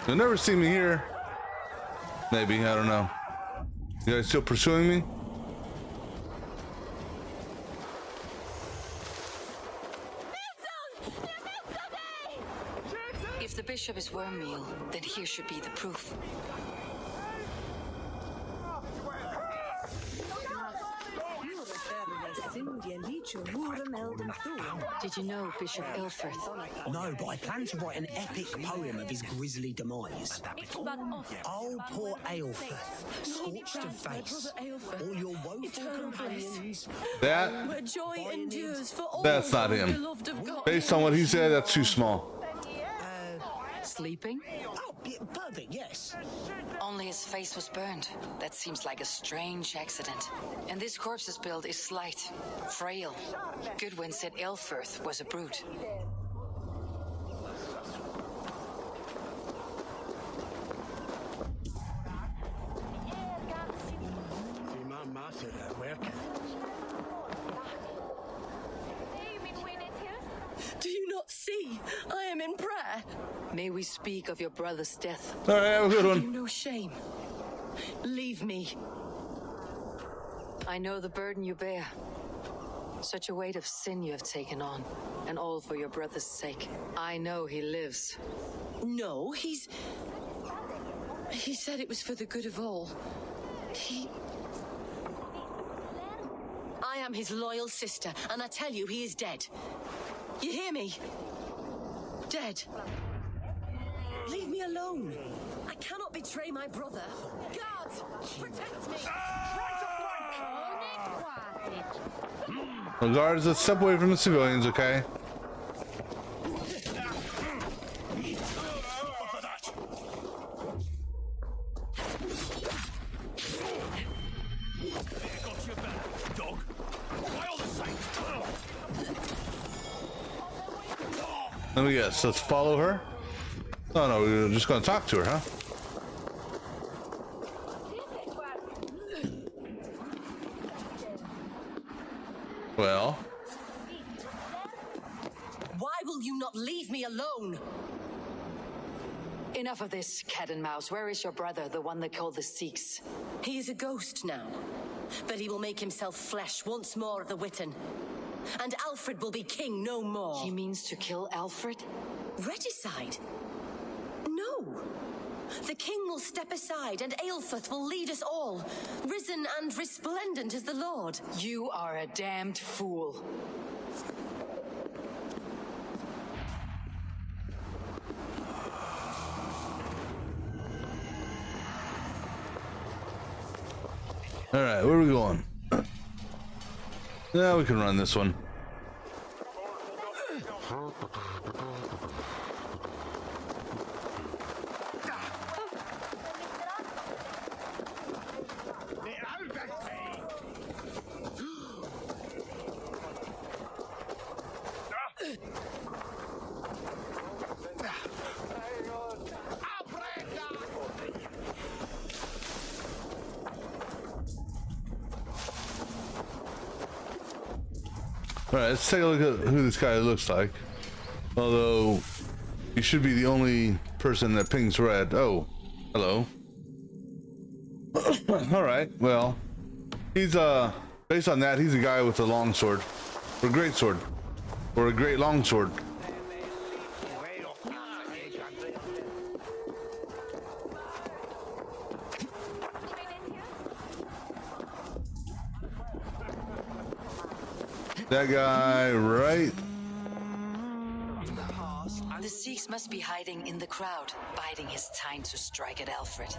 You'll never see me here. Maybe, I don't know. You guys still pursuing me? If the bishop is wormmeal, then here should be the proof. Did you know Bishop Ilfrith? No, but I plan to write an epic poem of his grisly demise. Oh, poor Aelfrith, scorched of face. All your woeful companions. That's not him. beloved of God. Based on what he said, that's too small. Sleeping? Oh, perfect, yes. Only his face was burned. That seems like a strange accident. And this corpse's build is slight, frail. Goodwin said Aelfrith was a brute. Do you not see? I am in prayer. May we speak of your brother's death? All right, have a good Have you one. no shame? Leave me. I know the burden you bear. Such a weight of sin you have taken on, and all for your brother's sake. I know he lives. No, he said it was for the good of all. I am his loyal sister, and I tell you, he is dead. You hear me? Dead. Leave me alone. I cannot betray my brother. Guards, protect me. The guards, let's step away from the civilians, okay? Let me guess, let's follow her? Oh no, we were just gonna talk to her, huh? Well, Why will you not leave me alone? Enough of this, cat and mouse. Where is your brother, the one they call the Sikhs? He is a ghost now, but he will make himself flesh once more at the Witten. And Alfred will be king no more. He means to kill Alfred? Regicide? No. The king will step aside and Aelfrith will lead us all, risen and resplendent as the Lord. You are a damned fool. all right, where are we going? Yeah, we can run this one. Alright, let's take a look at who this guy looks like. Although, he should be the only person that pings red. Oh, hello. Alright, well, he's, based on that, he's a guy with a long sword. Or a great sword. Or a great long sword. That guy, right? The Sikhs must be hiding in the crowd, biding his time to strike at Alfred.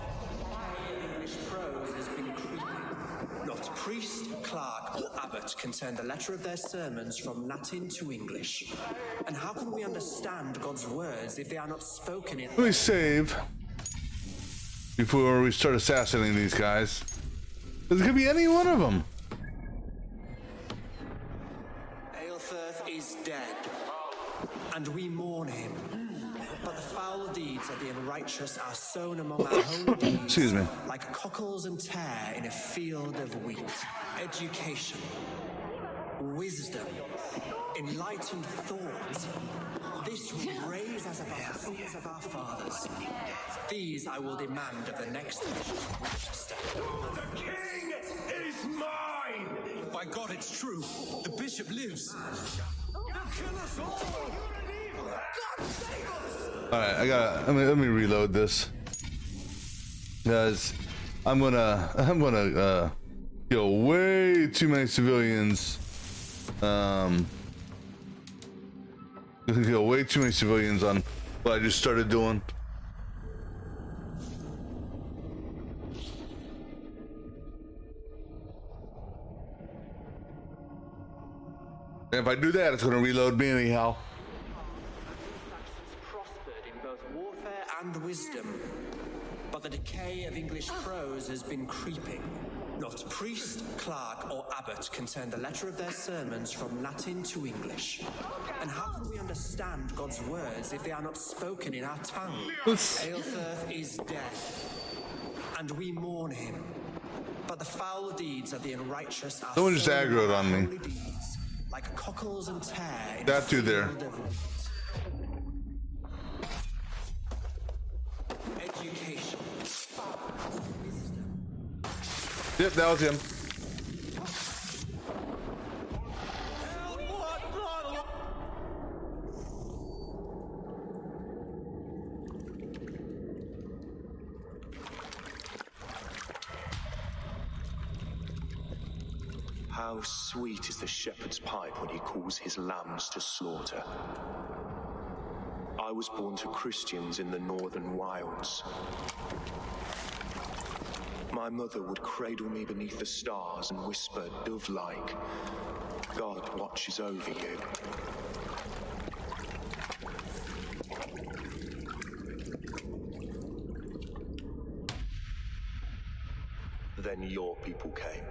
English prose has been creeping. Not priest, clerk, or abbot can turn the letter of their sermons from Latin to English. And how can we understand God's words if they are not spoken in... Let me save before we start assassinating these guys. It could be any one of them. Aelfirth is dead, and we mourn him. But the foul deeds of the unrighteous are sown among our holy deeds. Excuse me. Like cockles and tare in a field of wheat. Education, wisdom, enlightened thought. This will raise us above the sins of our fathers. These I will demand of the next bishop of Winchester. The king is mine! By God, it's true. The bishop lives. Kill us all! God save us! Alright, let me reload this. Because I'm gonna kill way too many civilians. Kill way too many civilians on what I just started doing. And if I do that, it's gonna reload me anyhow. Prospered in both warfare and wisdom, but the decay of English prose has been creeping. Not priest, clerk, or abbot can turn the letter of their sermons from Latin to English. And how can we understand God's words if they are not spoken in our tongue? Aelfirth is dead, and we mourn him. But the foul deeds of the unrighteous are Someone just aggroed on me. deeds, like cockles and tare. That dude there. Education. Yep, that was him. How sweet is the shepherd's pipe when he calls his lambs to slaughter. I was born to Christians in the northern wilds. My mother would cradle me beneath the stars and whisper, dove-like, God watches over you. Then your people came,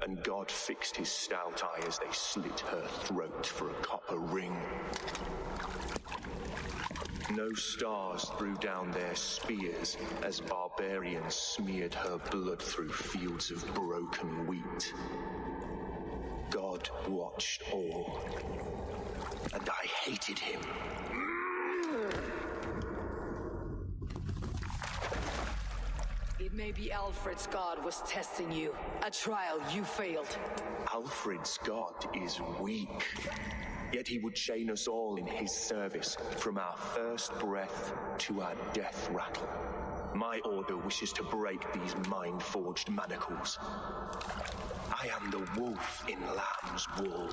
and God fixed his stout eye as they slit her throat for a copper ring. No stars threw down their spears as barbarians smeared her blood through fields of broken wheat. God watched all, and I hated him. It may be Alfred's god was testing you. A trial you failed. Alfred's god is weak. Yet he would chain us all in his service, from our first breath to our death rattle. My order wishes to break these mind-forged manacles. I am the wolf in lamb's wool.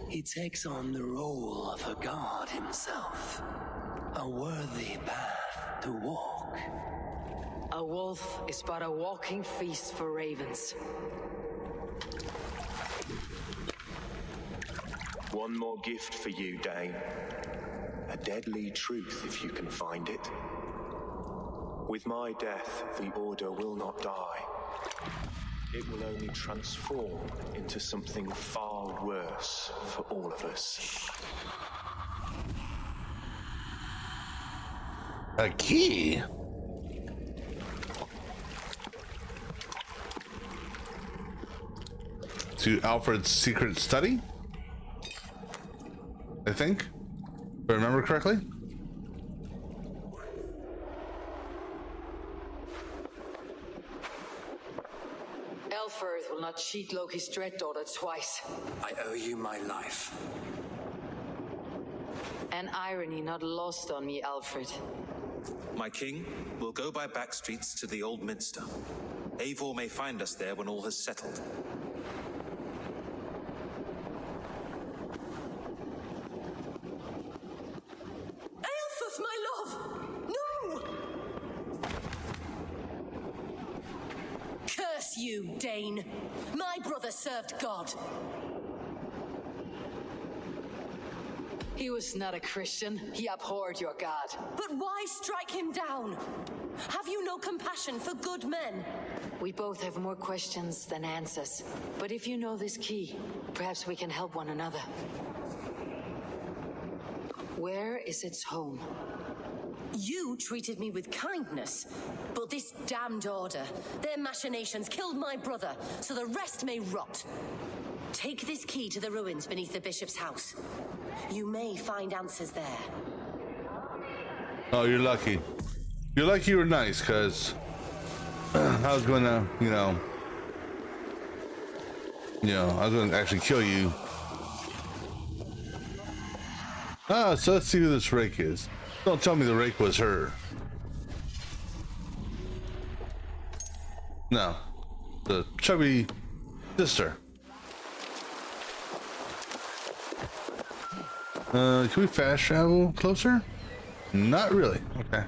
He takes on the role of a god himself. A worthy path to walk. A wolf is but a walking feast for ravens. One more gift for you, Dane. A deadly truth, if you can find it. With my death, the Order will not die. It will only transform into something far worse for all of us. A key? to Alfred's secret study, I think, if I remember correctly. Alfred will not cheat Loki's dread daughter twice. I owe you my life. An irony not lost on me, Alfred. My king will go by back streets to the Old Minster. Eivor may find us there when all has settled. Aelfus, my love! No! Curse you, Dane. My brother served God. He was not a Christian. He abhorred your God. But why strike him down? Have you no compassion for good men? We both have more questions than answers. But if you know this key, perhaps we can help one another. Where is its home? You treated me with kindness, but this damned order, their machinations killed my brother, so the rest may rot. Take this key to the ruins beneath the bishop's house. You may find answers there. Oh, you're lucky. You're lucky you were nice, because I was going to, I was going to actually kill you. Ah, so let's see who this rake is. Don't tell me the rake was her. No. The chubby sister. Can we fast travel closer? Not really. Okay.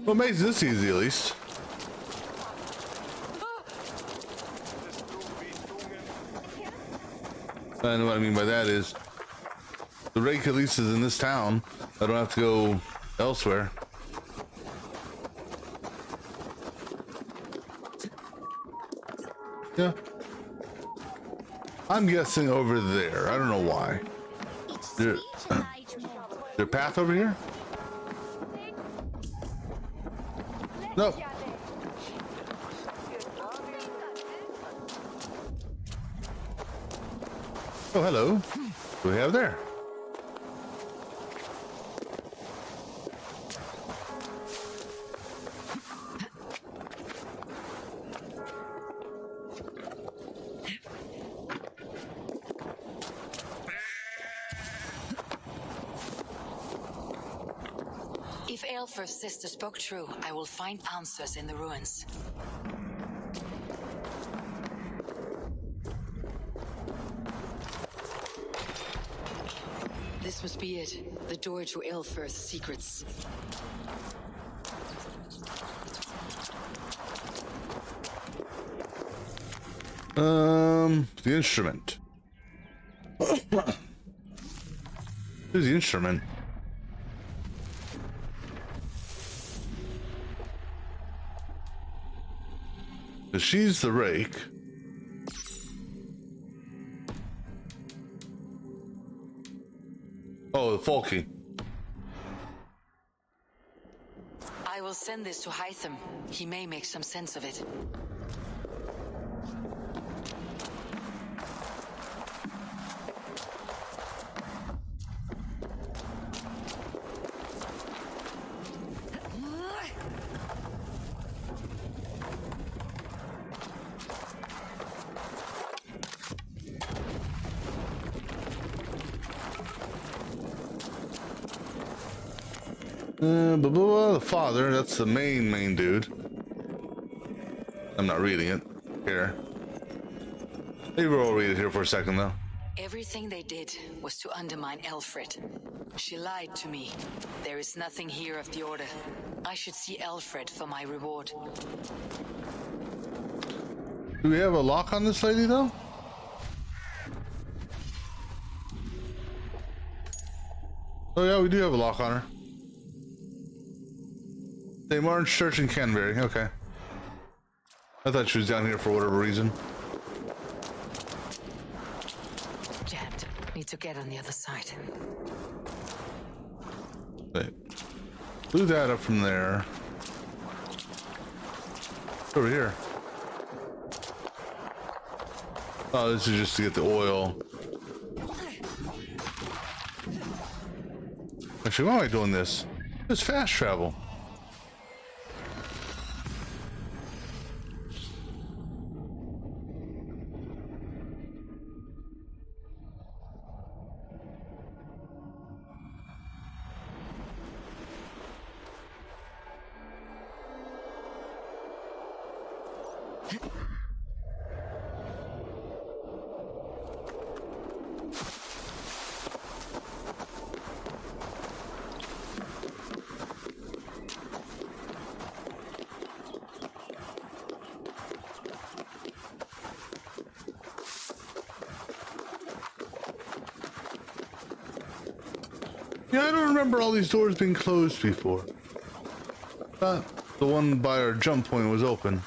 Well, makes this easy at least. And what I mean by that is the rake at least is in this town. I don't have to go elsewhere. Yeah. I'm guessing over there. I don't know why. There a path over here? No. Oh, hello. What do we have there? If Aelfir's sister spoke true, I will find answers in the ruins. This must be it. The door to Aelfir's secrets. The instrument. Who's the instrument? She's the rake. Oh, the Folky. I will send this to Hytham. He may make some sense of it. The father, that's the main dude. I'm not reading it. Here. Maybe we'll read it here for a second, though. Everything they did was to undermine Alfred. She lied to me. There is nothing here of the order. I should see Alfred for my reward. Do we have a lock on this lady, though? Oh, yeah, we do have a lock on her. St. Martin's Church in Canterbury. Okay. I thought she was down here for whatever reason. Jammed. Need to get on the other side. Wait. Blew that up from there. Over here. Oh, this is just to get the oil. Actually, why am I doing this? It's fast travel. Yeah, I don't remember all these doors being closed before. But the one by our jump point was open.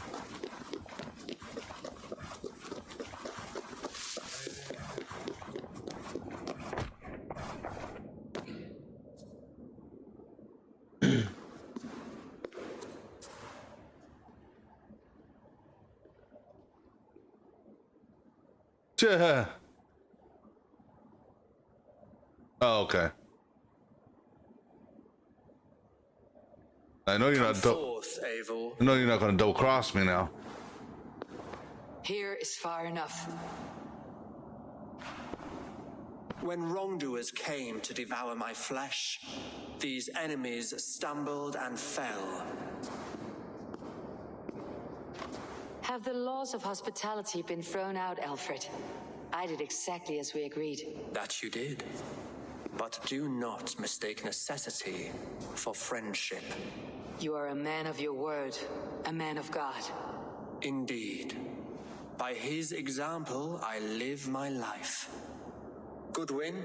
Yeah. Oh, okay. I know you're not. I know you're not going to double cross me now. Here is far enough. When wrongdoers came to devour my flesh, these enemies stumbled and fell. Have the laws of hospitality been thrown out, Alfred? I did exactly as we agreed. That you did. But do not mistake necessity for friendship. You are a man of your word, a man of God. Indeed. By his example, I live my life. Goodwin?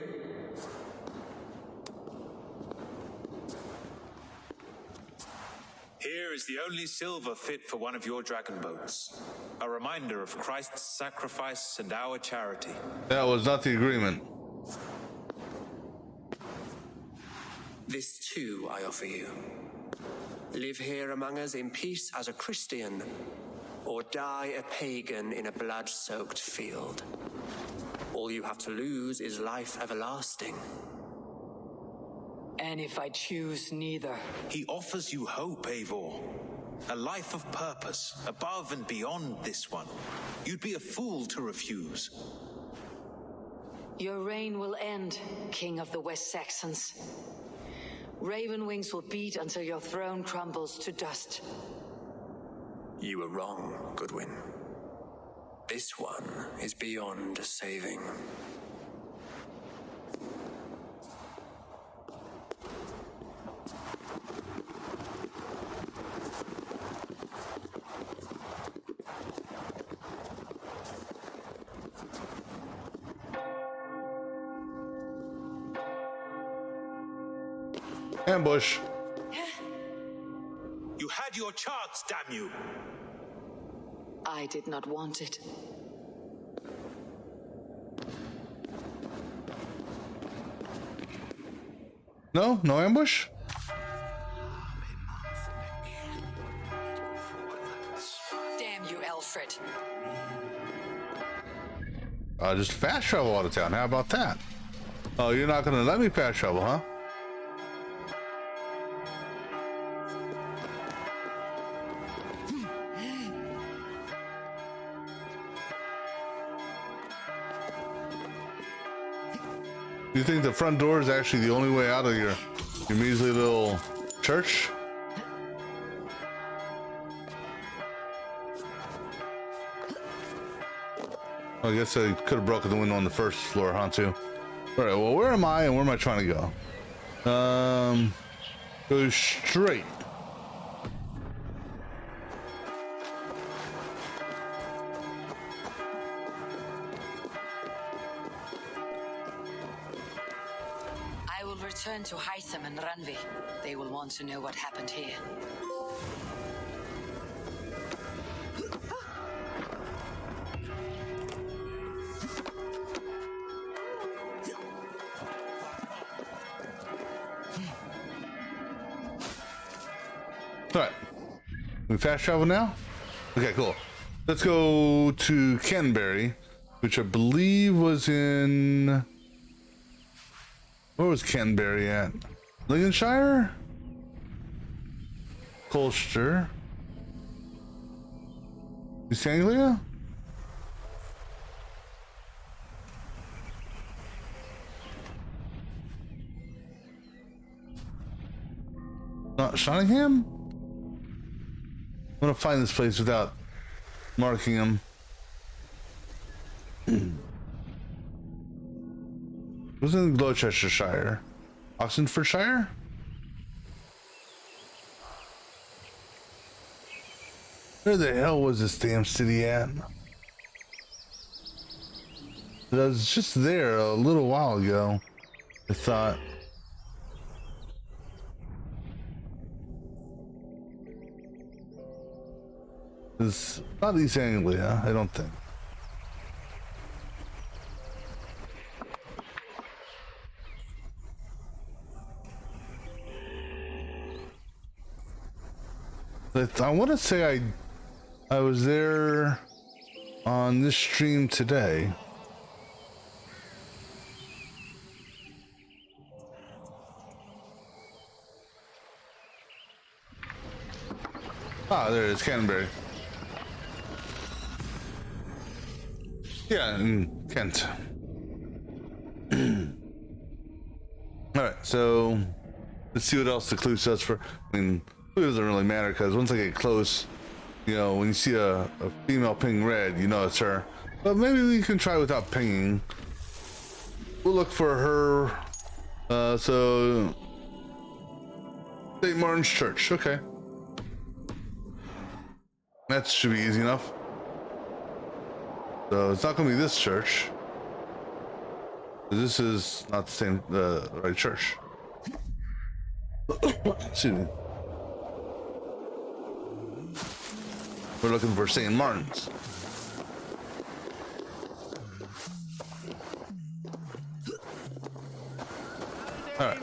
Here is the only silver fit for one of your dragon boats. A reminder of Christ's sacrifice and our charity. That was not the agreement. This too I offer you. Live here among us in peace as a Christian, or die a pagan in a blood-soaked field. All you have to lose is life everlasting. And if I choose neither? He offers you hope, Eivor. A life of purpose, above and beyond this one. You'd be a fool to refuse. Your reign will end, King of the West Saxons. Raven wings will beat until your throne crumbles to dust. You were wrong, Goodwin. This one is beyond saving. Ambush. You had your chance, damn you! I did not want it. No? No ambush? Damn you, Alfred. Just fast travel out of town. How about that? Oh, you're not gonna let me fast travel, huh? You think the front door is actually the only way out of your measly little church? I guess I could have broken the window on the first floor, huh, too? Alright, well, where am I and where am I trying to go? Go straight. I will return to Hytham and Ranvi. They will want to know what happened here. All right. We fast travel now? Okay, cool. Let's go to Canterbury, which I believe was in... Where was Canterbury at? Lincolnshire? Colchester? East Anglia? Not Shottingham? I'm gonna find this place without marking him. It was in Gloucestershire. Oxfordshire? Where the hell was this damn city at? I was just there a little while ago, I thought. It's not East Anglia, I don't think. But I want to say I was there on this stream today. Ah, there it is, Canterbury. Yeah, in Kent. Alright, so let's see what else the clue says for. I mean, clue doesn't really matter because once I get close, you know, when you see a female ping red, you know it's her. But maybe we can try without pinging. We'll look for her. So St. Martin's Church, okay. That should be easy enough. So it's not going to be this church. This is not the same, right church. Excuse me. We're looking for St. Martin's. All right.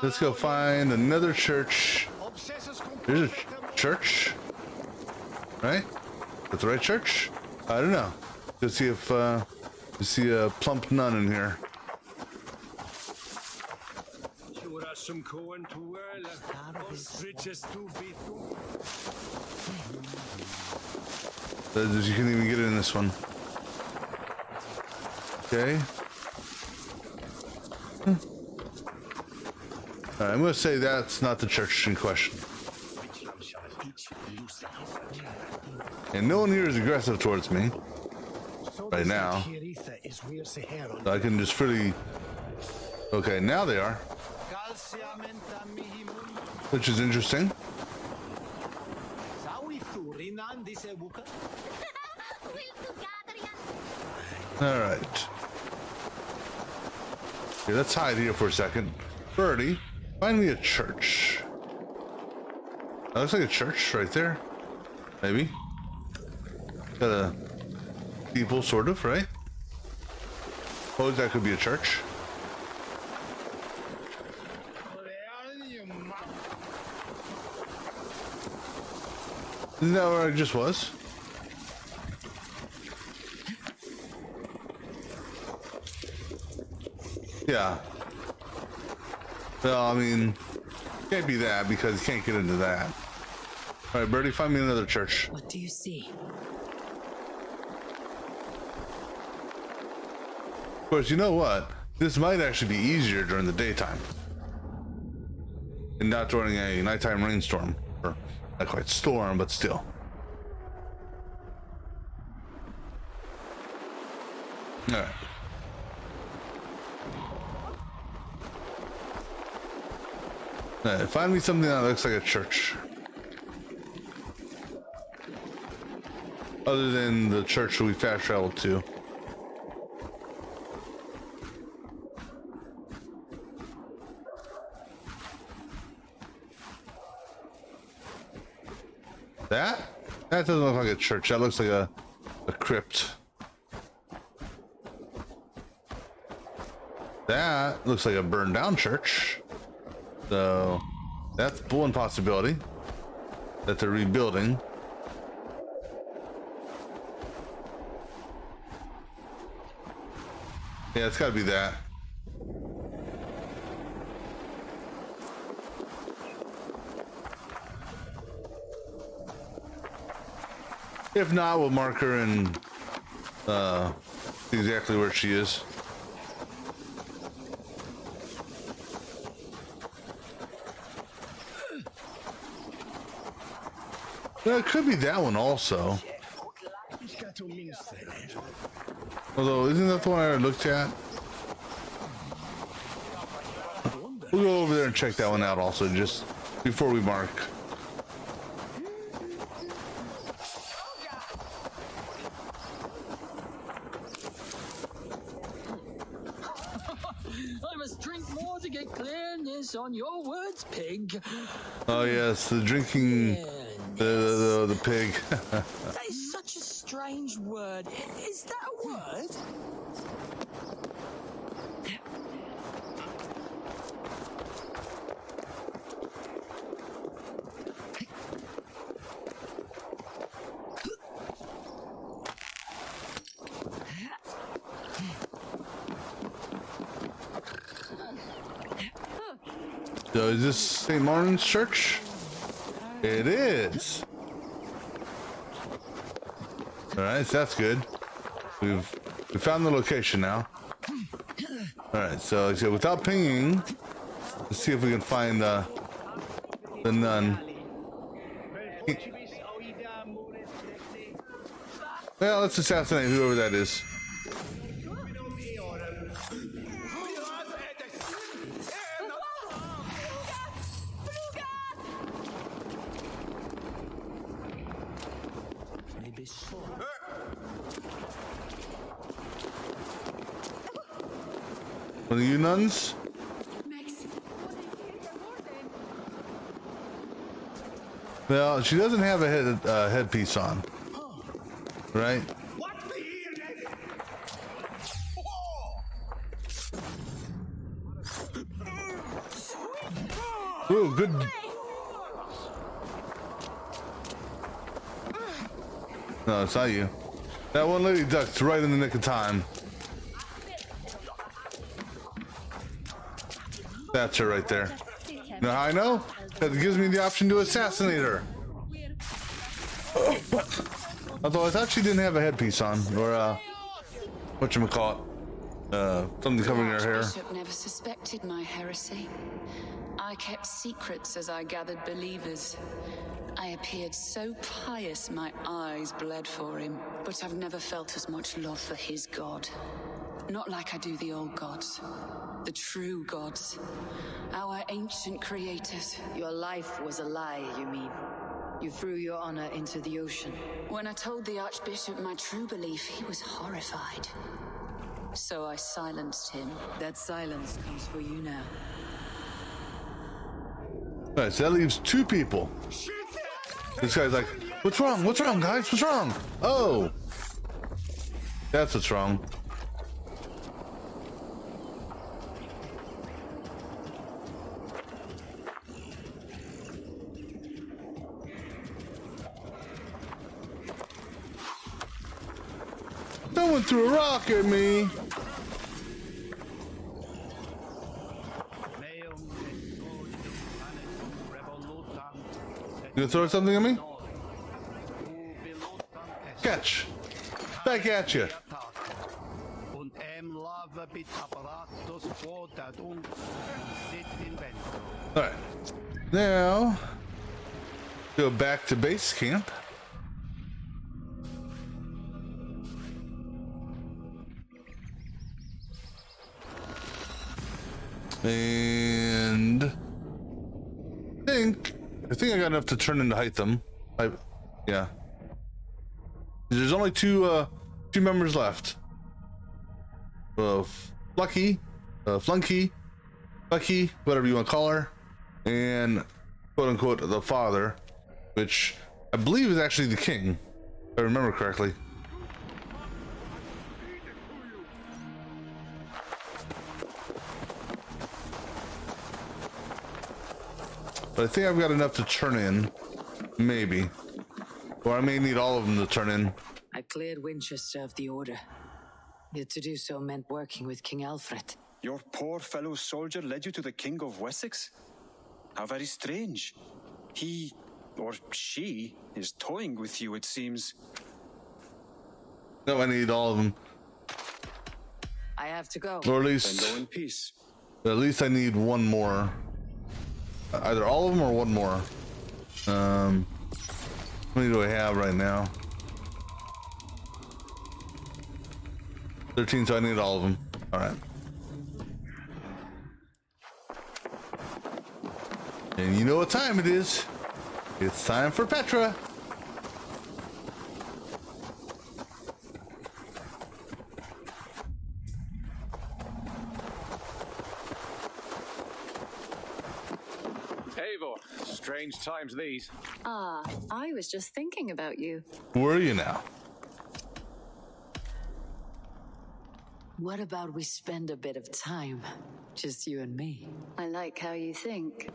Let's go find another church. There's a church, right? That's the right church? I don't know. Let's see if you see a plump nun in here. You can even get it in this one. Okay. All right, I'm going to say that's not the church in question. And no one here is aggressive towards me right now. So I can just freely... Okay, now they are. Which is interesting. Alright. Okay, let's hide here for a second. Birdie, find me a church. That looks like a church right there. Maybe. Got a steeple, sort of, right? Suppose that could be a church. Isn't that where I just was? Yeah. Well, I mean, can't be that because you can't get into that. All right, Birdie, find me another church. What do you see? Of course, you know what? This might actually be easier during the daytime. And not during a nighttime rainstorm. Or not quite storm, but still. Alright. Find me something that looks like a church. Other than the church we fast traveled to. That doesn't look like a church. That looks like a crypt. That looks like a burned down church. So That's one possibility that they're rebuilding. Yeah, it's got to be that. If not, we'll mark her and exactly where she is. Yeah, it could be that one also. Although, isn't that the one I looked at? We'll go over there and check that one out also, just before we mark. I must drink more to get clearness on your words, pig. Oh yes, the drinking, the pig. That is such a strange word. Is that a word? So is this St. Martin's Church? It is. All right, so that's good. We found the location now. All right, so like I said, without pinging, let's see if we can find the nun. Well, let's assassinate whoever that is. One of you nuns? Well, she doesn't have a headpiece on, right? Ooh, good. No, it's not you. That one lady ducked right in the nick of time. That's her right there. You know how I know? That gives me the option to assassinate her. Although I thought she didn't have a headpiece on, or whatchamacallit, something covering her hair. Bishop never suspected my heresy. I kept secrets as I gathered believers. I appeared so pious my eyes bled for him, but I've never felt as much love for his God. Not like I do the old gods. The true gods. Our ancient creators. Your life was a lie, you mean? You threw your honor into the ocean. When I told the Archbishop my true belief, he was horrified. So I silenced him. That silence comes for you now. Alright, so that leaves two people. This guy's like, what's wrong? What's wrong, guys? What's wrong? Oh. That's what's wrong. Someone threw a rock at me. You gonna throw something at me? Catch. Back at you. Alright. Now, go back to base camp. And I think I got enough to turn into Hytham. Yeah. There's only two members left. Flunky, Bucky, whatever you want to call her, and quote unquote the father, which I believe is actually the king, if I remember correctly. but I think I've got enough to turn in. Maybe. Or I may need all of them to turn in. I cleared Winchester of the order. Yet to do so meant working with King Alfred. Your poor fellow soldier led you to the King of Wessex? How very strange. He, or she, is toying with you, it seems. No, I need all of them. I have to go. Or at least... Then go in peace. At least I need one more. Either all of them or one more. How many do I have right now? 13, so I need all of them. Alright. And you know what time it is. It's time for Petra. Eivor, strange times these. Ah, I was just thinking about you. Where are you now? What about we spend a bit of time? Just you and me. I like how you think.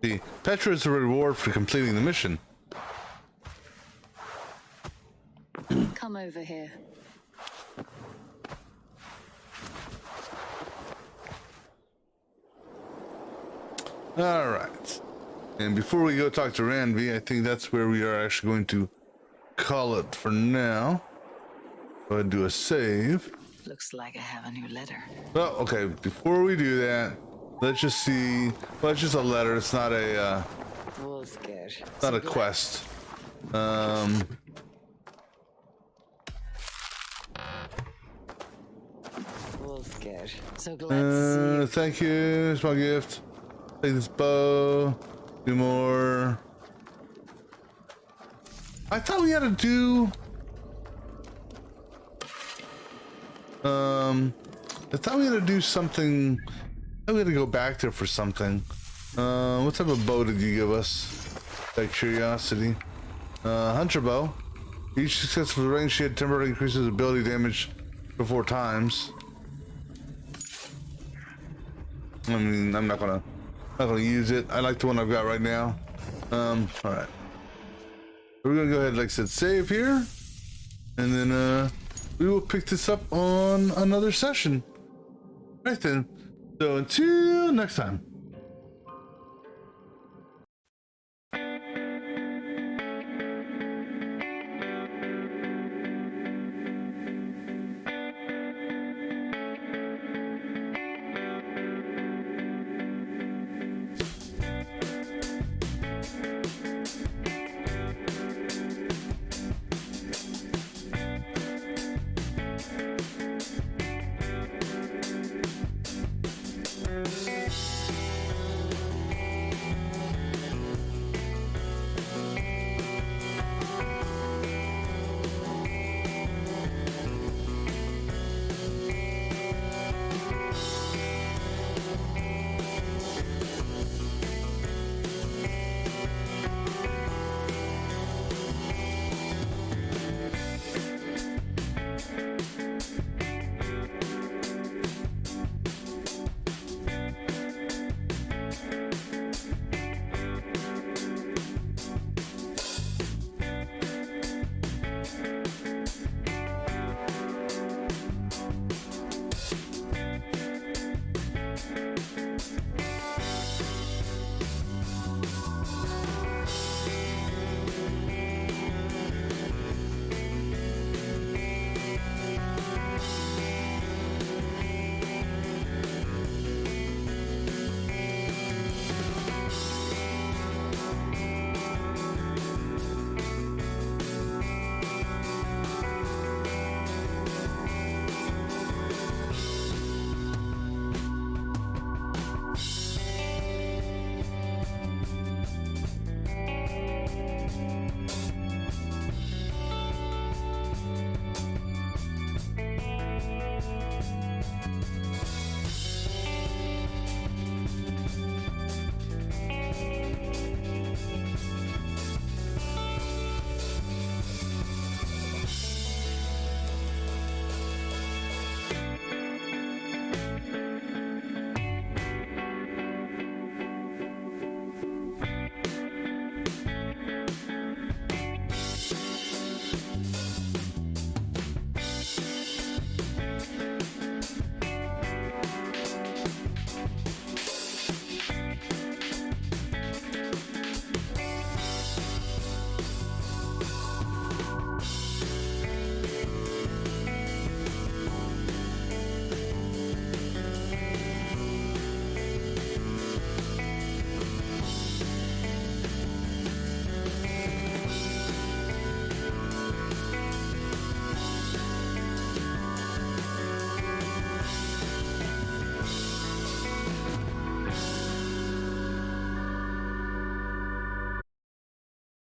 See, Petra is the reward for completing the mission. Come over here. All right. And before we go talk to Ranvi, I think that's where we are actually going to call it for now. Go ahead and do a save. Looks like I have a new letter. Oh, okay. Before we do that, let's just see. Well, it's just a letter. It's not a. Not a quest. So glad to see thank you. It's my gift. Take this bow. Do more. I thought we had to do. I thought we had to do something. I thought we had to go back there for something. What type of bow did you give us? Out of curiosity. Hunter bow. Each successful range she had temporarily increases ability damage to 4 times. I mean, I'm not gonna use it. I like the one I've got right now. All right. We're gonna go ahead, like I said, save here, and then we will pick this up on another session. Right then. So until next time.